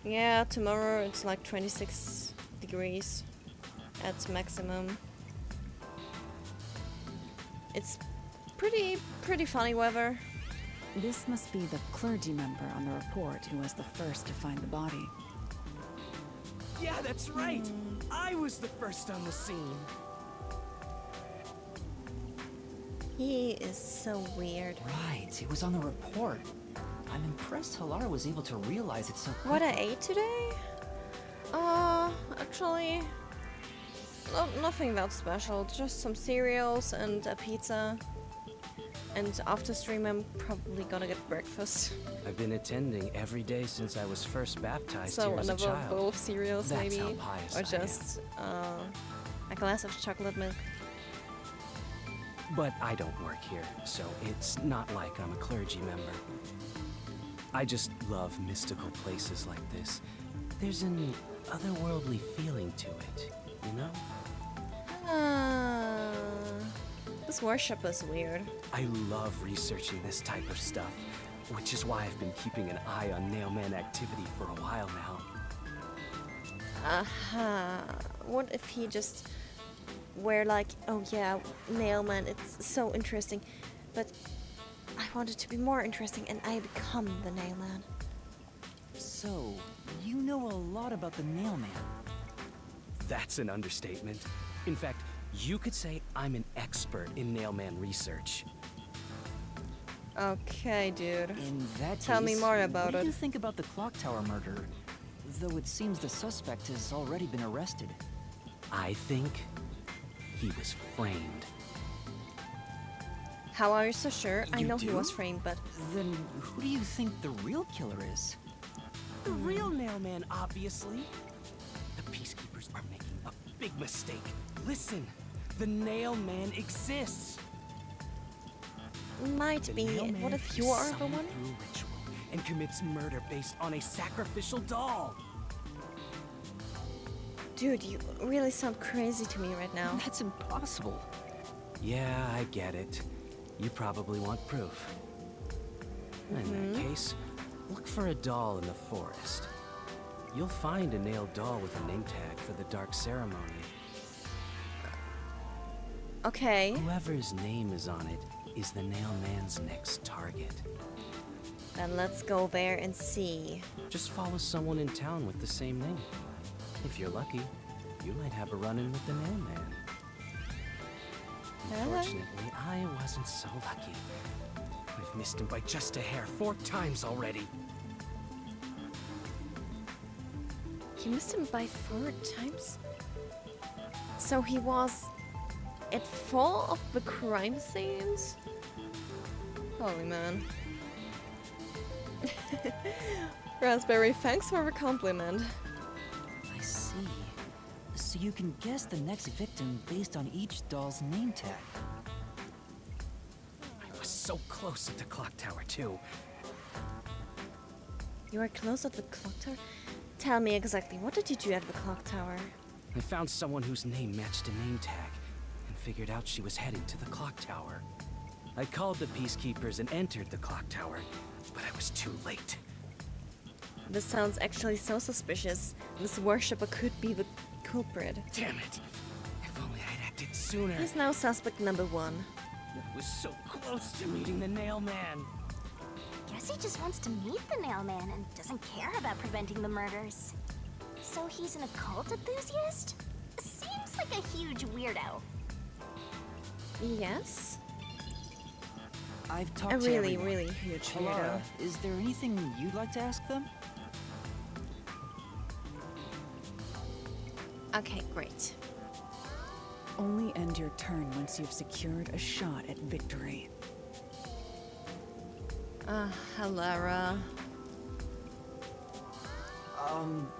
Yeah, tomorrow it's like 26 degrees at maximum. It's pretty funny weather. This must be the clergy member on the report who was the first to find the body. Yeah, that's right. I was the first on the scene. He is so weird. Right, it was on the report. I'm impressed Halara was able to realize it so quickly. What I ate today? Actually, nothing that special. Just some cereals and a pizza. And after stream, I'm probably gonna get breakfast. I've been attending every day since I was first baptized So here as a another child. bowl of cereals, That's maybe, how pious or I just a glass of chocolate milk. But I don't work here, so it's not like I'm a clergy member. I just love mystical places like this. There's an otherworldly feeling to it, you know? This worship is weird. I love researching this type of stuff, which is why I've been keeping an eye on Nailman activity for a while now. What if he just were like, oh yeah, Nailman, it's so interesting, but I want it to be more interesting and I become the Nailman. So, you know a lot about the Nailman. That's an understatement. In fact, you could say I'm an expert in Nailman research. Okay, dude. In that Tell me case, more about what do it. you think about the clock tower murder? Though it seems the suspect has already been arrested. I think he was framed. How are you so sure? I You know he do? was framed, but... Then who do you think the real killer is? The real Nailman, obviously. The peacekeepers are making a big mistake. Listen, the Nailman exists. Might The be. Nailman What if you is are the summoned one? through ritual and commits murder based on a sacrificial doll. Dude, you really sound crazy to me right now. That's impossible. Yeah, I get it. You probably want proof. In that case, look for a doll in the forest. You'll find a nailed doll with a name tag for the dark ceremony. Okay. Whoever's name is on it is the Nailman's next target. Then let's go there and see. Just follow someone in town with the same name. If you're lucky, you might have a run-in with the Nailman. Unfortunately, I wasn't so lucky. I've missed him by just a hair 4 times already. You missed him by 4 times? So he was at full of the crime scenes? Holy man. Raspberry, thanks for the compliment. I see. So you can guess the next victim based on each doll's name tag. I was so close at the clock tower, too. You were close at the clock tower? Tell me exactly, what did you do at the clock tower? I found someone whose name matched a name tag and figured out she was heading to the clock tower. I called the peacekeepers and entered the clock tower, but I was too late. This sounds actually so suspicious. This worshipper could be the culprit. Damn it! If only I'd acted sooner. He's now suspect number 1. I was so close to meeting the Nailman. Guess he just wants to meet the Nailman and doesn't care about preventing the murders. So he's an occult enthusiast? Seems like a huge weirdo. Yes? I've talked A to really, everyone. really huge weirdo. Laura, is there anything you'd like to ask them? Okay, great. Only end your turn once you've secured a shot at victory. Halara.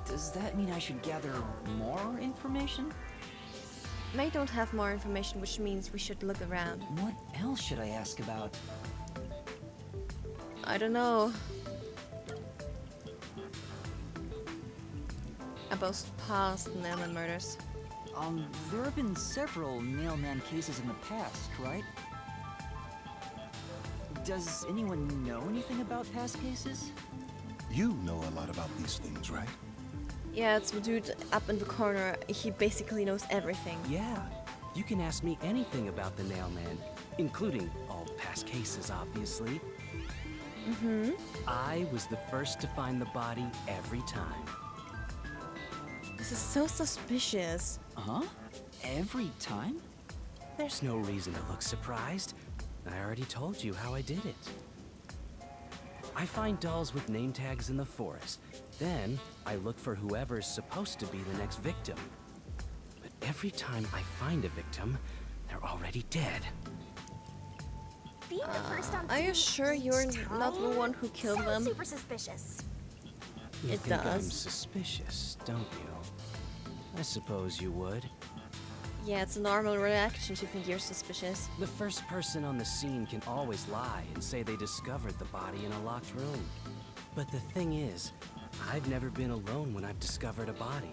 Does that mean I should gather more information? They don't have more information, which means we should look around. What else should I ask about? I don't know. About past Nailman murders. There have been several Nailman cases in the past, right? Does anyone know anything about past cases? You know a lot about these things, right? Yeah, it's the dude up in the corner. He basically knows everything. Yeah, you can ask me anything about the Nailman, including all past cases, obviously. I was the first to find the body every time. This is so suspicious. Huh? Every time? There's no reason to look surprised. I already told you how I did it. I find dolls with name tags in the forest. Then, I look for whoever's supposed to be the next victim. But every time I find a victim, they're already dead. Being the first on Are you scene sure each you're time not the one who killed sounds them? super suspicious. You It think I'm does. suspicious, don't you? I suppose you would. Yeah, it's a normal reaction to think you're suspicious. The first person on the scene can always lie and say they discovered the body in a locked room. But the thing is, I've never been alone when I've discovered a body.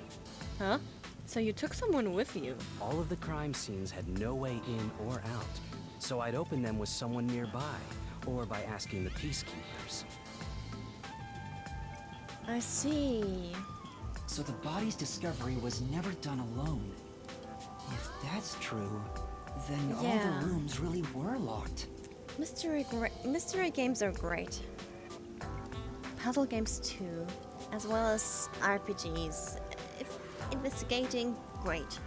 Huh? So you took someone with you? All of the crime scenes had no way in or out, so I'd open them with someone nearby, or by asking the peacekeepers. I see. So the body's discovery was never done alone. If that's true, then all Yeah. the rooms really were locked. Mystery games are great. Puzzle games too, as well as RPGs. If investigating, great.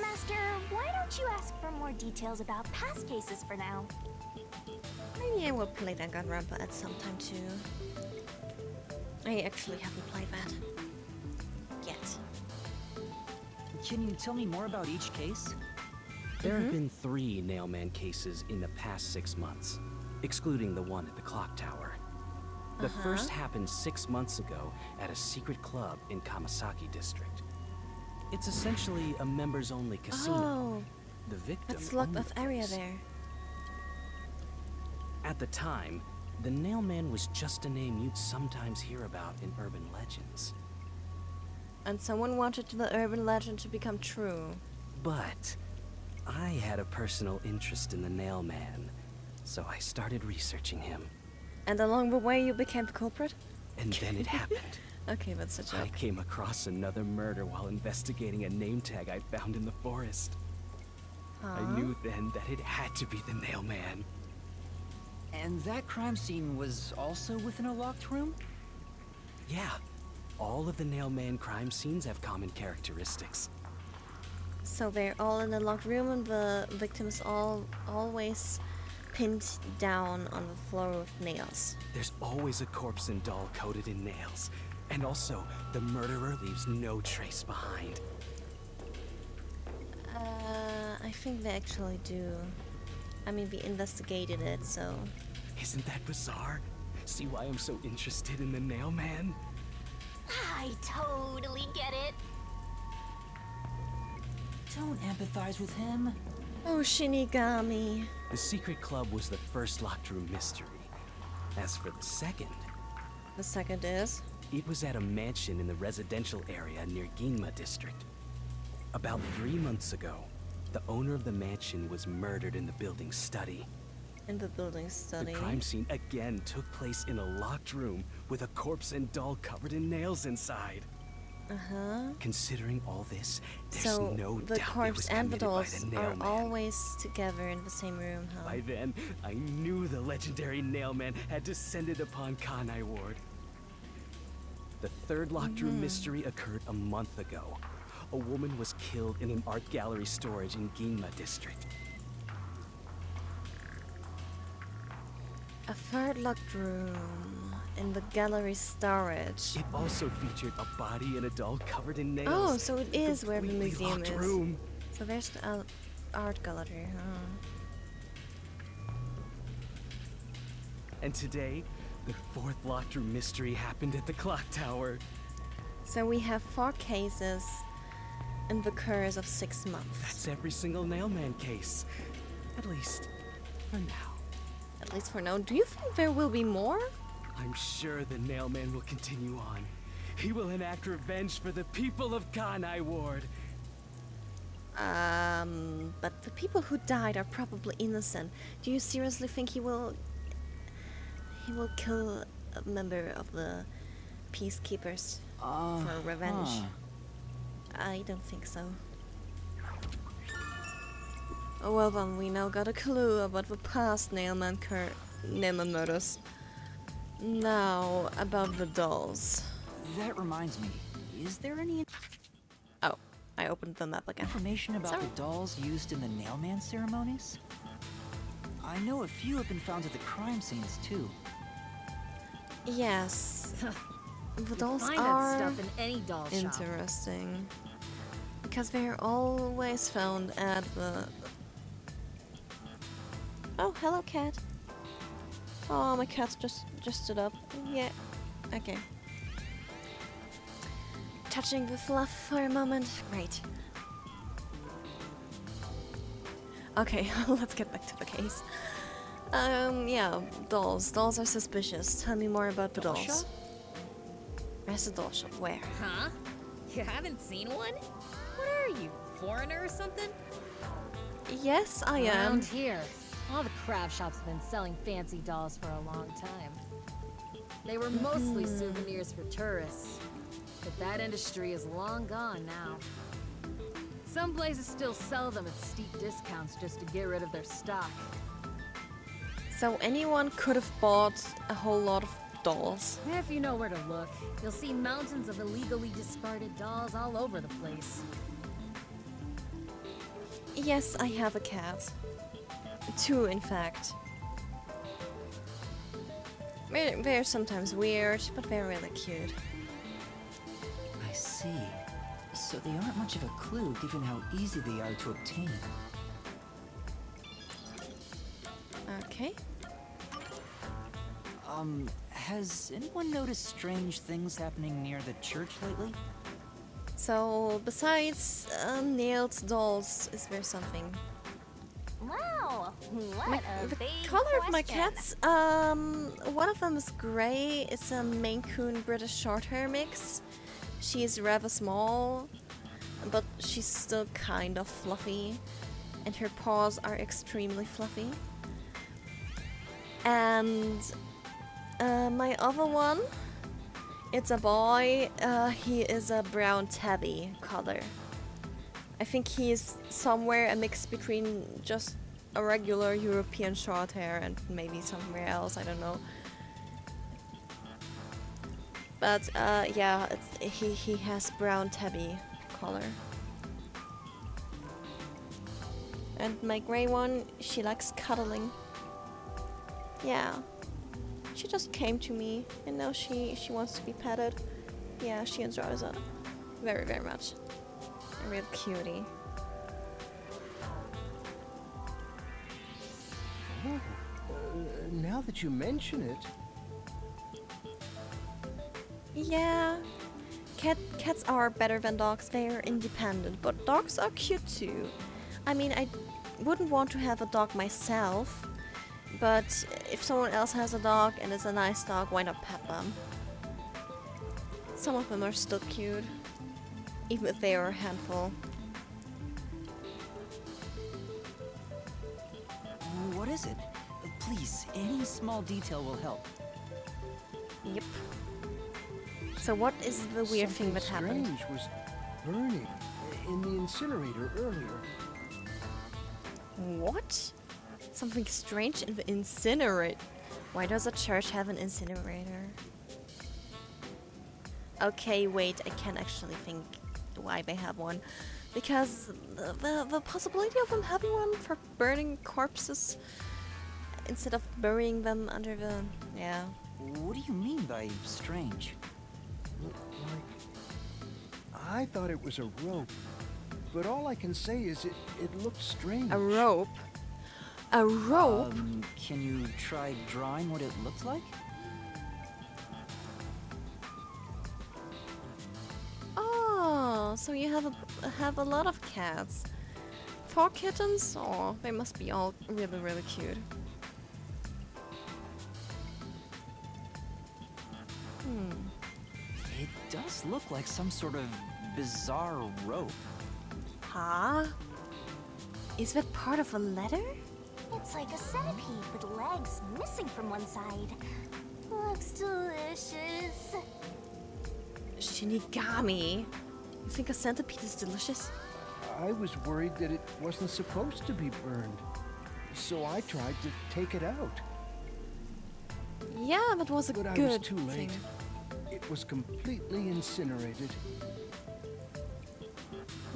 Master, why don't you ask for more details about past cases for now? Maybe I will play Danganronpa at some time too. I actually haven't played that yet. Can you tell me more about each case? There have been 3 Nailman cases in the past 6 months, excluding the one at the clock tower. The first happened 6 months ago at a secret club in Kamasaki district. It's essentially a members-only casino. Oh, The victim that's locked owned off the area place. there. At the time, the Nailman was just a name you'd sometimes hear about in urban legends. And someone wanted the urban legend to become true. But I had a personal interest in the Nailman, so I started researching him. And along the way you became the culprit? And then it happened. Okay, that's such a... I came across another murder while investigating a name tag I'd found in the forest. I knew then that it had to be the Nailman. And that crime scene was also within a locked room? Yeah, all of the Nailman crime scenes have common characteristics. So they're all in a locked room and the victims always pinned down on the floor with nails. There's always a corpse and doll coated in nails. And also, the murderer leaves no trace behind. I think they actually do. I mean, we investigated it, so... Isn't that bizarre? See why I'm so interested in the Nailman? I totally get it. Don't empathize with him. Oh, Shinigami. The secret club was the first locked room mystery. As for the second... The second is? It was at a mansion in the residential area near Ginma district. About 3 months ago, the owner of the mansion was murdered in the building's study. In the building study? The crime scene again took place in a locked room with a corpse and doll covered in nails inside. Considering all this, there's so no the doubt corpse it was and the committed by dolls the are Nailman. always together in the same room, huh? By then, I knew the legendary Nailman had descended upon Kanai Ward. The third locked room mystery occurred a month ago. A woman was killed in an art gallery storage in Ginma district. A third locked room in the gallery storage. It also featured a body and a doll covered in nails. Oh, so it is where the museum locked is. room. So there's the art gallery, huh? And today, the fourth locked room mystery happened at the clock tower. So we have 4 cases in the course of 6 months. That's every single Nailman case. At least, for now. At least for now. Do you think there will be more? I'm sure the Nailman will continue on. He will enact revenge for the people of Kanai Ward. But the people who died are probably innocent. Do you seriously think he will kill a member of the peacekeepers for revenge? I don't think so. Oh well then, we now got a clue about the past Nailman murders. Now, about the dolls. That reminds me, is there any Oh, I opened the map again. information about Sorry. the dolls used in the Nailman ceremonies? I know a few have been found at the crime scenes too. Yes. The dolls find are that stuff in any doll shop. interesting. Because they're always found at the... Oh, hello cat. Oh, my cat's just stood up. Yeah, okay. Touching the fluff for a moment. Great. Okay, let's get back to the case. Yeah, dolls. Dolls are suspicious. Tell me more about the Doll dolls. shop? Where's the doll shop? Where? Huh? You haven't seen one? What are you, foreigner or something? Yes, I am. Around here, all the craft shops have been selling fancy dolls for a long time. They were mostly souvenirs for tourists, but that industry is long gone now. Some places still sell them at steep discounts just to get rid of their stock. So anyone could have bought a whole lot of dolls. If you know where to look, you'll see mountains of illegally discarded dolls all over the place. Yes, I have a cat. 2, in fact. They're sometimes weird, but they're really cute. I see. So they aren't much of a clue given how easy they are to obtain. Okay. Has anyone noticed strange things happening near the church lately? So, besides nailed dolls, is there something? Wow, what a The big color of my question. cats, one of them is gray. It's a Maine Coon British Shorthair mix. She's rather small, but she's still kind of fluffy, and her paws are extremely fluffy. And my other one, it's a boy. He is a brown tabby color. I think he's somewhere a mix between just a regular European short hair and maybe somewhere else, I don't know. But yeah, he has brown tabby color. And my gray one, she likes cuddling. Yeah. She just came to me and now she wants to be petted. Yeah, she enjoys it very, very much. A real cutie. Oh, now that you mention it... Yeah, cats are better than dogs. They are independent, but dogs are cute too. I mean, I wouldn't want to have a dog myself, but if someone else has a dog and it's a nice dog, why not pet them? Some of them are still cute, even if they are a handful. What is it? Please, any small detail will help. Yep. So what is the weird thing that happened? Something strange was burning in the incinerator earlier. What? Something strange in the incinerator? Why does a church have an incinerator? Okay, wait, I can actually think why they have one. Because the possibility of them having one for burning corpses instead of burying them under the... yeah. What do you mean by strange? I thought it was a rope, but all I can say is it looked strange. A rope? A rope? Can you try drawing what it looks like? Oh, so you have a lot of cats. 4 kittens? Oh, they must be all really, really cute. It does look like some sort of bizarre rope. Huh? Is that part of a letter? It's like a centipede with legs missing from one side. Looks delicious. Shinigami. You think a centipede is delicious? I was worried that it wasn't supposed to be burned, so I tried to take it out. Yeah, that was a But good I was too late. thing. It was completely incinerated.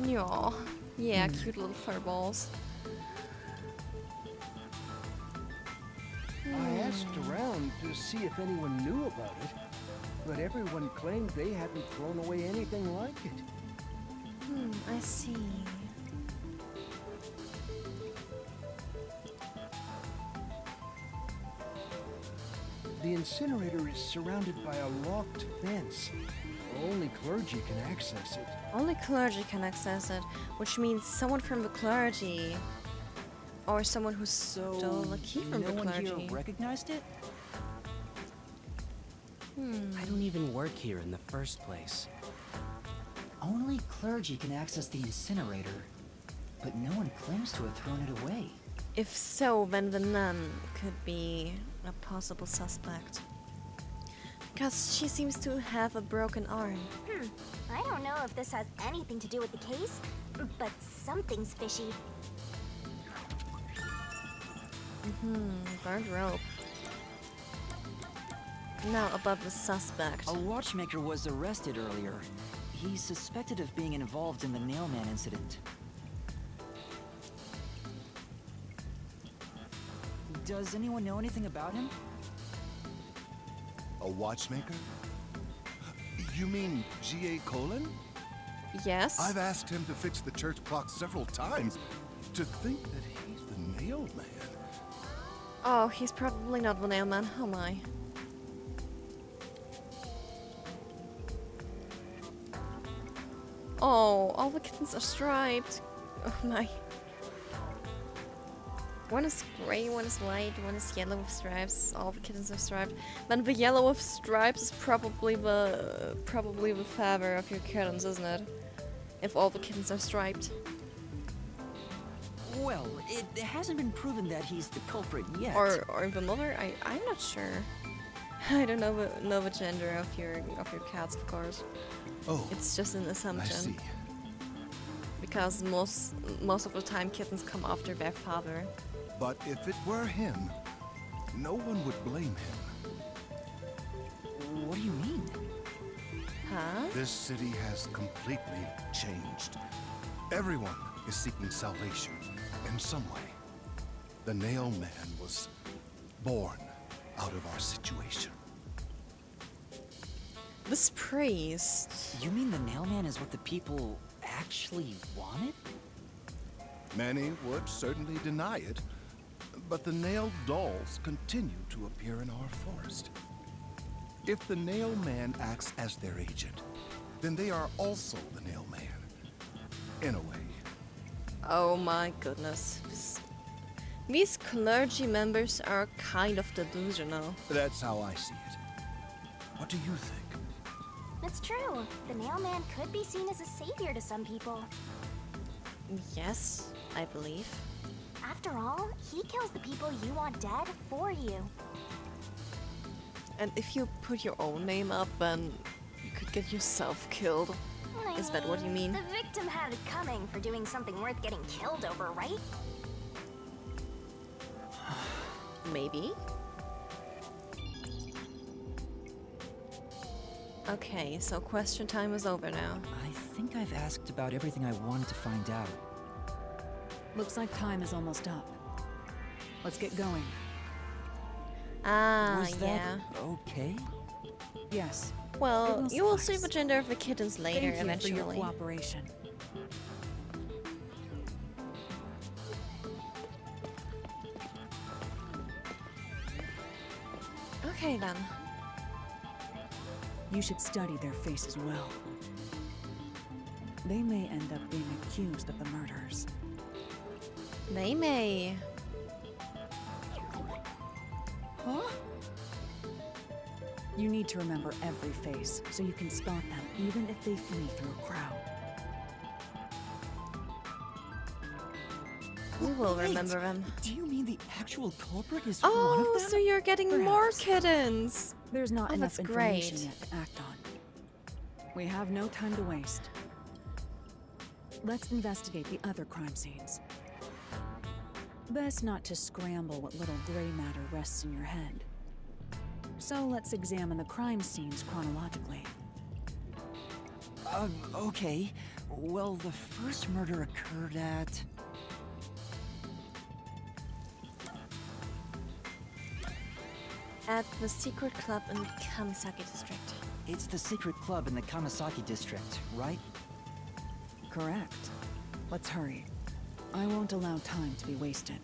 Aw. Yeah, cute little furballs. I asked around to see if anyone knew about it, but everyone claimed they hadn't thrown away anything like it. I see. The incinerator is surrounded by a locked fence. Only clergy can access it. Only clergy can access it, which means someone from the clergy. Or someone who stole a key from no the one clergy. here recognized it? I don't even work here in the first place. Only clergy can access the incinerator, but no one claims to have thrown it away. If so, then the nun could be a possible suspect. Because she seems to have a broken arm. I don't know if this has anything to do with the case, but something's fishy. Burned rope. Now above the suspect. A watchmaker was arrested earlier. He's suspected of being involved in the Nailman incident. Does anyone know anything about him? A watchmaker? You mean G.A. Colon? Yes. I've asked him to fix the church clock several times. To think that he's the Nailman. Oh, he's probably not the Nailman. Oh my. Oh, all the kittens are striped. Oh my. One is gray, one is white, one is yellow with stripes. All the kittens are striped. Then the yellow with stripes is probably the father of your kittens, isn't it? If all the kittens are striped. Well, it hasn't been proven that he's the culprit yet. Or the mother? I'm not sure. I don't know the gender of your cats, of course. Oh, it's just an assumption. I see. Because most of the time kittens come after their father. But if it were him, no one would blame him. What do you mean? Huh? This city has completely changed. Everyone is seeking salvation in some way. The Nailman was born out of our situation. This priest. You mean the Nailman is what the people actually wanted? Many would certainly deny it, but the nailed dolls continue to appear in our forest. If the Nailman acts as their agent, then they are also the Nailman, in a way. Oh my goodness. These clergy members are kind of delusional. That's how I see it. What do you think? It's true. The Nailman could be seen as a savior to some people. Yes, I believe. After all, he kills the people you want dead for you. And if you put your own name up, then you could get yourself killed. Is that what you mean? The victim had it coming for doing something worth getting killed over, right? Maybe. Okay, so question time is over now. I think I've asked about everything I wanted to find out. Looks like time is almost up. Let's get going. Ah, Was that yeah. okay? Yes. Well, you will see the gender of the kittens later, Thank you eventually. for your cooperation. Okay then. You should study their faces well. They may end up being accused of the murders. They may. Huh? You need to remember every face, so you can spot them even if they flee through a crowd. We will Wait, remember them. Do you mean the actual culprit is one of Oh, them? so you're getting more kittens! There's not Oh, enough that's information great. yet to act on. We have no time to waste. Let's investigate the other crime scenes. Best not to scramble what little gray matter rests in your head. So let's examine the crime scenes chronologically. Okay. Well, the first murder occurred at... At the secret club in Kamisaki district. It's the secret club in the Kamasaki district, right? Correct. Let's hurry. I won't allow time to be wasted.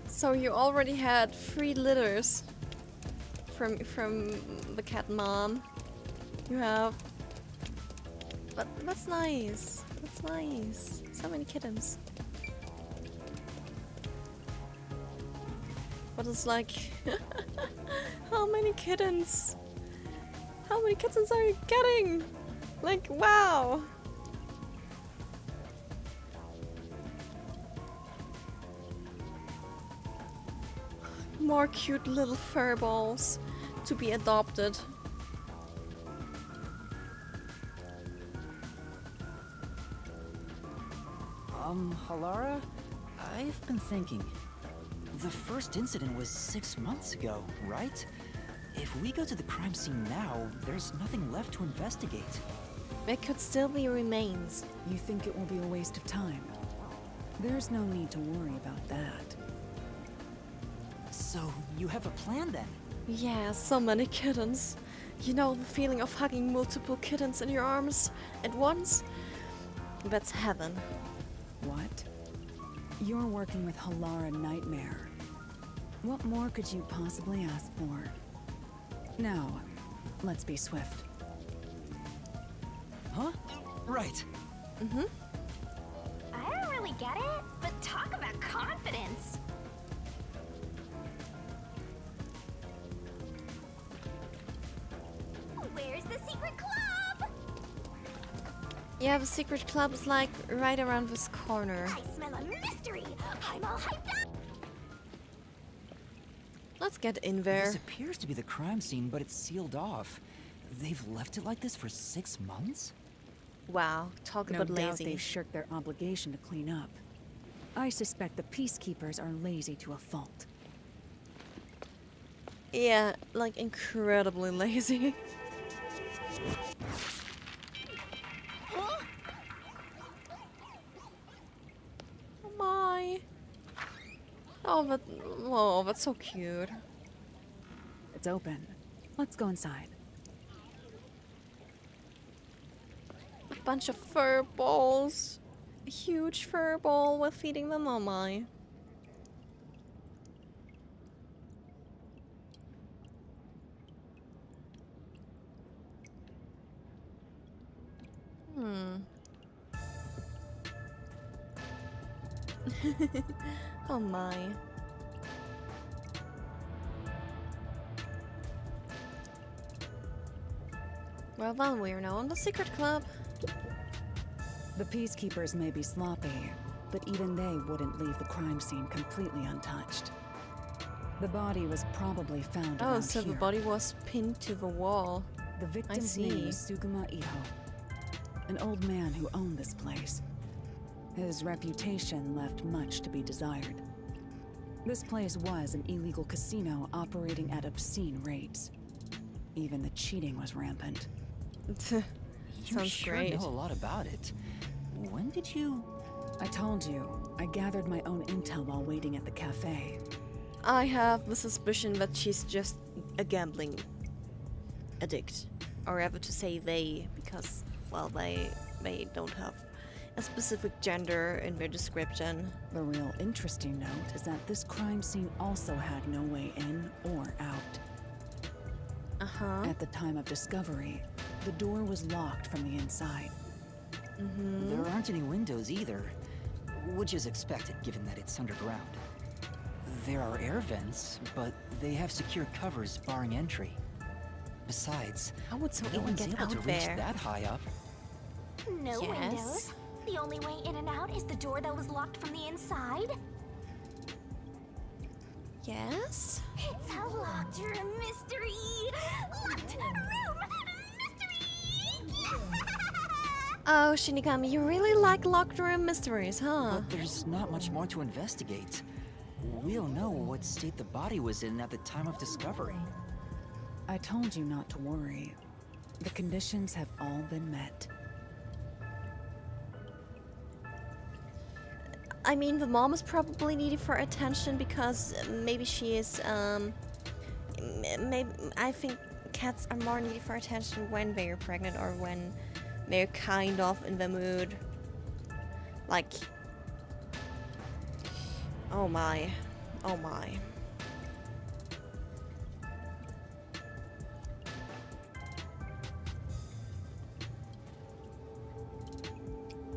So you already had 3 litters from the cat mom. You have... But that's nice. That's nice. So many kittens. But it's like... How many kittens? How many kittens are you getting? Like, wow! More cute little fur balls to be adopted. Halara? I've been thinking. The first incident was 6 months ago, right? If we go to the crime scene now, there's nothing left to investigate. There could still be remains. You think it will be a waste of time? There's no need to worry about that. So, you have a plan then? Yeah, so many kittens. You know the feeling of hugging multiple kittens in your arms at once? That's heaven. What? You're working with Halara Nightmare. What more could you possibly ask for? Now, let's be swift. Huh? Right. I don't really get it, but talk about confidence. Where's the secret club? Yeah, the secret club is like right around this corner. I smell a mystery. I'm all hyped up. Let's get in there. This appears to be the crime scene, but it's sealed off. They've left it like this for 6 months? Wow, talk No about doubt lazy. they shirked their obligation to clean up. I suspect the peacekeepers are lazy to a fault. Yeah, like incredibly lazy. Oh my. Oh, that's so cute. It's open. Let's go inside. A bunch of fur balls. A huge fur ball. We're feeding them. Oh my. Oh my. Well then, we're now in the secret club. The peacekeepers may be sloppy, but even they wouldn't leave the crime scene completely untouched. The body was probably found Oh, around so here. the body was pinned to the wall. The victim's name is Suguma Iho, an old man who owned this place. His reputation left much to be desired. This place was an illegal casino operating at obscene rates. Even the cheating was rampant. You Sounds sure great. know a lot about it. When did you... I told you, I gathered my own intel while waiting at the cafe. I have the suspicion that she's just a gambling addict. Or rather to say they, because, well, they don't have a specific gender in their description. The real interesting note is that this crime scene also had no way in or out. At the time of discovery, the door was locked from the inside. There aren't any windows either, which is expected given that it's underground. There are air vents, but they have secure covers barring entry. Besides, how would no someone one's get able out to reach there? that high up. No Yes. windows. The only way in and out is the door that was locked from the inside. Yes? It's a locked room mystery. Locked room mystery. Oh, Shinigami, you really like locked room mysteries, huh? But there's not much more to investigate. We don't know what state the body was in at the time of discovery. I told you not to worry. The conditions have all been met. I mean, the mom is probably needed for attention because maybe she is, maybe, I think cats are more needed for attention when they're pregnant or when they're kind of in the mood. Like, oh my, oh my.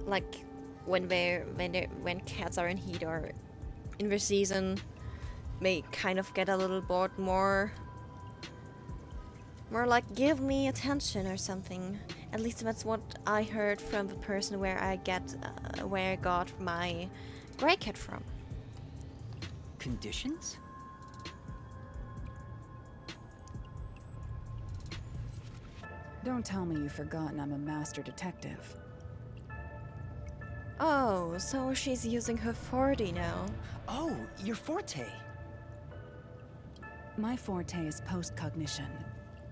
Like, when cats are in heat or in their season, they kind of get a little bored, more like give me attention or something. At least that's what I heard from the person where I got my gray cat from. Conditions? Don't tell me you've forgotten I'm a master detective. Oh, so she's using her 40 now. Oh, your forte. My forte is post-cognition.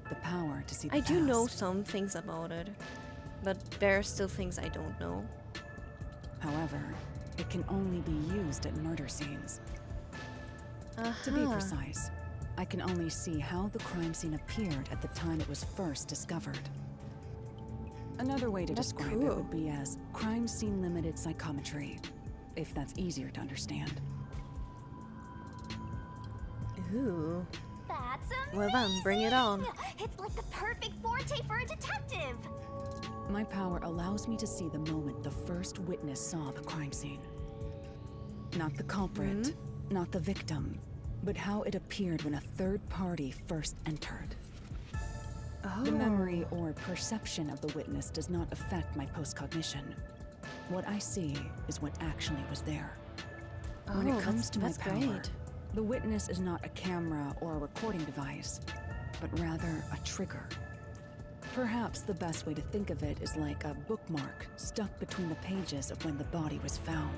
The power to see the I do know past. some things about it, but there are still things I don't know. However, it can only be used at murder scenes. To be precise, I can only see how the crime scene appeared at the time it was first discovered. Another way to That's describe cool. it would be as crime scene limited psychometry, if that's easier to understand. Ooh. That's amazing! Well then, bring it on. It's like the perfect forte for a detective! My power allows me to see the moment the first witness saw the crime scene. Not the culprit, not the victim, but how it appeared when a third party first entered. The memory or perception of the witness does not affect my postcognition. What I see is what actually was there. When it comes to my that's power, great. the witness is not a camera or a recording device, but rather a trigger. Perhaps the best way to think of it is like a bookmark stuck between the pages of when the body was found.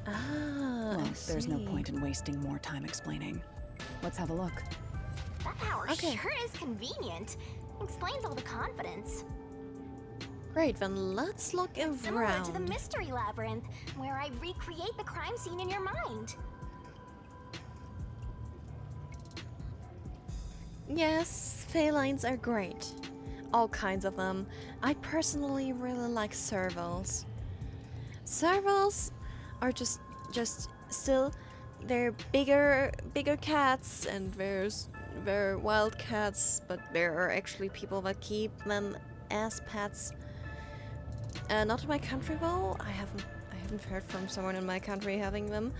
Ah, Well, I there's no see. point in wasting more time explaining. Let's have a look. That power Okay. sure is convenient. Explains all the confidence. Great, then let's look Similar to the around. mystery labyrinth, where I recreate the crime scene in your mind. Yes, felines are great. All kinds of them. I personally really like servals. Servals are just still, they're bigger cats, and they're wild cats, but there are actually people that keep them as pets. Not in my country though. I haven't heard from someone in my country having them,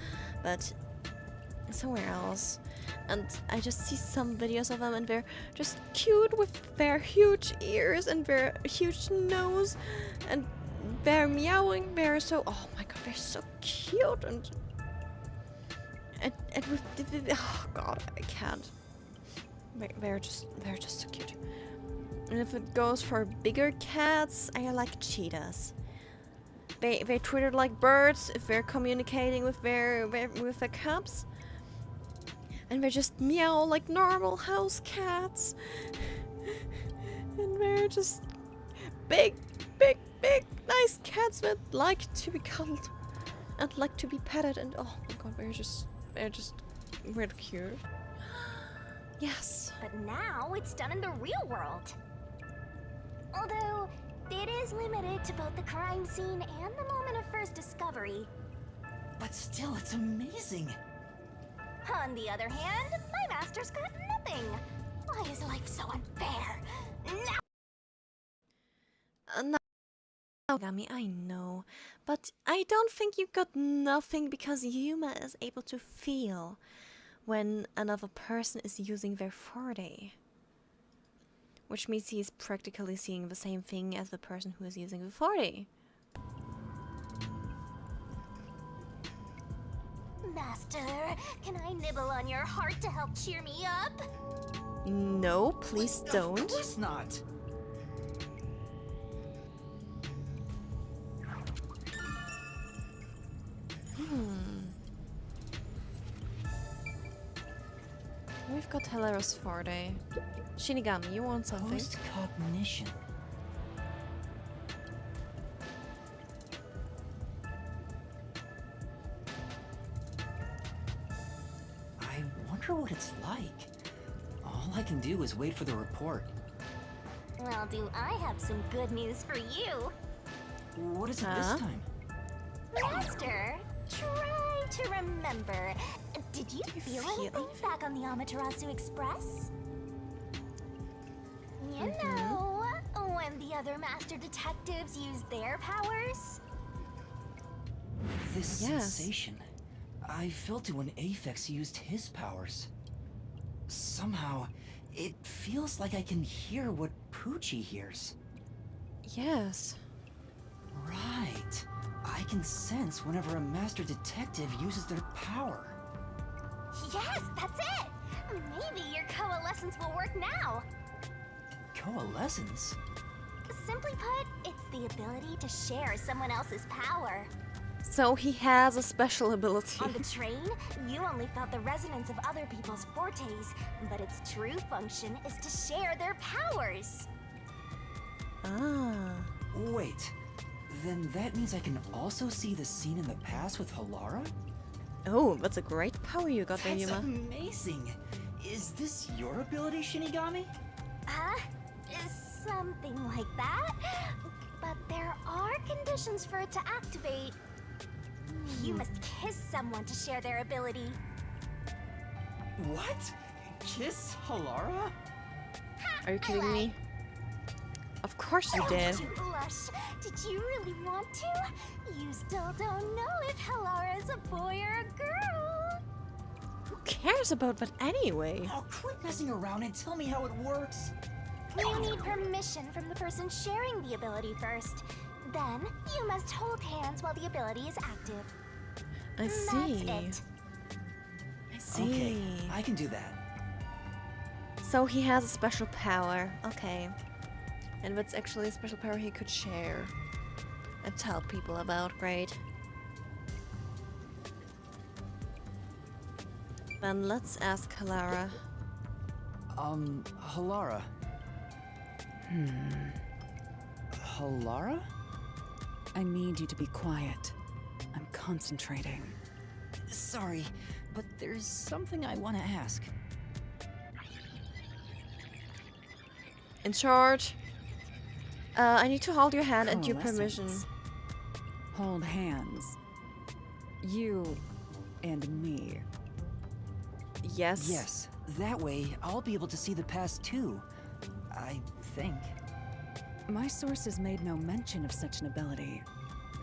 but somewhere else. And I just see some videos of them, and they're just cute with their huge ears and their huge nose, and they're meowing. They're so, oh my god, they're so cute, and with oh god, I can't. They're just so cute. And if it goes for bigger cats, I like cheetahs. They treat it like birds if they're communicating with their cubs. And they just meow like normal house cats. And they're just big, nice cats that like to be cuddled and like to be petted. And oh my god, they're just really cute. Yes. But now it's done in the real world. Although, it is limited to both the crime scene and the moment of first discovery. But still, it's amazing. On the other hand, my master's got nothing. Why is life so unfair? No, Gami, I know. But I don't think you got nothing because Yuma is able to feel when another person is using their 40. Which means he's practically seeing the same thing as the person who is using the 40. Master, can I nibble on your heart to help cheer me up? No, please don't. Of course not. We've got Hilarious 40. Shinigami, you want something? Post-cognition. I wonder what it's like. All I can do is wait for the report. Well, do I have some good news for you? What is it this time? Master, try to remember. Did you feel anything back on the Amaterasu Express? You know, when the other master detectives used their powers? This sensation. I felt it when Aphex used his powers. Somehow, it feels like I can hear what Poochie hears. Yes. Right. I can sense whenever a master detective uses their power. Yes, that's it! Maybe your coalescence will work now. Coalescence? Simply put, it's the ability to share someone else's power. So he has a special ability. On the train, you only felt the resonance of other people's fortes, but its true function is to share their powers. Ah. Wait, then that means I can also see the scene in the past with Halara? Oh, that's a great power you got there, That's Yuma. amazing! Is this your ability, Shinigami? Something like that. But there are conditions for it to activate. You must kiss someone to share their ability. What? Kiss Halara? Are you kidding me? Of course you Oh, did. you blush. Did you really want to? You still don't know if Halara is a boy or a girl. Who cares about that anyway? Oh, quit messing around and tell me how it works. You need permission from the person sharing the ability first. Then, you must hold hands while the ability is active. I see. That's it. I see. Okay, I can do that. So he has a special power. Okay. And that's actually a special power he could share and tell people about. Great. Then let's ask Halara. Halara. Halara? I need you to be quiet. I'm concentrating. Sorry, but there's something I want to ask. In charge. I need to hold your hand and your permission. Coalescence. Hold hands. You and me. Yes. Yes, that way I'll be able to see the past too. I think. My sources made no mention of such an ability.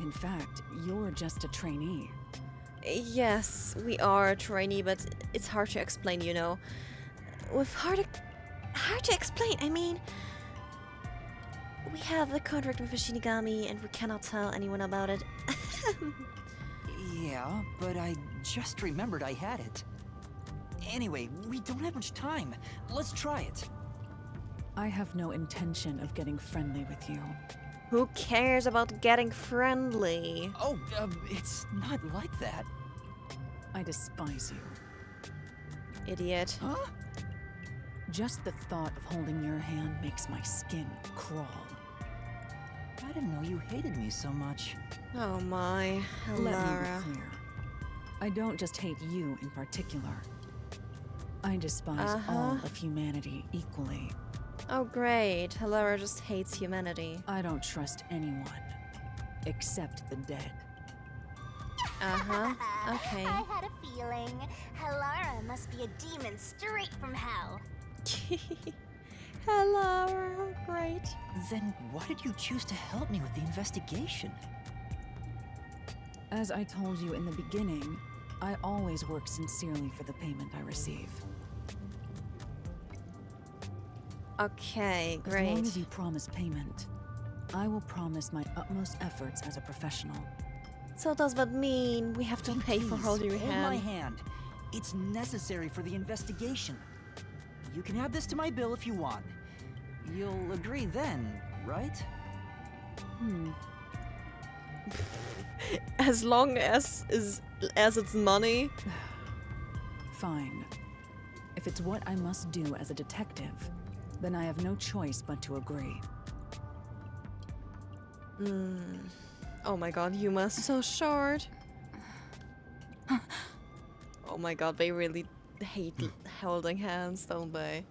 In fact, you're just a trainee. Yes, we are a trainee, but it's hard to explain, you know. With hard to explain, I mean, we have a contract with the Shinigami and we cannot tell anyone about it. Yeah, but I just remembered I had it. Anyway, we don't have much time. Let's try it. I have no intention of getting friendly with you. Who cares about getting friendly? Oh, it's not like that. I despise you. Idiot. Huh? Just the thought of holding your hand makes my skin crawl. I didn't know you hated me so much. Oh my, Let me Halara. be clear. I don't just hate you in particular. I despise all of humanity equally. Oh great, Halara just hates humanity. I don't trust anyone, except the dead. Okay. I had a feeling. Halara must be a demon straight from hell. Halara, great. Then why did you choose to help me with the investigation? As I told you in the beginning, I always work sincerely for the payment I receive. Okay, As great. long as you promise payment, I will promise my utmost efforts as a professional. So does that mean we have to pay for Please, holding your hold hand? my hand. It's necessary for the investigation. You can add this to my bill if you want. You'll agree then, right? As long as it's money. Fine. If it's what I must do as a detective, then I have no choice but to agree. Oh my god, Yuma's so short. Oh my god, they really hate holding hands, don't they?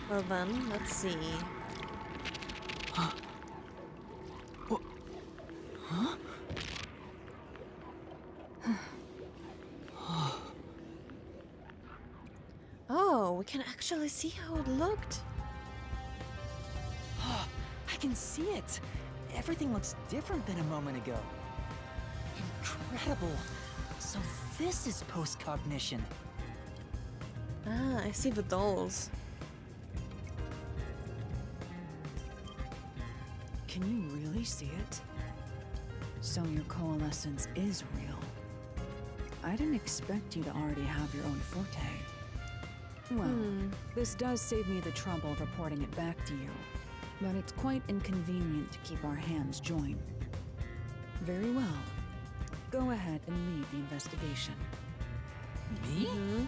Well then, let's see. Huh? Oh, we can actually see how it looked. I can see it. Everything looks different than a moment ago. Incredible. So this is post-cognition. Ah, I see the dolls. Can you really see it? So your coalescence is real. I didn't expect you to already have your own forte. Well, this does save me the trouble of reporting it back to you, but it's quite inconvenient to keep our hands joined. Very well. Go ahead and lead the investigation. Me?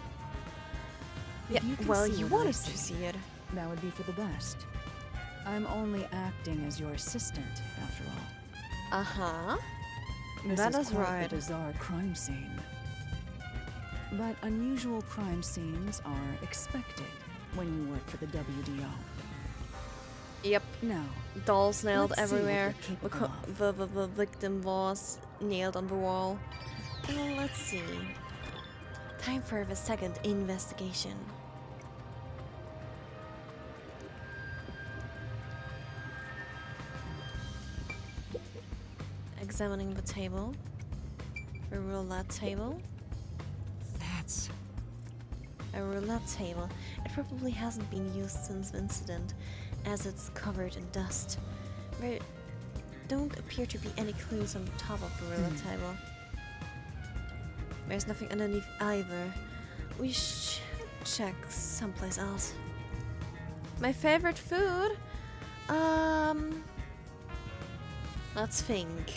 Yeah, well, you wanted to see it. That would be for the best. I'm only acting as your assistant, after all. Uh-huh. This That is quite right. a bizarre crime scene. But unusual crime scenes are expected when you work for the WDO. Yep. Now, dolls nailed let's see what everywhere. you're capable of. The victim was nailed on the wall. Well, let's see. Time for the second investigation. Examining the table. A roulette table. That's... a roulette table. It probably hasn't been used since the incident, as it's covered in dust. There don't appear to be any clues on the top of the roulette table. There's nothing underneath either. We should check someplace else. My favorite food? Let's think.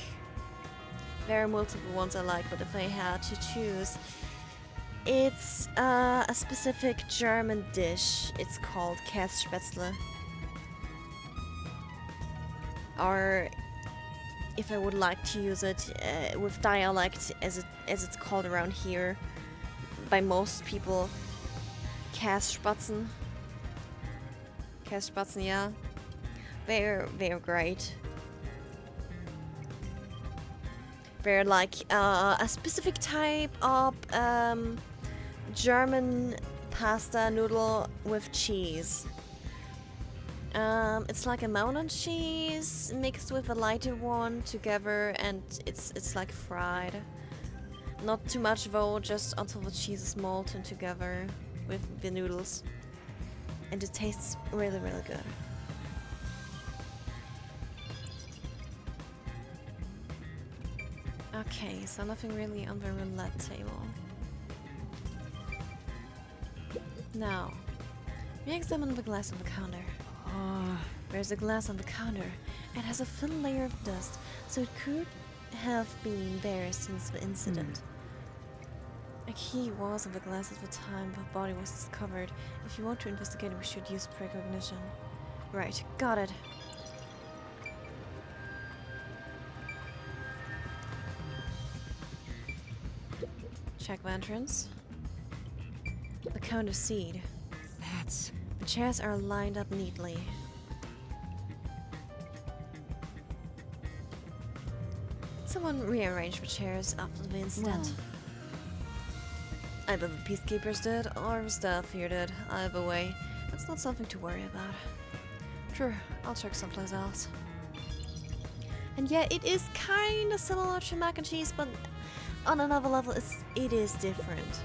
There are multiple ones I like, but if I had to choose, it's a specific German dish. It's called Kässpätzle. Or if I would like to use it with dialect, as it's called around here by most people, Kässpätzle. Kässpätzle, yeah. They're great. They're like a specific type of German pasta noodle with cheese. It's like a mountain cheese mixed with a lighter one together, and it's like fried. Not too much though, just until the cheese is molten together with the noodles. And it tastes really, really good. Okay, so nothing really on the roulette table. Now, we examine the glass on the counter. There's a glass on the counter. It has a thin layer of dust, so it could have been there since the incident. A key was on the glass at the time the body was discovered. If you want to investigate, we should use precognition. Right, got it. Check the entrance. The counter seat. That's... The chairs are lined up neatly. Someone rearranged the chairs after the incident. Either the peacekeepers did, or the staff here did. Either way, that's not something to worry about. Sure, I'll check someplace else. And yeah, it is kinda similar to mac and cheese, but on another level, it is different.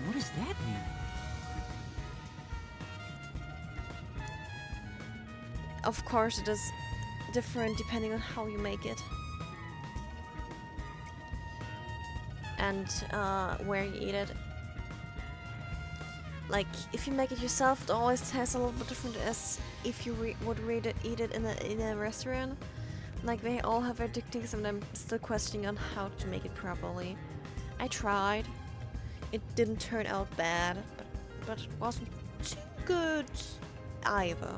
What does that mean? Of course, it is different depending on how you make it. And where you eat it. Like, if you make it yourself, it always tastes a little bit different as if you would eat it in a restaurant. Like, they all have their dictings, and I'm still questioning on how to make it properly. I tried. It didn't turn out bad, but it wasn't too good either.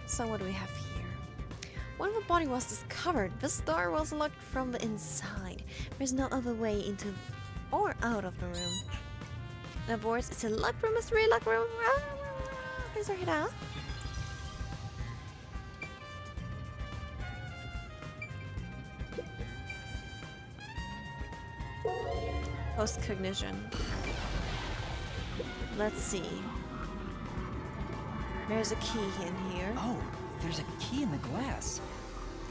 So what do we have here? When the body was discovered, this door was locked from the inside. There's no other way into or out of the room. In other words, it's a locked room, mystery locked room. Please work it out. Post-cognition. Let's see. There's a key in here. Oh, there's a key in the glass.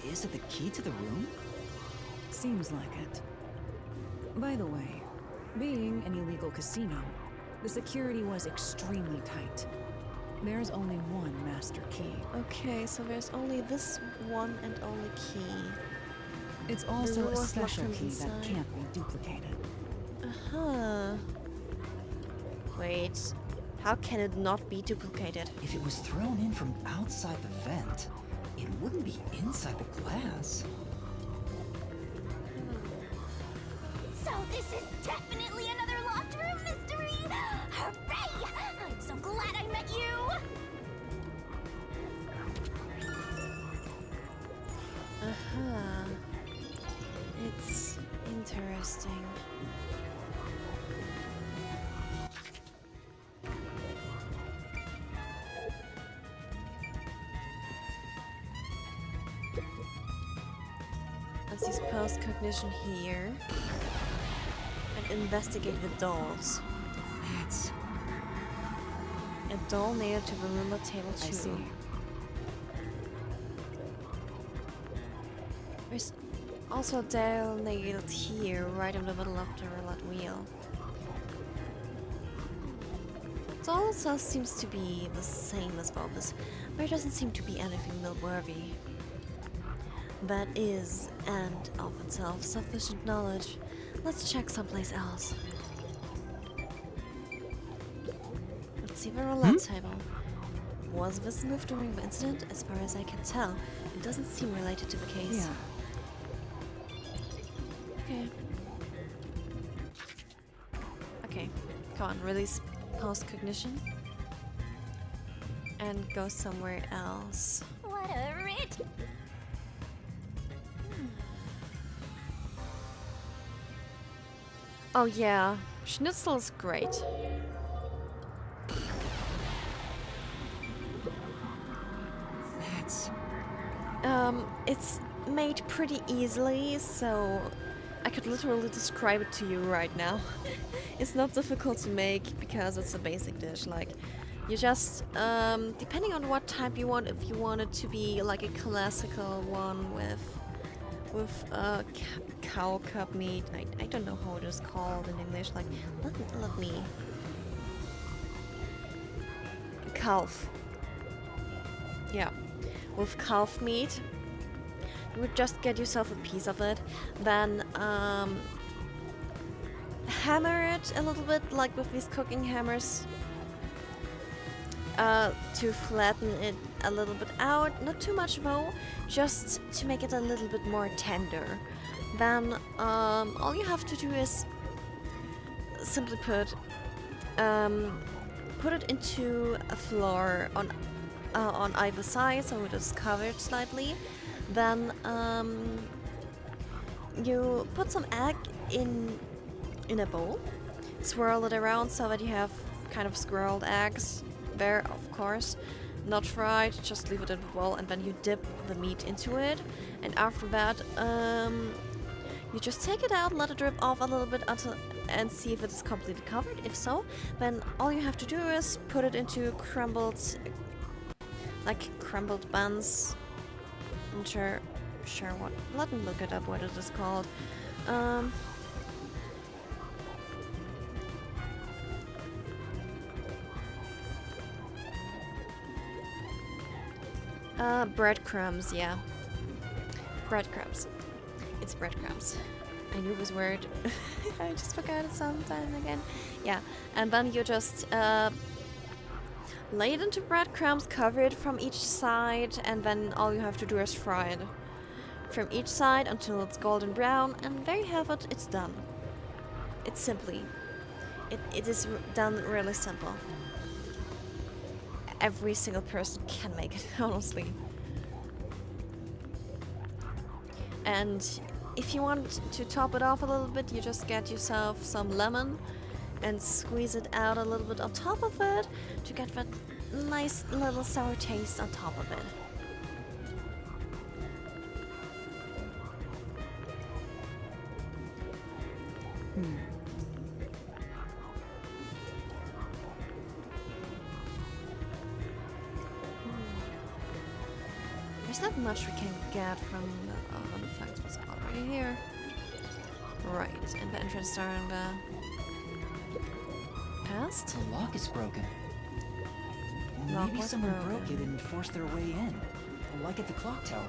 Is it the key to the room? Seems like it. By the way, being an illegal casino, the security was extremely tight. There's only one master key. Okay, so there's only this one and only key. It's also room a was locked special from key that inside. can't be duplicated. Uh-huh. Wait, how can it not be duplicated? If it was thrown in from outside the vent, it wouldn't be inside the glass. So this is definitely another locked room mystery! Hooray! I'm so glad I met you! Uh-huh. It's interesting. Let's use post-cognition here and investigate the dolls. That's... a doll nailed to the room at table 2. I see. There's also a doll nailed here, right in the middle of the roulette wheel. It also seems to be the same as Bob's. There doesn't seem to be anything noteworthy. That is, and of itself, sufficient knowledge. Let's check someplace else. Let's see the roulette table. Was this moved during the incident? As far as I can tell, it doesn't seem related to the case. Yeah. Okay. Okay, come on, release post-cognition. And go somewhere else. What a rich... Oh yeah, Schnitzel is great. That's... It's made pretty easily, so I could literally describe it to you right now. It's not difficult to make because it's a basic dish. Like, you just, depending on what type you want, if you want it to be like a classical one with cow cub meat. I don't know how it is called in English. Like, let me. Calf. Yeah, with calf meat. You would just get yourself a piece of it, then hammer it a little bit, like with these cooking hammers, to flatten it a little bit out. Not too much though, just to make it a little bit more tender. Then all you have to do is simply put it into a flour on either side, so it is covered slightly. Then you put some egg in a bowl, swirl it around so that you have kind of swirled eggs there, of course, not fried, just leave it in the bowl, and then you dip the meat into it, and after that you just take it out, let it drip off a little bit and see if it is completely covered. If so, then all you have to do is put it into crumbled buns. I'm sure what. Let me look it up what it is called. Breadcrumbs, yeah. Breadcrumbs. It's breadcrumbs. I knew this word. I just forgot it sometime again. Yeah, and then you just lay it into breadcrumbs, cover it from each side, and then all you have to do is fry it from each side until it's golden brown, and there you have it. It's done. It's simply. It is done really simple. Every single person can make it, honestly. And if you want to top it off a little bit, you just get yourself some lemon and squeeze it out a little bit on top of it to get that nice little sour taste on top of it. There's not much we can get from the fact was already here. Right, and the entrance door in the past? The lock is broken. Maybe someone broke it and forced their way in, like at the clock tower.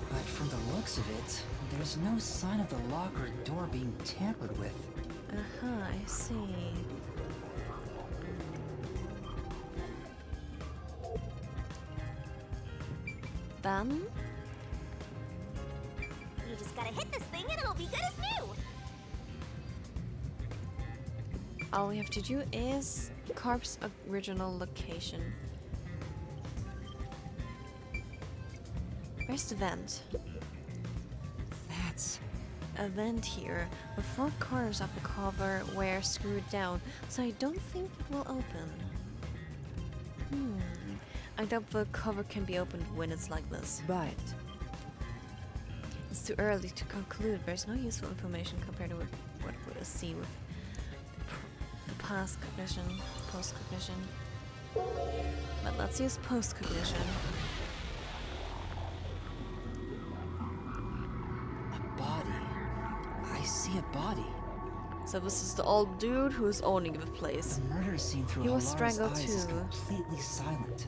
But from the looks of it, there's no sign of the lock or door being tampered with. I see. Then? You just gotta hit this thing and it'll be good as new! All we have to do is Corp's original location. Where's the vent? That's a vent here. The four corners of the cover were screwed down, so I don't think it will open. I doubt the cover can be opened when it's like this. But it's too early to conclude. There's no useful information compared to what we'll see with the past cognition, post-cognition. But let's use post-cognition. a body. I see a body. So this is the old dude who's owning the place. The murder scene through he was Alara's strangled eyes too. is completely silent.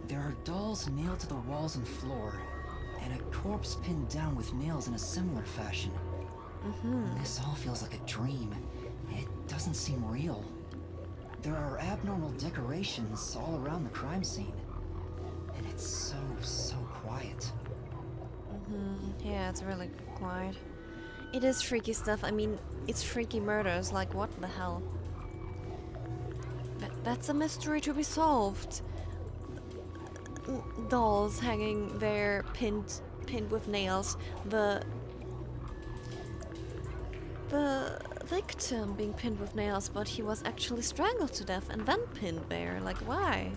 There are dolls nailed to the walls and floor, and a corpse pinned down with nails in a similar fashion. This all feels like a dream. It doesn't seem real. There are abnormal decorations all around the crime scene. And it's so quiet. Yeah, it's really quiet. It is freaky stuff. I mean, it's freaky murders. Like, what the hell? That's a mystery to be solved. Dolls hanging there, pinned with nails. The victim being pinned with nails, but he was actually strangled to death and then pinned there. Like, why?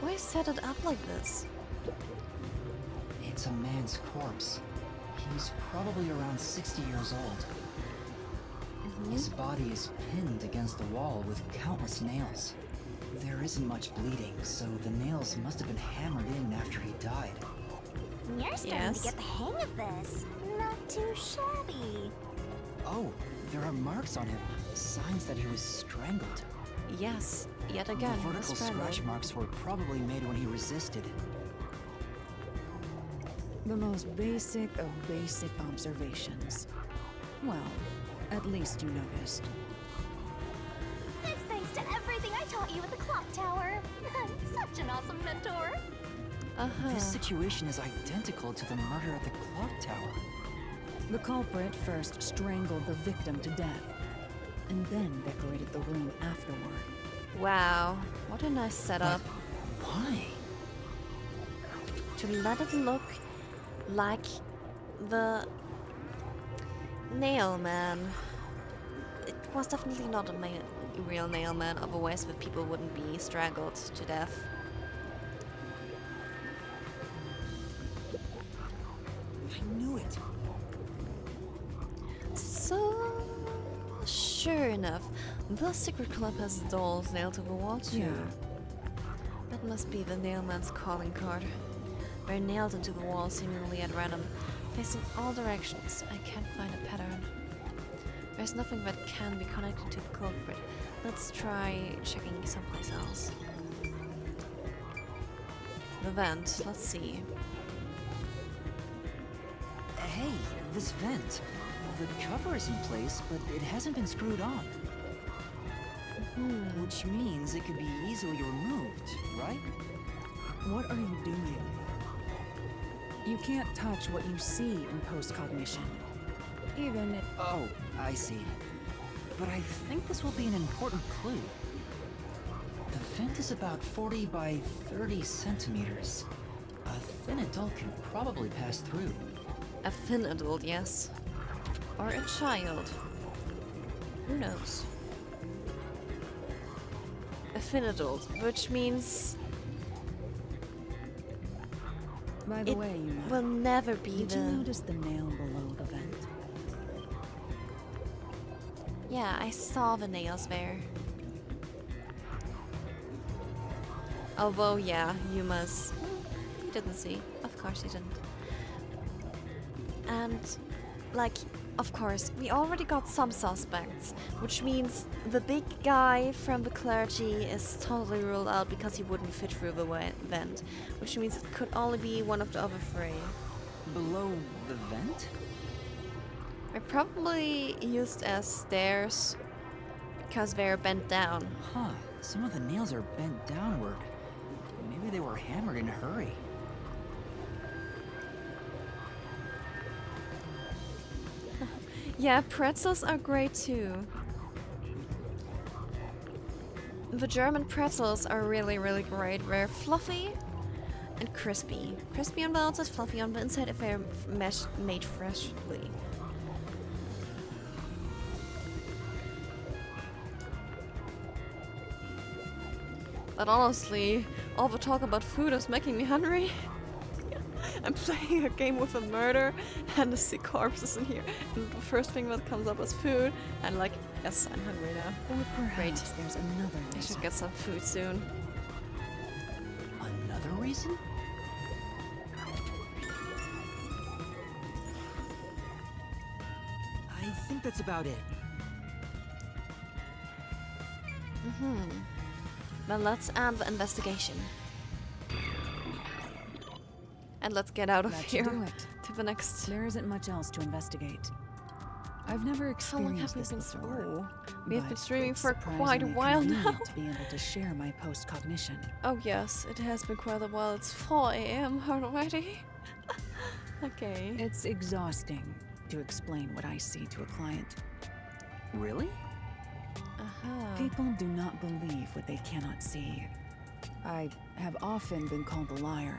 Why set it up like this? It's a man's corpse. He's probably around 60 years old. His body is pinned against the wall with countless nails. There isn't much bleeding, so the nails must have been hammered in after he died. You're starting to get the hang of this. Not too shabby. Oh, there are marks on him. Signs that he was strangled. Yes, yet again. The vertical scratch marks were probably made when he resisted. the most basic of basic observations. Well, at least you noticed. It's thanks to everything I taught you at the clock tower. Such an awesome mentor. This situation is identical to the murder at the clock tower. The culprit first strangled the victim to death, and then decorated the room afterward. Wow, what a nice setup. But why? To let it look like the nail man. It was definitely not a real nail man, otherwise the people wouldn't be strangled to death. I knew it. So, sure enough, the secret club has dolls nailed to the wall too. Yeah. That must be the nailman's calling card. They're nailed into the wall seemingly at random, facing all directions. I can't find a pattern. There's nothing that can be connected to the culprit. Let's try checking someplace else. The vent, let's see. Hey, this vent. The cover is in place, but it hasn't been screwed on. Which means it could be easily removed, right? What are you doing? You can't touch what you see in post-cognition. Even if... Oh, I see. But I think this will be an important clue. The vent is about 40 by 30 centimeters. A thin adult can probably pass through. A thin adult, yes. Or a child. Who knows? A thin adult, which means... By the way, you will never be Did you notice the nail below the vent? Yeah, I saw the nails there. Although, yeah, you must... You didn't see. Of course you didn't. And, like, of course, we already got some suspects, which means the big guy from the clergy is totally ruled out because he wouldn't fit through the vent, which means it could only be one of the other three. Below the vent? They're probably used as stairs because they're bent down. Huh, some of the nails are bent downward. Maybe they were hammered in a hurry. Yeah, pretzels are great too. The German pretzels are really, really great. They're fluffy and crispy. Crispy on the outside, fluffy on the inside if they're made freshly. But honestly, all the talk about food is making me hungry. I'm playing a game with a murder and I see corpses in here. And the first thing that comes up is food. And like, yes, I'm hungry now. Or perhaps there's another reason. I should get some food soon. Another reason? I think that's about it. Then let's end the investigation. And let's get out of That here should do it. to the next. There isn't much else to investigate. I've never How long have experienced we this been? before. We have been but streaming it's for quite a surprisingly while now. convenient to be able to share my post-cognition. Oh yes, it has been quite a while. It's 4 AM already. Okay. It's exhausting to explain what I see to a client. Really? People do not believe what they cannot see. I have often been called a liar.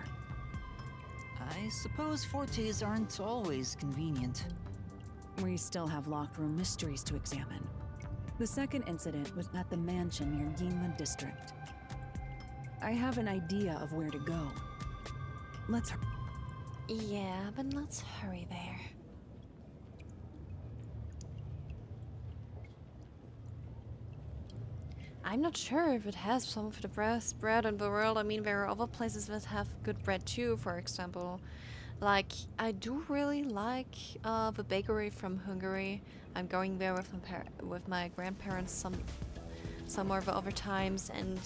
I suppose fortes aren't always convenient. We still have locked room mysteries to examine. The second incident was at the mansion near Ginla district. I have an idea of where to go. Let's Yeah, but let's hurry there. I'm not sure if it has some of the best bread in the world. I mean, there are other places that have good bread too, for example. Like, I do really like the bakery from Hungary. I'm going there with my grandparents some of the other times, and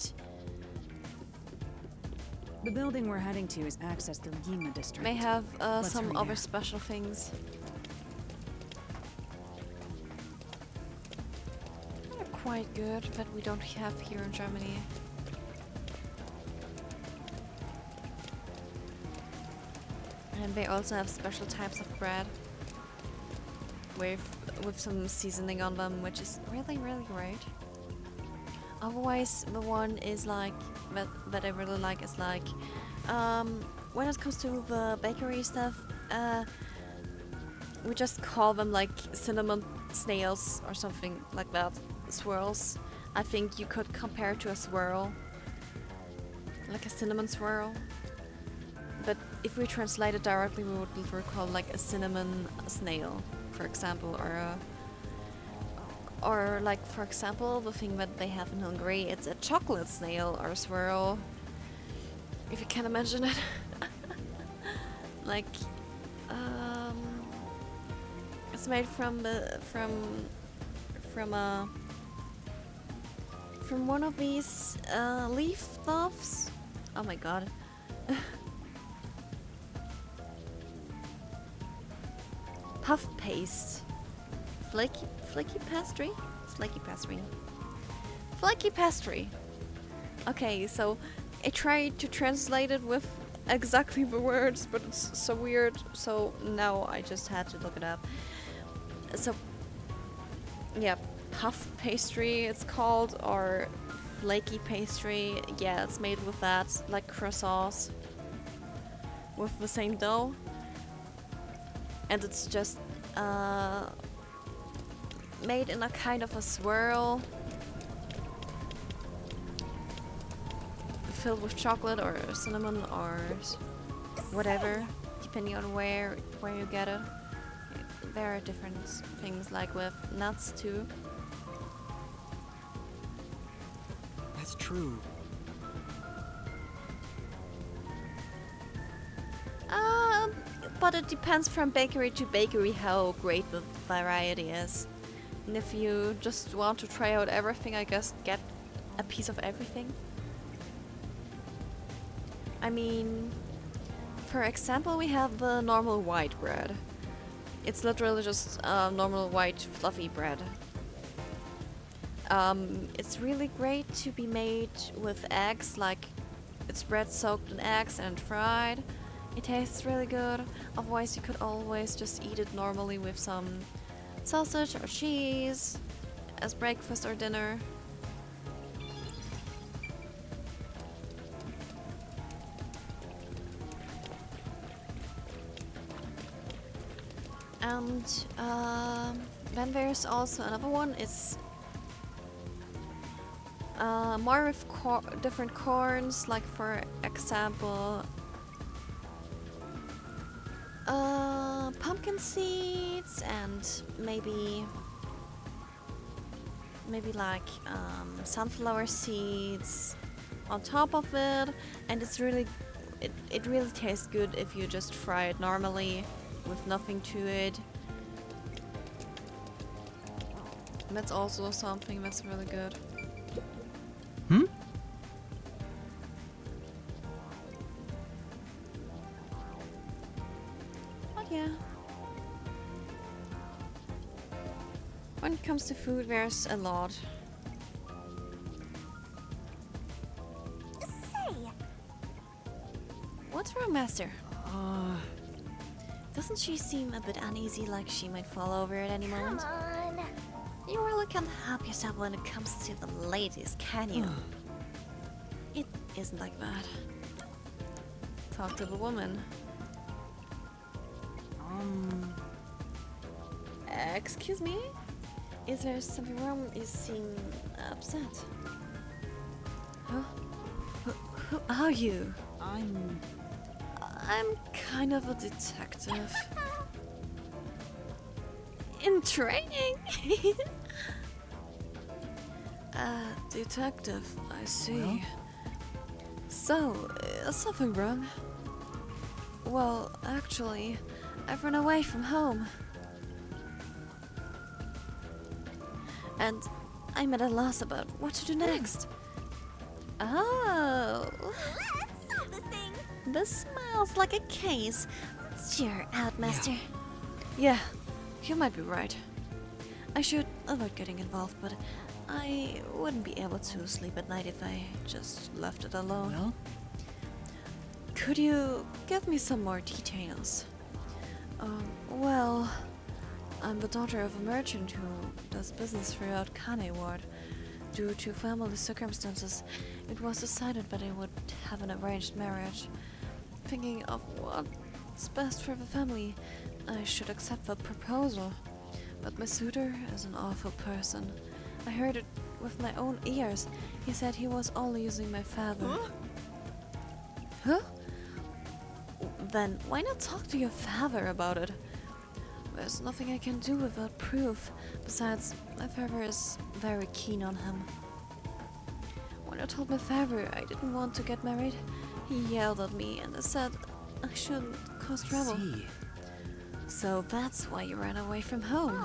The building we're heading to is accessed through Ginla district. may have Let's some hurry other there. special things. They're quite good, but we don't have here in Germany. And they also have special types of bread with some seasoning on them, which is really, really great. Otherwise, the one is like that I really like is like when it comes to the bakery stuff, we just call them like cinnamon snails or something like that. Swirls. I think you could compare it to a swirl, like a cinnamon swirl. But if we translate it directly, we would call like a cinnamon snail, for example, or like, for example, the thing that they have in Hungary, it's a chocolate snail or swirl, if you can imagine it. Like, it's made from one of these leaf stuffs. Oh my god. Puff paste. Flaky pastry? Flaky pastry. Flaky pastry. Okay, so I tried to translate it with exactly the words, but it's so weird, so now I just had to look it up. So, yeah, puff pastry it's called, or flaky pastry. Yeah, it's made with that, like croissants, with the same dough. And it's just made in a kind of a swirl, filled with chocolate or cinnamon or whatever, depending on where you get it. There are different things, like with nuts too. That's true. but it depends from bakery to bakery how great the variety is. And if you just want to try out everything, I guess get a piece of everything. I mean, for example, we have the normal white bread. It's literally just normal white fluffy bread. It's really great to be made with eggs, like it's bread soaked in eggs and fried. It tastes really good. Otherwise you could always just eat it normally with some sausage or cheese as breakfast or dinner. And then there's also another one. It's more with different corns, like for example pumpkin seeds and maybe like sunflower seeds on top of it, and it's really it really tastes good if you just fry it normally with nothing to it. And that's also something that's really good. Hmm? But yeah. When it comes to food, there's a lot. Say, What's wrong, Master? Doesn't she seem a bit uneasy, like she might fall over at any moment? come on. You really can't help yourself when it comes to the ladies, can you? It isn't like that. Talk to the woman. Excuse me? Is there something wrong? You seem upset. Huh? Who are you? I'm kind of a detective. In training? Detective, I see. Well? So, is something wrong? Well, actually, I've run away from home. And I'm at a loss about what to do next. Oh! Let's solve this thing. This smells like a case. Let's cheer out, Master. Yeah, you might be right. I should avoid getting involved, but I wouldn't be able to sleep at night if I just left it alone. Well? Could you give me some more details? Well, I'm the daughter of a merchant who does business throughout Kanai ward. Due to family circumstances, it was decided that I would have an arranged marriage. Thinking of what's best for the family, I should accept the proposal. But my suitor is an awful person. I heard it with my own ears. He said he was only using my father. Huh? Then why not talk to your father about it? There's nothing I can do without proof. Besides, my father is very keen on him. When I told my father I didn't want to get married, he yelled at me and said I shouldn't cause trouble. See. So that's why you ran away from home.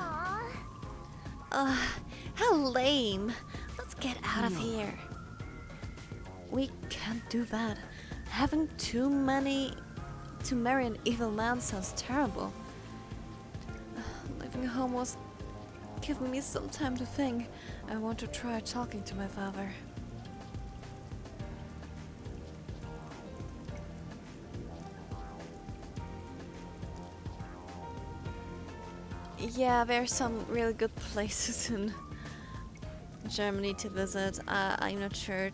How lame. Let's get out of here. We can't do that. Having too many to marry an evil man sounds terrible. Leaving home was giving me some time to think. I want to try talking to my father. Yeah, there are some really good places in Germany to visit. I'm not sure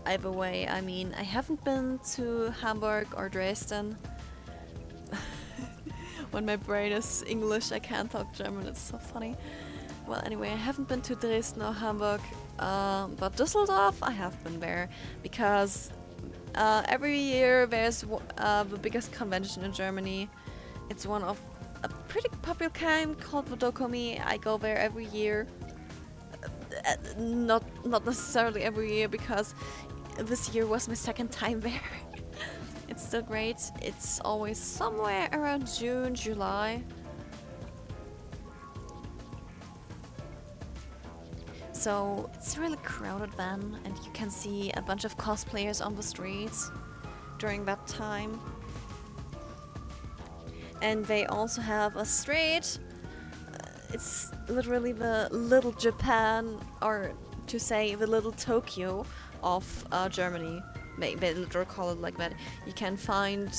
either way. I mean, I haven't been to Hamburg or Dresden. When my brain is English, I can't talk German. It's so funny. Well, anyway, I haven't been to Dresden or Hamburg, but Düsseldorf, I have been there because every year there's the biggest convention in Germany. It's one of a pretty popular kind called the Dokomi. I go there every year. Not necessarily every year, because this year was my second time there. it's still great. It's always somewhere around June, July. So it's really crowded then, and you can see a bunch of cosplayers on the streets during that time. And they also have a street. It's literally the little Japan, or to say the little Tokyo of Germany. They literally call it like that. You can find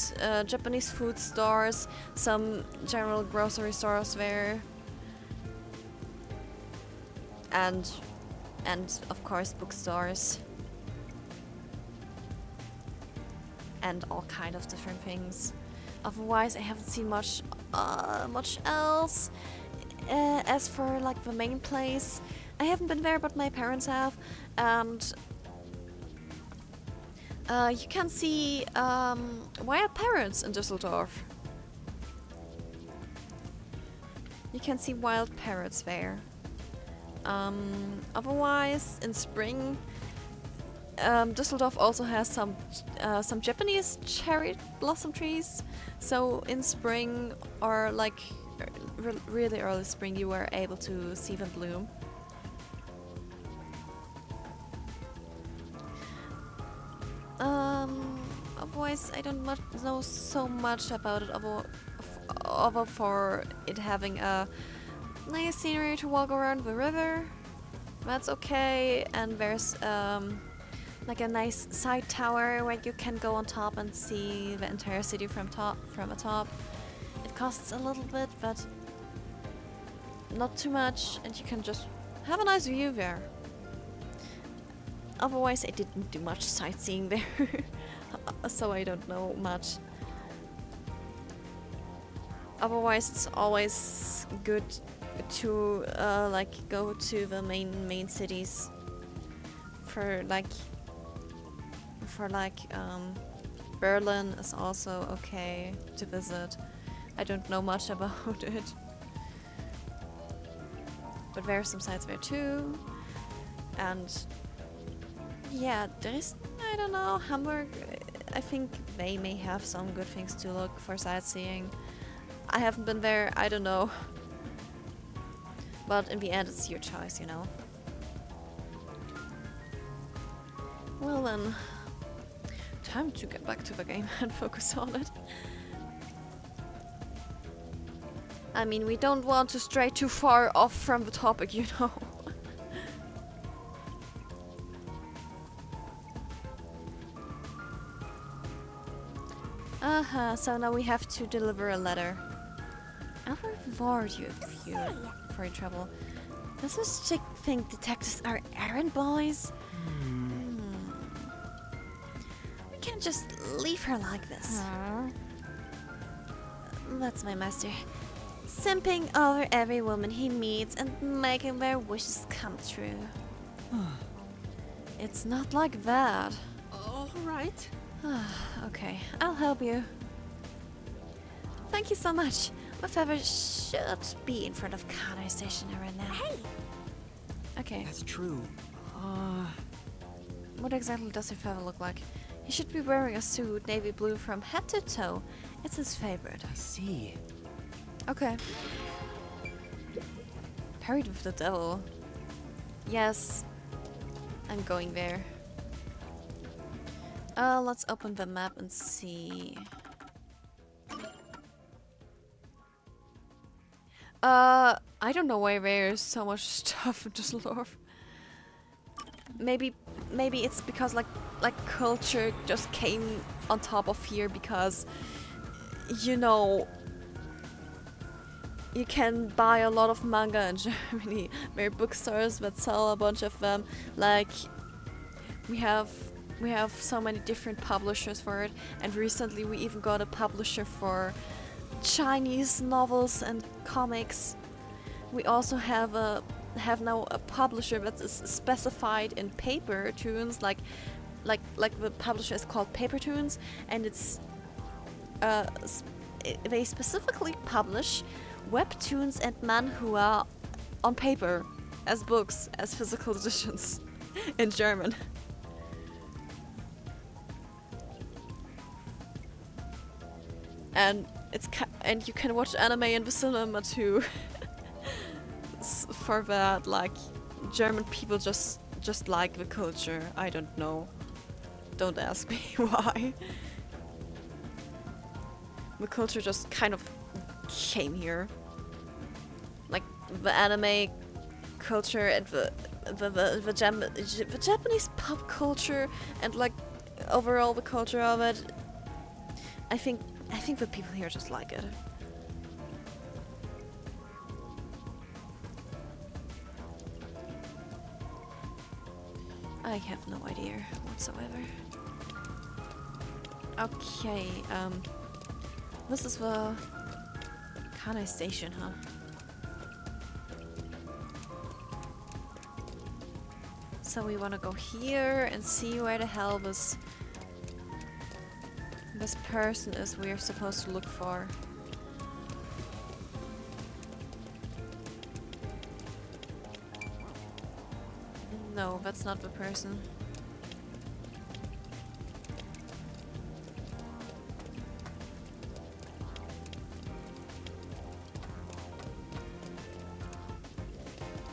Japanese food stores, some general grocery stores there, and of course bookstores, and all kind of different things. Otherwise, I haven't seen much else. As for like the main place, I haven't been there, but my parents have, and you can see wild parrots in Düsseldorf. You can see wild parrots there. Otherwise, in spring, Düsseldorf also has some Japanese cherry blossom trees. So in spring, or like really early spring, you were able to see them bloom. Otherwise, I don't know so much about it, other for it having a nice scenery to walk around the river. That's okay, and there's like a nice side tower where you can go on top and see the entire city from atop. It costs a little bit, but not too much, and you can just have a nice view there. Otherwise, I didn't do much sightseeing there, so I don't know much. Otherwise, it's always good to like go to the main cities for like Berlin is also okay to visit. I don't know much about it, but there are some sites there too. And yeah, there is, I don't know, Hamburg. I think they may have some good things to look for sightseeing. I haven't been there, I don't know. But in the end, it's your choice, you know. Well then, time to get back to the game and focus on it. I mean, we don't want to stray too far off from the topic, you know. So now we have to deliver a letter. I'll reward you for your trouble. Does this chick think detectives are errand boys? We can't just leave her like this. That's my master. Simping over every woman he meets and making their wishes come true. It's not like that. Alright. Okay, I'll help you. Thank you so much. My father should be in front of Kanai station right now. Hey! Okay. That's true. What exactly does your father look like? He should be wearing a suit, navy blue from head to toe. It's his favorite. I see. Okay. Parried with the devil. Yes. I'm going there. Let's open the map and see. I don't know why there's so much stuff in Düsseldorf. Maybe it's because like culture just came on top of here because, you know, you can buy a lot of manga in Germany. There are bookstores that sell a bunch of them. Like we have so many different publishers for it, and recently we even got a publisher for Chinese novels and comics. We also have now a publisher that is specified in paper tunes, like the publisher is called Paper Tunes, and it's they specifically publish webtoons and manhwa on paper as books, as physical editions in German. and and you can watch anime in the cinema too. For that, like, German people just like the culture. I don't know. Don't ask me why. The culture just kind of came here. Like the anime culture and the Japanese pop culture and like overall the culture of it. I think the people here just like it. I have no idea whatsoever. Okay, this is the Kanai station, huh? So we wanna go here and see where the hell this person is we're supposed to look for. No, that's not the person.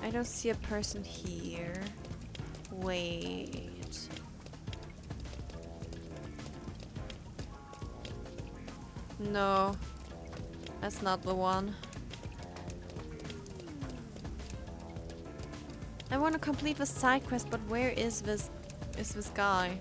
I don't see a person here. Wait. No, that's not the one. I want to complete the side quest, but where is this guy?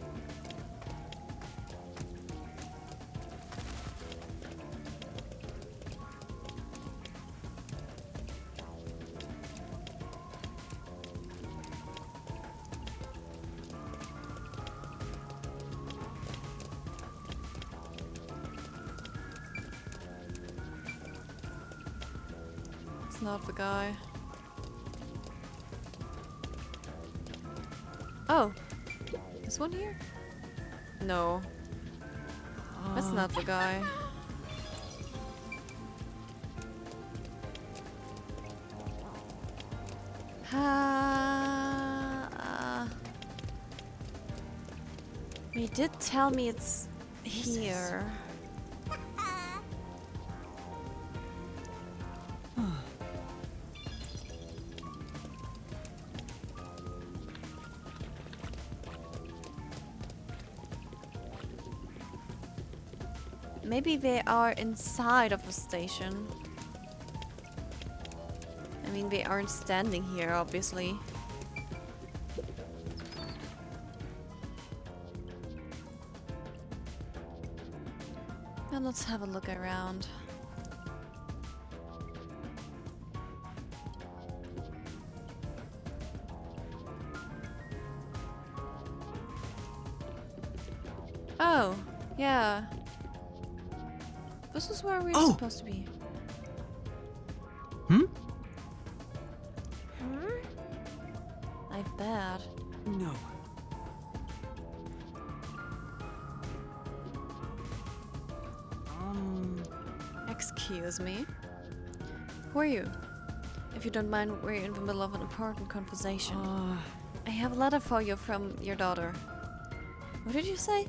It's not the guy. Oh, this one here? No, that's not the guy. He did tell me it's here. Maybe they are inside of the station. I mean, they aren't standing here, obviously. Well, let's have a look around. Oh, yeah. This is where we're supposed to be. Hmm? I bet. No. Excuse me. Who are you? If you don't mind, we're in the middle of an important conversation. I have a letter for you from your daughter. What did you say?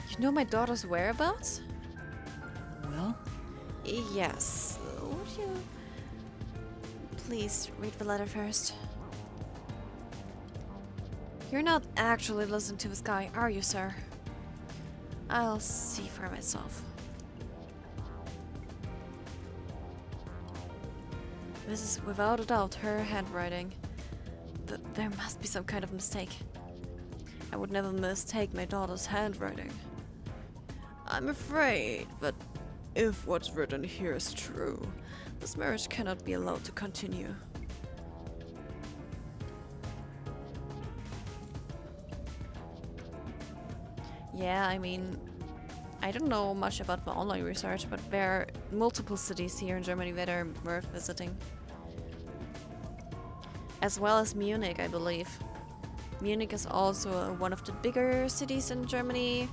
You know my daughter's whereabouts? Well? Yes. Would you please read the letter first? You're not actually listening to this guy, are you, sir? I'll see for myself. This is without a doubt her handwriting. There must be some kind of mistake. I would never mistake my daughter's handwriting. I'm afraid that if what's written here is true, this marriage cannot be allowed to continue. Yeah, I mean, I don't know much about the online research, but there are multiple cities here in Germany that are worth visiting. As well as Munich, I believe. Munich is also one of the bigger cities in Germany.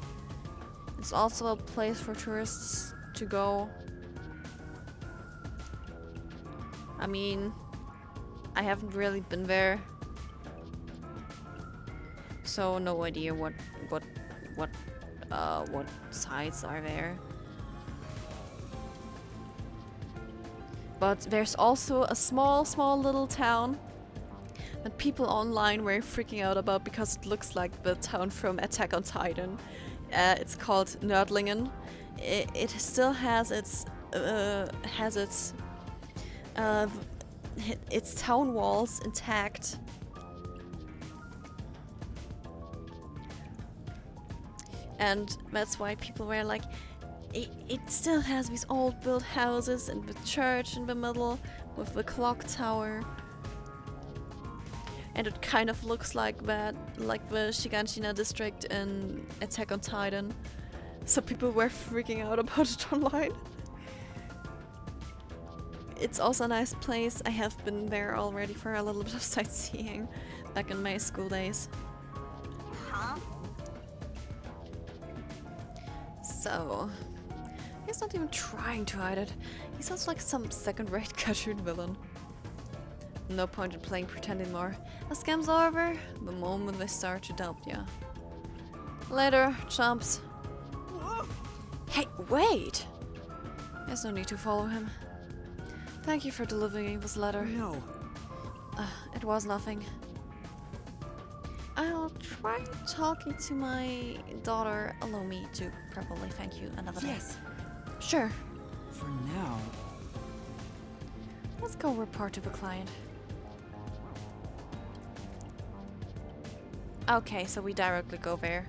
It's also a place for tourists to go. I mean, I haven't really been there, so no idea what sites are there. But there's also a small little town that people online were freaking out about because it looks like the town from Attack on Titan. It's called Nördlingen. It still has its town walls intact. And that's why people were like, it still has these old built houses and the church in the middle with the clock tower. And it kind of looks like that, like the Shiganshina district in Attack on Titan. So people were freaking out about it online. It's also a nice place. I have been there already for a little bit of sightseeing back in my school days. Huh? So, he's not even trying to hide it. He sounds like some second-rate cartoon villain. No point in playing pretend anymore. The scam's over the moment they start to doubt ya. Later, chumps. Hey, wait! There's no need to follow him. Thank you for delivering this letter. No. It was nothing. I'll try talking to my daughter. Allow me to properly thank you another day. Yes. Sure. For now. Let's go report to the client. Okay, so we directly go there.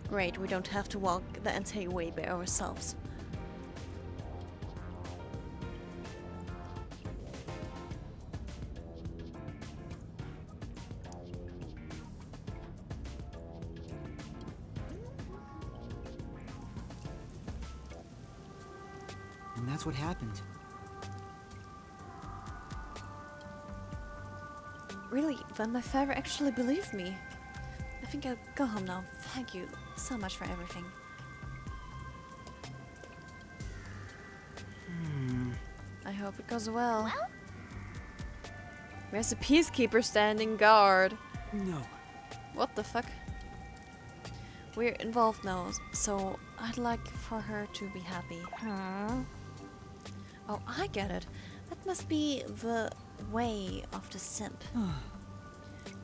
Great, we don't have to walk the entire way by ourselves. And that's what happened. Really? Then my father actually believed me. I think I'll go home now. Thank you so much for everything. I hope it goes well. There's a peacekeeper standing guard. No. What the fuck? We're involved now, so I'd like for her to be happy. Oh, I get it. That must be the way of the simp.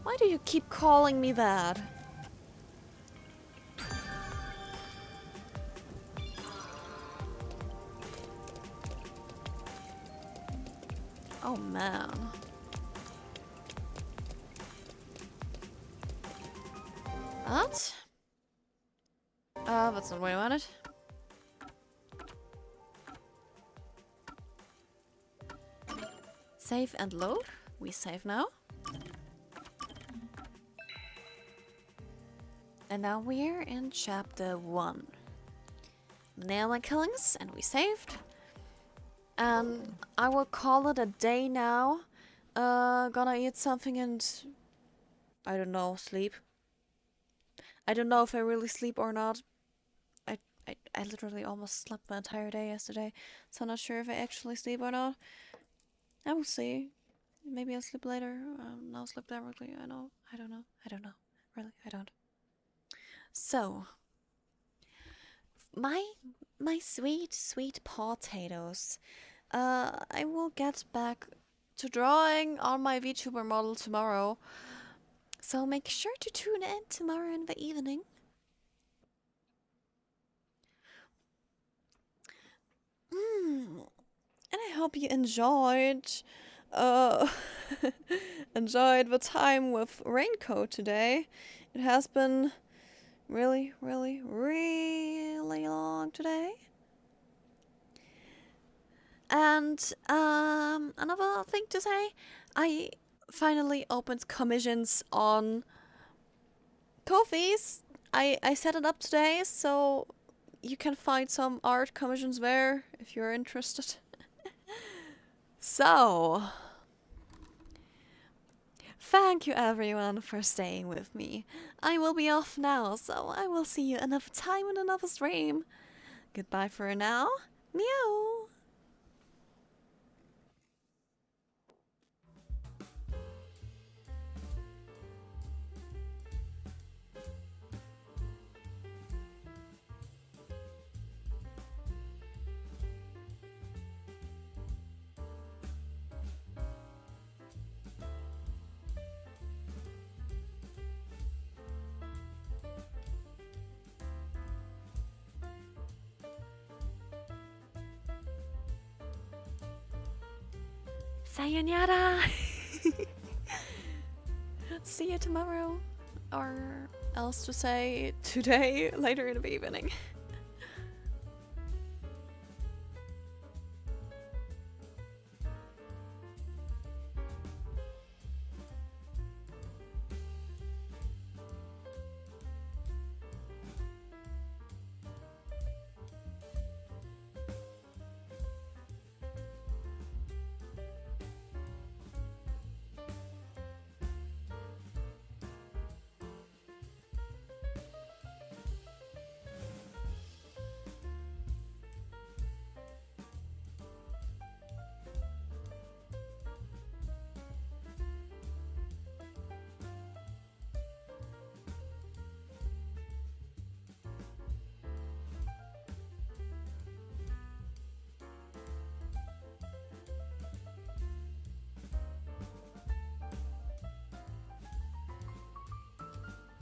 Why do you keep calling me that? Oh man. What? That's not what I wanted. Save and load. We save now. And now we're in chapter 1. Nail and killings, and we saved. And I will call it a day now. Gonna eat something and I don't know, sleep. I don't know if I really sleep or not. I literally almost slept the entire day yesterday, so I'm not sure if I actually sleep or not. I will see. Maybe I'll sleep later. I'll sleep directly. I don't know. Really, I don't. So, my sweet potatoes. I will get back to drawing on my VTuber model tomorrow. So make sure to tune in tomorrow in the evening. And I hope you enjoyed enjoyed the time with Raincoat today. It has been really long today. And another thing to say, I finally opened commissions on Ko-fi's. I set it up today, so you can find some art commissions there if you're interested. So, thank you everyone for staying with me. I will be off now, so I will see you another time in another stream. Goodbye for now. Meow. sayonara. See you tomorrow, or else to say today later in the evening.